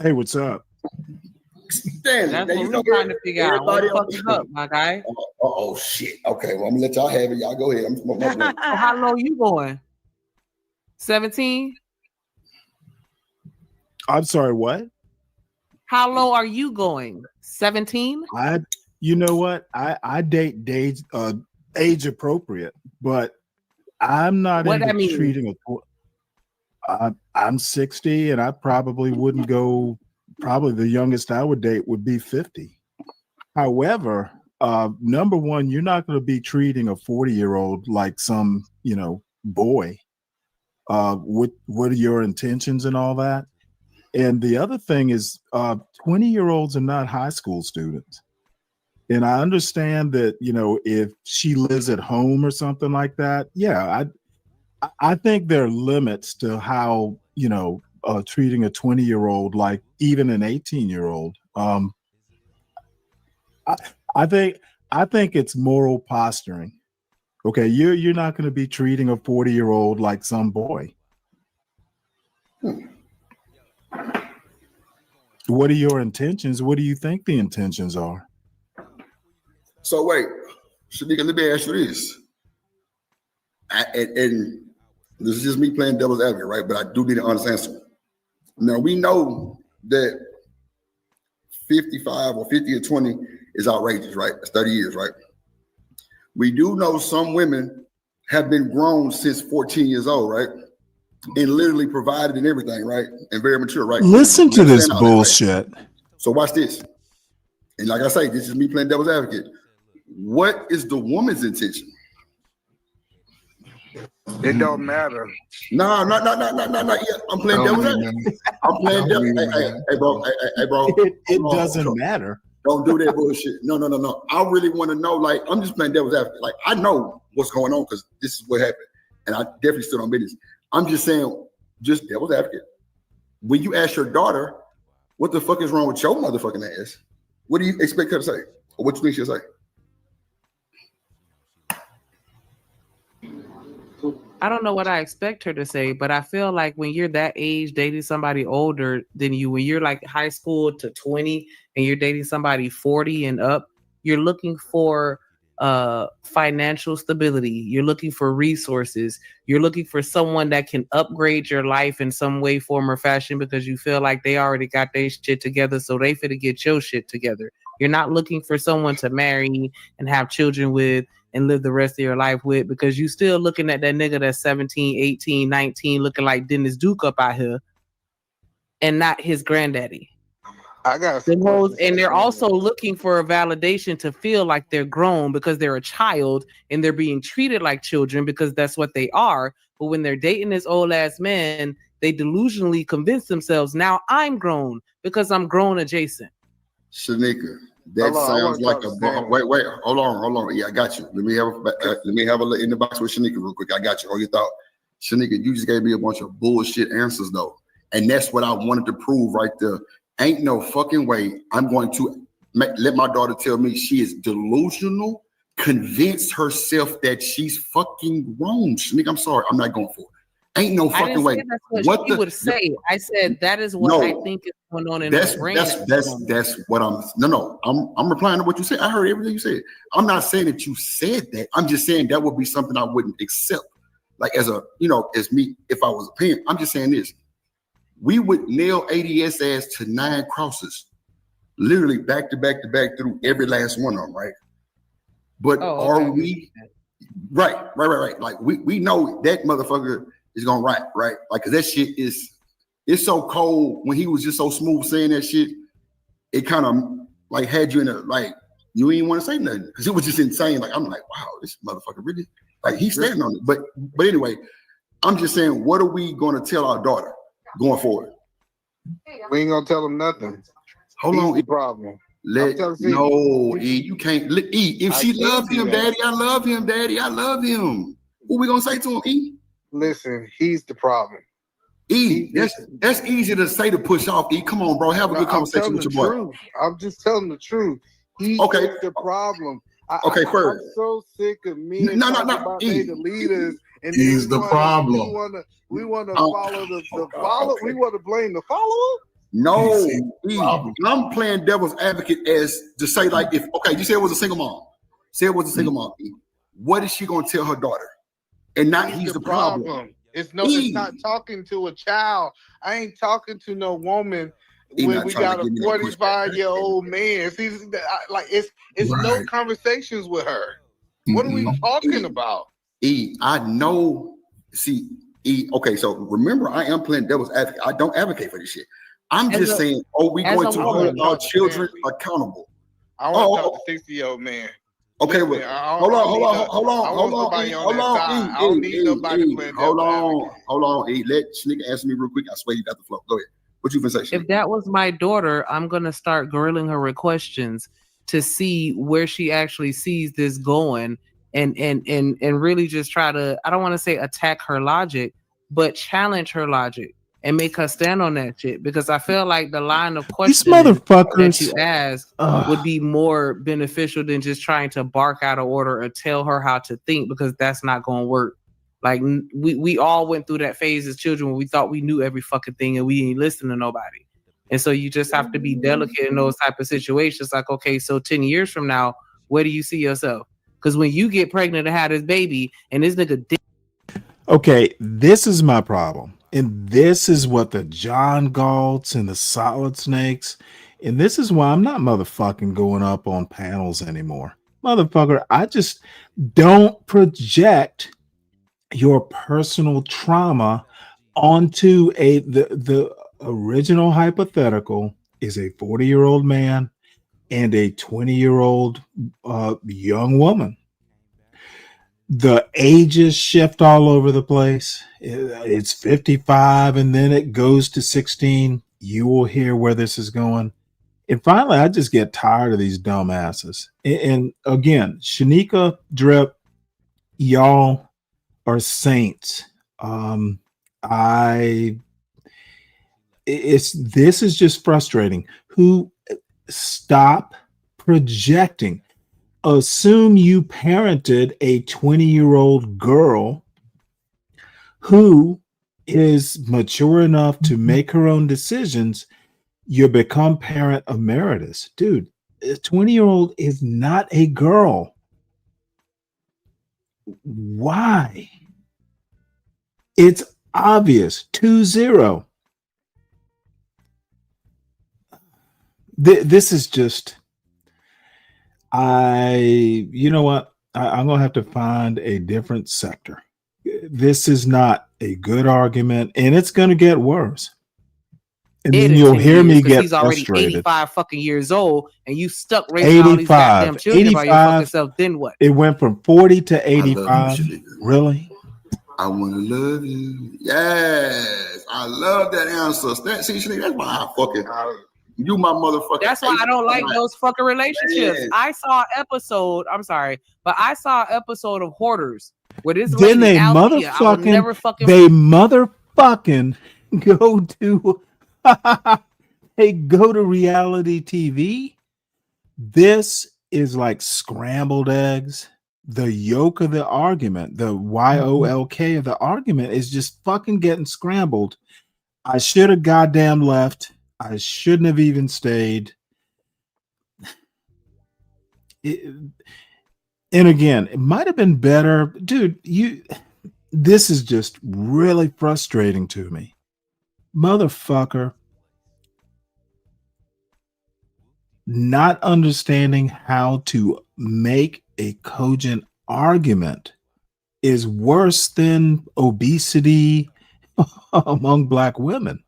Hey, what's up?
Stanley.
That's
Now,
what
you
we're
know
trying to figure out. What the fuck
on
is up, my guy?
Oh shit. Okay, well I'm gonna let y'all have it. Y'all go ahead. I'm smoking my blunt.
So how low you going? 17?
I'm sorry, what?
How low are you going? 17?
You know what? I date age appropriate, but I'm not
What that
into
mean?
treating I'm 60, and I probably wouldn't go. Probably the youngest I would date would be 50. However, number one, you're not going to be treating a 40-year-old like some, boy. What are your intentions and all that? And the other thing is, 20-year-olds are not high school students. And I understand that, if she lives at home or something like that, yeah, I think there are limits to how, treating a 20-year-old like even an 18-year-old. I think it's moral posturing. Okay, you're not going to be treating a 40-year-old like some boy. What are your intentions? What do you think the intentions are?
So wait, Shanika, let me ask you this. And this is just me playing devil's advocate, right? But I do need an honest answer. Now we know that 55 or 50 or 20 is outrageous, right? It's 30 years, right? We do know some women have been grown since 14 years old, right? And literally provided and everything, right? And very mature, right?
Listen to this bullshit.
Right? So watch this. And like I say, this is me playing devil's advocate. What is the woman's intention?
It don't matter.
No. Yeah, I'm playing devil's advocate. I'm playing devil's. Hey, bro.
It doesn't matter.
Don't do that bullshit. No. I really want to know. Like, I'm just playing devil's advocate. Like, I know what's going on because this is what happened, and I definitely stood on business. I'm just saying, just devil's advocate. When you ask your daughter, "What the fuck is wrong with your motherfucking ass?" What do you expect her to say, or what you think she'll say?
I don't know what I expect her to say, but I feel like when you're that age dating somebody older than you, when you're like high school to 20 and you're dating somebody 40 and up, you're looking for financial stability. You're looking for resources. You're looking for someone that can upgrade your life in some way, form, or fashion because you feel like they already got their shit together, so they finna get your shit together. You're not looking for someone to marry and have children with and live the rest of your life with because you still looking at that nigga that's 17, 18, 19, looking like Dennis Duke up out here and not his granddaddy.
I got
and they're also looking for a validation to feel like they're grown because they're a child and they're being treated like children because that's what they are. But when they're dating this old ass man, they delusionally convince themselves, now I'm grown because I'm grown adjacent.
Shanika, that sounds like a wait. Hold on. Yeah, I got you. Let me have a in the box with Shanika real quick. I got you. Hold your thought. Shanika, you just gave me a bunch of bullshit answers though, and that's what I wanted to prove right there. Ain't no fucking way I'm going to let my daughter tell me she is delusional, convince herself that she's fucking grown. Shanika, I'm sorry, I'm not going for it. Ain't no fucking way.
That's what she would say. I said that is what I think is going on in her brain.
That's what I'm replying to what you said. I heard everything you said. I'm not saying that you said that. I'm just saying that would be something I wouldn't accept. Like as me, if I was a parent, I'm just saying this. We would nail ADS ass to 9 crosses, literally back to back through every last one of them, right? But are we right? Like we know that motherfucker is gonna right? Like, cause that shit it's so cold when he was just so smooth saying that shit. It kind of like had you in a like you ain't want to say nothing because it was just insane. Like I'm like, wow, this motherfucker really like he's standing on it. But anyway, I'm just saying, what are we going to tell our daughter going forward?
We ain't gonna tell them nothing.
Hold on,
the problem.
You can't. If she loves him, Daddy, I love him, Daddy, I love him. What we gonna say to him, E?
Listen, he's the problem.
That's easy to say to push off. E, come on, bro, have a good conversation with your boy.
Truth. I'm just telling the truth. He is the problem. I'm so sick of men talking about they the leaders, and
he's the problem.
We want to follow the follow. We want to blame the follower.
No, I'm playing devil's advocate as to say like if you say it was a single mom. Say it was a single mom. What is she gonna tell her daughter? And not he's the problem.
It's not talking to a child. I ain't talking to no woman when we got a 45-year-old man. See, like it's no conversations with her. What are we talking about?
I know. See, okay, so remember, I am playing devil's advocate. I don't advocate for this shit. I'm just saying, we going to hold our children accountable.
I want to talk to 60-year-old man.
Okay, well, hold on. I don't need nobody playing hold on. Let Shnika answer me real quick. I swear you got the flow. Go ahead. What you been saying?
If that was my daughter, I'm gonna start grilling her with questions to see where she actually sees this going, and really just try to, I don't want to say attack her logic, but challenge her logic and make her stand on that shit. Because I feel like the line of questions that you ask would be more beneficial than just trying to bark out an order or tell her how to think, because that's not going to work. Like we all went through that phase as children when we thought we knew every fucking thing and we ain't listening to nobody. And so you just have to be delicate in those type of situations. Like, okay, so 10 years from now, where do you see yourself? Because when you get pregnant and have this baby and this nigga
Okay, this is my problem. And this is what the John Galts and the Solid Snakes, and this is why I'm not motherfucking going up on panels anymore. Motherfucker, I just don't project your personal trauma onto the original hypothetical is a 40-year-old man and a 20-year-old young woman. The ages shift all over the place. It's 55 and then it goes to 16. You will hear where this is going. And finally, I just get tired of these dumbasses. And again, Shanika, Drip, y'all are saints. This is just frustrating. Stop projecting. Assume you parented a 20-year-old girl who is mature enough to make her own decisions. You become parent emeritus. Dude, a 20-year-old is not a girl. Why? It's obvious. 2-0. This is just... you know what? I'm going to have to find a different sector. This is not a good argument, and it's going to get worse. And then you'll hear me get
he's already
frustrated.
85 fucking years old, and you stuck raising all these goddamn children by your fucking self. Then what?
It went from 40 to 85. Really?
I want to love you. Yes, I love that answer. That's why I fucking... You my motherfucker.
That's why I don't like those fucking relationships. Man. I saw an episode. I'm sorry, but I saw an episode of Hoarders where this
then
lady
they motherfucking go to they go to reality TV. This is like scrambled eggs. The yolk of the argument, the YOLK of the argument is just fucking getting scrambled. I should have goddamn left. I shouldn't have even stayed. And again, it might have been better. Dude, this is just really frustrating to me. Motherfucker. Not understanding how to make a cogent argument is worse than obesity among Black women.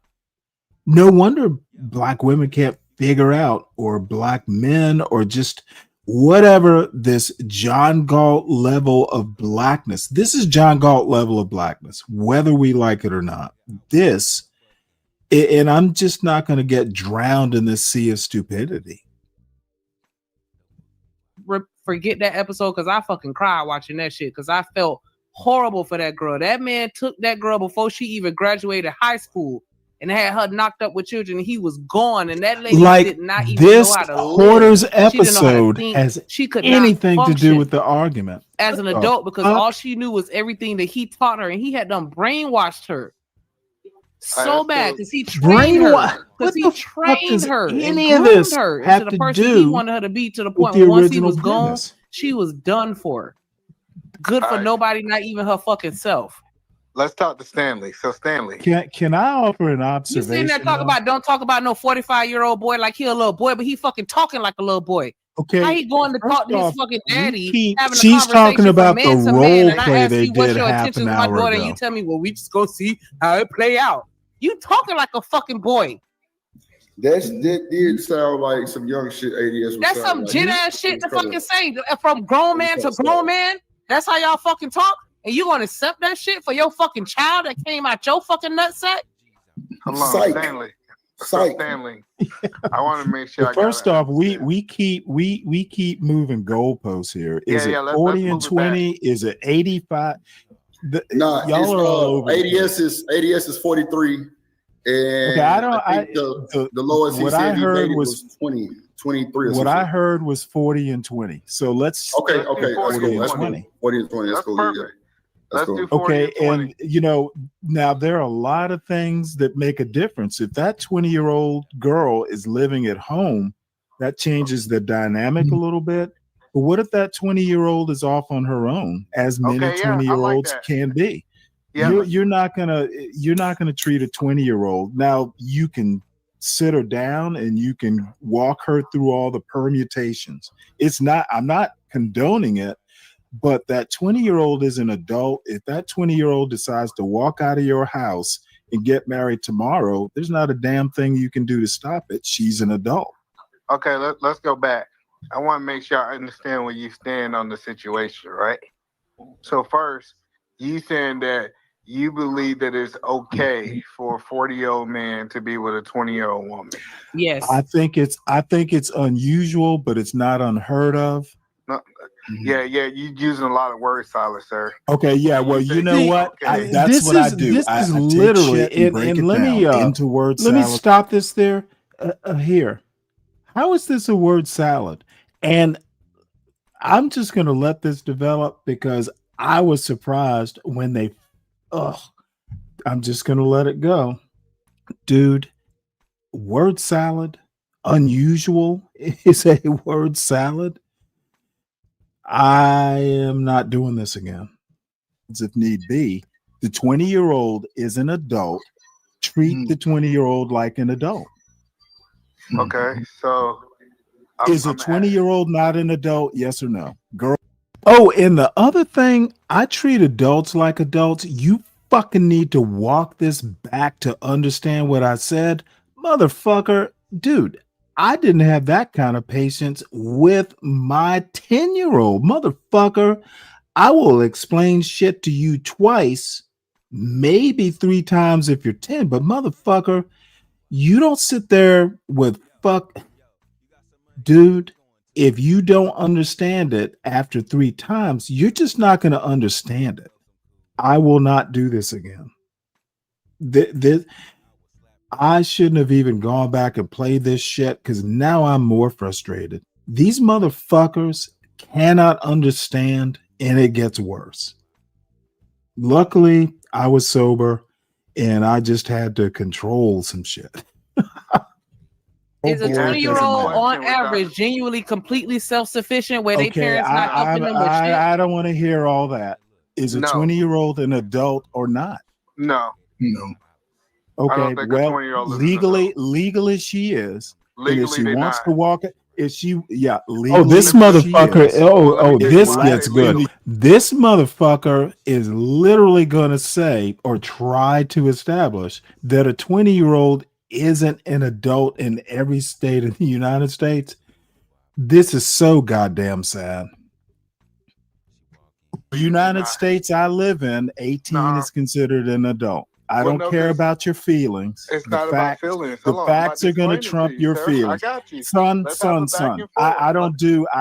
No wonder Black women can't figure out, or black men, or just whatever, this John Galt level of blackness. This is John Galt level of blackness, whether we like it or not. And I'm just not going to get drowned in this sea of stupidity.
Forget that episode, because I fucking cried watching that shit, because I felt horrible for that girl. That man took that girl before she even graduated high school and had her knocked up with children, and he was gone, and that lady did not even know how to
Hoarder's
live.
episode has
she could
anything
not
to do with the argument
as an adult, because all she knew was everything that he taught her, and he had done brainwashed her so bad because he trained her. Because he trained her.
Any of this
her
have
into
to
the person he
do
wanted her to be, to the
with
point
the
where once he
original
was gone,
premise?
she was done for. Good for nobody, not even her fucking self.
Let's talk to Stanley. So Stanley,
Can I offer an
You
observation?
sitting there talking about, don't talk about no 45-year-old boy like he a little boy, but he fucking talking like a little boy.
Okay,
how he going to talk to his
off,
fucking daddy? Having a
she's talking
conversation
about
from man
the
to
role
man, and I
play
ask
they
you what's
did
your
half
intentions
an
with my
hour
daughter, and you
ago.
tell me, well, we just go see how it play out. You talking like a fucking boy.
That did sound like some young shit. ADS.
That's some jit ass shit to fucking say from grown man to grown man. That's how y'all fucking talk, and you gonna accept that shit for your fucking child that came out your fucking nutsack?
hold on,
Psych.
Stanley. So Stanley, I want to make sure.
First off, we keep moving goalposts here. Is it 40 and 20? Is it 85?
Nah,
y'all are all over.
ADS is 43. And
Okay,
I think the lowest he
what
said
I
he
heard
made it
was
20, 23 or
what
something.
I heard was 40 and 20. So let's
Okay, that's
40
cool.
and
That's
20.
cool. 40 and 20. That's cool. Yeah. That's cool.
Okay, and now there are a lot of things that make a difference. If that 20-year-old girl is living at home, that changes the dynamic a little bit. But what if that 20-year-old is off on her own, as many 20-year-olds can be?
Yeah.
You're not gonna treat a 20-year-old. Now you can sit her down and you can walk her through all the permutations. I'm not condoning it, but that 20-year-old is an adult. If that 20-year-old decides to walk out of your house and get married tomorrow, there's not a damn thing you can do to stop it. She's an adult.
Okay, let's go back. I want to make sure I understand where you stand on the situation, right? So first, you saying that you believe that it's okay for a 40-year-old man to be with a 20-year-old woman.
Yes.
I think it's unusual, but it's not unheard of.
No, yeah, you're using a lot of word salad, sir.
Okay, yeah. Well, you know what?
Okay.
That's what I do.
This
I
is
take
literally,
shit and break it
let
down
me
into word let me salad. stop this there. Here, how is this a word salad? And I'm just going to let this develop because I was surprised when they. I'm just going to let it go, dude. Word salad, unusual is a word salad. I am not doing this again. If need be, the 20-year-old is an adult. Treat the 20-year-old like an adult.
Okay, so
Is a 20-year-old not an adult? Yes or no? Girl. Oh, and the other thing, I treat adults like adults. You fucking need to walk this back to understand what I said. Motherfucker, dude, I didn't have that kind of patience with my 10-year-old. Motherfucker, I will explain shit to you twice, maybe 3 times if you're 10, but motherfucker, you don't sit there with dude. If you don't understand it after 3 times, you're just not going to understand it. I will not do this again. I shouldn't have even gone back and played this shit because now I'm more frustrated. These motherfuckers cannot understand, and it gets worse. Luckily, I was sober, and I just had to control some shit.
Is a 20-year-old on average genuinely completely self-sufficient where their parents not helping them with shit?
I don't want to hear all that. Is a
No.
20-year-old an adult or not?
No. I
Okay,
don't think a
well,
20-year-old is an
legally she is. And if
Legally
she
they
wants
not.
to walk it, legally.
Oh, this
she
motherfucker-
is.
Let me
This
tell you
gets
why.
good. This motherfucker is literally going to say or try to establish that a 20-year-old isn't an adult in every state in the United States, this is so goddamn sad. United States I live in, 18 is considered an adult. I
Well,
don't
no,
care
'cause
about your feelings.
It's
The
not about
facts,
feelings.
the
Hold on, I'm about
facts
to
are going to
explain it
trump
to you,
your
sir.
feelings.
I got you.
Son,
Let's have a back and forth.
I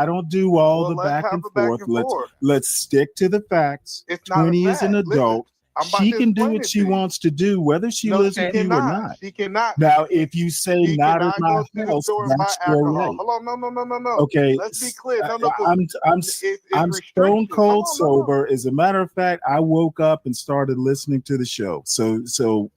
don't do all the
Well, let's
back
have
and
a back
forth.
and forth.
Let's stick to the facts.
It's not a
20 is an
fact. Listen,
adult.
I'm about
She
to
can do
explain
what
it
she
to you.
wants to do, whether she
No,
lives
she
with you or
cannot.
not.
She cannot.
Now, if you say
She
not in
cannot
my
go to the
house,
store and buy
that's your
alcohol.
right.
Hold on, no.
Okay,
Let's be clear. No, but
I'm
it's
stone
restrictions.
cold
Hold on.
sober. As a matter of fact, I woke up and started listening to the show. So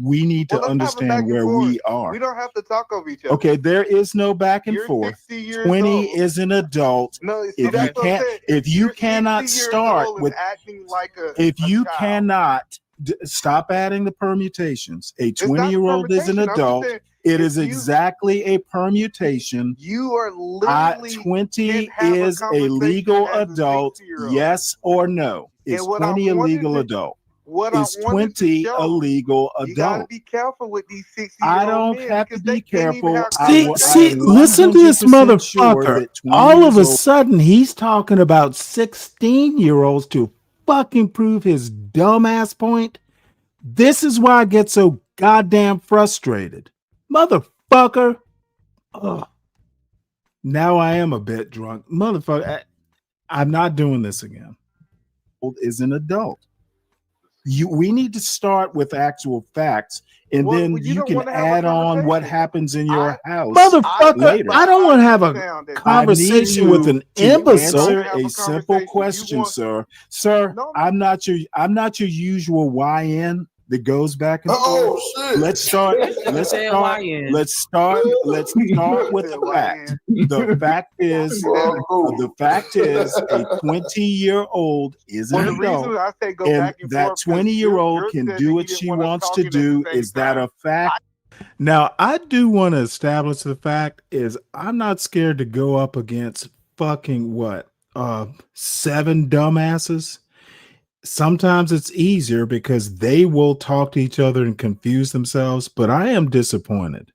we need to
Well, let's have a back
understand
and
where
forth.
we are.
We don't have to talk over each other.
Okay, there is no back and
You're
forth.
60 years
20
old.
is an adult.
No, see,
If you
that's what I'm
can't,
saying.
if you
You're 60
cannot
years
start
old and
with,
acting like
if
a
you
child.
cannot stop adding the permutations. A
It's not a
20-year-old is an
permutation. I'm just
adult.
saying,
It
if
is
you
exactly a permutation.
you are literally
20
can have
is
a
a
conversation
legal
as a
adult.
60-year-old.
Yes or no? Is
And what I
20 a
wanted
legal
to
adult?
what I
Is
wanted to
20 a
show,
legal
you got to
adult?
be careful with these
I
60-year-old
don't
men
have to
because
be
they can't even
careful.
have
I
conversations.
am
Listen
to this 100% sure motherfucker. that 20 All years of a old. sudden, he's talking about 16-year-olds to fucking prove his dumbass point. This is why I get so goddamn frustrated. Motherfucker. Ugh. Now I am a bit drunk. Motherfucker, I'm not doing this again. Is an adult. We need to start with actual facts, and
Well,
then
you
you
don't
can
want to have a
add on what
conversation.
happens in your house Motherfucker, later. I don't want to have a
Sound that
conversation with an imbecile.
have
Answer
a
a simple
conversation. You
question,
want
sir. Sir,
no.
I'm not your usual YN that goes back and
Oh
forth.
shit!
Let's start with
YN.
the fact. The fact is, the fact is, a 20-year-old is an
Well, the
adult,
reason I say go
and
back and
that
forth because
20-year-old
Dirk
can
said
do
that he
what
didn't
she
want us
wants to
talking at the
do.
same
Is that
time.
a fact? Now, I do want to establish the fact is I'm not scared to go up against fucking what? 7 dumbasses. Sometimes it's easier because they will talk to each other and confuse themselves, but I am disappointed.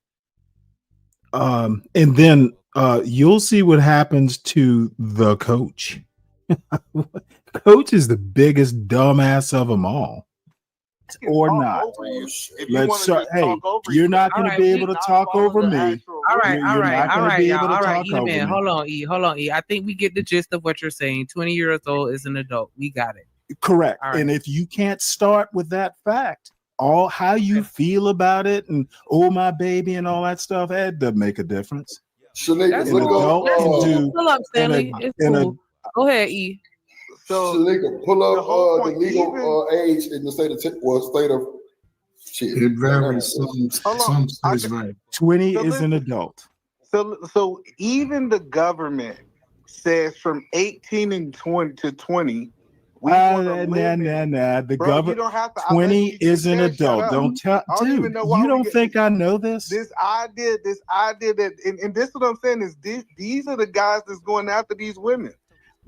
And then you'll see what happens to the coach. Coach is the biggest dumbass of them all. Or not. Let's start. Hey, you're not going to be able to talk over me.
All right,
You're not going to be able to
all right,
talk over
man.
me.
Hold on, E. I think we get the gist of what you're saying. 20 years old is an adult. We got it.
Correct.
All right.
And if you can't start with that fact, all how you feel about it and oh my baby and all that stuff, that doesn't make a difference.
Shanika,
An adult can do.
Pull up, Stanley. It's cool. Go ahead, E.
So Shanika, pull up the legal age in the state of state of shit. It varies. Some states vary.
20
So
is an
listen.
adult.
So even the government says from 18 and 20 to 20. We
The
Bro, you
government
don't have to.
20 is an
said shut
adult.
up.
Don't tell,
I don't
dude.
even know why
You
we
don't
get-
think I know this?
This idea that, and this is what I'm saying is these are the guys that's going after these women.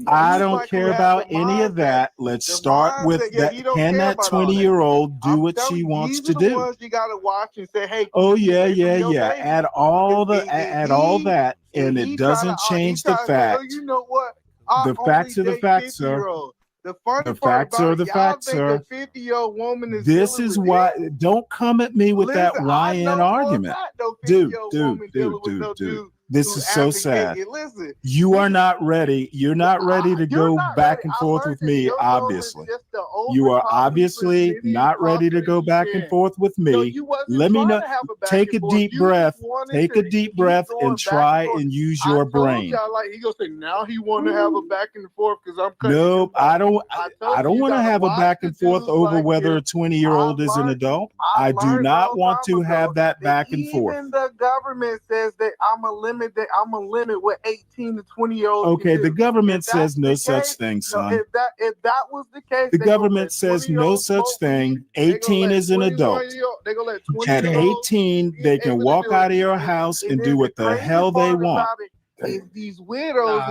I
He's
don't
like who
care
has
about
the
any of
mindset.
that. Let's
The
start with
mindset, yeah,
that.
he don't
Can
care
that
about all that.
20-year-old do
I'm
what
telling
she
you,
wants
these
to
are the
do?
ones you gotta watch and say, hey,
Oh
keep
yeah,
away from
yeah,
your
yeah.
baby.
Add all the
Because
add all that, and
he
it
try
doesn't
to,
change
he
the
try to say, oh,
fact.
you know what? I
The
only
facts are the
date
facts, sir.
50-year-olds. The funny
The
part
facts
about
are
it,
the
y'all
facts,
think
sir.
a 50-year-old woman is
This
dealing
is
with
why.
this?
Don't come at me with that
Listen, I
YN
know for a
argument,
fact no
dude.
50-year-old woman dealing with no dude
This
who
is so sad.
advocated. Listen,
You are not ready. You're not ready to
you're
go
not
back
ready.
and
I
forth
learned
with
that
me.
your goal is
Obviously,
just to
you are
overtalk people as
obviously
many
not
as
ready to
possibly
go
you
back and
can.
forth with
So
me.
you wasn't
Let me
trying
know.
to have a back
Take a
and forth.
deep
You
breath.
just wanted
Take
to
a deep
keep
breath
going
and
back
try
and forth.
and use
I
your
told
brain.
y'all, like, he gonna say now he want to have a back and forth because I'm cutting
Nope,
him off.
I don't.
I
I
told
don't
you
want to
gotta
have a
watch
back
the
and forth
dudes
over
like
whether
him.
a 20-year-old is an adult. I do
Learned a
not
long
want
time
to
ago
have that
that
back and forth.
even the government says that I'm a limit what 18 to 20-year-olds
Okay,
can
the
do.
government
If
says
that's
no
the
such
case,
thing,
no,
son.
if that was the case,
The
they gonna
government
let
says no
20-year-olds
such
smoke weed.
thing.
They gonna
18
let
is an adult.
21-year-old. They gonna let
At
20-year-olds
18,
be
they can
able to
walk
do
out of
it.
your house and
then
do
the
what the
crazy
hell they
part
want.
about it is these widows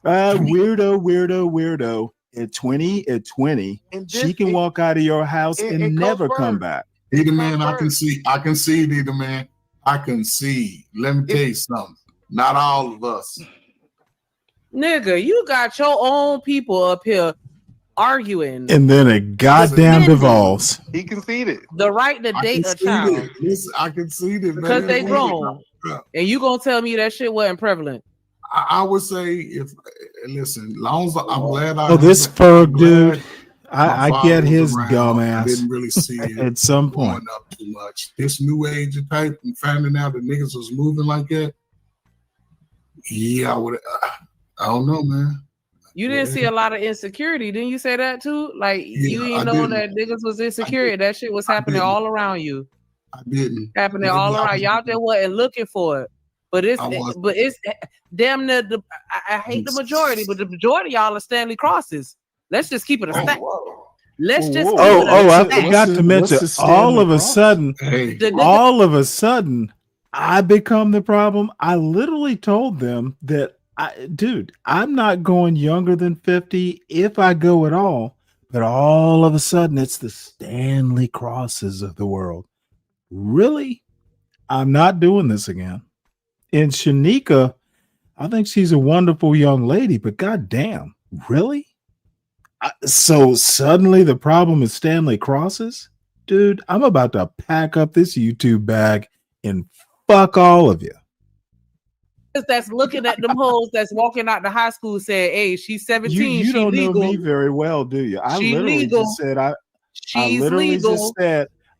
Weirdo. At 20,
and
she
this
can walk out of your house and
and Coach
never come
Bird,
back.
He the man. I can see. I can see. He the man. I can see. Let me tell you something. Not all of us.
Nigga, you got your own people up here arguing.
And then it goddamn devolves.
He conceded
The right to date a child.
Listen, I can see it
Because they grown. And you gonna tell me that shit wasn't prevalent.
I would say if listen, long as I'm glad I.
Oh, this Ferg dude. I
father
get
was
his
around.
dumb
I
ass
didn't really see it
at some point.
going up too much. This new age of type and finding out that niggas was moving like that. Yeah, I would. I don't know, man.
You didn't see a lot of insecurity, didn't you say that too? Like you
Yeah,
didn't
I
know
didn't.
that niggas was insecure. That shit was happening all around you.
I didn't.
Happening all around. Y'all just wasn't looking for it. But it's damn near I hate the majority, but the majority of y'all are Stanley Crosses. Let's just keep it a stack. Let's just keep it a
I
stack.
forgot to mention all of a sudden, I become the problem. I literally told them that I'm not going younger than 50 if I go at all. But all of a sudden it's the Stanley Crosses of the world. Really? I'm not doing this again. And Shanika, I think she's a wonderful young lady, but goddamn, really? So suddenly the problem is Stanley Crosses? Dude, I'm about to pack up this YouTube bag and fuck all of you.
That's looking at them hoes that's walking out the high school saying, hey, she's 17,
You
she
don't
legal.
know me very well, do you? I
She
literally
legal.
just said
She's legal.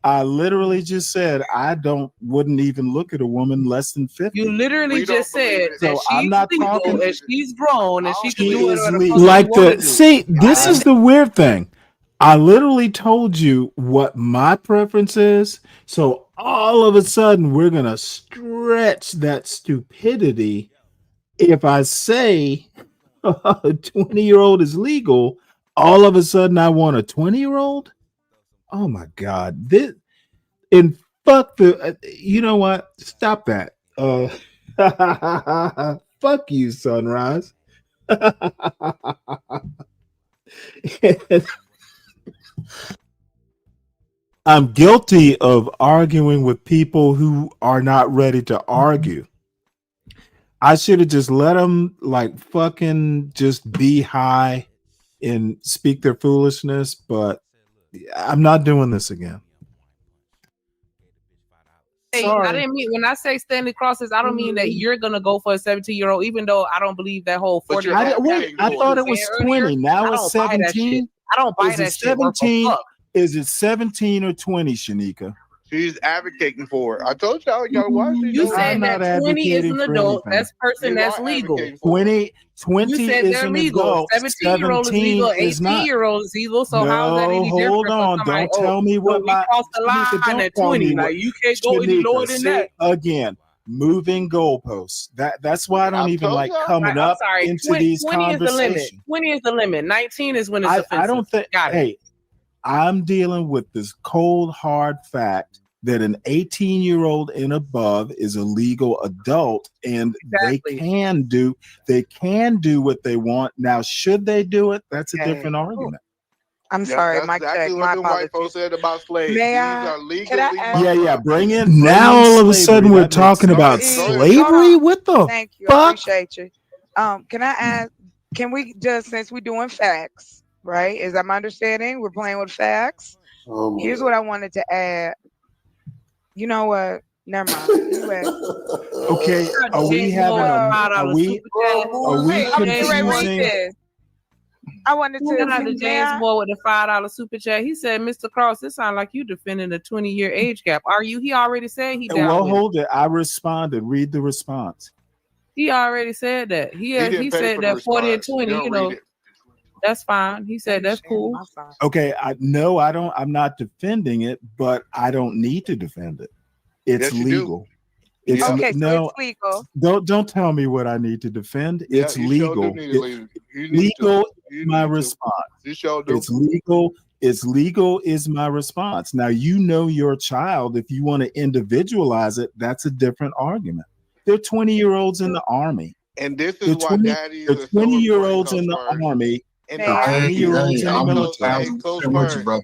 I literally just said I wouldn't even look at a woman less than 50.
You literally just said that
So I'm
she's
not
legal
talking.
and she's grown and she can do whatever the fuck
Like
she wanna do.
this is the weird thing. I literally told you what my preference is. So all of a sudden we're gonna stretch that stupidity. If I say a 20-year-old is legal, all of a sudden I want a 20-year-old. Oh my God! And fuck you know what? Stop that. Fuck you, Sunrise. I'm guilty of arguing with people who are not ready to argue. I should have just let them like fucking just be high and speak their foolishness, but I'm not doing this again.
Hey, I didn't mean when I say Stanley Crosses, I don't mean that you're gonna go for a 17-year-old, even though I don't believe that whole 40.
I thought it was 20. Now it's 17.
I don't buy that shit.
17. Is it 17 or 20, Shanika?
She's advocating for it. I told y'all, you gotta watch it.
You said that 20 is an adult. That's person that's legal.
20
you said
is
they're
an
legal.
adult.
17-year-old is legal. 18-year-old is legal. So how is that any different?
Hold on. Don't tell me what
we crossed the line at 20. Like you can't go any lower than that.
Again, moving goalposts. That's why I don't even like coming up into these
20 is the limit.
conversations.
20 is the limit. 19 is when it's offensive.
I don't think. Hey, I'm dealing with this cold, hard fact that an 18-year-old and above is a legal adult, and they can do what they want. Now, should they do it? That's a different argument.
I'm sorry, Mike.
Exactly what the white folks said about slaves.
May
These
I?
are legal.
Yeah. Bring in. Now all of a sudden we're talking about slavery. What the
Thank you.
fuck?
I appreciate you. Can I ask? Can we just, since we're doing facts, right? Is that my understanding? We're playing with facts. Here's what I wanted to add. You know what? Never mind.
Okay. Are we having are we confusing?
I wanted to
shout out to James Moore with the $5 super chat. He said, Mr. Cross, it sounds like you defending a 20-year age gap. Are you? He already said he down.
Well,
with
hold it. I responded. Read the response.
He already said that. He said that 40 and 20, you know. That's fine. He said that's cool.
Okay, I don't. I'm not defending it, but I don't need to defend it. It's legal. It's
okay,
no.
so it's legal.
Don't tell me what I need to defend. It's legal. Legal is my response. It's legal. It's legal is my response. Now you know your child. If you want to individualize it, that's a different argument. They're 20-year-olds in the army.
And this is why daddy is
the 20-year-olds in the army.
Hey, I'm with you, brother.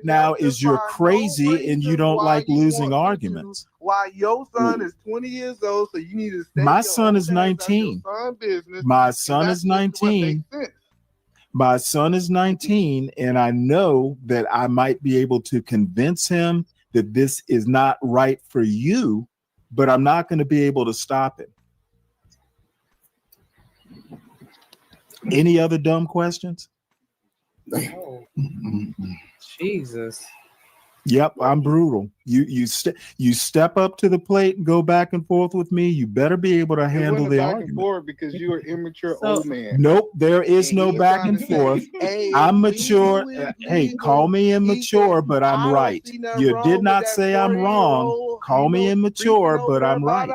right now is you're crazy and you don't like losing arguments.
Why your son is 20 years old, so you need to stay.
My son is 19. My son is 19. My son is 19, and I know that I might be able to convince him that this is not right for you, but I'm not going to be able to stop it. Any other dumb questions?
Jesus.
Yep, I'm brutal. You step up to the plate and go back and forth with me. You better be able to handle the
back
argument.
and forth because you're an immature old man.
Nope, there is no back and forth. I'm mature. Hey, call me immature, but I'm right. You did not say I'm wrong. Call me immature, but I'm right.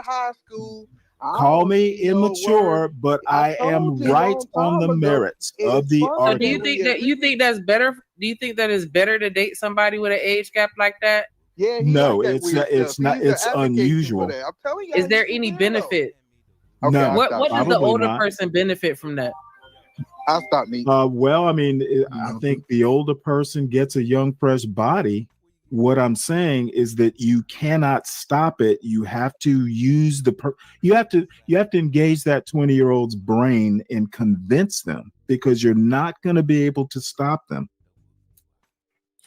Call me immature, but I am right on the merits of the
So do
argument.
you think that's better Do you think that it's better to date somebody with an age gap like that?
Yeah, he
No,
like that
it's
weird
not. It's
stuff.
not.
He's an
It's
advocate
unusual.
for that. I'm telling y'all.
Is there
he's
any
a weirdo.
benefit?
Okay,
No,
What does the
probably
older
not.
person benefit from that?
I'll stop me.
Well, I mean, I think the older person gets a young, fresh body. What I'm saying is that you cannot stop it. You have to use you have to engage that 20-year-old's brain and convince them, because you're not going to be able to stop them.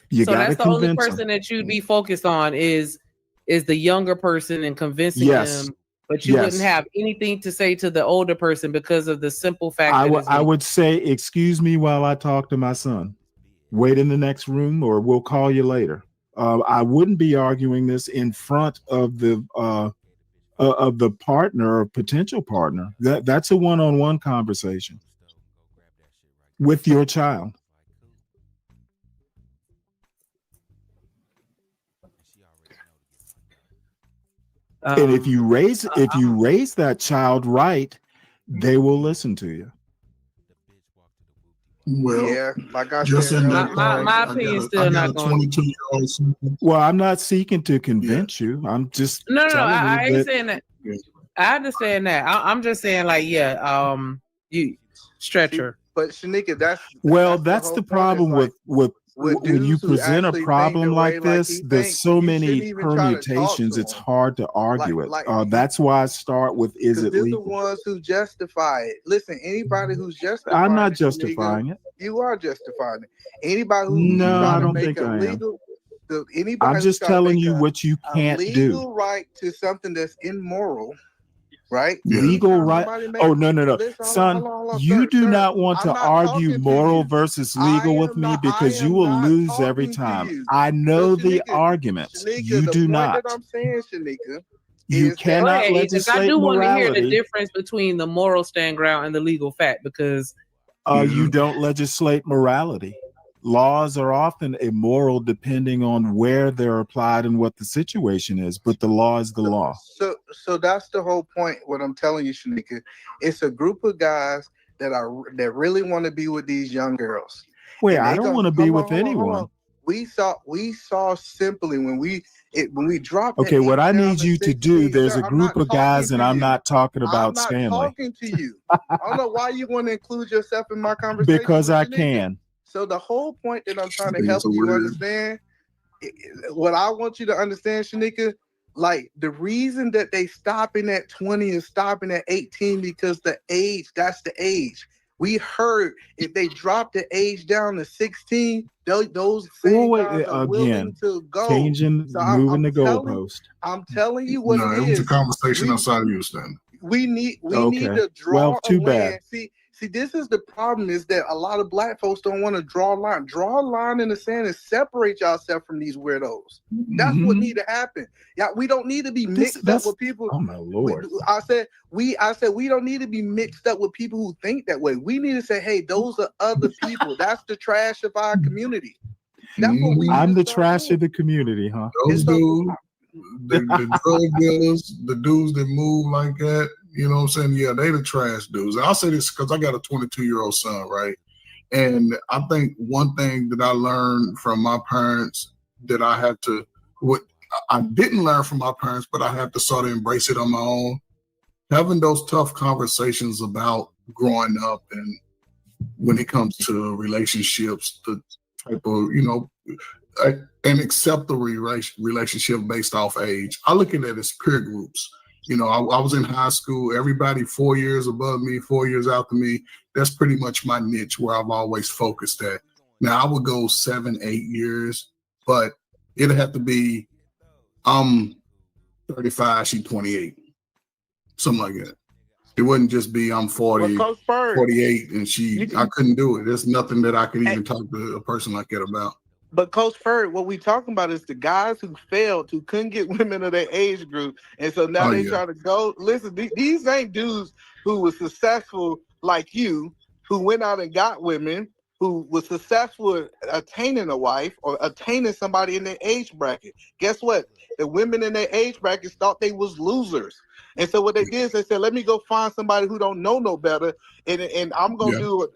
You
So
got to
that's the only
convince
person
them.
that you'd be focused on is the younger person and convincing
Yes.
them, but you wouldn't
Yes.
have anything to say to the older person because of the simple fact
I would say, excuse me while I talk to my son. Wait in the next room, or we'll call you later. I wouldn't be arguing this in front of the partner or potential partner. That's a one-on-one conversation with your child. And if you raise that child right, they will listen to you.
Well,
yeah, like I
just
said,
in that
my opinion's still not going.
22-year-old son.
Well, I'm not seeking to convince you. I'm just
No,
telling
I
you
ain't saying that. I understand that. I'm just saying, like, yeah, you stretcher.
But Shanika,
that's the problem with when you
dudes who
present a
actually think
problem
the
like
way like
this.
he
There's
thinks,
so
you
many
shouldn't even try to talk to
permutations. It's
him.
hard to argue it. That's why I start with, is it
They're the
legal?
ones who justify it. Listen, anybody who's justifying
I'm not
it,
justifying
Shanika,
it.
you are justifying it. Anybody who's
No,
trying
I
to
don't
make
think
a
I am.
legal, anybody
I'm
who's
just
trying to
telling
make
you what you
a
can't do.
legal right to something that's immoral, right?
Legal
Anytime
right?
somebody makes,
Oh, no.
listen,
Son,
hold on,
you
sir,
do
sir,
not want
I'm
to
not
argue
talking to
moral
you.
versus
I
legal with
am
me,
not.
because
I
you
am
will
not
lose every
talking to
time.
you.
I know
So,
the
Shanika,
arguments. You
the
do
point
not.
that I'm saying, Shanika,
You
is that
cannot
Because I
legislate
do want to hear the
morality.
difference between the moral stand ground and the legal fact, because
You don't legislate morality. Laws are often immoral depending on where they're applied and what the situation is, but the law is the law.
So that's the whole point. What I'm telling you, Shanika, it's a group of guys that really want to be with these young girls.
Wait,
And
I
they
don't
go,
want to be with
hold on.
anyone.
We saw simply when we dropped.
Okay,
that
what I
age down
need
to
you to do,
16,
there's
sir,
a
I'm
group
not
of guys,
talking
and
to
I'm
you.
not talking
I'm
about
not
Stanley.
talking to you. I don't know why you want to include yourself in my conversation.
Because
with
I
Shanika.
can.
So the whole point that I'm trying to
It's
help
a
you
word.
understand, what I want you to understand, Shanika, like the reason that they stopping at 20 and stopping at 18 because that's the age. We heard if they drop the age down to 16, those same guys are willing to go.
Changing,
So
moving the goalpost.
I'm telling you what
No,
it
it was a
is.
conversation outside of you, Stanley.
We need
Okay.
to draw
Well, too
a line.
bad.
See, this is the problem, is that a lot of black folks don't want to draw a line. Draw a line in the sand and separate yourself from these weirdos. That's what need to happen. Yeah, we don't need to be mixed up with people.
Oh my Lord.
I said we don't need to be mixed up with people who think that way. We need to say, hey, those are other people. That's the trash of our community. That's what we
I'm
need
the
to start
trash
doing.
of the community, huh?
Those dudes, the drug dealers, the dudes that move like that, you know what I'm saying? Yeah, they the trash dudes. I'll say this because I got a 22-year-old son, right? And I think one thing that I learned from my parents that I had to, what I didn't learn from my parents, but I had to sort of embrace it on my own. Having those tough conversations about growing up and when it comes to relationships, the type of, you know, an acceptable relationship based off age. I look at it as peer groups. You know, I was in high school, everybody 4 years above me, 4 years after me. That's pretty much my niche where I've always focused at. Now I would go 7, 8 years, but it'd have to be, I'm 35, she's 28, something like that. It wouldn't just be I'm 40, 48, and I couldn't do it. There's nothing that I could even talk to a person like that about.
But Coach Ferd, what we talking about is the guys who failed, who couldn't get women of their age group, and so now they try to go. Listen, these ain't dudes who were successful like you, who went out and got women, who was successful at attaining a wife or attaining somebody in their age bracket. Guess what? The women in their age brackets thought they was losers. And so what they did is they said, let me go find somebody who don't know no better, and I'm going to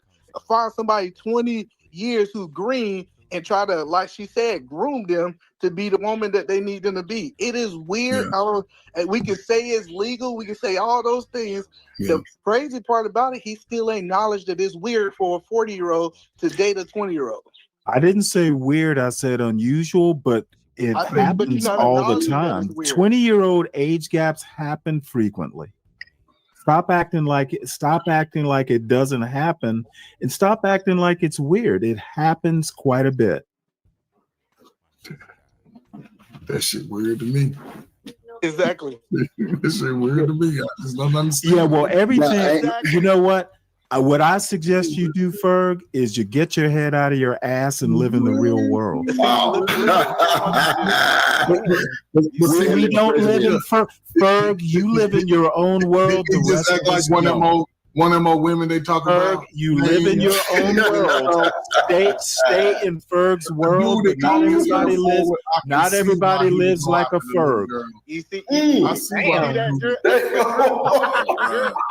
find somebody 20 years who's green, and try to, like she said, groom them to be the woman that they need them to be. It is weird. And we can say it's legal. We can say all those things. The crazy part about it, he still ain't acknowledged that it's weird for a 40-year-old to date a 20-year-old.
I didn't say weird. I said unusual, but it happens all the time. 20-year-old age gaps happen frequently. Stop acting like it doesn't happen, and stop acting like it's weird. It happens quite a bit.
That shit weird to me.
Exactly.
That shit weird to me. I just don't understand.
Yeah, well, everything. You know what? What I suggest you do, Ferg, is you get your head out of your ass and live in the real world. We don't live in Ferg. You live in your own world. The rest
act like one of them old women they talk about.
You live in your own world. Stay in Ferg's world. But not everybody lives like a Ferg.
You see,
I see
that drip.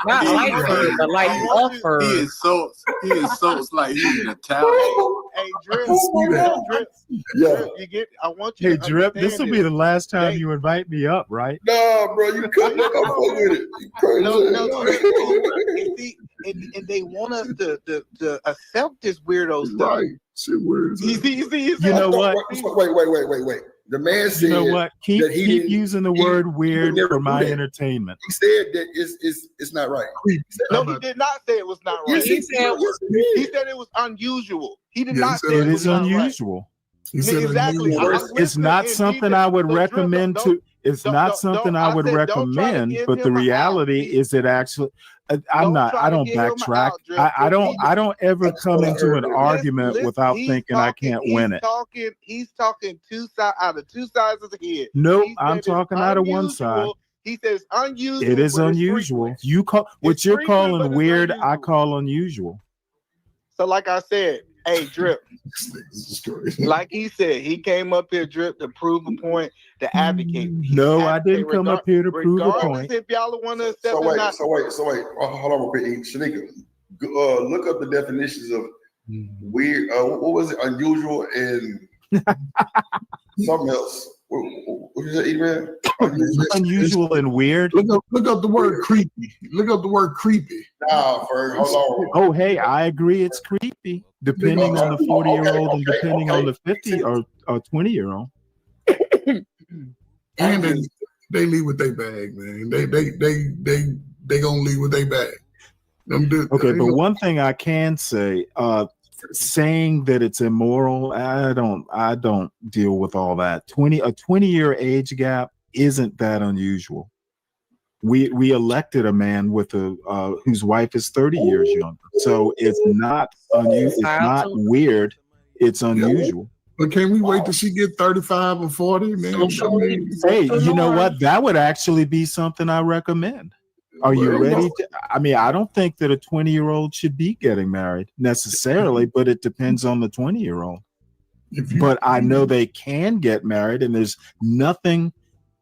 Not like Ferg, but like a Ferg.
He is so it's like he's an Italian.
Hey, Drip.
Yeah.
You get. I want you.
Hey,
to
Drip, this will
understand
be the last time you invite me up, right?
Nah, bro, you couldn't fuck with it. You crazy.
No, and they want us to accept this weirdo stuff.
Right. Shit weird.
You
know what?
Wait. The man said,
you know what? Keep using the word weird for my entertainment.
He said that it's not right.
No, he did not say it was not right. He said it was unusual. He did not say
it is unusual.
Exactly.
It's not something I would recommend to. It's not something I would recommend, but the reality is it actually. I don't backtrack. I don't ever come into an argument without thinking I can't win it.
He's talking out of two sides of the head.
Nope, I'm talking out of one side.
He says unusual.
It is unusual. You call what you're calling weird. I call unusual.
So, like I said, hey, Drip. Like he said, he came up here, Drip, to prove a point, to advocate.
No, I didn't come up here to prove a point.
If y'all want to accept
So wait. Hold on real quick. Shanika, look up the definitions of weird. What was it? Unusual and something else. What is it, man?
Unusual and weird.
Look up the word creepy. Look up the word creepy.
Nah, Ferg, hold on.
Oh, hey, I agree. It's creepy, depending on the 40-year-old and depending on the 50 or 20-year-old.
And they leave with their bag, man. They gonna leave with their bag.
Okay, but one thing I can say, saying that it's immoral, I don't deal with all that. A 20-year age gap isn't that unusual. We elected a man with whose wife is 30 years younger, so it's not unusual. It's not weird. It's unusual.
But can we wait till she get 35 or 40, man?
Hey, you know what? That would actually be something I recommend. Are you ready to? I mean, I don't think that a 20-year-old should be getting married necessarily, but it depends on the 20-year-old. But I know they can get married, and there's nothing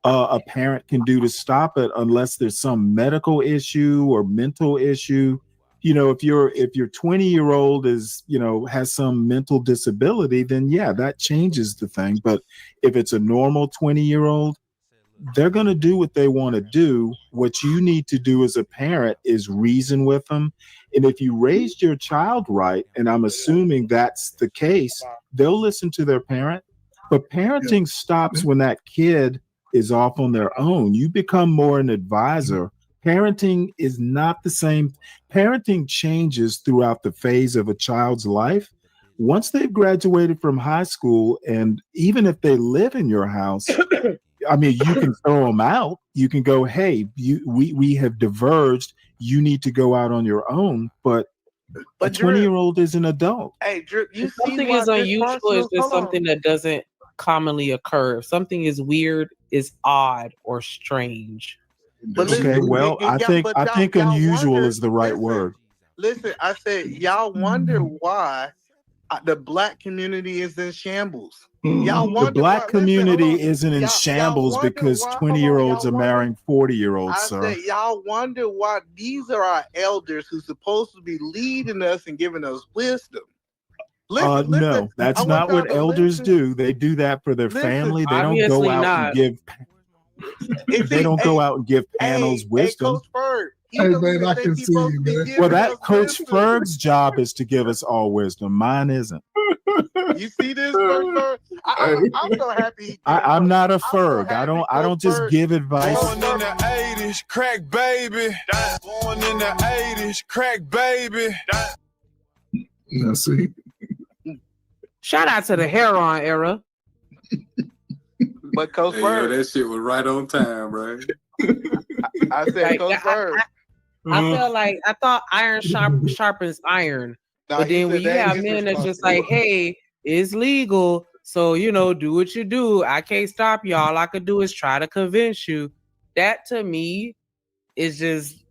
a parent can do to stop it unless there's some medical issue or mental issue. You know, if your 20-year-old is, has some mental disability, then yeah, that changes the thing. But if it's a normal 20-year-old, they're going to do what they want to do. What you need to do as a parent is reason with them. And if you raised your child right, and I'm assuming that's the case, they'll listen to their parent. But parenting stops when that kid is off on their own. You become more an advisor. Parenting is not the same. Parenting changes throughout the phase of a child's life. Once they've graduated from high school, and even if they live in your house, I mean, you can throw them out. You can go, hey, we have diverged. You need to go out on your own. But a 20-year-old is an adult.
Hey, Drew,
if something is unusual, is just something that doesn't commonly occur. If something is weird, is odd or strange.
Okay, well, I think unusual is the right word.
Listen, I said, y'all wonder why the black community is in shambles.
The black community isn't in shambles because 20-year-olds are marrying 40-year-olds, sir.
I said, y'all wonder why these are our elders who's supposed to be leading us and giving us wisdom.
No, that's not what elders do. They do that for their family. They don't go out and give. They don't go out and give panels wisdom.
Coach Ferg,
Hey man, I can see you, man.
Well, that Coach Ferg's job is to give us all wisdom. Mine isn't.
You see this, Coach Ferg? I'm so happy.
I'm not a Ferg. I don't just give advice.
Born in the 80s, crack baby. Born in the 80s, crack baby.
Now see.
Shout out to the heroin era.
But Coach
Hey,
Ferg,
that shit was right on time, right?
I said, Coach Ferg.
I thought iron sharpens iron.
Nah,
But
he
then when
said
you
that
have
is
men that's just
responsible.
like, hey, it's legal. So, do what you do. I can't stop you. All I could do is try to convince you. That to me is just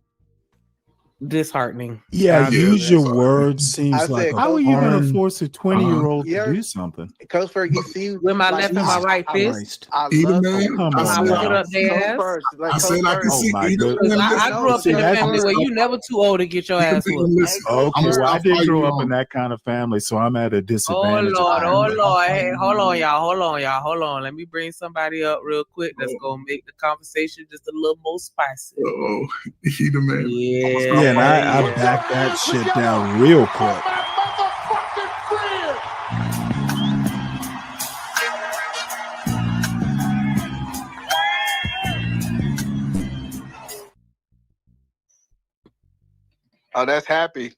disheartening.
Yeah, use your words. Seems
I
like
said,
how are you going to force a 20-year-old
Yeah.
to do something?
Coach Ferg, you see,
With my left and my right fist.
I
Either
love
man,
come
I
on
said,
now.
Put up their
Coach
ass.
Ferg. Like
I
Coach
said I
Ferg.
can
Oh
see
my
either
goodness.
man.
I grew up
See,
in a
that's
family
just
where you never too old to get your ass whooped.
okay. Well, I didn't
fighting
grow up
on
in that kind of family, so I'm at a
Oh
disadvantage.
Lord. Hey, hold on, y'all. Let me bring somebody up real quick that's gonna make the conversation just a little more spicy.
Oh, he the man.
Yeah, and I backed that shit down real quick.
Oh, that's happy.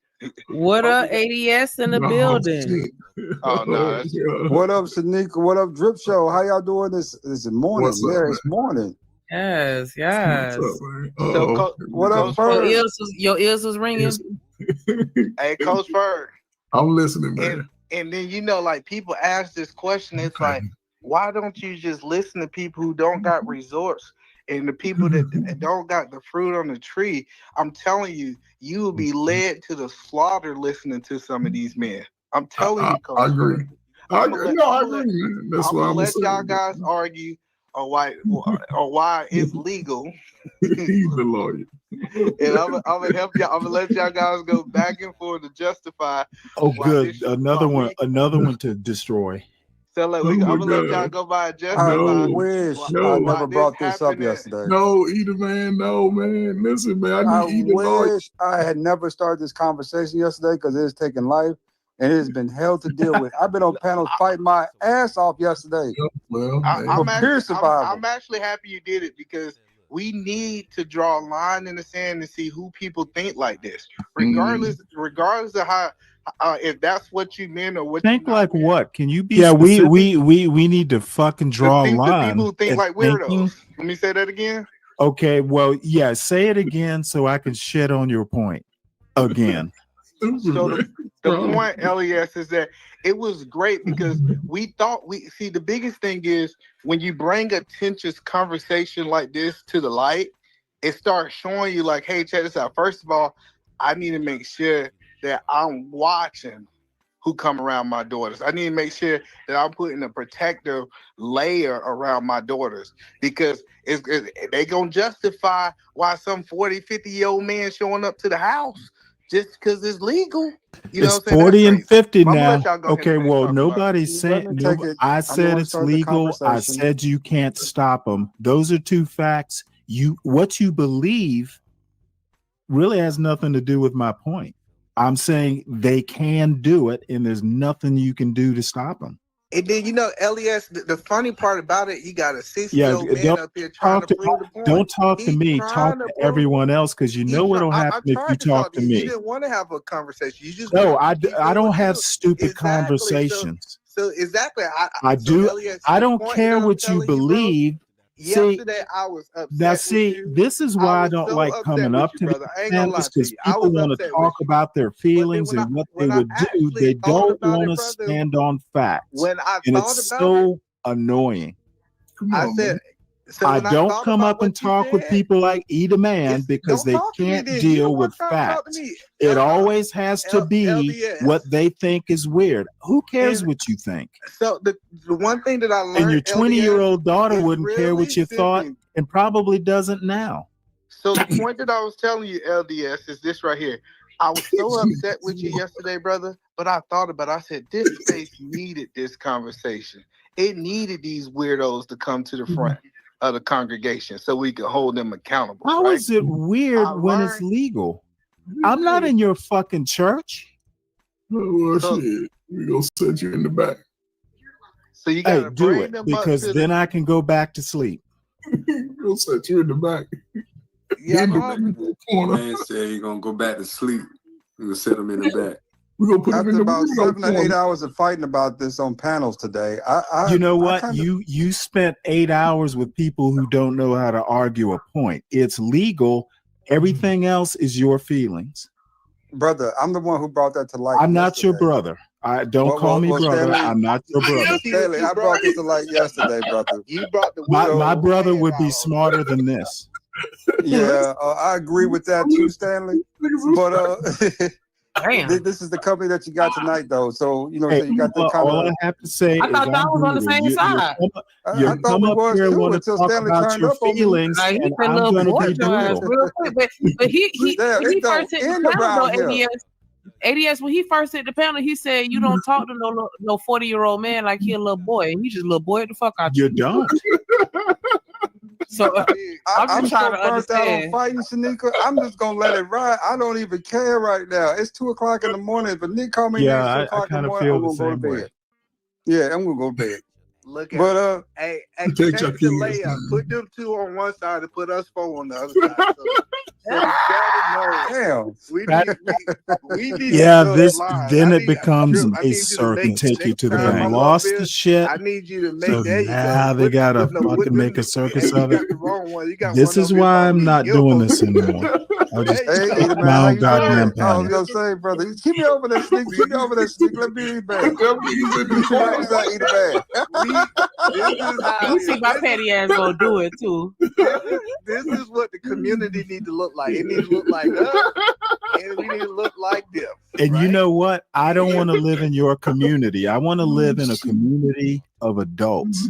What up, ADS in the building?
Oh no, that's
What up, Shanika? What up, Drip Show? How y'all doing this morning?
What's up,
Yeah,
man?
it's morning.
Yes.
What's up, man?
so.
What up,
Coach
Your
Ferg?
ears was ringing.
Hey, Coach Ferg.
I'm listening, man.
And then like people ask this question. It's like, why don't you just listen to people who don't got resorts and the people that don't got the fruit on the tree? I'm telling you, you will be led to the slaughter listening to some of these men. I'm telling you, Coach.
I agree.
Ferg.
I agree. No, I agree, man. That's
I'm
why
gonna
I'm
let y'all
saying.
guys argue or why it's legal.
He's the lawyer.
And I'm gonna help y'all. I'm gonna let y'all guys go back and forth to justify.
Oh,
why
good.
this-
Another
why
one to destroy.
So like,
Oh
I'm
my
gonna let
God.
y'all go by and
I
justify.
wish
no,
I
why
never
this
brought this up
happening.
yesterday.
No, either man. No, man. Listen, man. I
I
need either lawyer.
wish I had never started this conversation yesterday because it's taken life and it has been hell to deal with. I've been on panels fighting my ass off yesterday.
Well,
I'm
for peer survival.
I'm actually happy you did it because we need to draw a line in the sand and see who people think like this, regardless of how if that's what you meant or what
Think
you
like what? Can you be
Yeah,
specific?
we need to fucking draw a
the
line.
people who think
at
like weirdos. Let me say that again.
Okay, well, yeah, say it again so I can shit on your point again.
So the point, LES, is that it was great because we thought the biggest thing is when you bring a contentious conversation like this to the light, it starts showing you like, hey, check this out. First of all, I need to make sure that I'm watching who come around my daughters. I need to make sure that I'm putting a protective layer around my daughters because they gonna justify why some 40, 50-year-old man showing up to the house just because it's legal. You know
It's
what I'm saying?
40 and 50
I'm gonna
now.
let y'all go ahead
Okay,
and
well,
talk about
nobody's
it.
saying.
Let me take it.
I
I'm
said
gonna
it's
start the
legal. I
conversation.
said you can't stop them. Those are two facts. What you believe really has nothing to do with my point. I'm saying they can do it, and there's nothing you can do to stop them.
And then LES, the funny part about it, you got a 60-year-old man
don't
up here trying
talk
to
to
prove the point.
don't talk to
He's
me.
trying
Talk to
prove-
everyone else because you know what'll
I
happen if you
tried to
talk to
you. You
me.
didn't want to have a conversation. You just
No,
wanted to keep
I
doing
don't
what
have
you-
stupid
Exactly.
conversations.
So exactly.
I do.
LES,
I
the
don't
point
care
that I'm
what you
telling bro,
believe. See,
yesterday I was upset
now
with
see,
you.
this is why I
was
don't
so
like
upset
coming
with
up
you,
to
brother. I
these
ain't gonna lie
panels
to
because
you. I
people
was
want to
upset
talk
with
about their feelings
when
and what they
when I
would do.
actually
They
thought
don't
about
want
it,
to
brother,
stand on facts,
when I
and
thought
it's
about
so annoying.
I said, so
I
when I
don't
thought
come
about
up and
what you
talk with
said,
people like Eat a Man because
don't
they
talk to me
can't
then. You the
deal
one
with
trying to talk to
facts.
me.
It always has to be
LDS.
what they think is weird. Who cares
And
what you think?
So the one thing that I learned,
And your 20-year-old daughter
is
wouldn't care what
really
you thought
simple.
and probably doesn't now.
So the point that I was telling you, LDS, is this right here. I was so upset with you yesterday, brother, but I thought about it. I said, this space needed this conversation. It needed these weirdos to come to the front of the congregation so we could hold them accountable.
How
right?
is it weird when it's legal? I'm not in your fucking church.
Well, shit, we gonna set you in the back.
So you
Hey,
gotta
do
bring
it
them
because
up to
then I can go back to sleep.
We'll set you in the back.
Yeah,
Man said he gonna go back to sleep. We gonna set him in the back.
We gonna put him in
After
the
about
we gonna
7 to 8 hours of fighting about this on panels today,
You know what?
kinda-
You spent 8 hours with people who don't know how to argue a point. It's legal. Everything else is your feelings.
brother, I'm the one who brought that to light.
I'm not your
yesterday.
brother. I don't call me brother.
Stanley,
I'm not your brother.
Stanley, I brought this to light yesterday, brother.
You brought the
My brother would be smarter than this.
Yeah, I agree with that too, Stanley. But this is the company that you got tonight, though. So you know,
Hey,
so you got the kind
all
of.
I have to say
I
is
thought y'all was on the same side.
You
thought we
up
was
here and
too
want to
until
talk
Stanley
about
turned
your
up on me.
feelings,
Like, he
and
said
I'm
little
going to
boy
be
your ass
brutal.
real quick. But he
Damn,
when he
it don't
first hit the
end
panel
around
though,
here.
ADS, when he first hit the panel, he said you don't talk to no 40-year-old man like he a little boy. And he just little boy the fuck out
you. Don't.
So I'm
I'm
just
so
trying to
burnt out on
understand.
fighting, Shanika. I'm just gonna let it ride. I don't even care right now. It's 2:00 in the morning. If a nigga call me
Yeah,
next 2
I
o'clock in
kind
the
of
morning,
feel
I'm
the
gonna go to
same
bed.
way.
Yeah, I'm gonna go to bed.
Look at
But
hey,
Take your
change the
kids,
layout.
man.
Put them 2 on one side and put us 4 on the other side. So we
damn.
we need
Yeah,
to go
this
live.
then
I
it
need
becomes
Drip, I
a
need you to
circus.
make
Take you
next
to the
time
bank.
I'm up
Lost
here.
the shit.
I need you to make
So
there you go.
now they gotta
put
fucking make a
Hey,
circus
you
of it.
got the wrong one. You got
This
one
is
over here
why
by
I'm
me.
not
You don't
doing
supposed
this anymore. I'll just
There you
Hey,
go.
Edie, man,
my
how
own
you
goddamn
doing? I was
panel.
gonna say, brother, keep me over there, sneak. Keep me over there, sneak. Let me eat bad. What that eat bad?
This is how
You see my petty ass gonna do it too.
this is what the community need to look like. It needs to look like us, and we need to look like them.
And you know what? I don't want to live in your community. I want to live in a community of adults.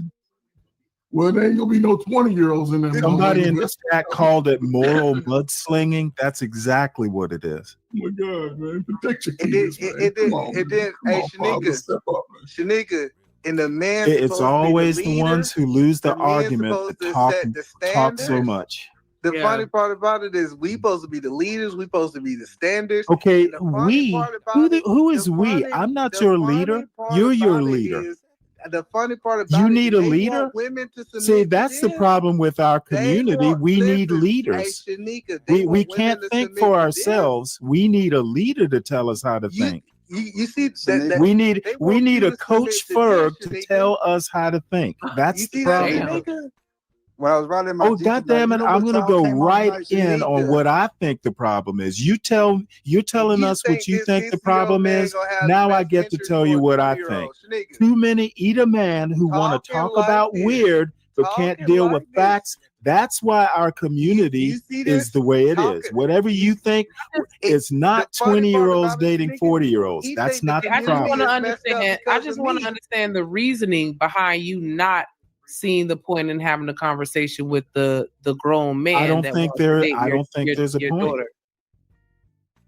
Well, there ain't gonna be no 20-year-olds in there.
Somebody in the chat called it moral mudslinging. That's exactly what it is.
Oh my God, man. Protect your
And
kids,
then,
man. Come on,
hey,
father, step up, man.
Shanika, and the man
It's
supposed
always
to be the
the
leader.
ones who lose the
man's
argument
supposed
that
to
talk
set the
so
standards.
much.
The funny part about it is we supposed to be the leaders. We supposed to be the standards.
Okay,
And the funny part about
who is we? I'm not your leader. You're your leader.
The funny part about
You
it
need
is
a
they
leader.
want women to submit
See,
to
that's the
them.
problem with our community. We need
Hey,
leaders.
Shanika, they
We
want women
can't
to
think
submit
for
to them.
ourselves. We need a leader to tell us how to think.
You see that
We need
they want you
a
to
Coach
submit to them,
Ferg to
Shanika.
tell us how to think. That's
You
the
see that,
problem.
Shanika?
When I was riding my
Oh,
Jeep
God
tonight,
damn
you
it!
know
I'm
what
gonna
song
go
came on
right
tonight,
in on
Shanika?
what I think the problem is. You're telling us what you think the problem is. Now I get to tell you what I think. Too many eat a man who want to talk about weird but can't deal with facts. That's why our community is the way it is. Whatever you think, it's not 20-year-olds dating 40-year-olds. That's not the
I just want to
problem.
understand. I just want to understand the reasoning behind you not seeing the point in having a conversation with the grown man.
I don't
that
think
wants to date
there's a
your
point.
daughter.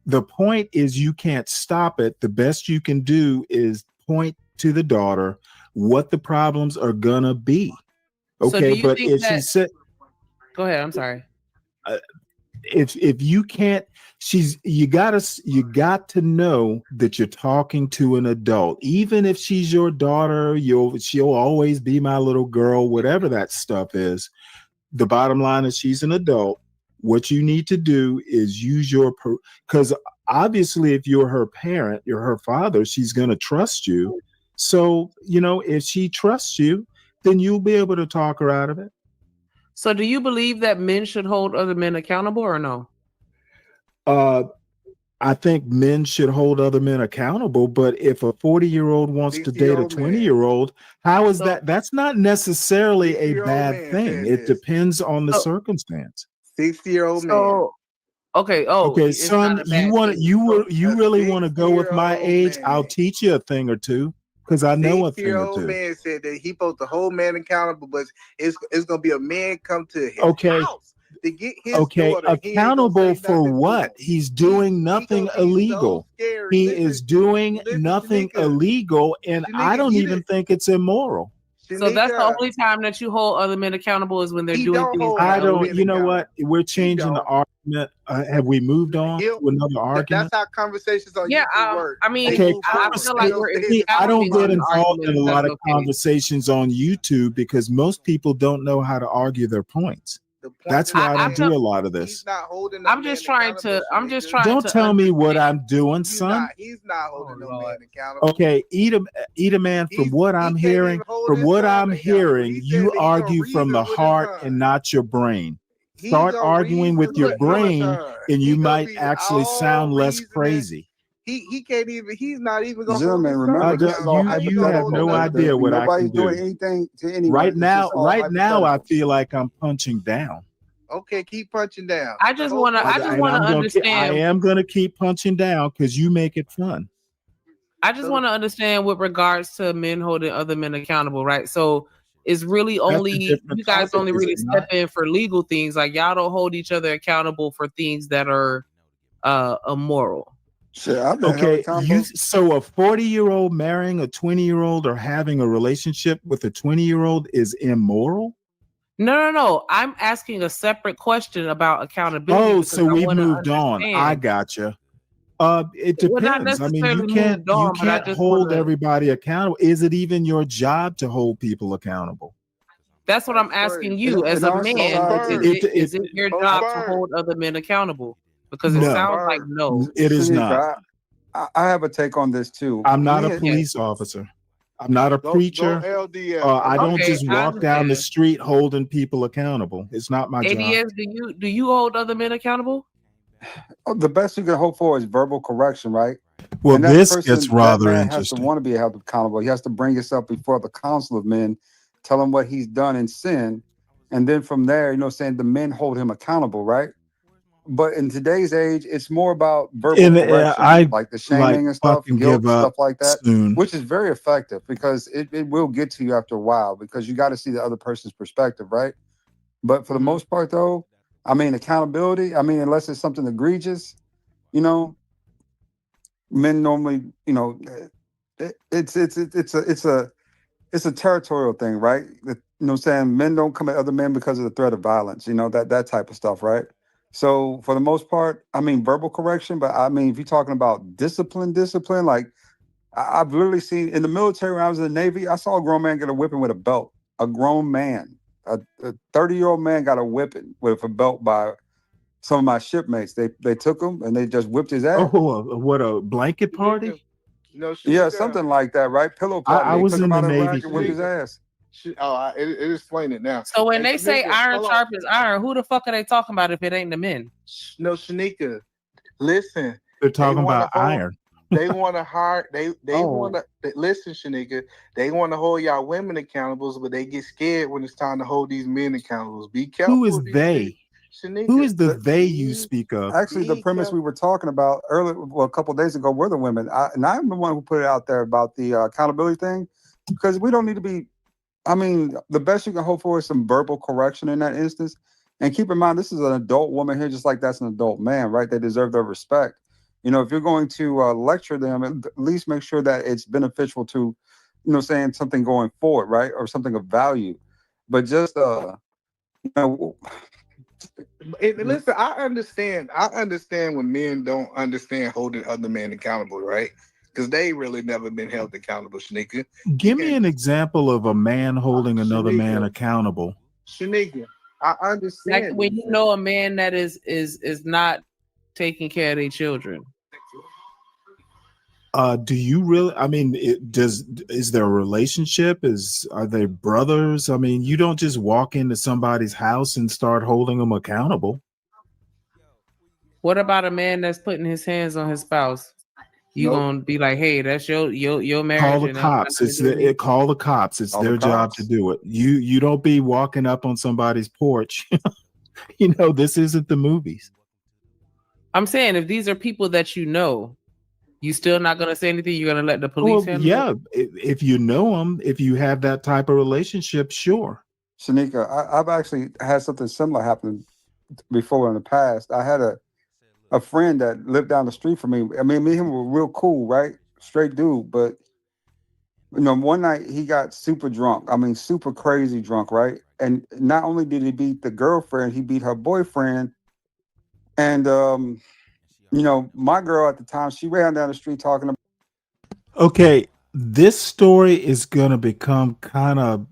The point is you can't stop it. The best you can do is point to the daughter what the problems are gonna be.
So do
Okay,
you
but
think
if she
that-
said,
Go ahead. I'm sorry.
if you can't, you got to know that you're talking to an adult. Even if she's your daughter, she'll always be my little girl. Whatever that stuff is. The bottom line is she's an adult. What you need to do is use because obviously if you're her parent, you're her father, she's going to trust you. So, if she trusts you, then you'll be able to talk her out of it.
So do you believe that men should hold other men accountable or no?
I think men should hold other men accountable, but if a 40-year-old wants to date a 20-year-old, how is that? That's not necessarily a bad thing. It depends on the circumstance.
60-year-old man.
Okay.
Okay, son, you really want to go with my age? I'll teach you a thing or two because I know a thing or
60-year-old
two.
man said that he supposed to hold man accountable, but it's gonna be a man come to his
Okay.
house to get his
Okay,
daughter.
accountable for what? He's doing nothing illegal. He is doing nothing illegal, and I don't even think it's immoral.
So that's the only time that you hold other men accountable is when they're doing things.
I don't. You know what? We're changing the argument. Have we moved on to another argument?
That's how conversations on YouTube work.
I mean,
Okay,
I feel like
I don't get involved in a lot of conversations on YouTube because most people don't know how to argue their points. That's why I don't do a lot of this.
I'm just trying to.
Don't tell me what I'm doing, son.
He's not holding no man accountable.
Okay, eat a man. From what I'm hearing, you argue from the heart and not your brain. Start arguing with your brain, and you might actually sound less crazy.
He can't even. He's not even going.
Gentlemen, remember,
you have no idea what I can do.
Nobody's doing anything to anyone.
Right now, I feel like I'm punching down.
Okay, keep punching down.
I just want to understand.
I am going to keep punching down because you make it fun.
I just want to understand with regards to men holding other men accountable, right? So it's really only you guys only really step in for legal things. Like y'all don't hold each other accountable for things that are immoral.
Okay, so a 40-year-old marrying a 20-year-old or having a relationship with a 20-year-old is immoral?
No. I'm asking a separate question about accountability.
Oh, so we've moved on. I gotcha. It depends. I mean, you can't hold everybody accountable. Is it even your job to hold people accountable?
That's what I'm asking you as a man. Is it your job to hold other men accountable? Because it sounds like no.
It is not.
I have a take on this too.
I'm not a police officer. I'm not a preacher. I don't just walk down the street holding people accountable. It's not my job.
ADS, do you hold other men accountable?
The best you can hope for is verbal correction, right?
Well, this gets rather
interesting.
interesting.
Has to want to be held accountable. He has to bring himself before the council of men, tell him what he's done in sin, and then from there, the men hold him accountable, right? But in today's age, it's more about verbal correction, like the shaming and stuff, guilt, stuff like that, which is very effective because it will get to you after a while because you got to see the other person's perspective, right? But for the most part, though, I mean, accountability, unless it's something egregious, men normally, it's a territorial thing, right? Men don't come at other men because of the threat of violence, that type of stuff, right? So for the most part, verbal correction, but if you're talking about discipline, like I've literally seen in the military when I was in the Navy, I saw a grown man get a whipping with a belt. A grown man, a 30-year-old man got a whipping with a belt by some of my shipmates. They took him and they just whipped his ass.
Oh, what a blanket party?
Yeah, something like that, right? Pillow party.
I was in the Navy.
Whipped his ass.
It explain it now.
So when they say iron sharpens iron, who the fuck are they talking about if it ain't the men?
No, Shanika, listen.
They're talking about iron.
They want to hire. They want to listen, Shanika. They want to hold y'all women accountable, but they get scared when it's time to hold these men accountable. Be careful.
Who is they?
Shanika,
who is the they you speak of?
Actually, the premise we were talking about earlier, a couple of days ago, were the women. And I'm the one who put it out there about the accountability thing, because we don't need to be. The best you can hope for is some verbal correction in that instance. And keep in mind, this is an adult woman here, just like that's an adult man, right? They deserve their respect. If you're going to lecture them, at least make sure that it's beneficial to, saying something going forward, right? Or something of value. But just,
listen, I understand when men don't understand holding other men accountable, right? Because they really never been held accountable, Shanika.
Give me an example of a man holding another man accountable.
Shanika, I understand.
Like when you know a man that is not taking care of their children.
Do you really? Is there a relationship? Are they brothers? You don't just walk into somebody's house and start holding them accountable.
What about a man that's putting his hands on his spouse? You gonna be like, hey, that's your marriage.
Call the cops. Call the cops. It's their job to do it. You don't be walking up on somebody's porch. This isn't the movies.
I'm saying if these are people that you still not gonna say anything. You're gonna let the police handle it?
If you know them, if you have that type of relationship, sure.
Shanika, I've actually had something similar happen before in the past. I had a friend that lived down the street from me. I mean, me and him were real cool, right? Straight dude. But one night he got super drunk. I mean, super crazy drunk, right? And not only did he beat the girlfriend, he beat her boyfriend. And my girl at the time, she ran down the street talking about.
Okay, this story is gonna become kind of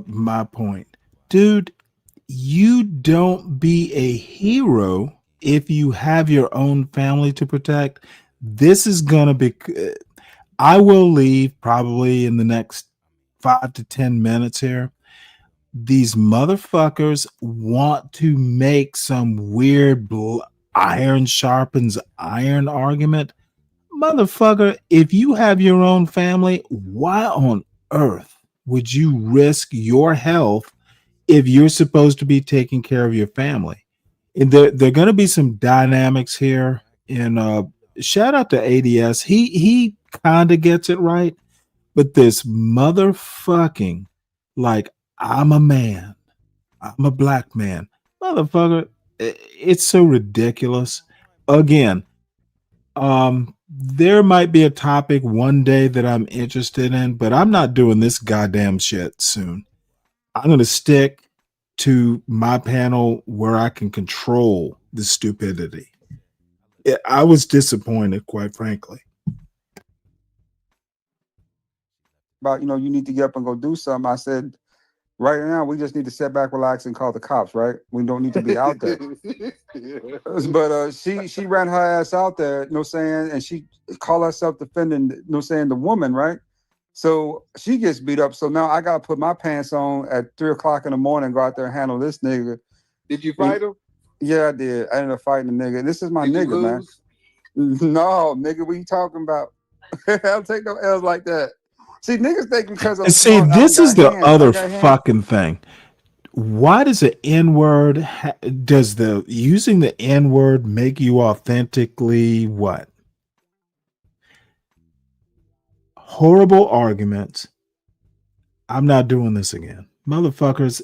my point, dude. You don't be a hero if you have your own family to protect. This is gonna be. I will leave probably in the next 5 to 10 minutes here. These motherfuckers want to make some weird iron sharpens iron argument. Motherfucker, if you have your own family, why on earth would you risk your health if you're supposed to be taking care of your family? And there are going to be some dynamics here. And shout out to ADS. He kind of gets it right, but this motherfucking like I'm a man, I'm a black man, motherfucker. It's so ridiculous. Again, there might be a topic one day that I'm interested in, but I'm not doing this goddamn shit soon. I'm going to stick to my panel where I can control the stupidity. I was disappointed, quite frankly.
About, you need to get up and go do something. I said, right now, we just need to sit back, relax, and call the cops, right? We don't need to be out there. But she ran her ass out there, and she called herself defending, the woman, right? So she gets beat up. So now I got to put my pants on at 3 o'clock in the morning and go out there and handle this nigga.
Did you fight him?
Yeah, I did. I ended up fighting the nigga. This is my nigga, man. No, nigga, what you talking about? I don't take no L's like that. See, niggas think because I'm
see,
smart,
this is the other
hands.
fucking thing. Why does the N-word does the using the N-word make you authentically what? Horrible arguments. I'm not doing this again. Motherfuckers,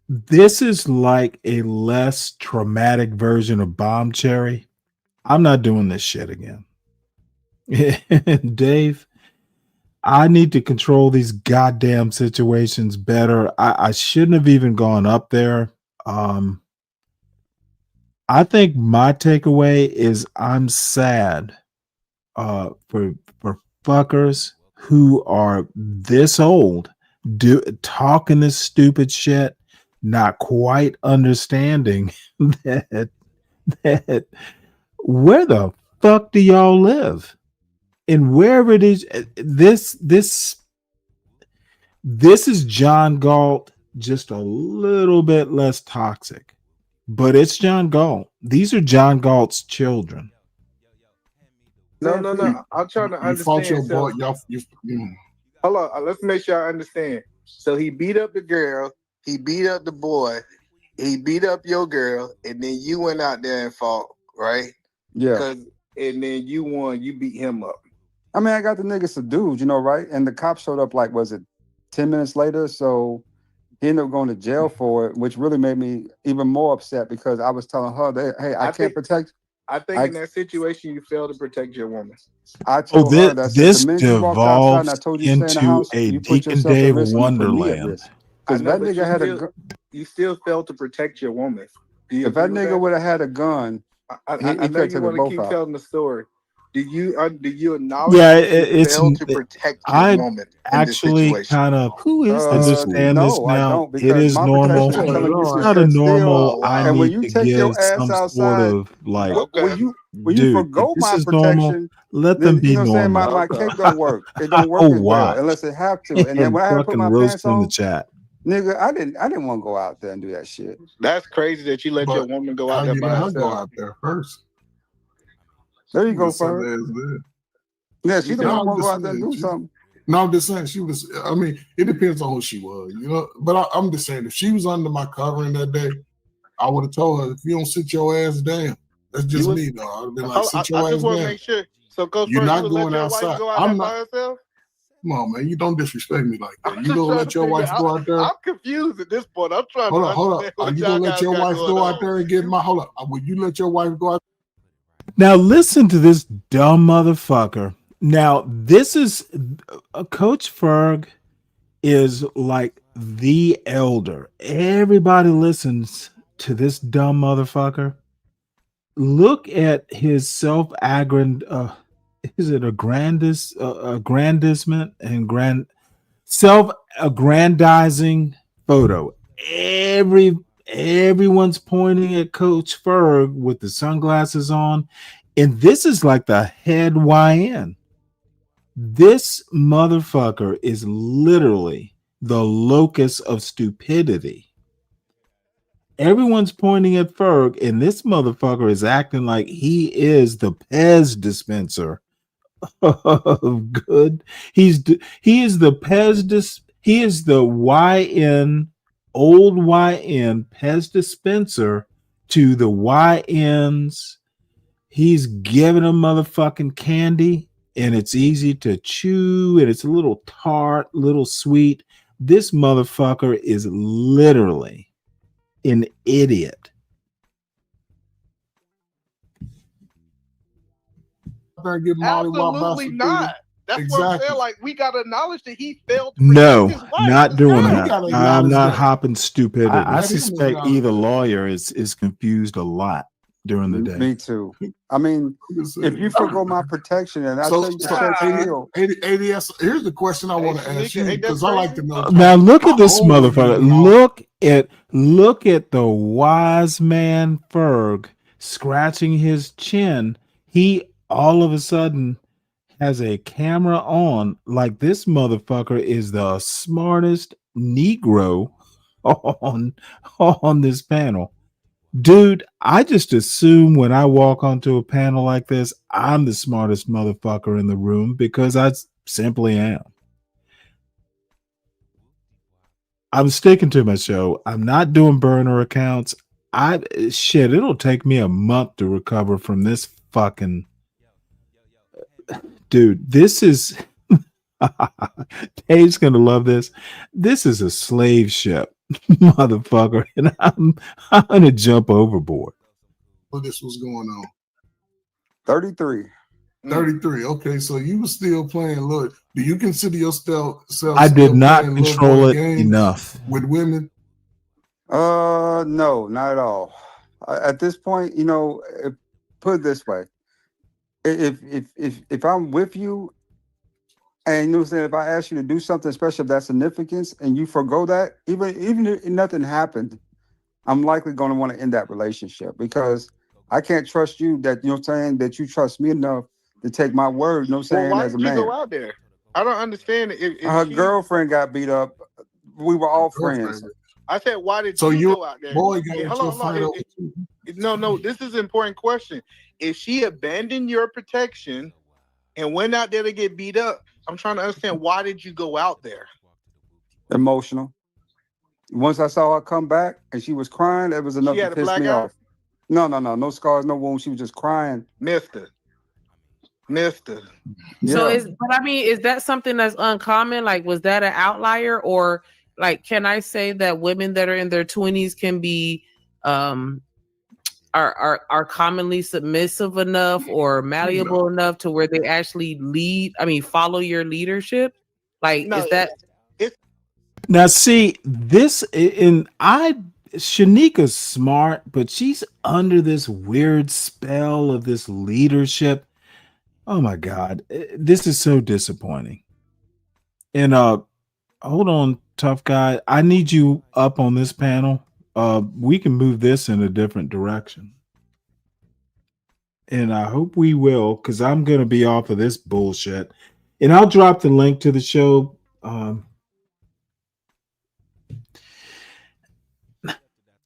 this is like a less traumatic version of Bomb Cherry. I'm not doing this shit again. Dave, I need to control these goddamn situations better. I shouldn't have even gone up there. I think my takeaway is I'm sad for fuckers who are this old talking this stupid shit, not quite understanding that where the fuck do y'all live? And wherever it is, this is John Galt, just a little bit less toxic, but it's John Galt. These are John Galt's children.
No. I'm trying to understand.
Fought your boy.
Hold on. Let's make sure I understand. So he beat up the girl. He beat up the boy. He beat up your girl, and then you went out there and fought, right?
Yeah.
And then you won. You beat him up.
I mean, I got the nigga subdued, right? And the cops showed up 10 minutes later? So he ended up going to jail for it, which really made me even more upset because I was telling her that, hey, I can't protect.
I think in that situation, you failed to protect your woman.
I told her that
this
the minute you walked outside and I told you to stay in the house,
a
you put
Deacon
yourself
Dave
at risk.
Wonderland.
Because that nigga had a gun.
You still failed to protect your woman.
If that nigga would have had a gun,
I know you want to keep telling the story. Do you acknowledge you failed to protect your woman?
Actually kind of understand this
no,
now.
I don't,
It is normal. It's not a normal. I
and when
need
you
to
take
give
your ass
some
outside,
sort of
when you
dude,
forgo
if this
my
is
protection,
normal, let them be normal.
My cape don't work. It don't work as well unless it have to. And then when I had to put my pants on,
in the chat.
Nigga, I didn't want to go out there and do that shit.
That's crazy that you let your woman go out there by herself.
Go out there first.
There you go, first. Yeah, she didn't want to go out there and do something.
No, I'm just saying she was. I mean, it depends on who she was, But I'm just saying, if she was under my covering that day, I would have told her, if you don't sit your ass down, that's just me, though. I'd have been like, sit your ass down.
Make sure. So, Coach,
you're not going outside.
I'm not by herself.
Come on, man. You don't disrespect me like that.
I'm
You
just
gonna
trying
let
to
your
figure
wife
out.
go out there?
I'm confused at this point. I'm trying
Hold
to
up, hold up.
understand
Are
what
you
y'all
gonna let
guys
your
got
wife
going
go
on.
out there and get my hold up? Would you let your wife go out?
Now listen to this dumb motherfucker. Now this is Coach Ferg is like the elder. Everybody listens to this dumb motherfucker. Look at his is it aggrandizement and self-aggrandizing photo. Everyone's pointing at Coach Ferg with the sunglasses on, and this is like the head YN. This motherfucker is literally the locus of stupidity. Everyone's pointing at Ferg, and this motherfucker is acting like he is the Pez dispenser of good. He is the he is the old YN Pez dispenser to the YNs. He's giving them motherfucking candy, and it's easy to chew, and it's a little tart, little sweet. This motherfucker is literally an idiot.
Absolutely not. That's what I'm saying. Like, we gotta acknowledge that he failed to
No,
protect his wife.
not doing
Yeah.
that. I'm not hopping stupidity. I
Let him
suspect
acknowledge
either
that.
lawyer is confused a lot during the day.
Me too. I mean, if you forgo my protection, and I
So,
tell you,
so ADS, here's the question I want to ask you, because I like to know.
Now look
how
at this
old are you
motherfucker.
now?
Look at the wise man Ferg scratching his chin. He all of a sudden has a camera on, like this motherfucker is the smartest Negro on this panel. Dude, I just assume when I walk onto a panel like this, I'm the smartest motherfucker in the room because I simply am. I'm sticking to my show. I'm not doing burner accounts. It'll take me a month to recover from this fucking dude. This is Dave's gonna love this. This is a slave ship, motherfucker, and I'm gonna jump overboard.
This was going on.
33.
33. Okay, so you were still playing. Look, do you consider yourself?
I did
still
not
playing little
control
boy
it
games
enough.
with women?
No, not at all. At this point, put it this way: if I'm with you, and if I ask you to do something special of that significance, and you forgo that, even if nothing happened, I'm likely going to want to end that relationship because I can't trust you. That you trust me enough to take my word.
Well, why
As a
did you
man.
go out there? I don't understand.
Her girlfriend got beat up. We were all friends.
I said, why did
So
you
you
go out there?
boy got
Hey,
into
hold
a
on,
fight
hold on. No, this is an important question. If she abandoned your protection and went out there to get beat up, I'm trying to understand, why did you go out there?
Emotional. Once I saw her come back and she was crying, that was enough
She
to
had a
piss
black
me
eye?
off. No scars, no wounds. She was just crying.
Mister.
So is that something that's uncommon? Like, was that an outlier, or like, can I say that women that are in their 20s can be are commonly submissive enough or malleable enough to where they actually follow your leadership? Like, is that
Now, see this, Shanika's smart, but she's under this weird spell of this leadership. Oh my God, this is so disappointing. And hold on, tough guy. I need you up on this panel. We can move this in a different direction. And I hope we will, because I'm gonna be off of this bullshit. And I'll drop the link to the show.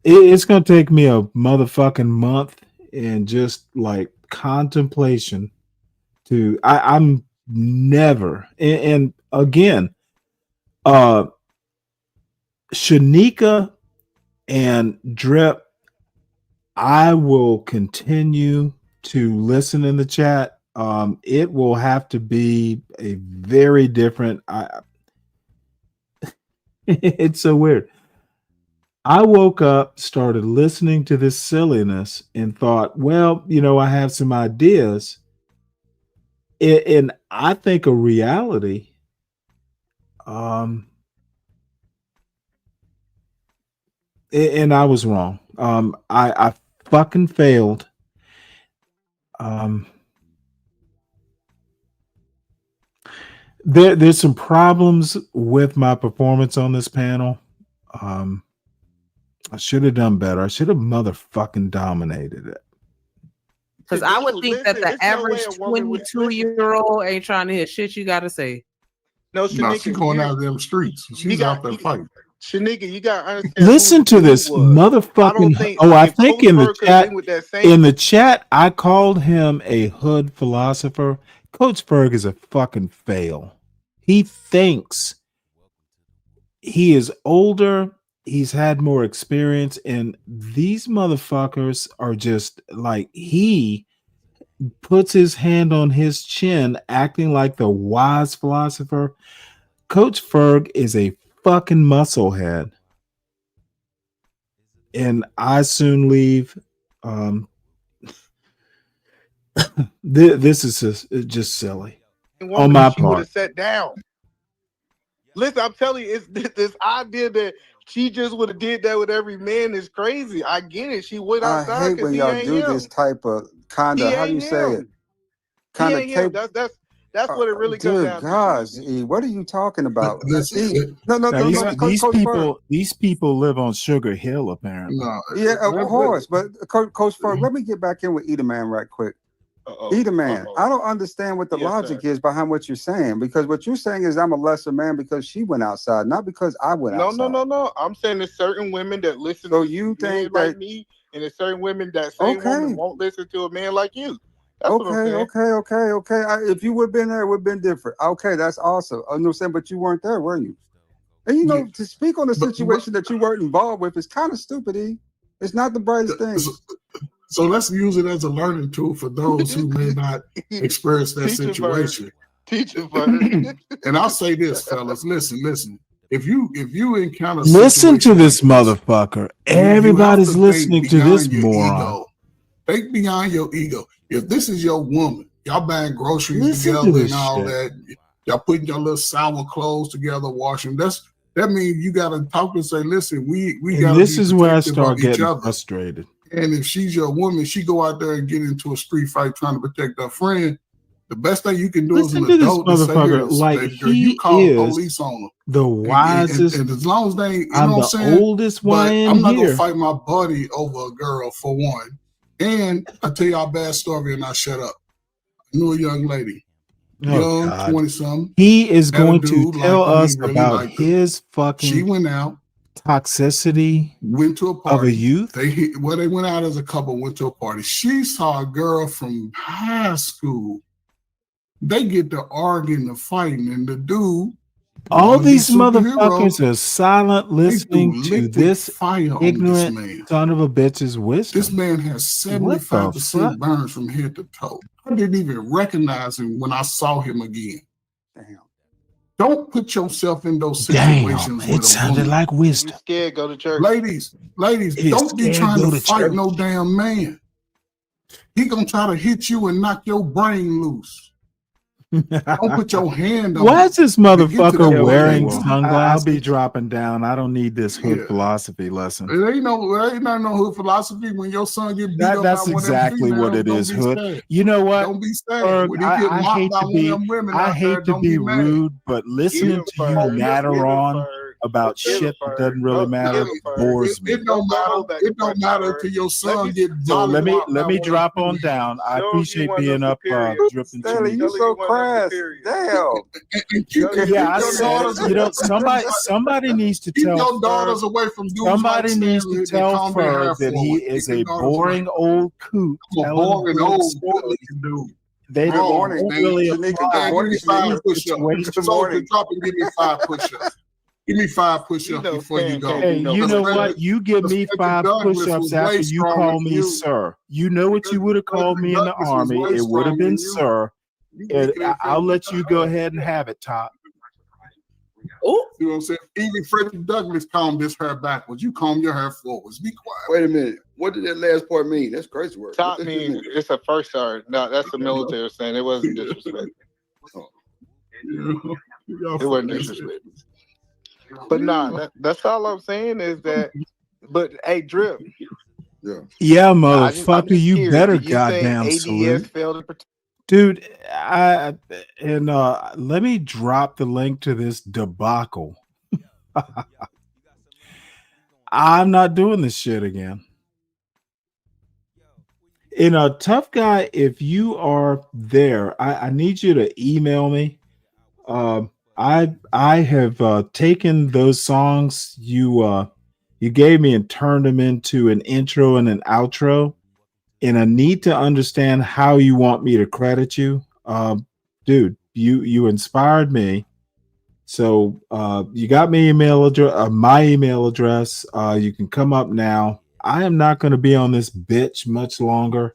It's gonna take me a motherfucking month and just like contemplation to I'm never and again Shanika and Drip, I will continue to listen in the chat. it will have to be a very different. It's so weird. I woke up, started listening to this silliness, and thought, well, I have some ideas. And I think a reality. And I was wrong. I fucking failed. There's some problems with my performance on this panel. I should have done better. I should have motherfucking dominated it.
Because I would think that the average 22-year-old ain't trying to hear shit you got to say.
No, she's going out of them streets. She's out there fighting.
Shanika, you got to understand.
Listen to this motherfucking. I think in the chat, I called him a hood philosopher. Coach Ferg is a fucking fail. He thinks he is older. He's had more experience, and these motherfuckers are just like, he puts his hand on his chin, acting like the wise philosopher. Coach Ferg is a fucking musclehead, and I soon leave. This is just silly on my part.
Would have sat down. Listen, I'm telling you, it's this idea that she just would have did that with every man is crazy. I get it. She went outside.
I hate when y'all do this type of kind of, how do you say it? Kind of tape.
That's what it really comes down to.
Gosh, E, what are you talking about?
These people live on Sugar Hill, apparently.
Yeah, of course. But Coach Ferg, let me get back in with Edaman right quick. Edaman, I don't understand what the logic is behind what you're saying, because what you're saying is I'm a lesser man because she went outside, not because I went outside.
No. I'm saying there's certain women that listen
so
to
you think
men
that,
like me, and there's certain women that same woman won't listen to a man like you. That's what I'm saying.
Okay. If you would have been there, it would have been different. Okay, that's awesome. I know, but you weren't there, were you? And to speak on a situation that you weren't involved with is kind of stupid. It's not the brightest thing.
So let's use it as a learning tool for those who may not experience that situation.
Teacher,
and I'll say this, fellas. Listen. If you encounter
listen to this motherfucker. Everybody's listening to this moron.
Think beyond your ego. If this is your woman, y'all buying groceries together and all that, y'all putting your little sour clothes together, washing. That means you gotta talk and say, listen, we got.
This is where I start getting frustrated.
And if she's your woman, she go out there and get into a street fight trying to protect her friend. The best thing you can do as an adult is say, you call the police on her.
The wisest.
And as long as they, you
I'm
know what I'm
the
saying?
oldest one in
I'm not
here.
gonna fight my buddy over a girl for one. And I tell y'all a bad story and I shut up. I knew a young lady, young 20-something.
He is going to tell us about his fucking.
She went out.
Toxicity.
Went to a party.
Of a youth.
They went out as a couple. Went to a party. She saw a girl from high school. They get to arguing, to fighting, and the dude.
All these motherfuckers are silent, listening to this ignorant son of a bitch's wisdom.
This man has 75% burns from head to toe. I didn't even recognize him when I saw him again. Damn. Don't put yourself in those situations.
Damn, it sounded like wisdom.
You scared, go to church.
Ladies, don't be trying to fight no damn man. He gonna try to hit you and knock your brain loose. Don't put your hand on.
Why is this motherfucker wearing sunglasses? I'll be dropping down. I don't need this hood philosophy lesson.
It ain't no hood philosophy when your son get beat up.
That's exactly what it is, hood.
Sad.
You know what?
Don't be sad.
I hate to be rude, but listening to you natter on about shit that doesn't really matter bores me.
It don't matter until your son get.
So let me drop on down. I appreciate being up, dripping.
Stanley, you so crass. Damn.
Yeah, somebody needs to tell
your daughters away from dudes.
Somebody needs to tell Ferg that he is a boring old coot.
Boring old dude.
They don't really
apply. Give me 5 push-ups. Drop and give me 5 push-ups. Give me 5 push-ups before you go.
Hey, you know what? You give me 5 push-ups after you call me sir. You know what you would have called me in the Army? It would have been sir. And I'll let you go ahead and have it, Top.
Oh, you know what I'm saying? Even Frederick Douglass combed his hair backwards. You comb your hair forwards. Be quiet.
Wait a minute. What did that last part mean? That's crazy word.
Top means it's a first sergeant. No, that's the military saying. It wasn't disrespect. It wasn't disrespect. But nah, that's all I'm saying is that. But hey, Drip.
Yeah, motherfucker, you better goddamn salute. Dude, let me drop the link to this debacle. I'm not doing this shit again. In a Tough Guy, if you are there, I need you to email me. I have taken those songs you gave me and turned them into an intro and an outro, and I need to understand how you want me to credit you. Dude, you inspired me. So you got me my email address. You can come up now. I am not going to be on this bitch much longer.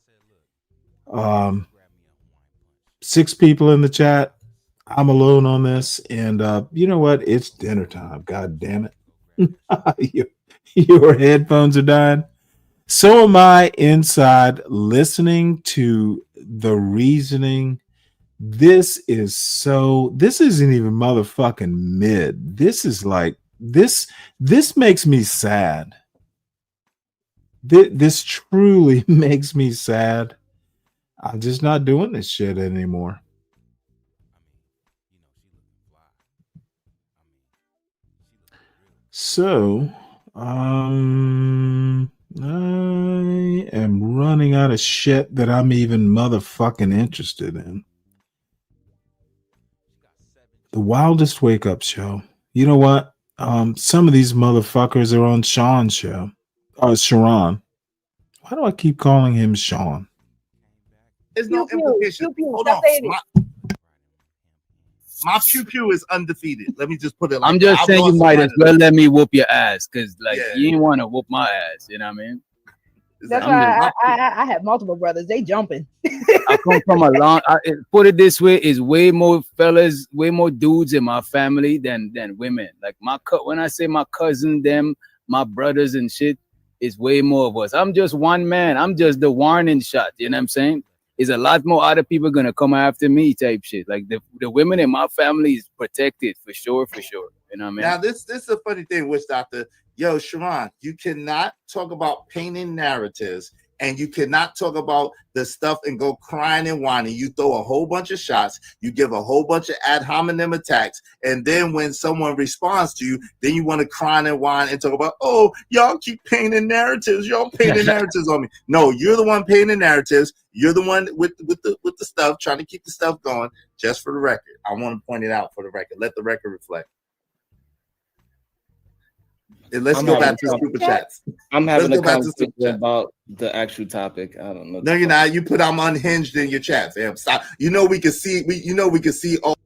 6 people in the chat. I'm alone on this, and you know what? It's dinner time. God damn it! Your headphones are dying. So am I inside listening to the reasoning. This isn't even motherfucking mid. This is like this makes me sad. This truly makes me sad. I'm just not doing this shit anymore. So, I am running out of shit that I'm even motherfucking interested in. The Wildest Wake Up Show. You know what? Some of these motherfuckers are on Sean's show. Sharon. Why do I keep calling him Sean?
There's no implication. Hold on. My pew pew is undefeated. Let me just put it like
I'm just
that.
saying you might as well let me whoop your ass, because you ain't want to whoop my ass. You know what I mean?
That's why I have multiple brothers. They jumping.
I come from a long. Put it this way: is way more fellas, way more dudes in my family than women. Like when I say my cousin, them, my brothers and shit, is way more of us. I'm just one man. I'm just the warning shot. You know what I'm saying? Is a lot more other people gonna come after me type shit. Like the women in my family is protected for sure. You know what I mean?
Now this is a funny thing, Witch Doctor. Yo, Sharon, you cannot talk about painting narratives, and you cannot talk about the stuff and go crying and whining. You throw a whole bunch of shots, you give a whole bunch of ad hominem attacks, and then when someone responds to you, then you want to cry and whine and talk about, oh, y'all keep painting narratives. Y'all painting narratives on me. No, you're the one painting narratives. You're the one with the stuff, trying to keep the stuff going. Just for the record, I want to point it out for the record. Let the record reflect. And let's go back to super chats.
I'm having a conversation about the actual topic. I don't know.
No, you're not. You put I'm unhinged in your chat, fam. Stop. You know we can see. We can see all.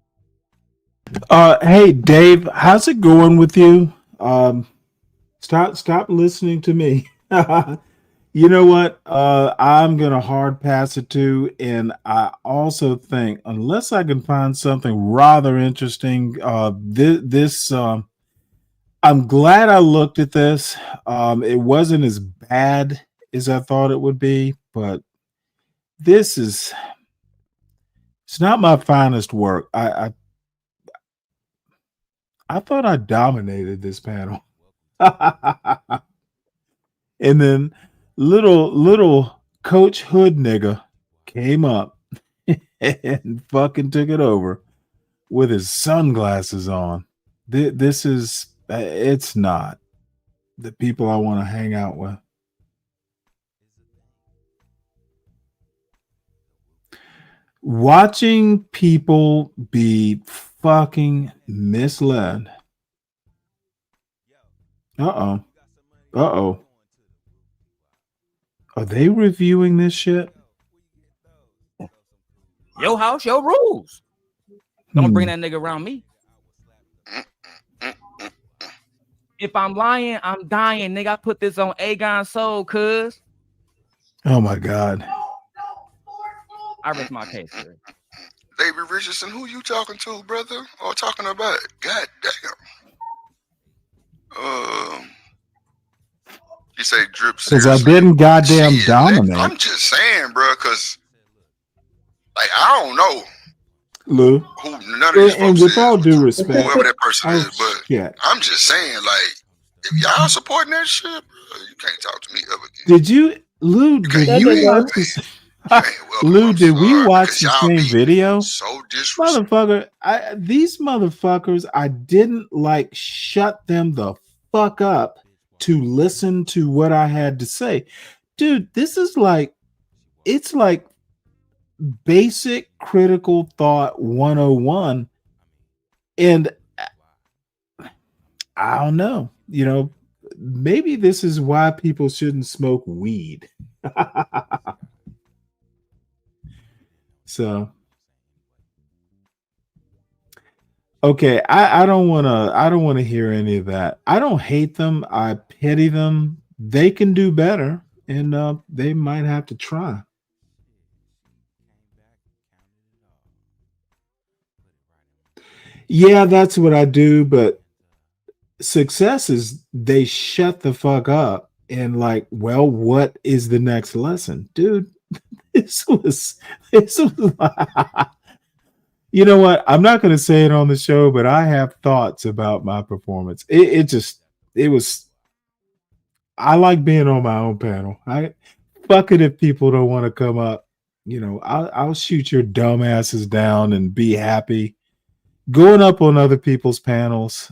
Hey Dave, how's it going with you? Stop listening to me. You know what? I'm gonna hard pass it too, and I also think unless I can find something rather interesting, I'm glad I looked at this. It wasn't as bad as I thought it would be, but it's not my finest work. I thought I dominated this panel. And then little Coach Hood nigga came up and fucking took it over with his sunglasses on. It's not the people I want to hang out with. Watching people be fucking misled. Uh-oh. Are they reviewing this shit?
Your house, your rules. Don't bring that nigga around me.
If I'm lying, I'm dying, nigga. I put this on Agon Soul, cuz.
Oh my God.
I rest my case, sir.
David Richardson, who you talking to, brother? Or talking about? God damn. You say drip
Because I
seriously.
didn't goddamn
Shit,
dominate.
I'm just saying, bro, because like I don't know
Lou.
who none of these
And
folks
with
is,
all due respect,
whoever that person
oh
is, but
shit.
I'm just saying, like, if y'all supporting that shit, bro, you can't talk to me ever again.
Did you, Lou? Did we watch this? Lou, did we watch the same video?
So disrespectful.
Motherfucker, these motherfuckers, I didn't like shut them the fuck up to listen to what I had to say. Dude, this is like, it's like basic critical thought 101. And I don't know, you know, maybe this is why people shouldn't smoke weed. So okay, I don't want to hear any of that. I don't hate them. I pity them. They can do better, and they might have to try. Yeah, that's what I do, but success is they shut the fuck up and like, well, what is the next lesson? Dude, this was you know what? I'm not going to say it on the show, but I have thoughts about my performance. It was. I like being on my own panel. I fuck it if people don't want to come up. You know, I'll shoot your dumbasses down and be happy. Going up on other people's panels,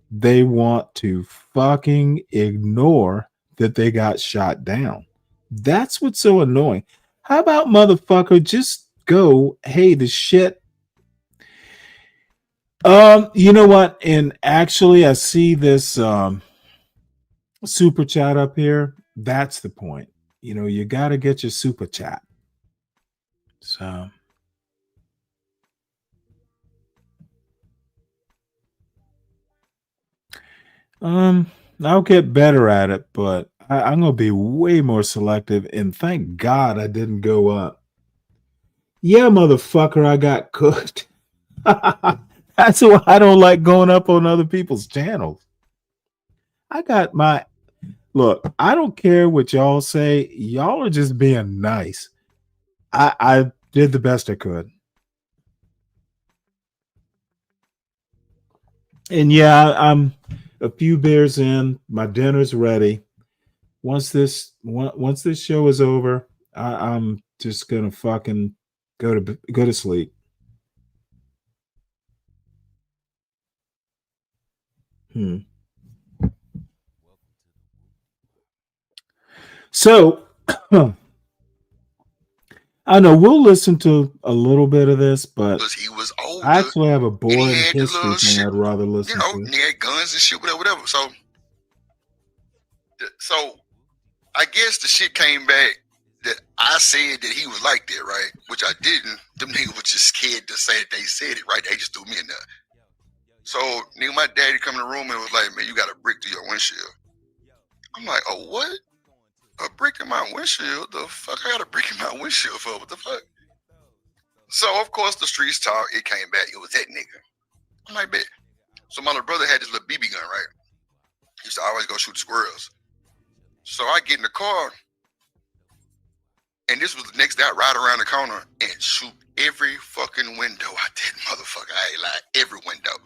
they want to fucking ignore that they got shot down. That's what's so annoying. How about motherfucker just go, hey, the shit. You know what? And actually, I see this super chat up here. That's the point. You know, you got to get your super chat. So, I'll get better at it, but I'm gonna be way more selective. And thank God I didn't go up. Yeah, motherfucker, I got cooked. That's why I don't like going up on other people's channels. I got my look. I don't care what y'all say. Y'all are just being nice. I did the best I could. And yeah, I'm a few beers in. My dinner's ready. Once this show is over, I'm just gonna fucking go to sleep. So I know we'll listen to a little bit of this, but
he was older,
I actually have a boring
had the
history
little
thing
shit,
I'd rather listen to.
he had guns and shit, whatever. So I guess the shit came back that I said that he was like that, right? Which I didn't. Them niggas was just scared to say that they said it, right? They just threw me in there. So nigga, my daddy come in the room and was like, man, you got a brick to your windshield. I'm like, oh, what? A brick in my windshield? The fuck I got a brick in my windshield for? What the fuck? So of course the streets talk, it came back, it was that nigga. I'm like, bet. So my little brother had this little BB gun, right? He used to always go shoot squirrels. So I get in the car, and this was the next day I ride around the corner and shoot every fucking window out that motherfucker. I ain't lie, every window.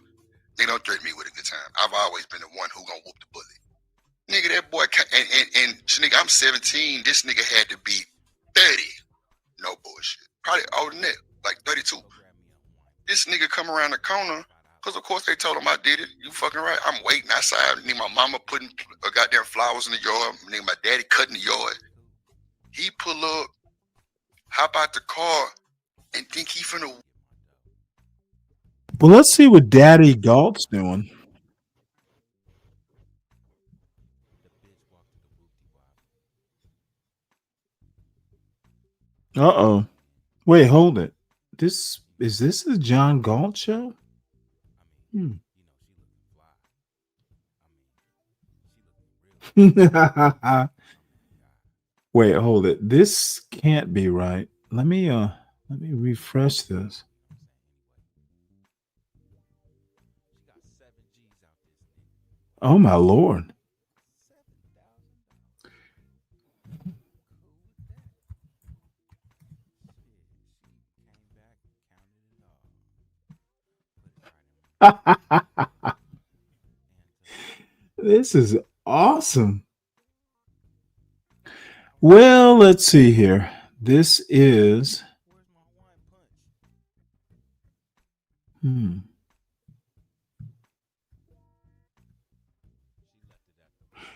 They don't threaten me with a good time. I've always been the one who gonna whoop the bullet. Nigga, that boy, and nigga, I'm 17. This nigga had to be 30. No bullshit. Probably older than that, like 32. This nigga come around the corner, because of course they told him I did it. You fucking right. I'm waiting outside. Nigga, my mama putting goddamn flowers in the yard. Nigga, my daddy cutting the yard. He pull up, hop out the car, and think he finna.
Well, let's see what Daddy Galt's doing. Uh-oh. Wait, hold it. Is this the John Galt show? Wait, hold it. This can't be right. Let me refresh this. Oh my Lord. This is awesome. Well, let's see here. This is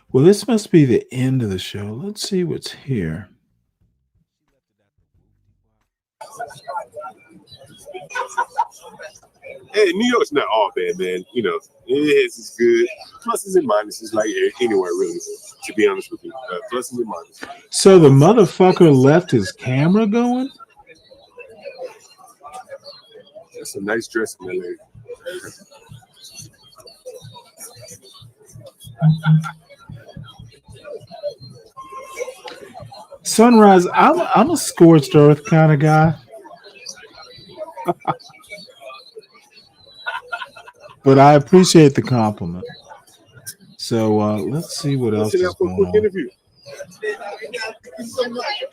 Well, this must be the end of the show. Let's see what's here.
Hey, New York's not all bad, man. You know, it's good. Pluses and minuses, like anywhere, really. To be honest with you, pluses and minuses.
So the motherfucker left his camera going?
That's a nice dress, my lady.
Sunrise, I'm a scorched earth kind of guy. But I appreciate the compliment. So let's see what else is going on.
Interview.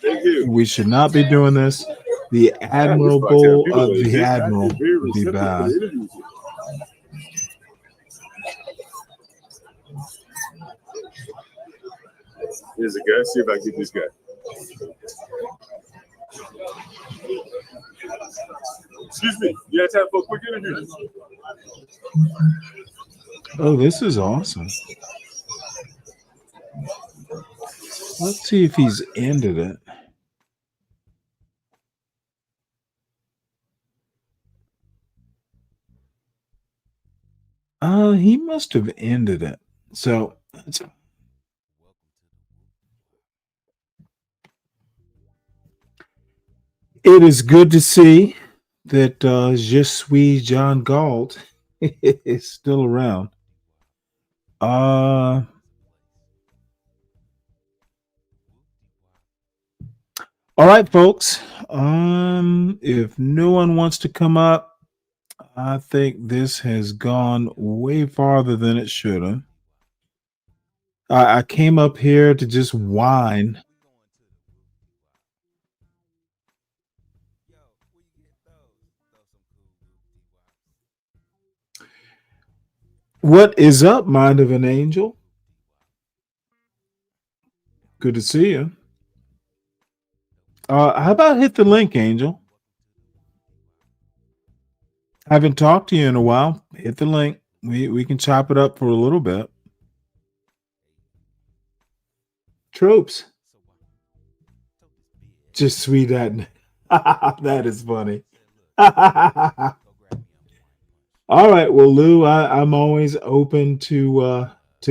Thank you.
We should not be doing this. The admiral will be bad.
Here's a guy. See if I can get this guy. Excuse me. You have time for a quick interview?
Oh, this is awesome. Let's see if he's ended it. He must have ended it. So it is good to see that Je suis John Galt is still around. All right, folks. If no one wants to come up, I think this has gone way farther than it should have. I came up here to just whine. What is up, Mind of an Angel? Good to see you. How about hit the link, Angel? I haven't talked to you in a while. Hit the link. We can chop it up for a little bit. Tropes. Just sweet that. That is funny. All right. Well, Lou, I'm always open to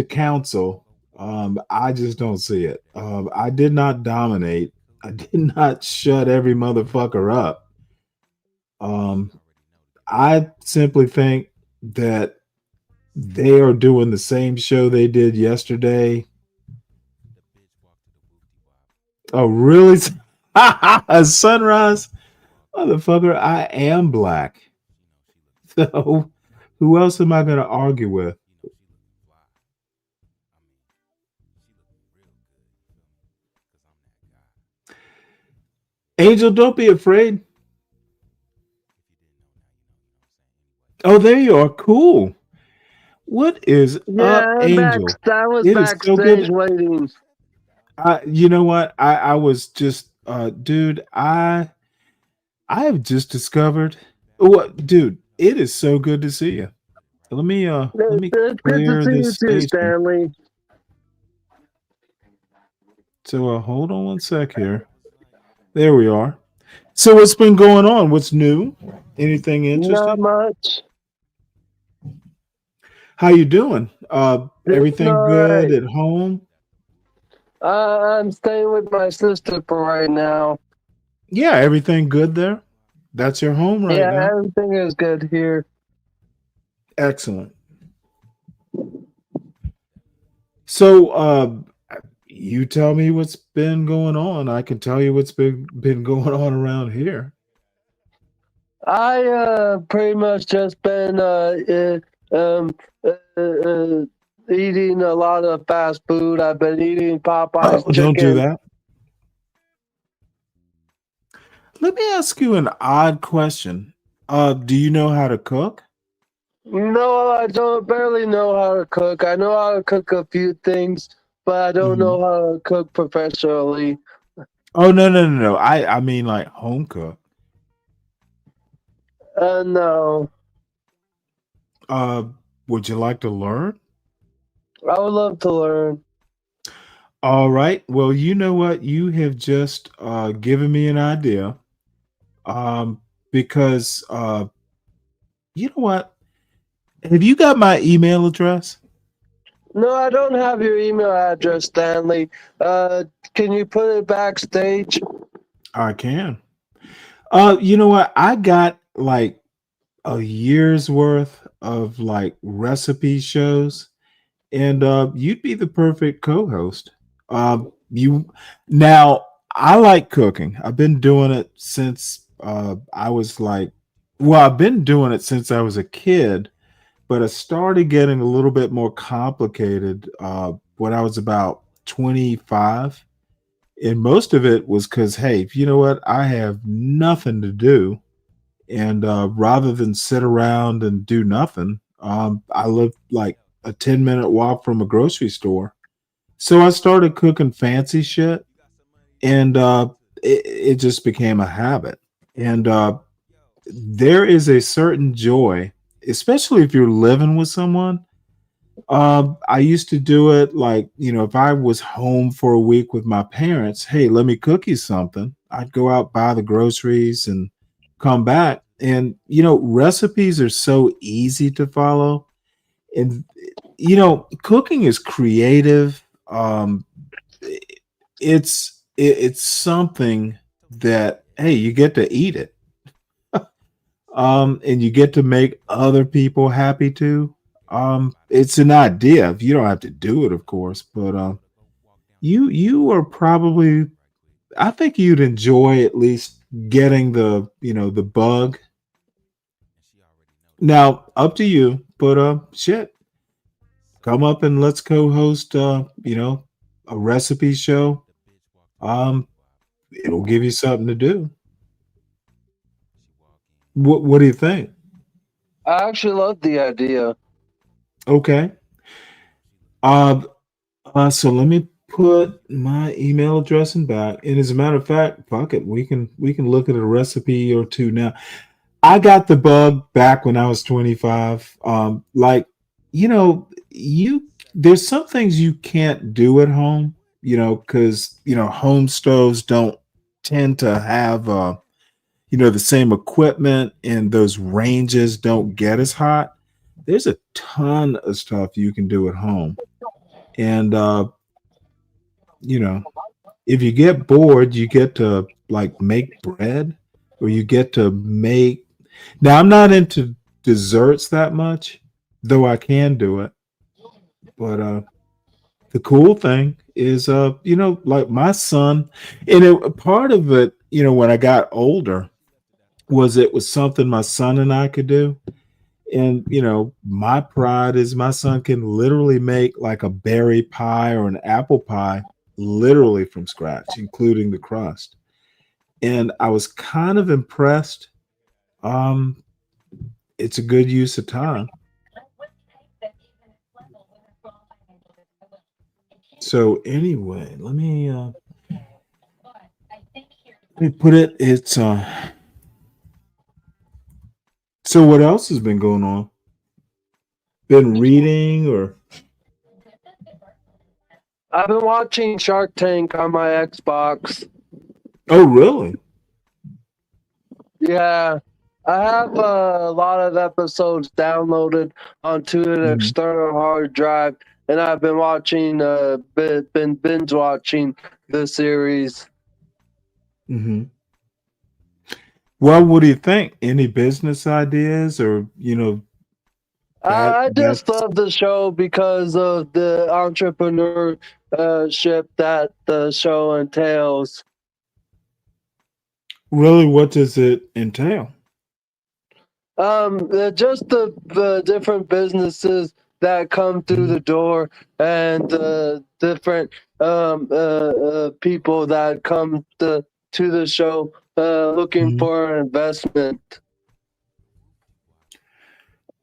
counsel. I just don't see it. I did not dominate. I did not shut every motherfucker up. I simply think that they are doing the same show they did yesterday. Oh, really? A sunrise? Motherfucker, I am black. So who else am I going to argue with? Angel, don't be afraid. Oh, there you are. Cool. What is up, Angel?
I was
It is so
backstage
good.
waiting.
You know what? I was just, dude. I have just discovered. What, dude? It is so good to see you. Let me
It's good
clear
to see you
this
too,
space here.
Stanley.
So hold on one sec here. There we are. So what's been going on? What's new? Anything interesting?
Not much.
How you doing? Everything
all
good
right.
at home?
I'm staying with my sister for right now.
Yeah, everything good there? That's your home right
Yeah,
now?
everything is good here.
Excellent. So you tell me what's been going on. I can tell you what's been going on around here.
I pretty much just been eating a lot of fast food. I've been eating Popeye's
Don't do
chicken.
that. Let me ask you an odd question. Do you know how to cook?
No, I don't barely know how to cook. I know how to cook a few things, but I don't know how to cook professionally.
Oh no. I mean like home cook.
No.
Would you like to learn?
I would love to learn.
All right. Well, you know what? You have just given me an idea. Because you know what? Have you got my email address?
No, I don't have your email address, Stanley. Can you put it backstage?
I can. You know what? I got like a year's worth of like recipe shows, and you'd be the perfect co-host. You now I like cooking. I've been doing it since I was like, well, I've been doing it since I was a kid, but it started getting a little bit more complicated when I was about 25. And most of it was because, hey, you know what? I have nothing to do. And rather than sit around and do nothing, I live like a 10-minute walk from a grocery store. So I started cooking fancy shit, and it just became a habit. And there is a certain joy, especially if you're living with someone. I used to do it like, if I was home for a week with my parents, hey, let me cook you something. I'd go out, buy the groceries, and come back. And, recipes are so easy to follow. And, cooking is creative. It's something that, hey, you get to eat it. And you get to make other people happy too. It's an idea. You don't have to do it, of course, but you are probably, I think you'd enjoy at least getting the bug. Now, up to you, but shit, come up and let's co-host a recipe show. It'll give you something to do. What do you think?
I actually love the idea.
Okay. So let me put my email address in back. And as a matter of fact, fuck it, we can look at a recipe or two now. I got the bug back when I was 25. Like, there's some things you can't do at home, because home stoves don't tend to have the same equipment, and those ranges don't get as hot. There's a ton of stuff you can do at home. And if you get bored, you get to like make bread, or you get to make. Now, I'm not into desserts that much, though I can do it. But the cool thing is, like my son, and part of it, when I got older, it was something my son and I could do. And my pride is my son can literally make like a berry pie or an apple pie literally from scratch, including the crust. And I was kind of impressed. It's a good use of time. So anyway, let me put it. It's so what else has been going on? Been reading or?
I've been watching Shark Tank on my Xbox.
Oh, really?
Yeah. I have a lot of episodes downloaded onto an external hard drive, and I've been watching, been binge watching the series.
Mm-hmm. Well, what do you think? Any business ideas, or
I just love the show because of the entrepreneurship that the show entails.
Really, what does it entail?
Just the different businesses that come through the door and the different people that come to the show looking for an investment.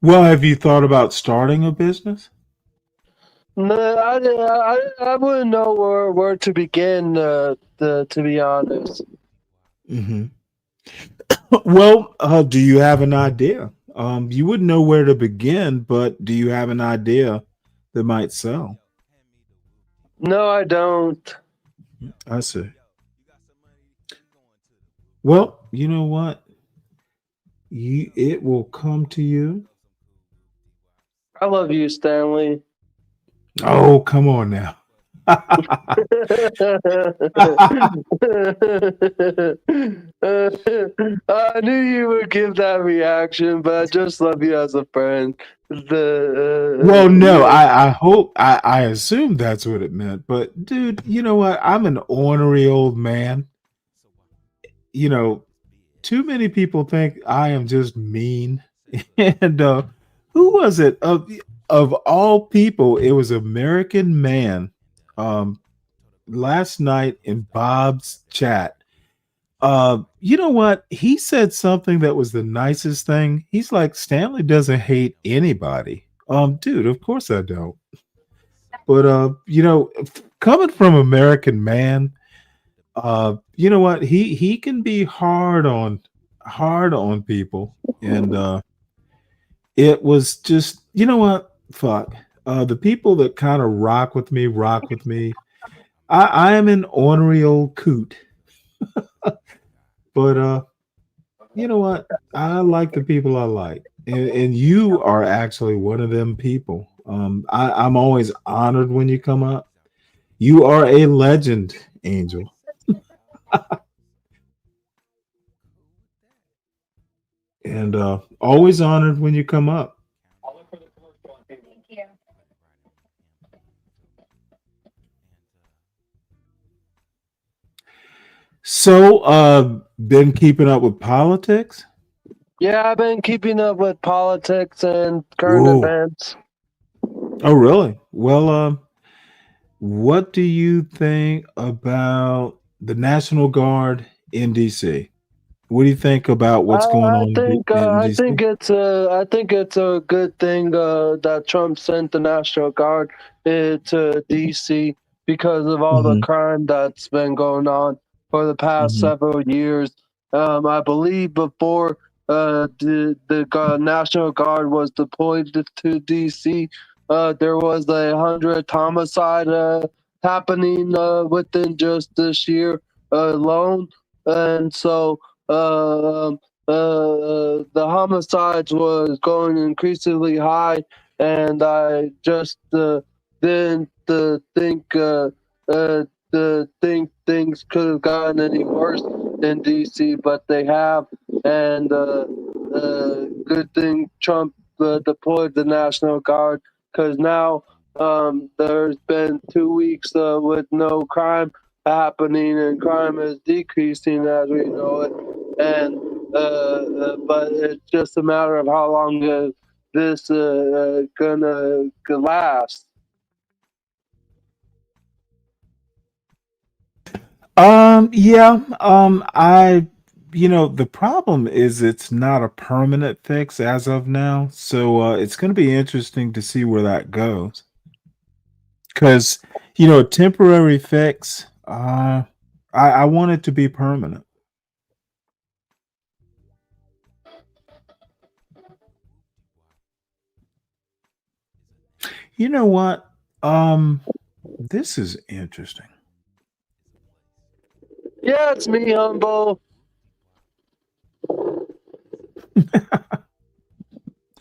Well, have you thought about starting a business?
No, I wouldn't know where to begin. To be honest.
Mm-hmm. Well, do you have an idea? You wouldn't know where to begin, but do you have an idea that might sell?
No, I don't.
I see. Well, you know what? It will come to you.
I love you, Stanley.
Oh, come on now.
I knew you would give that reaction, but I just love you as a friend.
Well, no, I hope I assume that's what it meant. But dude, you know what? I'm an ornery old man. You know, too many people think I am just mean. And who was it? Of all people, it was American Man. Last night in Bob's chat. You know what? He said something that was the nicest thing. He's like, Stanley doesn't hate anybody. Dude, of course I don't. But you know, coming from American Man, you know what? He can be hard on people. And it was just, you know what? Fuck. The people that kind of rock with me. I am an ornery old coot. But you know what? I like the people I like. And you are actually one of them people. I'm always honored when you come up. You are a legend, Angel. And always honored when you come up. So, been keeping up with politics?
Yeah, I've been keeping up with politics and current
Ooh.
events.
Oh, really? Well, what do you think about the National Guard in DC? What do you think about what's going on in
I
DC?
think it's a good thing that Trump sent the National Guard to DC because of all the crime that's been going on for the past several years. I believe before the National Guard was deployed to DC, there was 100 homicide happening within just this year alone, and so. The homicides was going increasingly high, and I just didn't think things could have gotten any worse in DC, but they have. And good thing Trump deployed the National Guard because now there's been 2 weeks with no crime happening, and crime is decreasing as we know it. And but it's just a matter of how long this gonna last.
Yeah, the problem is it's not a permanent fix as of now. So it's going to be interesting to see where that goes. Because, a temporary fix, I want it to be permanent. You know what? This is interesting.
Yeah, it's me, Humble.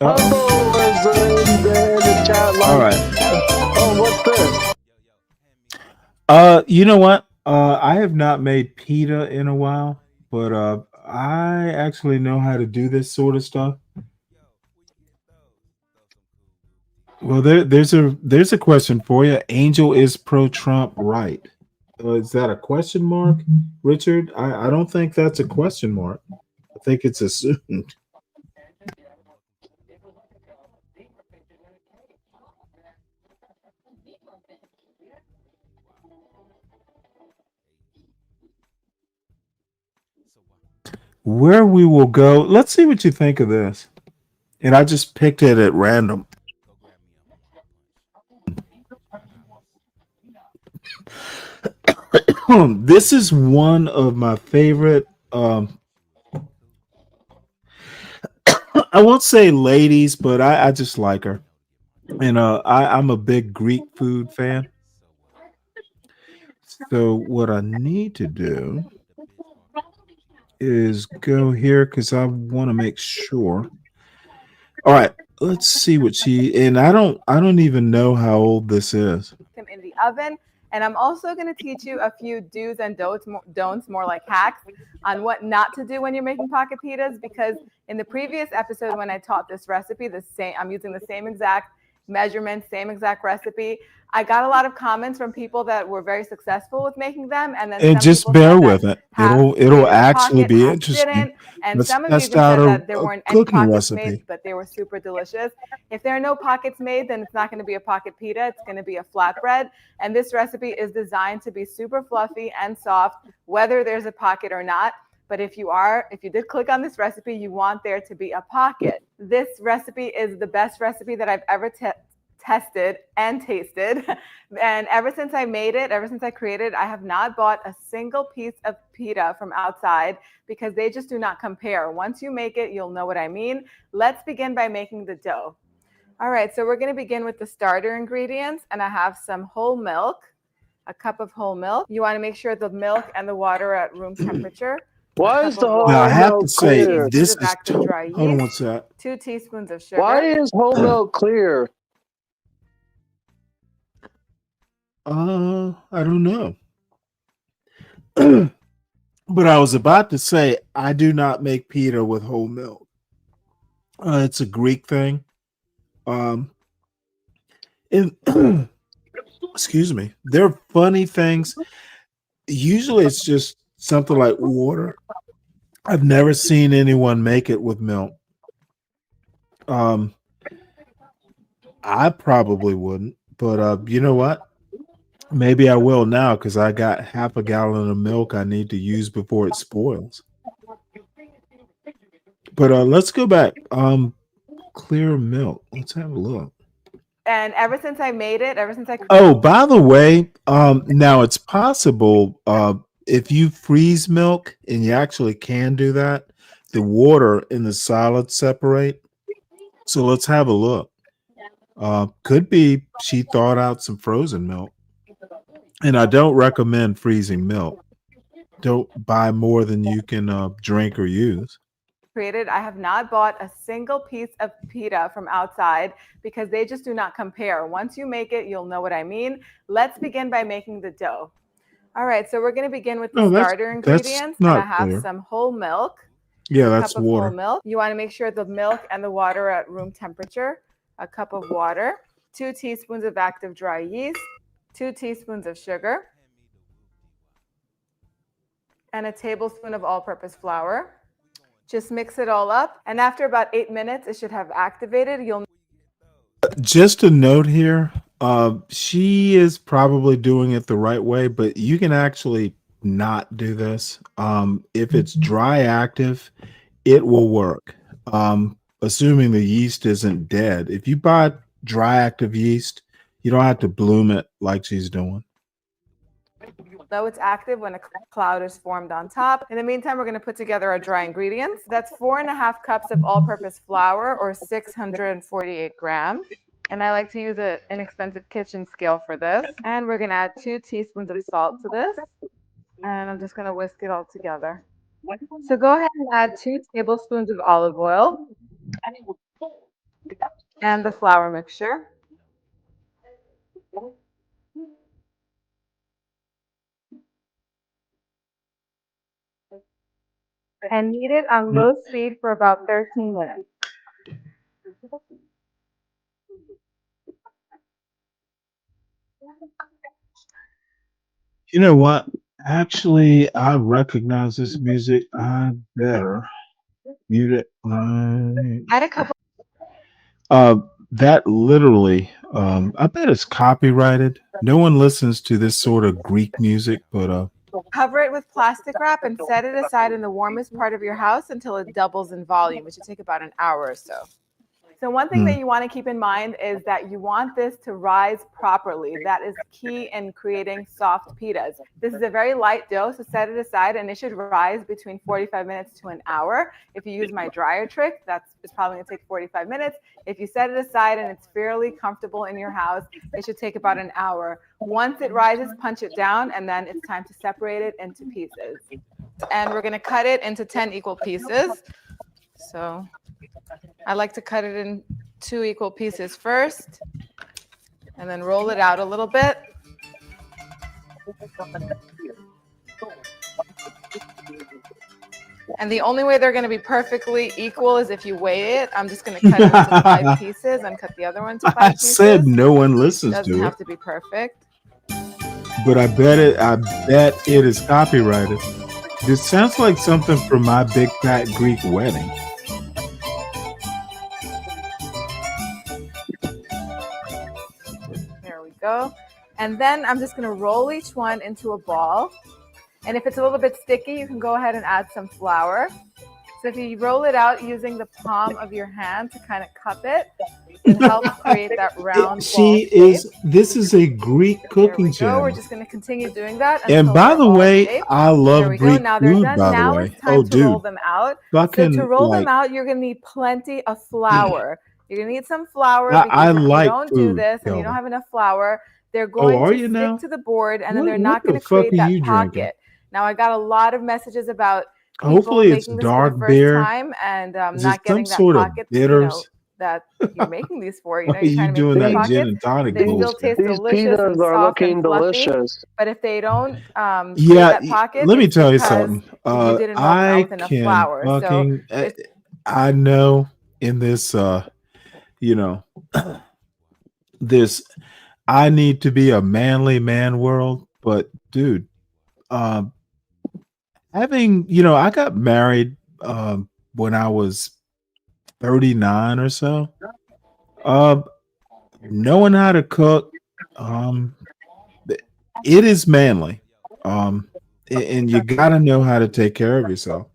Humble was in the chat line.
All right.
Oh, what's this?
You know what? I have not made pita in a while, but I actually know how to do this sort of stuff. Well, there's a question for you. Angel is pro-Trump, right? Is that a question mark, Richard? I don't think that's a question mark. I think it's assumed. Where we will go, let's see what you think of this. And I just picked it at random. This is one of my favorite. I won't say ladies, but I just like her. And I'm a big Greek food fan. So what I need to do is go here because I want to make sure. All right, let's see what she and I don't even know how old this is.
Them in the oven. And I'm also going to teach you a few do's and don'ts, more like hacks, on what not to do when you're making pocket pitas. Because in the previous episode, when I taught this recipe, I'm using the same exact measurements, same exact recipe. I got a lot of comments from people that were very successful with making them, and then
And
some
just
people
bear
said
with
that
it.
half
It'll
made in a
actually
pocket,
be
half
interesting.
didn't, and
Let's
some of you
test
even
out
said that there
a
weren't any
cooking
pockets made,
recipe.
but they were super delicious. If there are no pockets made, then it's not going to be a pocket pita. It's going to be a flatbread. And this recipe is designed to be super fluffy and soft, whether there's a pocket or not. But if you did click on this recipe, you want there to be a pocket. This recipe is the best recipe that I've ever tested and tasted. And ever since I made it, ever since I created, I have not bought a single piece of pita from outside because they just do not compare. Once you make it, you'll know what I mean. Let's begin by making the dough. All right, so we're going to begin with the starter ingredients, and I have some whole milk, a cup of whole milk. You want to make sure the milk and the water are at room temperature.
Why is the
Now I
whole
have to
milk
say
clear?
this is hold on one sec.
2 teaspoons of sugar.
Why is whole milk clear?
I don't know. But I was about to say I do not make pita with whole milk. It's a Greek thing. And excuse me. They're funny things. Usually it's just something like water. I've never seen anyone make it with milk. I probably wouldn't, but you know what? Maybe I will now because I got half a gallon of milk I need to use before it spoils. But let's go back. Clear milk. Let's have a look.
And ever since I made it, ever since I
Oh, by the way, now it's possible if you freeze milk, and you actually can do that, the water and the solids separate. So let's have a look. Could be she thawed out some frozen milk. And I don't recommend freezing milk. Don't buy more than you can drink or use.
created, I have not bought a single piece of pita from outside because they just do not compare. Once you make it, you'll know what I mean. Let's begin by making the dough. All right, so we're going to begin with the starter ingredients. And I have some whole milk.
Yeah,
a
that's
cup of
water.
whole milk. You want to make sure the milk and the water are at room temperature. A cup of water, 2 teaspoons of active dry yeast, 2 teaspoons of sugar, and a tablespoon of all-purpose flour. Just mix it all up, and after about 8 minutes, it should have activated.
Just a note here, she is probably doing it the right way, but you can actually not do this. If it's dry active, it will work. Assuming the yeast isn't dead. If you buy dry active yeast, you don't have to bloom it like she's doing.
Know it's active when a cloud is formed on top. In the meantime, we're going to put together our dry ingredients. That's 4.5 cups of all-purpose flour, or 648 grams. And I like to use an inexpensive kitchen scale for this. And we're going to add 2 teaspoons of salt to this. And I'm just going to whisk it all together. So go ahead and add 2 tablespoons of olive oil and the flour mixture. And knead it on low speed for about 13 minutes.
You know what? Actually, I recognize this music. I better mute it.
I had a couple.
Uh, that literally, I bet it's copyrighted. No one listens to this sort of Greek music, but
Cover it with plastic wrap and set it aside in the warmest part of your house until it doubles in volume, which should take about an hour or so. So one thing that you want to keep in mind is that you want this to rise properly. That is key in creating soft pitas. This is a very light dough, so set it aside and it should rise between 45 minutes to an hour. If you use my dryer trick, it's probably going to take 45 minutes. If you set it aside and it's fairly comfortable in your house, it should take about an hour. Once it rises, punch it down, and then it's time to separate it into pieces. And we're going to cut it into 10 equal pieces. So I like to cut it in 2 equal pieces first and then roll it out a little bit. And the only way they're going to be perfectly equal is if you weigh it. I'm just going to cut it into 5 pieces and cut the other one to 5
I
pieces.
said no one listens
Doesn't
to
have
it,
to be perfect.
but I bet it is copyrighted. This sounds like something from My Big Fat Greek Wedding.
There we go. And then I'm just going to roll each one into a ball. And if it's a little bit sticky, you can go ahead and add some flour. So if you roll it out using the palm of your hand to kind of cup it, it helps create that round ball shape.
This is a Greek cooking
So
channel.
we're just going to continue doing that.
And
until
by
they're
the
all
way,
shaped.
I
There
love
we go.
Greek
Now they're
food,
done.
by the
Now
way.
it's time to roll
Dude.
them out.
Fucking,
So to roll them
like-
out, you're going to need plenty of flour. You're going to need some flour
I
because if
like
you don't do
food,
this and you
Kelvin.
don't have enough flour, they're going
are
to
you
stick
now?
to the board and then
What-
they're not
what
going
the
to
fuck
create
are
that
you
pocket.
drinking?
Now I got a lot of messages about people
Hopefully it's
making this for
dark
the first
beer.
time and
Is
not
it
getting
some
that
sort of
pocket,
bitters?
that you're making these for.
Why
You're
are
trying
you
to make
doing
these
that gin
pockets.
and tonic
They still
bullshit?
taste
These
delicious and
pitas are
soft and
looking
fluffy.
delicious.
But if they don't create
Yeah,
that pocket,
let me
it's
tell you
because
something.
you didn't roll them out
I
with enough
can
flour. So
fucking.
it's
I know in this, this. I need to be a manly man world, but dude, um, I got married when I was 39 or so. Knowing how to cook, it is manly. And you got to know how to take care of yourself.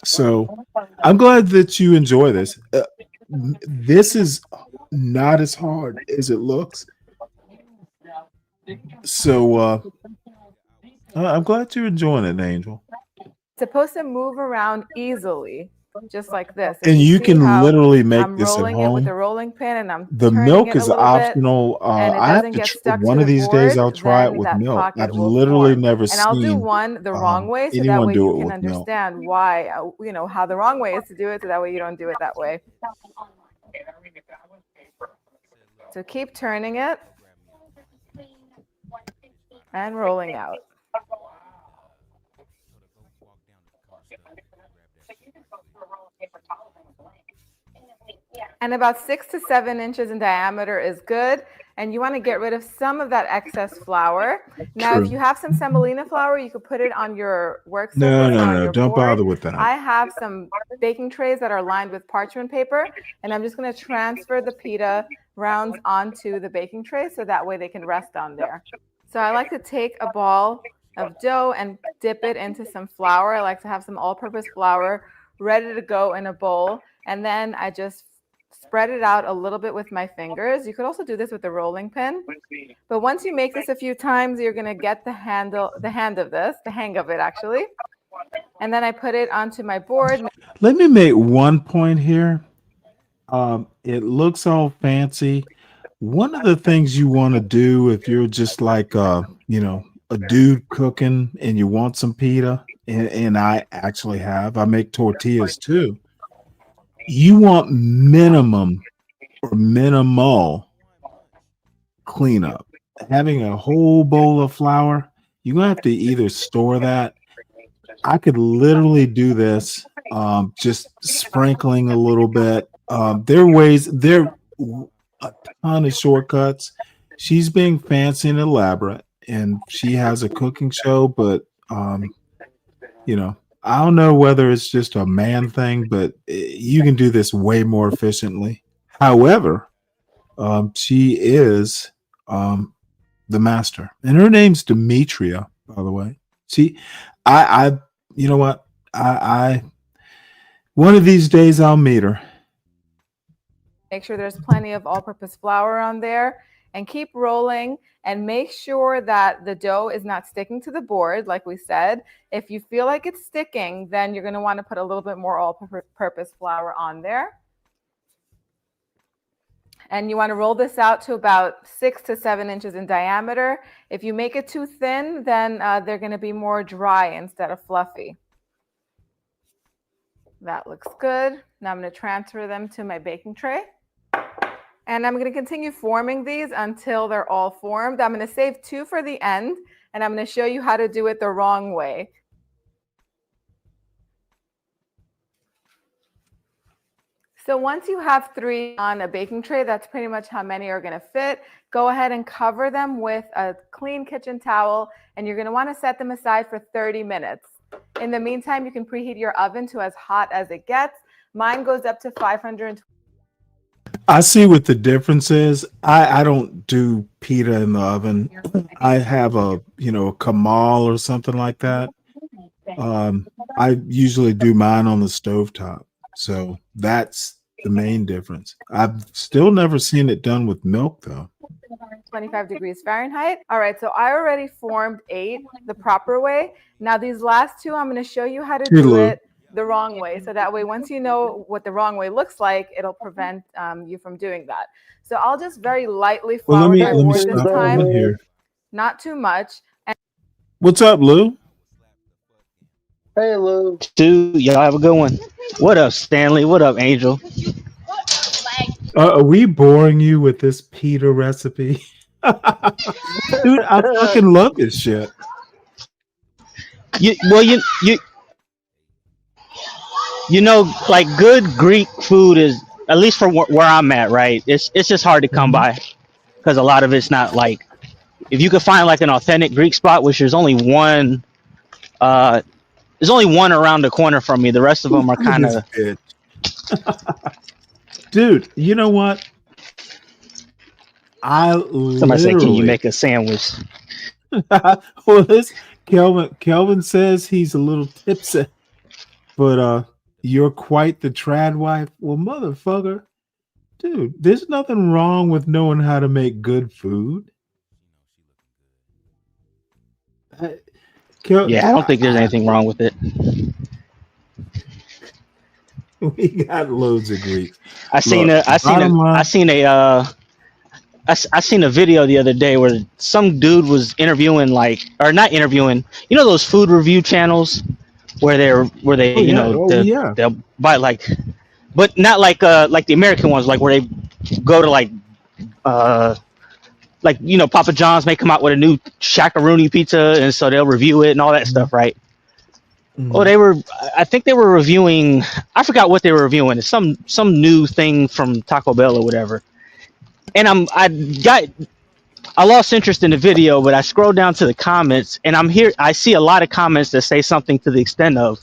So I'm glad that you enjoy this. This is not as hard as it looks. So I'm glad you're enjoying it, Angel.
supposed to move around easily, just like this. If
And you
see
can
how
literally make
I'm
this at
rolling it with
home.
the rolling pin and I'm
The
turning
milk
it a
is
little bit,
optional.
and it
I have
doesn't
to
get stuck to
one
the
of these days.
board,
I'll try it
then
with
that
milk.
pocket
I've
will
literally
form.
never
And I'll do
seen
one the wrong way, so that
anyone
way
do
you
it
can
with milk.
understand why, how the wrong way is to do it, so that way you don't do it that way. So keep turning it and rolling out. And about 6 to 7 inches in diameter is good. And you want to get rid of some of that excess flour. Now,
True.
if you have some semolina flour, you could put it on your work
No,
surface or on
no.
your
Don't
board.
bother with that.
I have some baking trays that are lined with parchment paper, and I'm just going to transfer the pita rounds onto the baking tray so that way they can rest on there. So I like to take a ball of dough and dip it into some flour. I like to have some all-purpose flour ready to go in a bowl, and then I just spread it out a little bit with my fingers. You could also do this with a rolling pin. But once you make this a few times, you're going to get the hang of it actually. And then I put it onto my board.
Let me make one point here. It looks all fancy. One of the things you want to do if you're just like a dude cooking and you want some pita, and I actually I make tortillas too. You want minimum or minimal cleanup. Having a whole bowl of flour, you're gonna have to either store that. I could literally do this, just sprinkling a little bit. There are a ton of shortcuts. she's being fancy and elaborate, and she has a cooking show, but you know, I don't know whether it's just a man thing, but you can do this way more efficiently. However, she is the master, and her name's Demetria, by the way. See, I you know what? I one of these days I'll meet her.
Make sure there's plenty of all-purpose flour on there, and keep rolling, and make sure that the dough is not sticking to the board, like we said. If you feel like it's sticking, then you're going to want to put a little bit more all-purpose flour on there. And you want to roll this out to about 6 to 7 inches in diameter. If you make it too thin, then they're going to be more dry instead of fluffy. That looks good. Now I'm going to transfer them to my baking tray. And I'm going to continue forming these until they're all formed. I'm going to save 2 for the end, and I'm going to show you how to do it the wrong way. So once you have 3 on a baking tray, that's pretty much how many are going to fit. Go ahead and cover them with a clean kitchen towel, and you're going to want to set them aside for 30 minutes. In the meantime, you can preheat your oven to as hot as it gets. Mine goes up to 520.
I see what the difference is. I don't do pita in the oven. I have a Kamal or something like that. I usually do mine on the stovetop. So that's the main difference. I've still never seen it done with milk though.
25 degrees Fahrenheit. All right, so I already formed 8 the proper way. Now these last 2, I'm going to show you how to do it the wrong way. So that way, once you know what the wrong way looks like, it'll prevent you from doing that. So I'll just very lightly flour my board this time,
here.
not too much. And
What's up, Lou?
Hey, Lou.
Dude, y'all have a good one. What up, Stanley? What up, Angel?
Are we boring you with this pita recipe? Dude, I fucking love this shit.
You know, like good Greek food is, at least from where I'm at, right? It's just hard to come by because a lot of it's not like, if you could find like an authentic Greek spot, which there's only one around the corner from me. The rest of them are kind of.
Dude, you know what?
Somebody said, "Can you make a sandwich?"
Well, Kelvin says he's a little tipsy, but you're quite the trad wife. Well, motherfucker, dude, there's nothing wrong with knowing how to make good food.
Yeah, I don't think there's anything wrong with it.
We got loads of Greeks.
I seen a video the other day where some dude was interviewing, not interviewing, you know those food review channels where they'll buy but not like the American ones, like where they go to Papa John's may come out with a new shakaroni pizza, and so they'll review it and all that stuff, right? Mm-hmm. I think they were reviewing, I forgot what they were reviewing. It's some new thing from Taco Bell or whatever. And I lost interest in the video, but I scrolled down to the comments, and I see a lot of comments that say something to the extent of,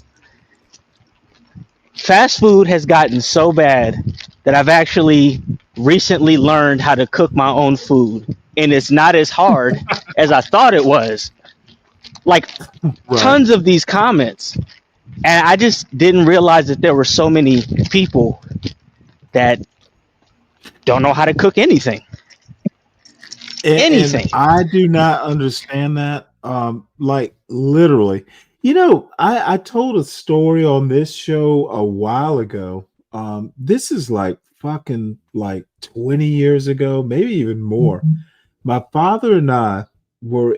fast food has gotten so bad that I've actually recently learned how to cook my own food, and it's not as hard as I thought it was. Tons of these comments, and I just didn't realize that there were so many people that don't know how to cook anything.
And I do not understand that. Literally, I told a story on this show a while ago. This is fucking 20 years ago, maybe even more. My father and I were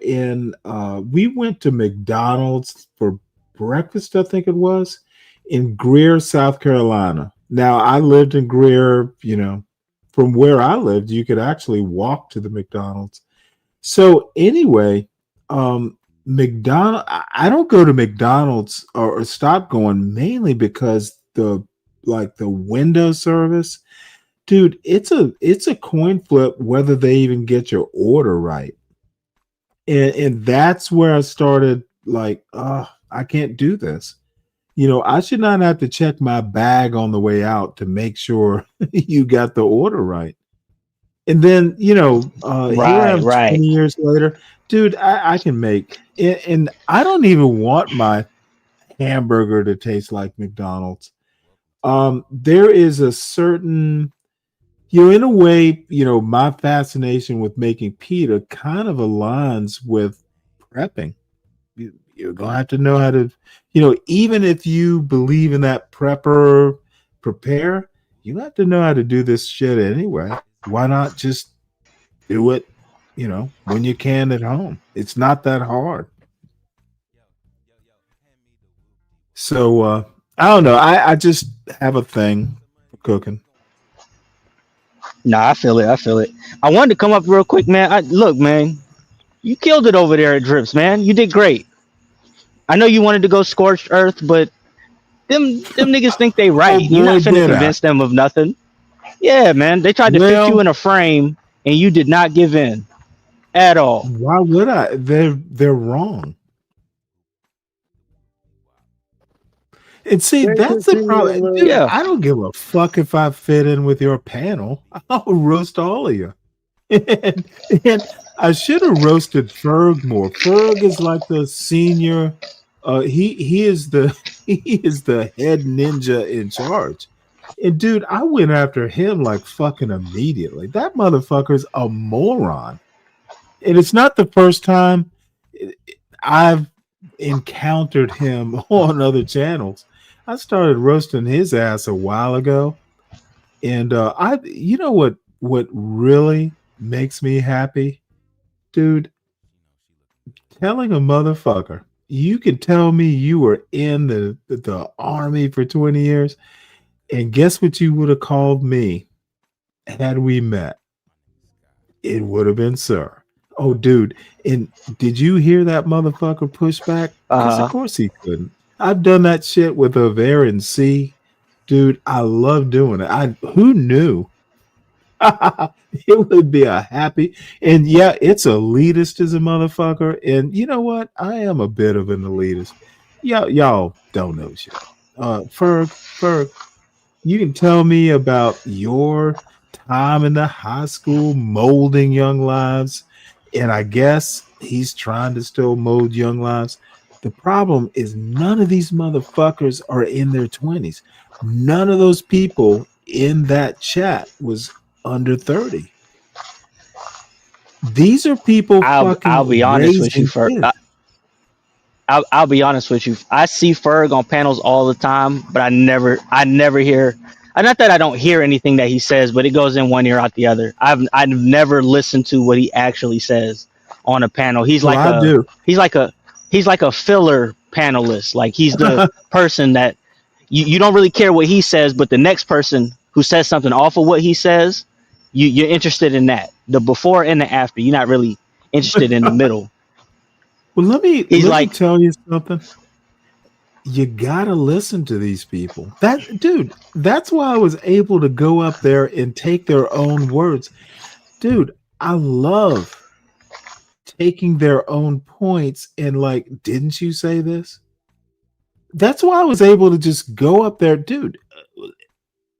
we went to McDonald's for breakfast, I think it was, in Greer, South Carolina. Now, I lived in Greer, from where I lived, you could actually walk to the McDonald's. So anyway, I don't go to McDonald's or stop going mainly because the window service, dude, it's a coin flip whether they even get your order right. And that's where I started like, I can't do this. I should not have to check my bag on the way out to make sure you got the order right. And then, here I am 20 years later. Dude, I can make it, and I don't even want my hamburger to taste like McDonald's. There is a certain, in a way, my fascination with making pita kind of aligns with prepping. You're gonna have to know how to, even if you believe in that prepare, you have to know how to do this shit anyway. Why not just do it, when you can at home? It's not that hard. So I don't know. I just have a thing for cooking.
Nah, I feel it. I wanted to come up real quick, man. Look, man, you killed it over there at Drips, man. You did great. I know you wanted to go scorched earth, but them niggas think they right. You're not finna convince them of nothing. Yeah, man. They tried to fit you in a frame, and you did not give in at all.
Why would I? They're wrong. And see, that's the problem. Dude, I don't give a fuck if I fit in with your panel. I'll roast all of you. And I should have roasted Ferg more. Ferg is like the senior. He is the head ninja in charge. And dude, I went after him like fucking immediately. That motherfucker's a moron. And it's not the first time I've encountered him on other channels. I started roasting his ass a while ago. And you know what really makes me happy? Dude, telling a motherfucker, you can tell me you were in the army for 20 years, and guess what you would have called me had we met? It would have been sir. Oh, dude, and did you hear that motherfucker push back? Because of course he couldn't. I've done that shit with a Varan C. Dude, I love doing it. Who knew? It would be a happy, and yeah, it's elitist as a motherfucker. And you know what? I am a bit of an elitist. Y'all don't know shit. Ferg, you can tell me about your time in the high school molding young lives, and I guess he's trying to still mold young lives. The problem is none of these motherfuckers are in their 20s. None of those people in that chat was under 30. These are people
I'll be honest with you, Ferg. I'll be honest with you. I see Ferg on panels all the time, but I never hear. Not that I don't hear anything that he says, but it goes in one ear out the other. I've never listened to what he actually says on a panel. He's like a filler panelist. Like he's the person that you don't really care what he says, but the next person who says something off of what he says, you're interested in that. The before and the after. You're not really interested in the middle.
Well, let me tell you something. You gotta listen to these people. That's why I was able to go up there and take their own words. Dude, I love taking their own points and like, didn't you say this? That's why I was able to just go up there, dude.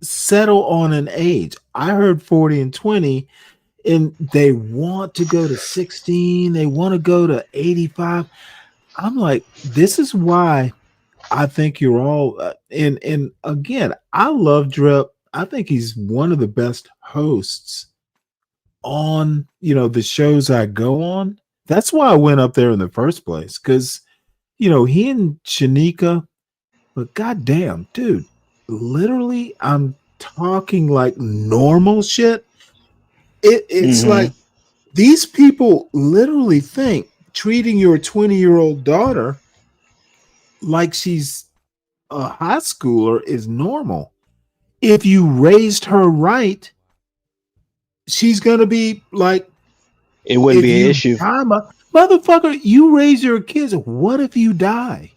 Settle on an age. I heard 40 and 20, and they want to go to 16. They want to go to 85. I'm like, this is why I think you're all. And again, I love Drip. I think he's one of the best hosts on the shows I go on. That's why I went up there in the first place, because he and Shanika. But goddamn, dude. Literally, I'm talking like normal shit. It's like these people literally think treating your 20-year-old daughter like she's a high schooler is normal. If you raised her right, she's gonna be like,
it wouldn't be an issue.
Motherfucker, you raise your kids. What if you die?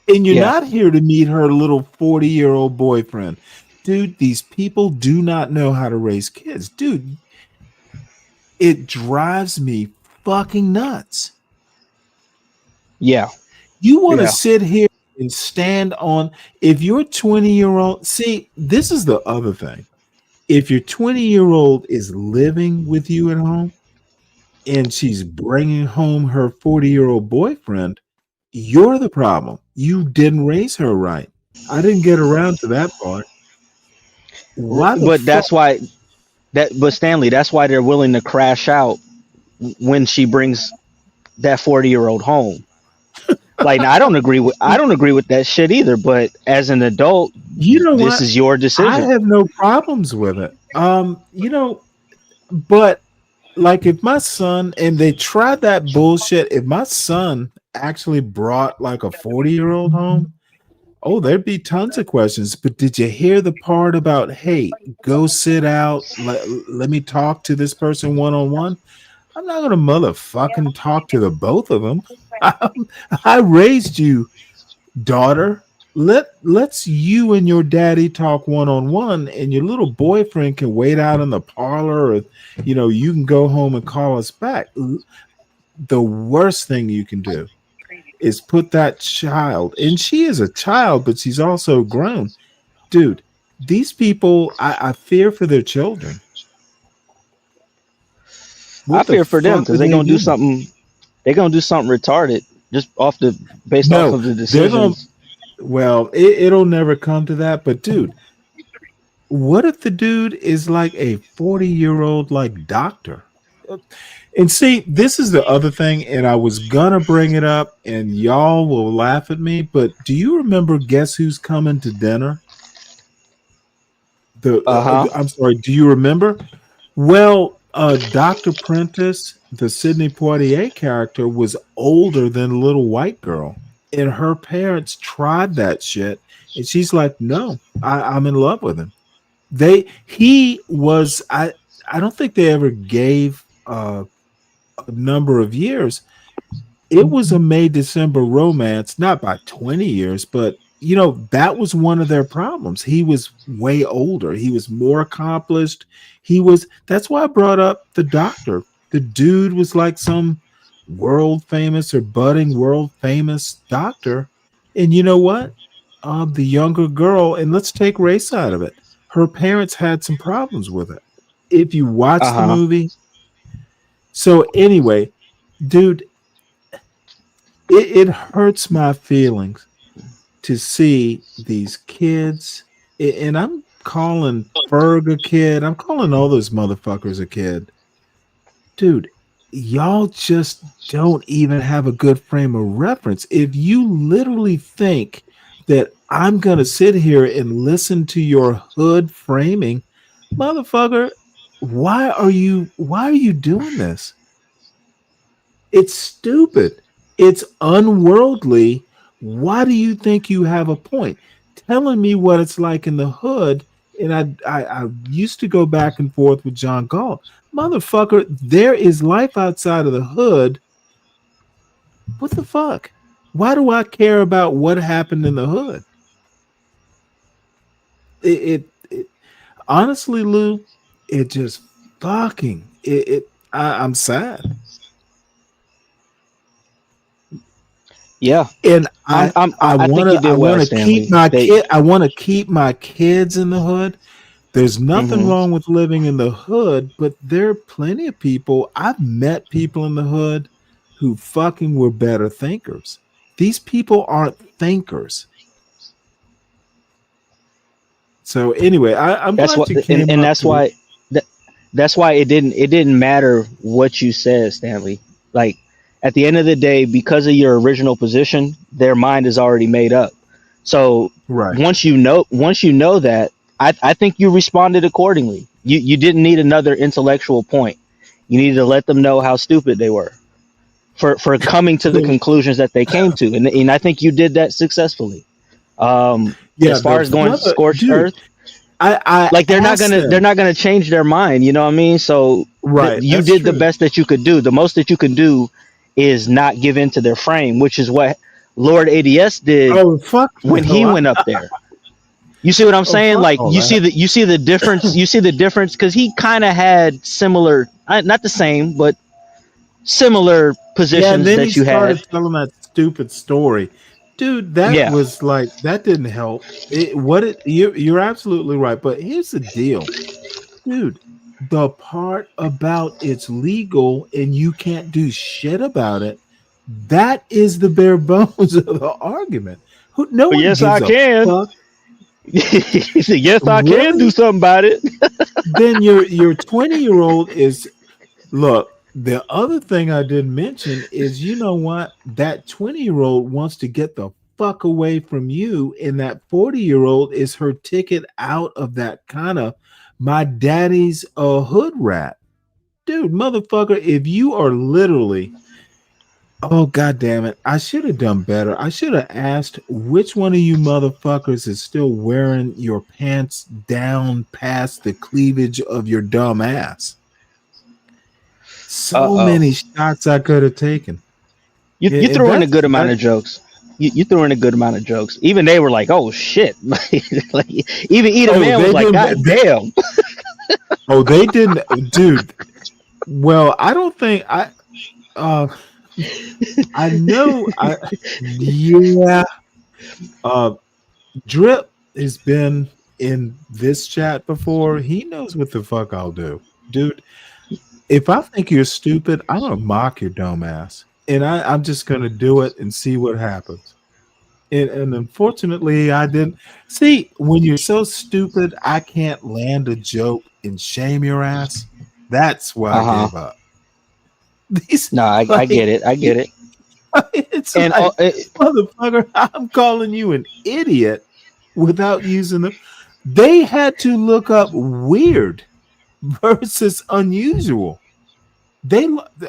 And you're not here to meet her little 40-year-old boyfriend. dude, these people do not know how to raise kids. Dude, it drives me fucking nuts.
Yeah.
You want to
Yeah.
sit here and stand on, if your 20-year-old, see, this is the other thing. If your 20-year-old is living with you at home and she's bringing home her 40-year-old boyfriend, you're the problem. You didn't raise her right. I didn't get around to that part. Why the
But
fuck?
but Stanley, that's why they're willing to crash out when she brings that 40-year-old home. Like, now, I don't agree with that shit either, but as an adult,
You know
this
what?
is your
I
decision.
have no problems with it. But like if my son, and they tried that bullshit, if my son actually brought like a 40-year-old home, oh, there'd be tons of questions. But did you hear the part about, hey, go sit out, let me talk to this person one-on-one? I'm not gonna motherfucking talk to the both of them. I raised you, daughter. Let's you and your daddy talk one-on-one, and your little boyfriend can wait out in the parlor, or you can go home and call us back. The worst thing you can do is put that child, and she is a child, but she's also grown. Dude, these people, I fear for their children.
I
What the
fear for them
fuck
because
are
they're
they
gonna do
doing?
something. They're gonna do something retarded just based off
No,
of the
they're going to,
decisions.
well, it'll never come to that, but dude, what if the dude is like a 40-year-old like doctor? And see, this is the other thing, and I was gonna bring it up, and y'all will laugh at me, but do you remember Guess Who's Coming to Dinner?
Uh-huh.
I'm sorry, do you remember? Well, Dr. Prentice, the Sidney Poitier character, was older than the little white girl, and her parents tried that shit, and she's like, "No, I'm in love with him." He was. I don't think they ever gave a number of years. It was a May December romance, not by 20 years, but that was one of their problems. He was way older, he was more accomplished. That's why I brought up the doctor. The dude was like some world famous or budding world famous doctor. And you know what? The younger girl, and let's take race out of it, her parents had some problems with it. If you watch the
Uh-huh.
movie. So anyway, dude, it hurts my feelings to see these kids, and I'm calling Ferg a kid. I'm calling all those motherfuckers a kid. Dude, y'all just don't even have a good frame of reference. If you literally think that I'm going to sit here and listen to your hood framing, motherfucker, why are you doing this? It's stupid. It's unworldly. Why do you think you have a point? Telling me what it's like in the hood, and I used to go back and forth with John Galt. Motherfucker, there is life outside of the hood. What the fuck? Why do I care about what happened in the hood? It honestly, Lou, it just fucking I'm sad.
Yeah.
And
I think you did
I
well,
want to keep
Stanley.
my kid. I want to keep my kids in the hood. There's nothing
Mm-hmm.
wrong with living in the hood, but there are plenty of people. I've met people in the hood who fucking were better thinkers. These people aren't thinkers. So anyway, I'm
That's
glad
what,
you came
and
up
that's
to.
why that's why it didn't matter what you said, Stanley. Like, at the end of the day, because of your original position, their mind is already made up. So
Right.
once you know that, I think you responded accordingly. You didn't need another intellectual point. You needed to let them know how stupid they were for coming to the conclusions that they came to, and I think you did that successfully.
Yeah,
As far
the
as going
brother,
scorched
dude.
earth,
I
like, they're not
asked
gonna they're
them.
not gonna change their mind. You know what I mean? So
Right,
you
that's
did the
true.
best that you could do. The most that you can do is not give in to their frame, which is what Lord ADS did
Oh fuck
when he
no!
went up there. You see what I'm saying? Like you see the difference. You see the difference because he kind of had similar, not the same, but similar
Yeah, and
positions
then he
that you had.
started telling that stupid story. Dude, that
Yeah.
was like that didn't help. You're absolutely right. But here's the deal. Dude, the part about it's legal and you can't do shit about it, that is the bare bones of the argument. No
But
one
yes,
gives
I
a
can.
fuck.
He said, "Yes, I can do
Really?
something about it."
Then your 20-year-old is look. The other thing I didn't mention is, you know what? That 20-year-old wants to get the fuck away from you, and that 40-year-old is her ticket out of that kind of my daddy's a hood rat. Dude, motherfucker, if you are literally, oh god damn it, I should have done better. I should have asked which one of you motherfuckers is still wearing your pants down past the cleavage of your dumb ass. So many shots I could have taken.
You threw in a good amount of jokes. You threw in a good amount of jokes. Even they were like, "Oh shit!" Like even Edith Man was like, "God damn."
Oh, they didn't, dude. Well, I don't think I know yeah. Drip has been in this chat before. He knows what the fuck I'll do. Dude, if I think you're stupid, I'm gonna mock your dumb ass. And I'm just gonna do it and see what happens. And unfortunately, I didn't see when you're so stupid, I can't land a joke and shame your ass. That's why I gave up.
I get it. I get it.
It's and like, motherfucker, I'm calling you an idiot without using them. They had to look up weird versus unusual.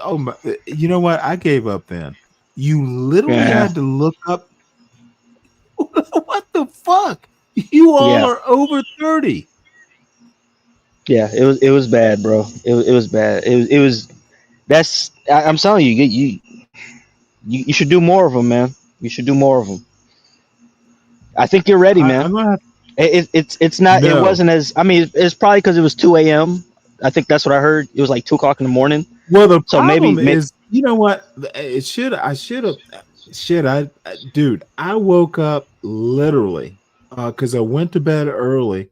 Oh my, you know what? I gave up then. You literally had to look up. What the fuck? You all are over 30.
Yeah, it was bad, bro. It was bad. It was that's I'm telling you, you should do more of them, man. You should do more of them. I think you're ready, man.
I'm gonna
it's not.
No.
It wasn't as. I mean, it's probably because it was 2 a.m. I think that's what I heard. It was like 2 o'clock in the morning.
Well, the
so
problem is, you know what? I should have. Shit, dude, I woke up literally because I went to bed early.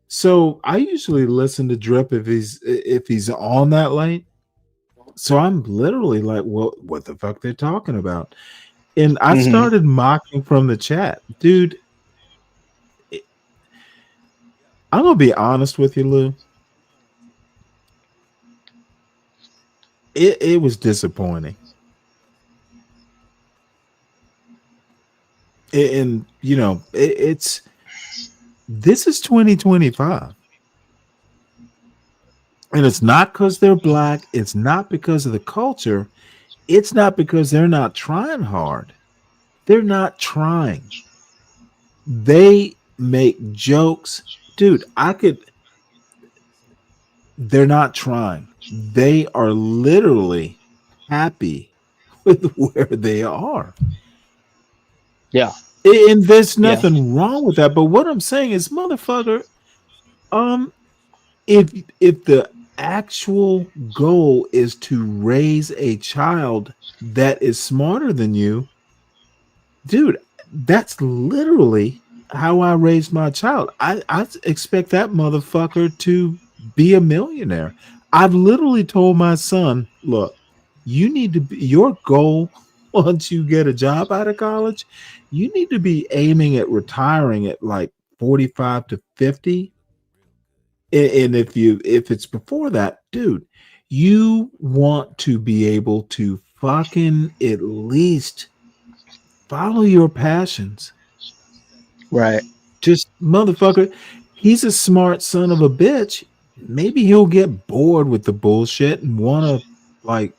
So I usually listen to Drip if he's on that late. So I'm literally like, well, what the fuck they're talking about? And I started mocking from the chat, dude. I'm gonna be honest with you, Lou. It was disappointing. And you know, it's this is 2025. And it's not because they're black, it's not because of the culture, it's not because they're not trying hard. They're not trying. They make jokes. Dude, they're not trying. They are literally happy with where they are.
Yeah.
And there's nothing wrong with that. But what I'm saying is, motherfucker, if the actual goal is to raise a child that is smarter than you, dude, that's literally how I raised my child. I expect that motherfucker to be a millionaire. I've literally told my son, look, you need to be your goal once you get a job out of college, you need to be aiming at retiring at like 45 to 50. And if it's before that, dude, you want to be able to fucking at least follow your passions.
Right.
Just motherfucker, he's a smart son of a bitch. Maybe he'll get bored with the bullshit and want to, like,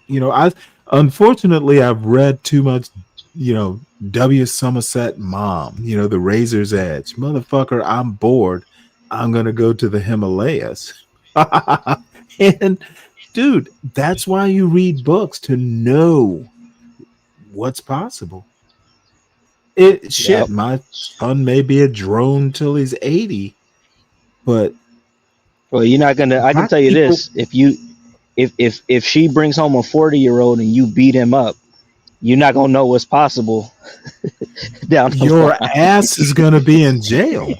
you know, unfortunately I've read too much, you know, W. Somerset Mom, you know, The Razor's Edge. Motherfucker, I'm bored. I'm gonna go to the Himalayas. And dude, that's why you read books, to know what's possible. Shit, my son may be a drone till he's 80, but
well, you're not gonna. I can
black
tell you
people,
this: if she brings home a 40-year-old and you beat him up, you're not gonna know what's possible down the
your
line.
ass is gonna be in jail.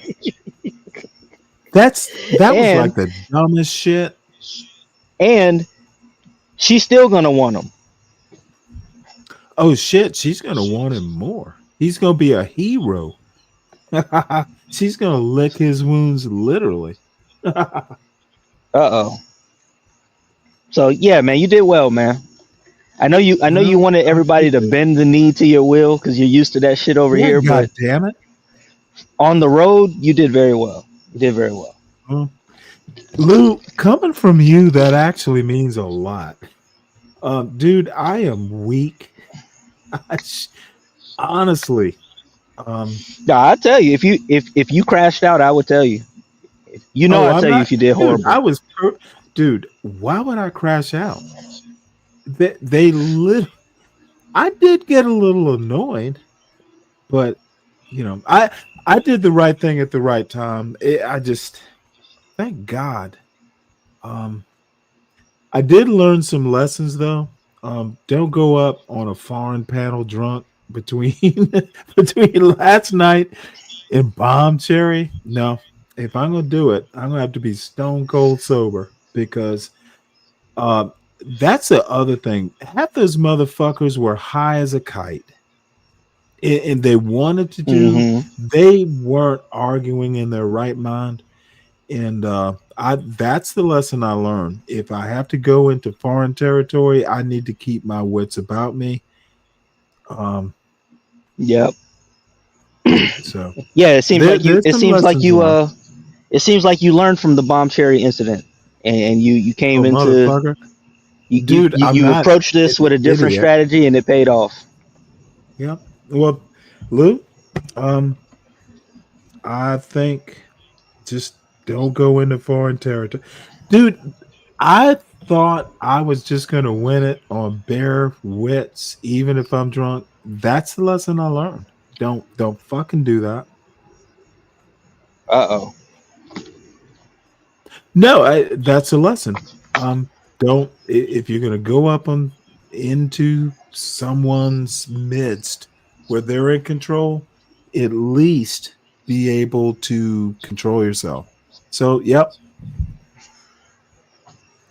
That was like
and
the dumbest shit.
and she's still gonna want him.
Oh shit, she's gonna want him more. He's gonna be a hero. She's gonna lick his wounds literally.
Uh-oh. So yeah, man, you did well, man. I know you wanted everybody to bend the knee to your will because you're used to that shit over
Yeah,
here,
god
but
damn it.
on the road, you did very well. You did very well.
Lou, coming from you, that actually means a lot. Dude, I am weak. Honestly.
Nah, I tell you, if you crashed out, I would tell you. I'd
I'm
tell you
not,
if you did
dude.
horrible.
Dude. Why would I crash out? They I did get a little annoyed, but I did the right thing at the right time. I just thank God. I did learn some lessons though. Don't go up on a foreign panel drunk between between last night and Bomb Cherry. No, if I'm gonna do it, I'm gonna have to be stone cold sober because that's the other thing. Half those motherfuckers were high as a kite. And they wanted to do, they weren't arguing in their right mind. And that's the lesson I learned. If I have to go into foreign territory, I need to keep my wits about me.
Yep.
So
yeah, it seems like you learned from the Bomb Cherry incident, and you came into
motherfucker.
you you approached this with a different
idiot.
strategy, and it paid off.
Yep. Well, Lou, I think just don't go into foreign territory. Dude, I thought I was just going to win it on bare wits, even if I'm drunk. That's the lesson I learned. Don't fucking do that.
Uh-oh.
No, that's a lesson. Don't, if you're going to go up into someone's midst where they're in control, at least be able to control yourself. So, yep.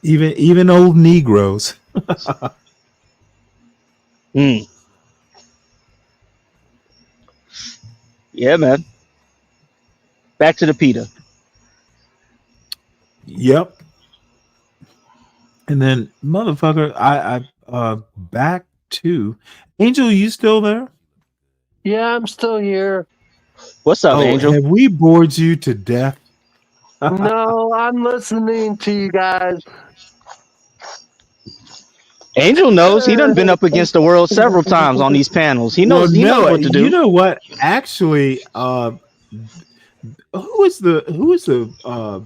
Even old Negroes.
Yeah, man. Back to the pita.
Yep. And then, motherfucker, I back to Angel. You still there?
Yeah, I'm still here.
What's up, Angel?
Have we bored you to death?
No, I'm listening to you guys.
Angel knows. He done been up against the world several times on these panels. He knows. He knows what to do.
You know what? Actually, who is the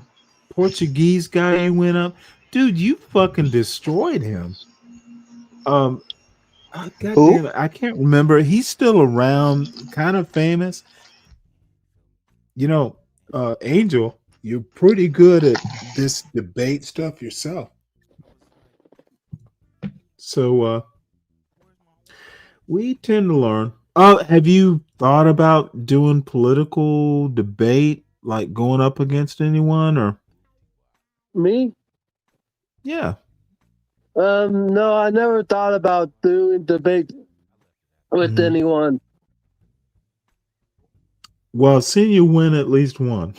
Portuguese guy you went up? Dude, you fucking destroyed him. God damn it, I can't remember. He's still around, kind of famous. Angel, you're pretty good at this debate stuff yourself. So we tend to learn. Have you thought about doing political debate, like going up against anyone or
me?
Yeah.
No, I never thought about doing debate with anyone.
Well, I've seen you win at least one.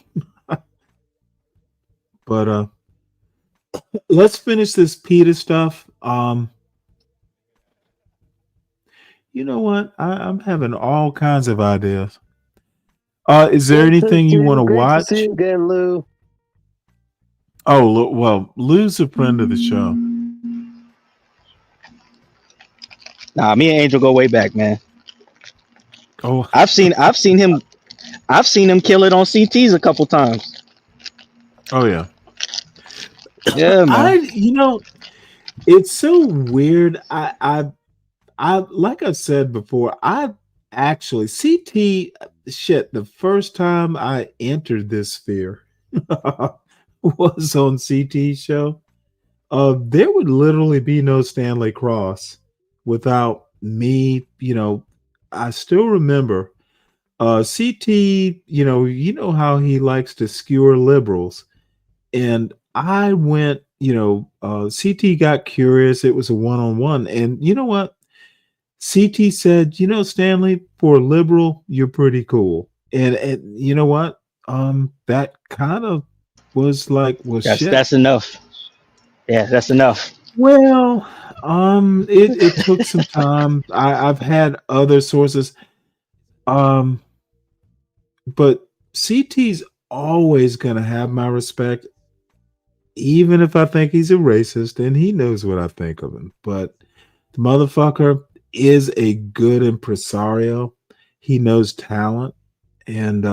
But let's finish this PETA stuff. You know what? I'm having all kinds of ideas. Is there anything you want to watch?
To see you again, Lou.
Oh, well, Lou's a friend of the show.
Nah, me and Angel go way back, man.
Oh,
I've seen him kill it on CTs a couple times.
Oh yeah.
Yeah, man.
It's so weird. I like I said before, I actually, CT, shit, the first time I entered this sphere was on CT show. There would literally be no Stanley Cross without me. I still remember CT. You know how he likes to skewer liberals, and I went. CT got curious. It was a one-on-one, and you know what? CT said, Stanley, for a liberal, you're pretty cool. And you know what? That kind of was like, well, shit.
That's enough. Yeah, that's enough.
Well, it took some time. I've had other sources. But CT's always gonna have my respect, even if I think he's a racist, and he knows what I think of him. But the motherfucker is a good impresario. He knows talent, and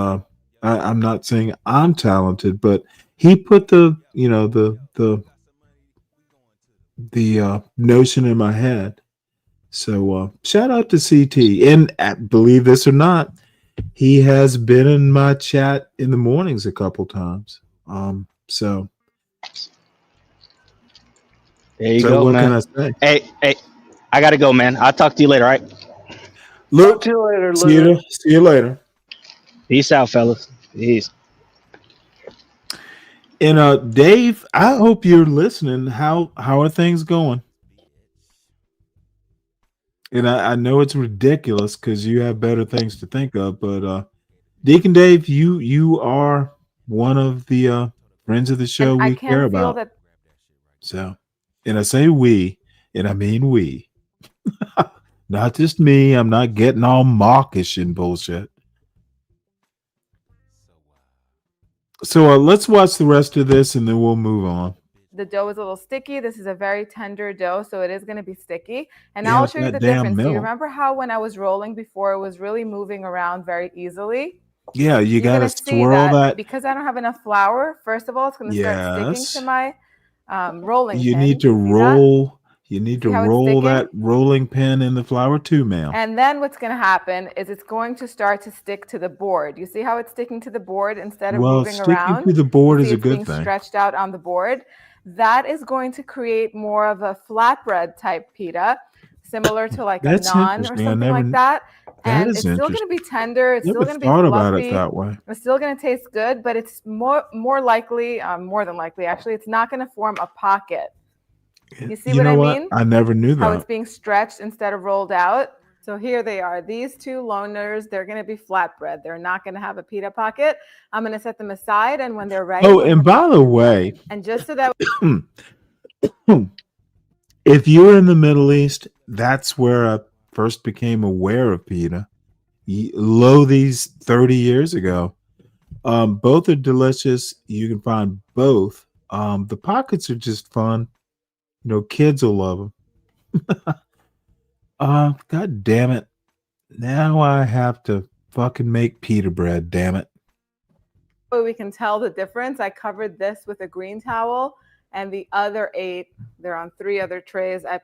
I'm not saying I'm talented, but he put the notion in my head. So shout out to CT, and believe this or not, he has been in my chat in the mornings a couple times. So
there you go,
what
man.
can I say?
Hey, I gotta go, man. I'll talk to you later, all right?
Luke,
Talk to you later,
see you later.
Peace out, fellas. Peace.
And Dave, I hope you're listening. How are things going? And I know it's ridiculous because you have better things to think of, but Deacon Dave, you are one of the friends of the show
And I
we
can
care
feel
about.
that.
So, and I say we, and I mean we. Not just me. I'm not getting all mawkish and bullshit. So let's watch the rest of this and then we'll move on.
The dough is a little sticky. This is a very tender dough, so it is going to be sticky. And
Yeah,
now I'll
with
show you
that
the
damn
difference. Do you
milk.
remember how when I was rolling before, it was really moving around very easily?
Yeah, you
You're
got to
going to see
swirl that.
because I don't have enough flour. First of all, it's going to start sticking
Yes.
to my rolling
You
pin.
need to
You see that?
roll. You need to
See how it's
roll that
sticking?
rolling pin in the flour too, ma'am.
And then what's going to happen is it's going to start to stick to the board. You see how it's sticking to the board instead of
Well,
moving
sticking
around?
to the board
You
is
see
a
it's
good
being
thing.
stretched out on the board. That is going to create more of a flatbread type pita, similar to like
That's
a naan or
interesting.
something like that.
That
And
is
it's still going to
interesting.
be tender. It's
Never
still going to be
thought about it
fluffy.
that way.
It's still going to taste good, but it's more likely, more than likely, actually, it's not going to form a pocket. You see
You
what
know
I
what?
mean?
I never knew
How
that.
it's being stretched instead of rolled out. So here they are. These two loners, they're going to be flatbread. They're not going to have a pita pocket. I'm going to set them aside, and when they're ready,
Oh,
we're
and
gonna
by
pop
the
them
way,
and just so that
if you're in the Middle East, that's where I first became aware of pita. These 30 years ago. Both are delicious. You can find both. The pockets are just fun. Kids will love them. God damn it. Now I have to fucking make pita bread, damn it.
we can tell the difference. I covered this with a green towel, and the other 8, they're on 3 other trays. I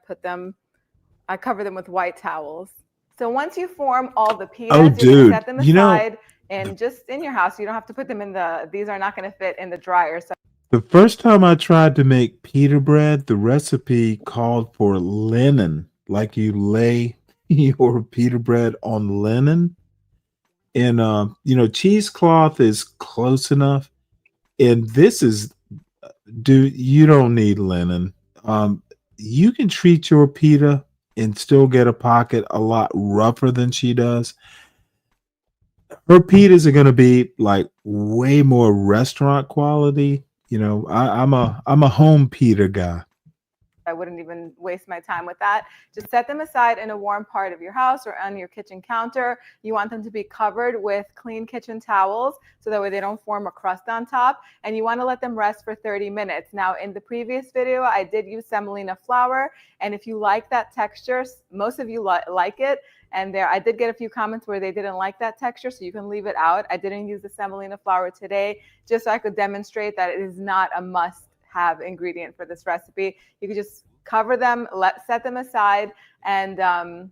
cover them with white towels. So once you form all the pitas, you're gonna set them aside and just in your house. You don't have to put them in these are not gonna fit in the dryer. So
The first time I tried to make pita bread, the recipe called for linen, like you lay your pita bread on linen. And cheesecloth is close enough. And this is, dude, you don't need linen. You can treat your pita and still get a pocket a lot rougher than she does. Her pitas are going to be like way more restaurant quality. I'm a home pita guy.
I wouldn't even waste my time with that. Just set them aside in a warm part of your house or on your kitchen counter. You want them to be covered with clean kitchen towels so that way they don't form a crust on top. And you want to let them rest for 30 minutes. Now, in the previous video, I did use semolina flour. And if you like that texture, most of you like it. And I did get a few comments where they didn't like that texture, so you can leave it out. I didn't use the semolina flour today just so I could demonstrate that it is not a must-have ingredient for this recipe. You could just Cover them, set them aside. And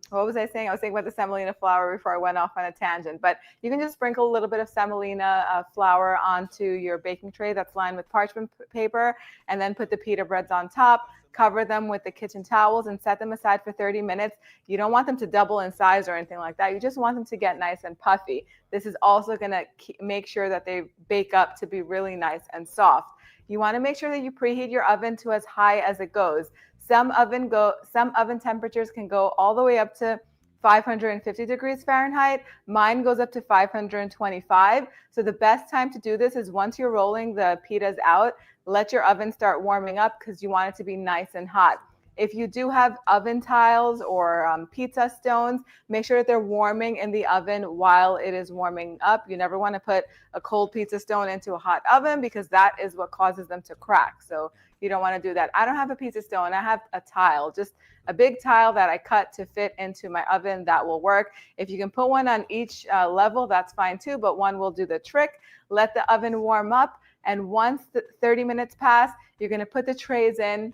what was I saying? I was thinking about the semolina flour before I went off on a tangent. But you can just sprinkle a little bit of semolina flour onto your baking tray that's lined with parchment paper, and then put the pita breads on top. Cover them with the kitchen towels and set them aside for 30 minutes. You don't want them to double in size or anything like that. You just want them to get nice and puffy. This is also going to make sure that they bake up to be really nice and soft. You want to make sure that you preheat your oven to as high as it goes. Some oven temperatures can go all the way up to 550 degrees Fahrenheit. Mine goes up to 525. So the best time to do this is once you're rolling the pitas out, let your oven start warming up because you want it to be nice and hot. If you do have oven tiles or pizza stones, make sure that they're warming in the oven while it is warming up. You never want to put a cold pizza stone into a hot oven because that is what causes them to crack. So you don't want to do that. I don't have a pizza stone. I have a tile, just a big tile that I cut to fit into my oven. That will work. If you can put one on each level, that's fine too, but one will do the trick. Let the oven warm up. And once the 30 minutes pass, you're going to put the trays in.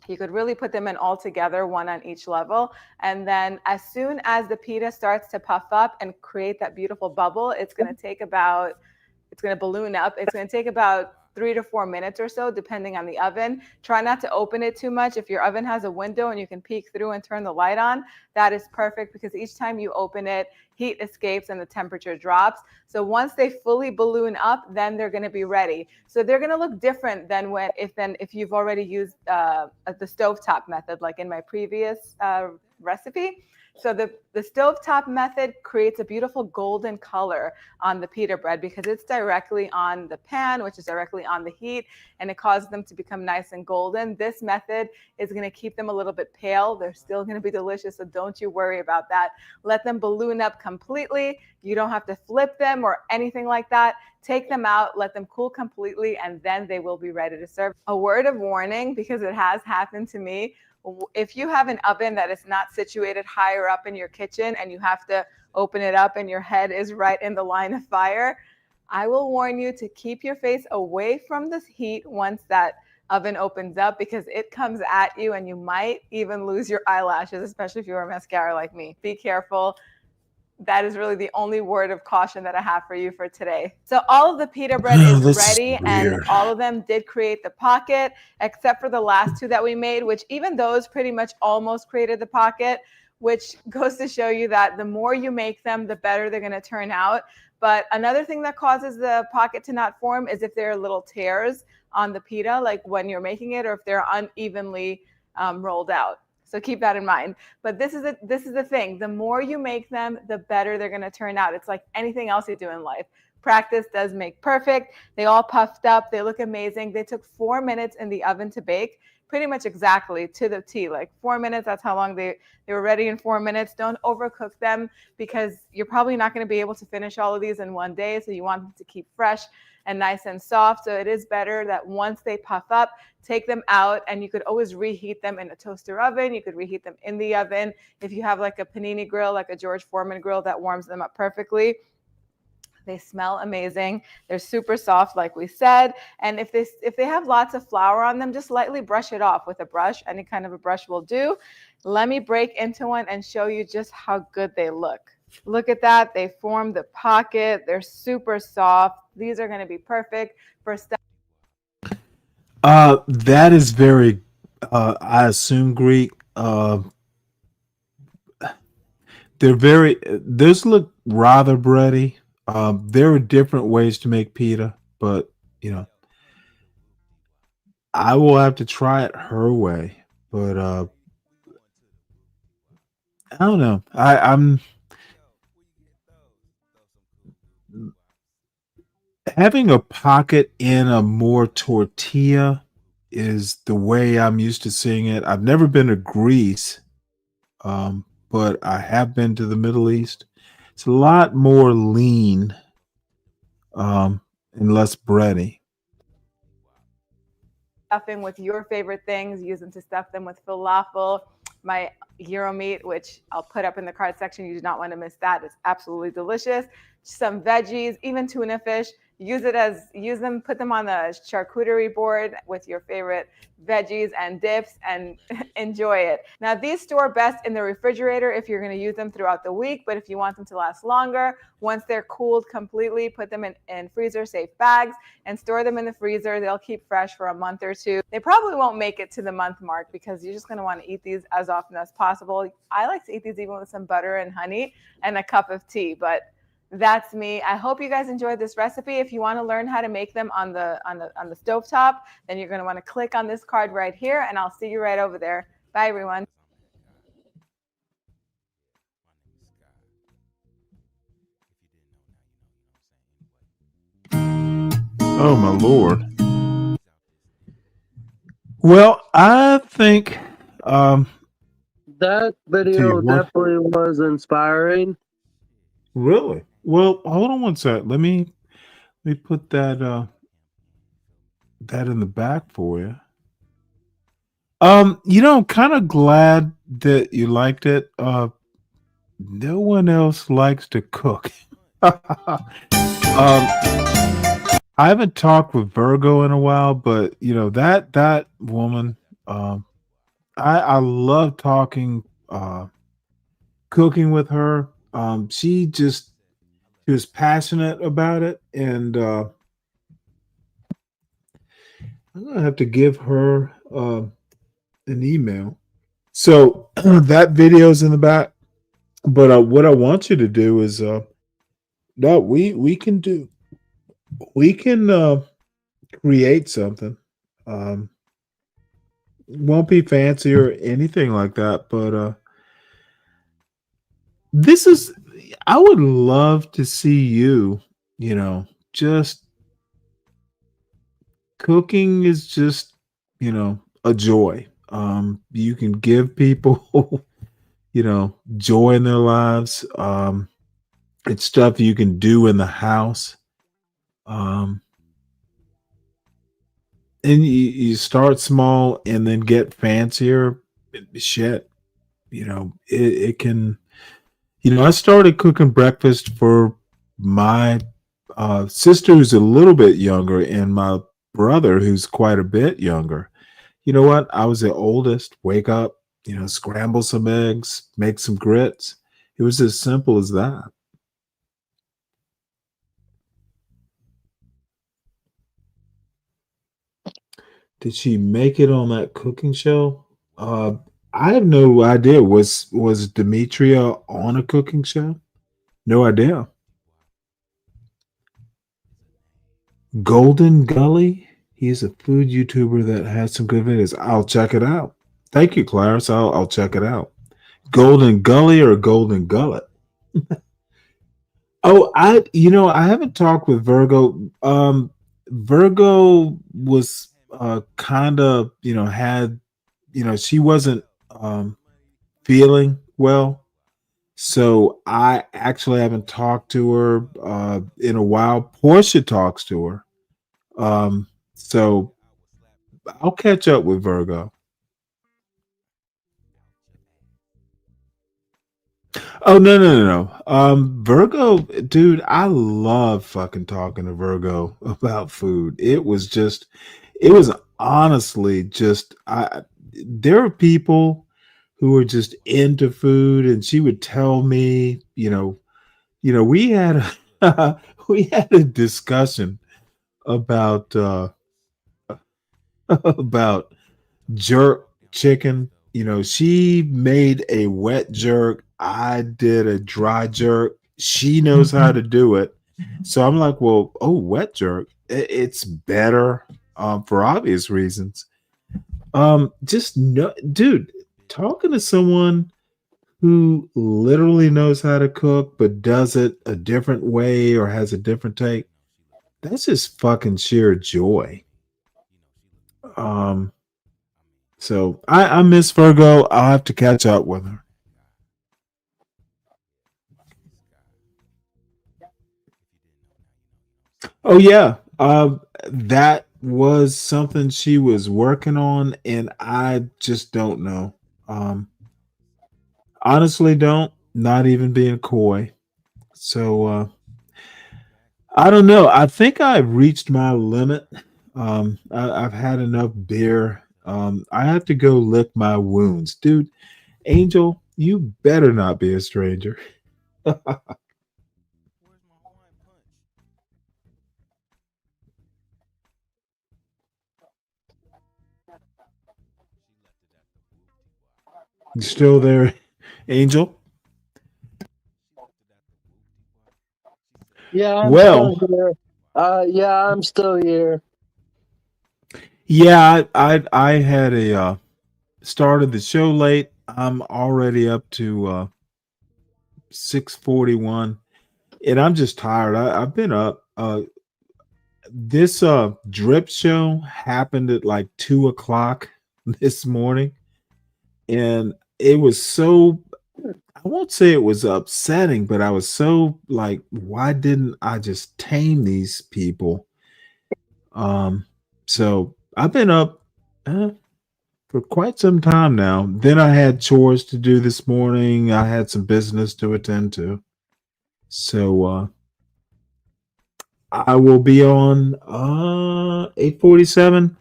You could really put them in all together, one on each level. And then as soon as the pita starts to puff up and create that beautiful bubble, it's going to balloon up. It's going to take about 3 to 4 minutes or so, depending on the oven. Try not to open it too much. If your oven has a window and you can peek through and turn the light on, that is perfect because each time you open it, heat escapes and the temperature drops. So once they fully balloon up, then they're going to be ready. So they're going to look different than if you've already used the stovetop method, like in my previous recipe. So the stovetop method creates a beautiful golden color on the pita bread because it's directly on the pan, which is directly on the heat, and it causes them to become nice and golden. This method is going to keep them a little bit pale. They're still going to be delicious, so don't you worry about that. Let them balloon up completely. You don't have to flip them or anything like that. Take them out, let them cool completely, and then they will be ready to serve. A word of warning, because it has happened to me. If you have an oven that is not situated higher up in your kitchen and you have to open it up and your head is right in the line of fire, I will warn you to keep your face away from the heat once that oven opens up because it comes at you and you might even lose your eyelashes, especially if you wear mascara like me. Be careful. That is really the only word of caution that I have for you for today. So all of the pita bread is ready and all of them did create the pocket except for the last two that we made, which even those pretty much almost created the pocket, which goes to show you that the more you make them, the better they're going to turn out. But another thing that causes the pocket to not form is if there are little tears on the pita, like when you're making it, or if they're unevenly rolled out. So keep that in mind. But this is the thing. The more you make them, the better they're going to turn out. It's like anything else you do in life. Practice does make perfect. They all puffed up. They look amazing. They took 4 minutes in the oven to bake, pretty much exactly to the T. Like 4 minutes, that's how long they were ready in 4 minutes. Don't overcook them because you're probably not going to be able to finish all of these in one day. So you want them to keep fresh and nice and soft. So it is better that once they puff up, take them out, and you could always reheat them in a toaster oven. You could reheat them in the oven. If you have like a panini grill, like a George Foreman grill that warms them up perfectly. They smell amazing. They're super soft, like we said. And if they have lots of flour on them, just lightly brush it off with a brush. Any kind of a brush will do. Let me break into one and show you just how good they look. Look at that. They form the pocket. They're super soft. These are going to be perfect for stuff.
That is very, I assume, Greek. Those look rather bready. There are different ways to make pita, but I will have to try it her way. But I don't know. I'm having a pocket in a more tortilla is the way I'm used to seeing it. I've never been to Greece, but I have been to the Middle East. It's a lot more lean and less bready.
Stuffing with your favorite things, use them to stuff them with falafel, my gyro meat, which I'll put up in the card section. You do not want to miss that. It's absolutely delicious. Some veggies, even tuna fish. use them, put them on the charcuterie board with your favorite veggies and dips, and enjoy it. Now, these store best in the refrigerator if you're going to use them throughout the week, but if you want them to last longer, once they're cooled completely, put them in freezer safe bags and store them in the freezer. They'll keep fresh for a month or two. They probably won't make it to the month mark because you're just going to want to eat these as often as possible. I like to eat these even with some butter and honey and a cup of tea, but that's me. I hope you guys enjoyed this recipe. If you want to learn how to make them on the stovetop, then you're going to want to click on this card right here, and I'll see you right over there. Bye, everyone.
Oh my Lord. Well, I think
that video definitely was inspiring.
Really? Well, hold on one sec. Let me put that in the back for you. I'm kind of glad that you liked it. No one else likes to cook. I haven't talked with Virgo in a while, but that woman, I love talking, cooking with her. She was passionate about it, and I'm gonna have to give her an email. So that video's in the back, but what I want you to do is we can create something. Won't be fancy or anything like that, but I would love to see you, just cooking is just, a joy. You can give people, joy in their lives. It's stuff you can do in the house. And you start small and then get fancier. Shit, it can. I started cooking breakfast for my sister, who's a little bit younger, and my brother, who's quite a bit younger. You know what? I was the oldest. Wake up, scramble some eggs, make some grits. It was as simple as that. Did she make it on that cooking show? I have no idea. Was Demetria on a cooking show? No idea. Golden Gully. He's a food YouTuber that has some good videos. I'll check it out. Thank you, Clarence. I'll check it out. Golden Gully or Golden Gullet? Oh, I haven't talked with Virgo. Virgo was kind of, had, she wasn't feeling well. So I actually haven't talked to her in a while. Portia talks to her. So I'll catch up with Virgo. Oh, no. Virgo, dude, I love fucking talking to Virgo about food. It was honestly just, there are people who are just into food, and she would tell me, we had we had a discussion about about jerk chicken. She made a wet jerk. I did a dry jerk. She knows how to do it. So I'm like, well, wet jerk. It's better for obvious reasons. Just no, dude, talking to someone who literally knows how to cook but does it a different way or has a different take, that's just fucking sheer joy. So I miss Virgo. I'll have to catch up with her. Oh yeah. That was something she was working on, and I just don't know. Honestly, not even being coy. So I don't know. I think I've reached my limit. I've had enough beer. I have to go lick my wounds, dude. Angel, you better not be a stranger. You still there, Angel?
Yeah, I'm
Well,
still here. Yeah, I'm still here.
yeah, I had a started the show late. I'm already up to 6:41, and I'm just tired. I've been up. This drip show happened at like 2 o'clock this morning, and it was so, I won't say it was upsetting, but I was so like, why didn't I just tame these people? So I've been up for quite some time now. Then I had chores to do this morning. I had some business to attend to. So I will be on 8:47.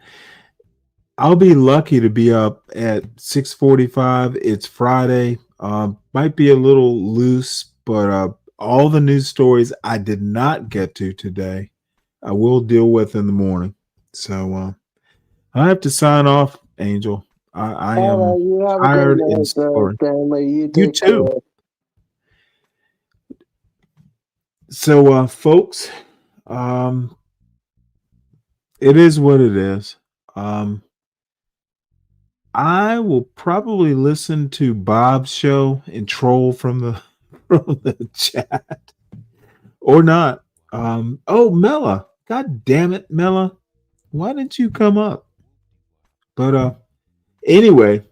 I'll be lucky to be up at 6:45. It's Friday. Might be a little loose, but all the news stories I did not get to today, I will deal with in the morning. So I have to sign off, Angel. I
All
am
right, you have a good
tired and
night,
sore.
Stanley. You
You
take
too.
care.
So, folks, um, it is what it is. Um, I will probably listen to Bob's show and troll from the from the chat or not. Oh, Mela, God damn it, Mela, why didn't you come up? But anyway,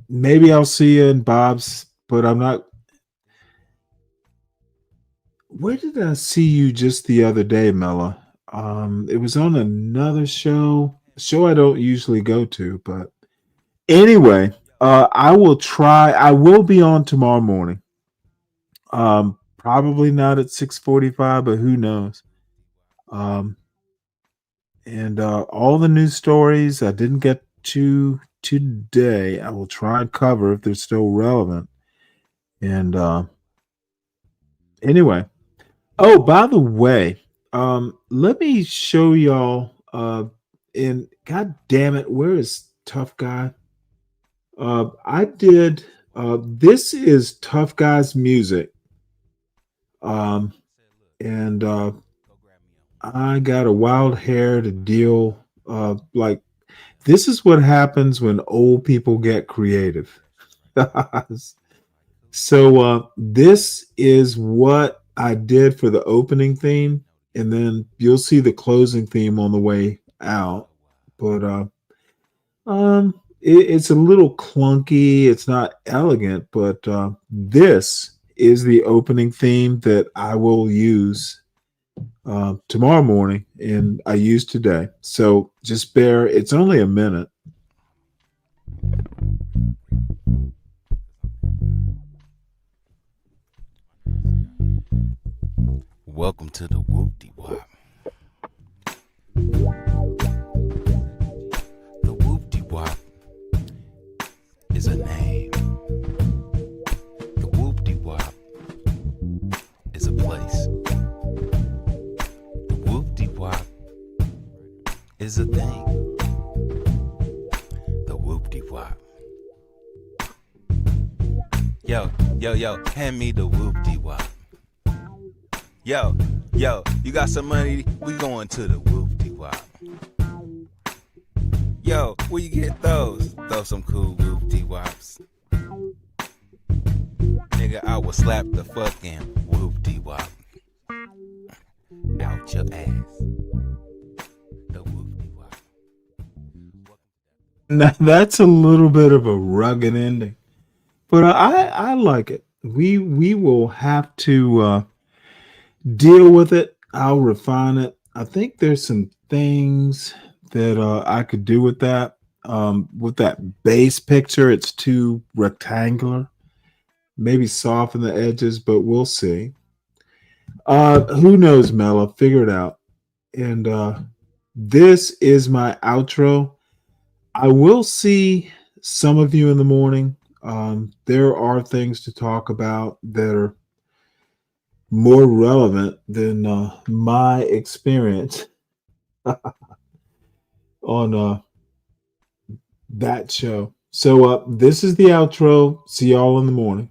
maybe I'll see you in Bob's, but I'm not. Where did I see you just the other day, Mela? It was on another show, a show I don't usually go to, but anyway, I will try. I will be on tomorrow morning. Probably not at 6:45, but who knows? Um, and all the news stories I didn't get to today, I will try and cover if they're still relevant. And anyway, oh, by the way, let me show y'all. And God damn it, where is Tough Guy? I did. This is Tough Guy's music. And I got a wild hair to deal. Like this is what happens when old people get creative. So this is what I did for the opening theme, and then you'll see the closing theme on the way out. But it's a little clunky. It's not elegant, but this is the opening theme that I will use tomorrow morning, and I used today. So just bear. It's only a minute.
Welcome to the Whoop-De-Wop. The Whoop-De-Wop is a name. The Whoop-De-Wop is a place. The Whoop-De-Wop is a thing. The Whoop-De-Wop. Yo, hand me the Whoop-De-Wop. Yo, you got some money? We going to the Whoop-De-Wop. Yo, where you get those? Throw some cool Whoop-De-Wops. Nigga, I will slap the fucking Whoop-De-Wop out your ass. The Whoop-De-Wop.
Now that's a little bit of a rugged ending, but I like it. We will have to deal with it. I'll refine it. I think there's some things that I could do with that. With that base picture, it's too rectangular. Maybe soften the edges, but we'll see. Who knows, Mela? Figure it out. And this is my outro. I will see some of you in the morning. There are things to talk about that are more relevant than my experience on that show. So this is the outro. See y'all in the morning.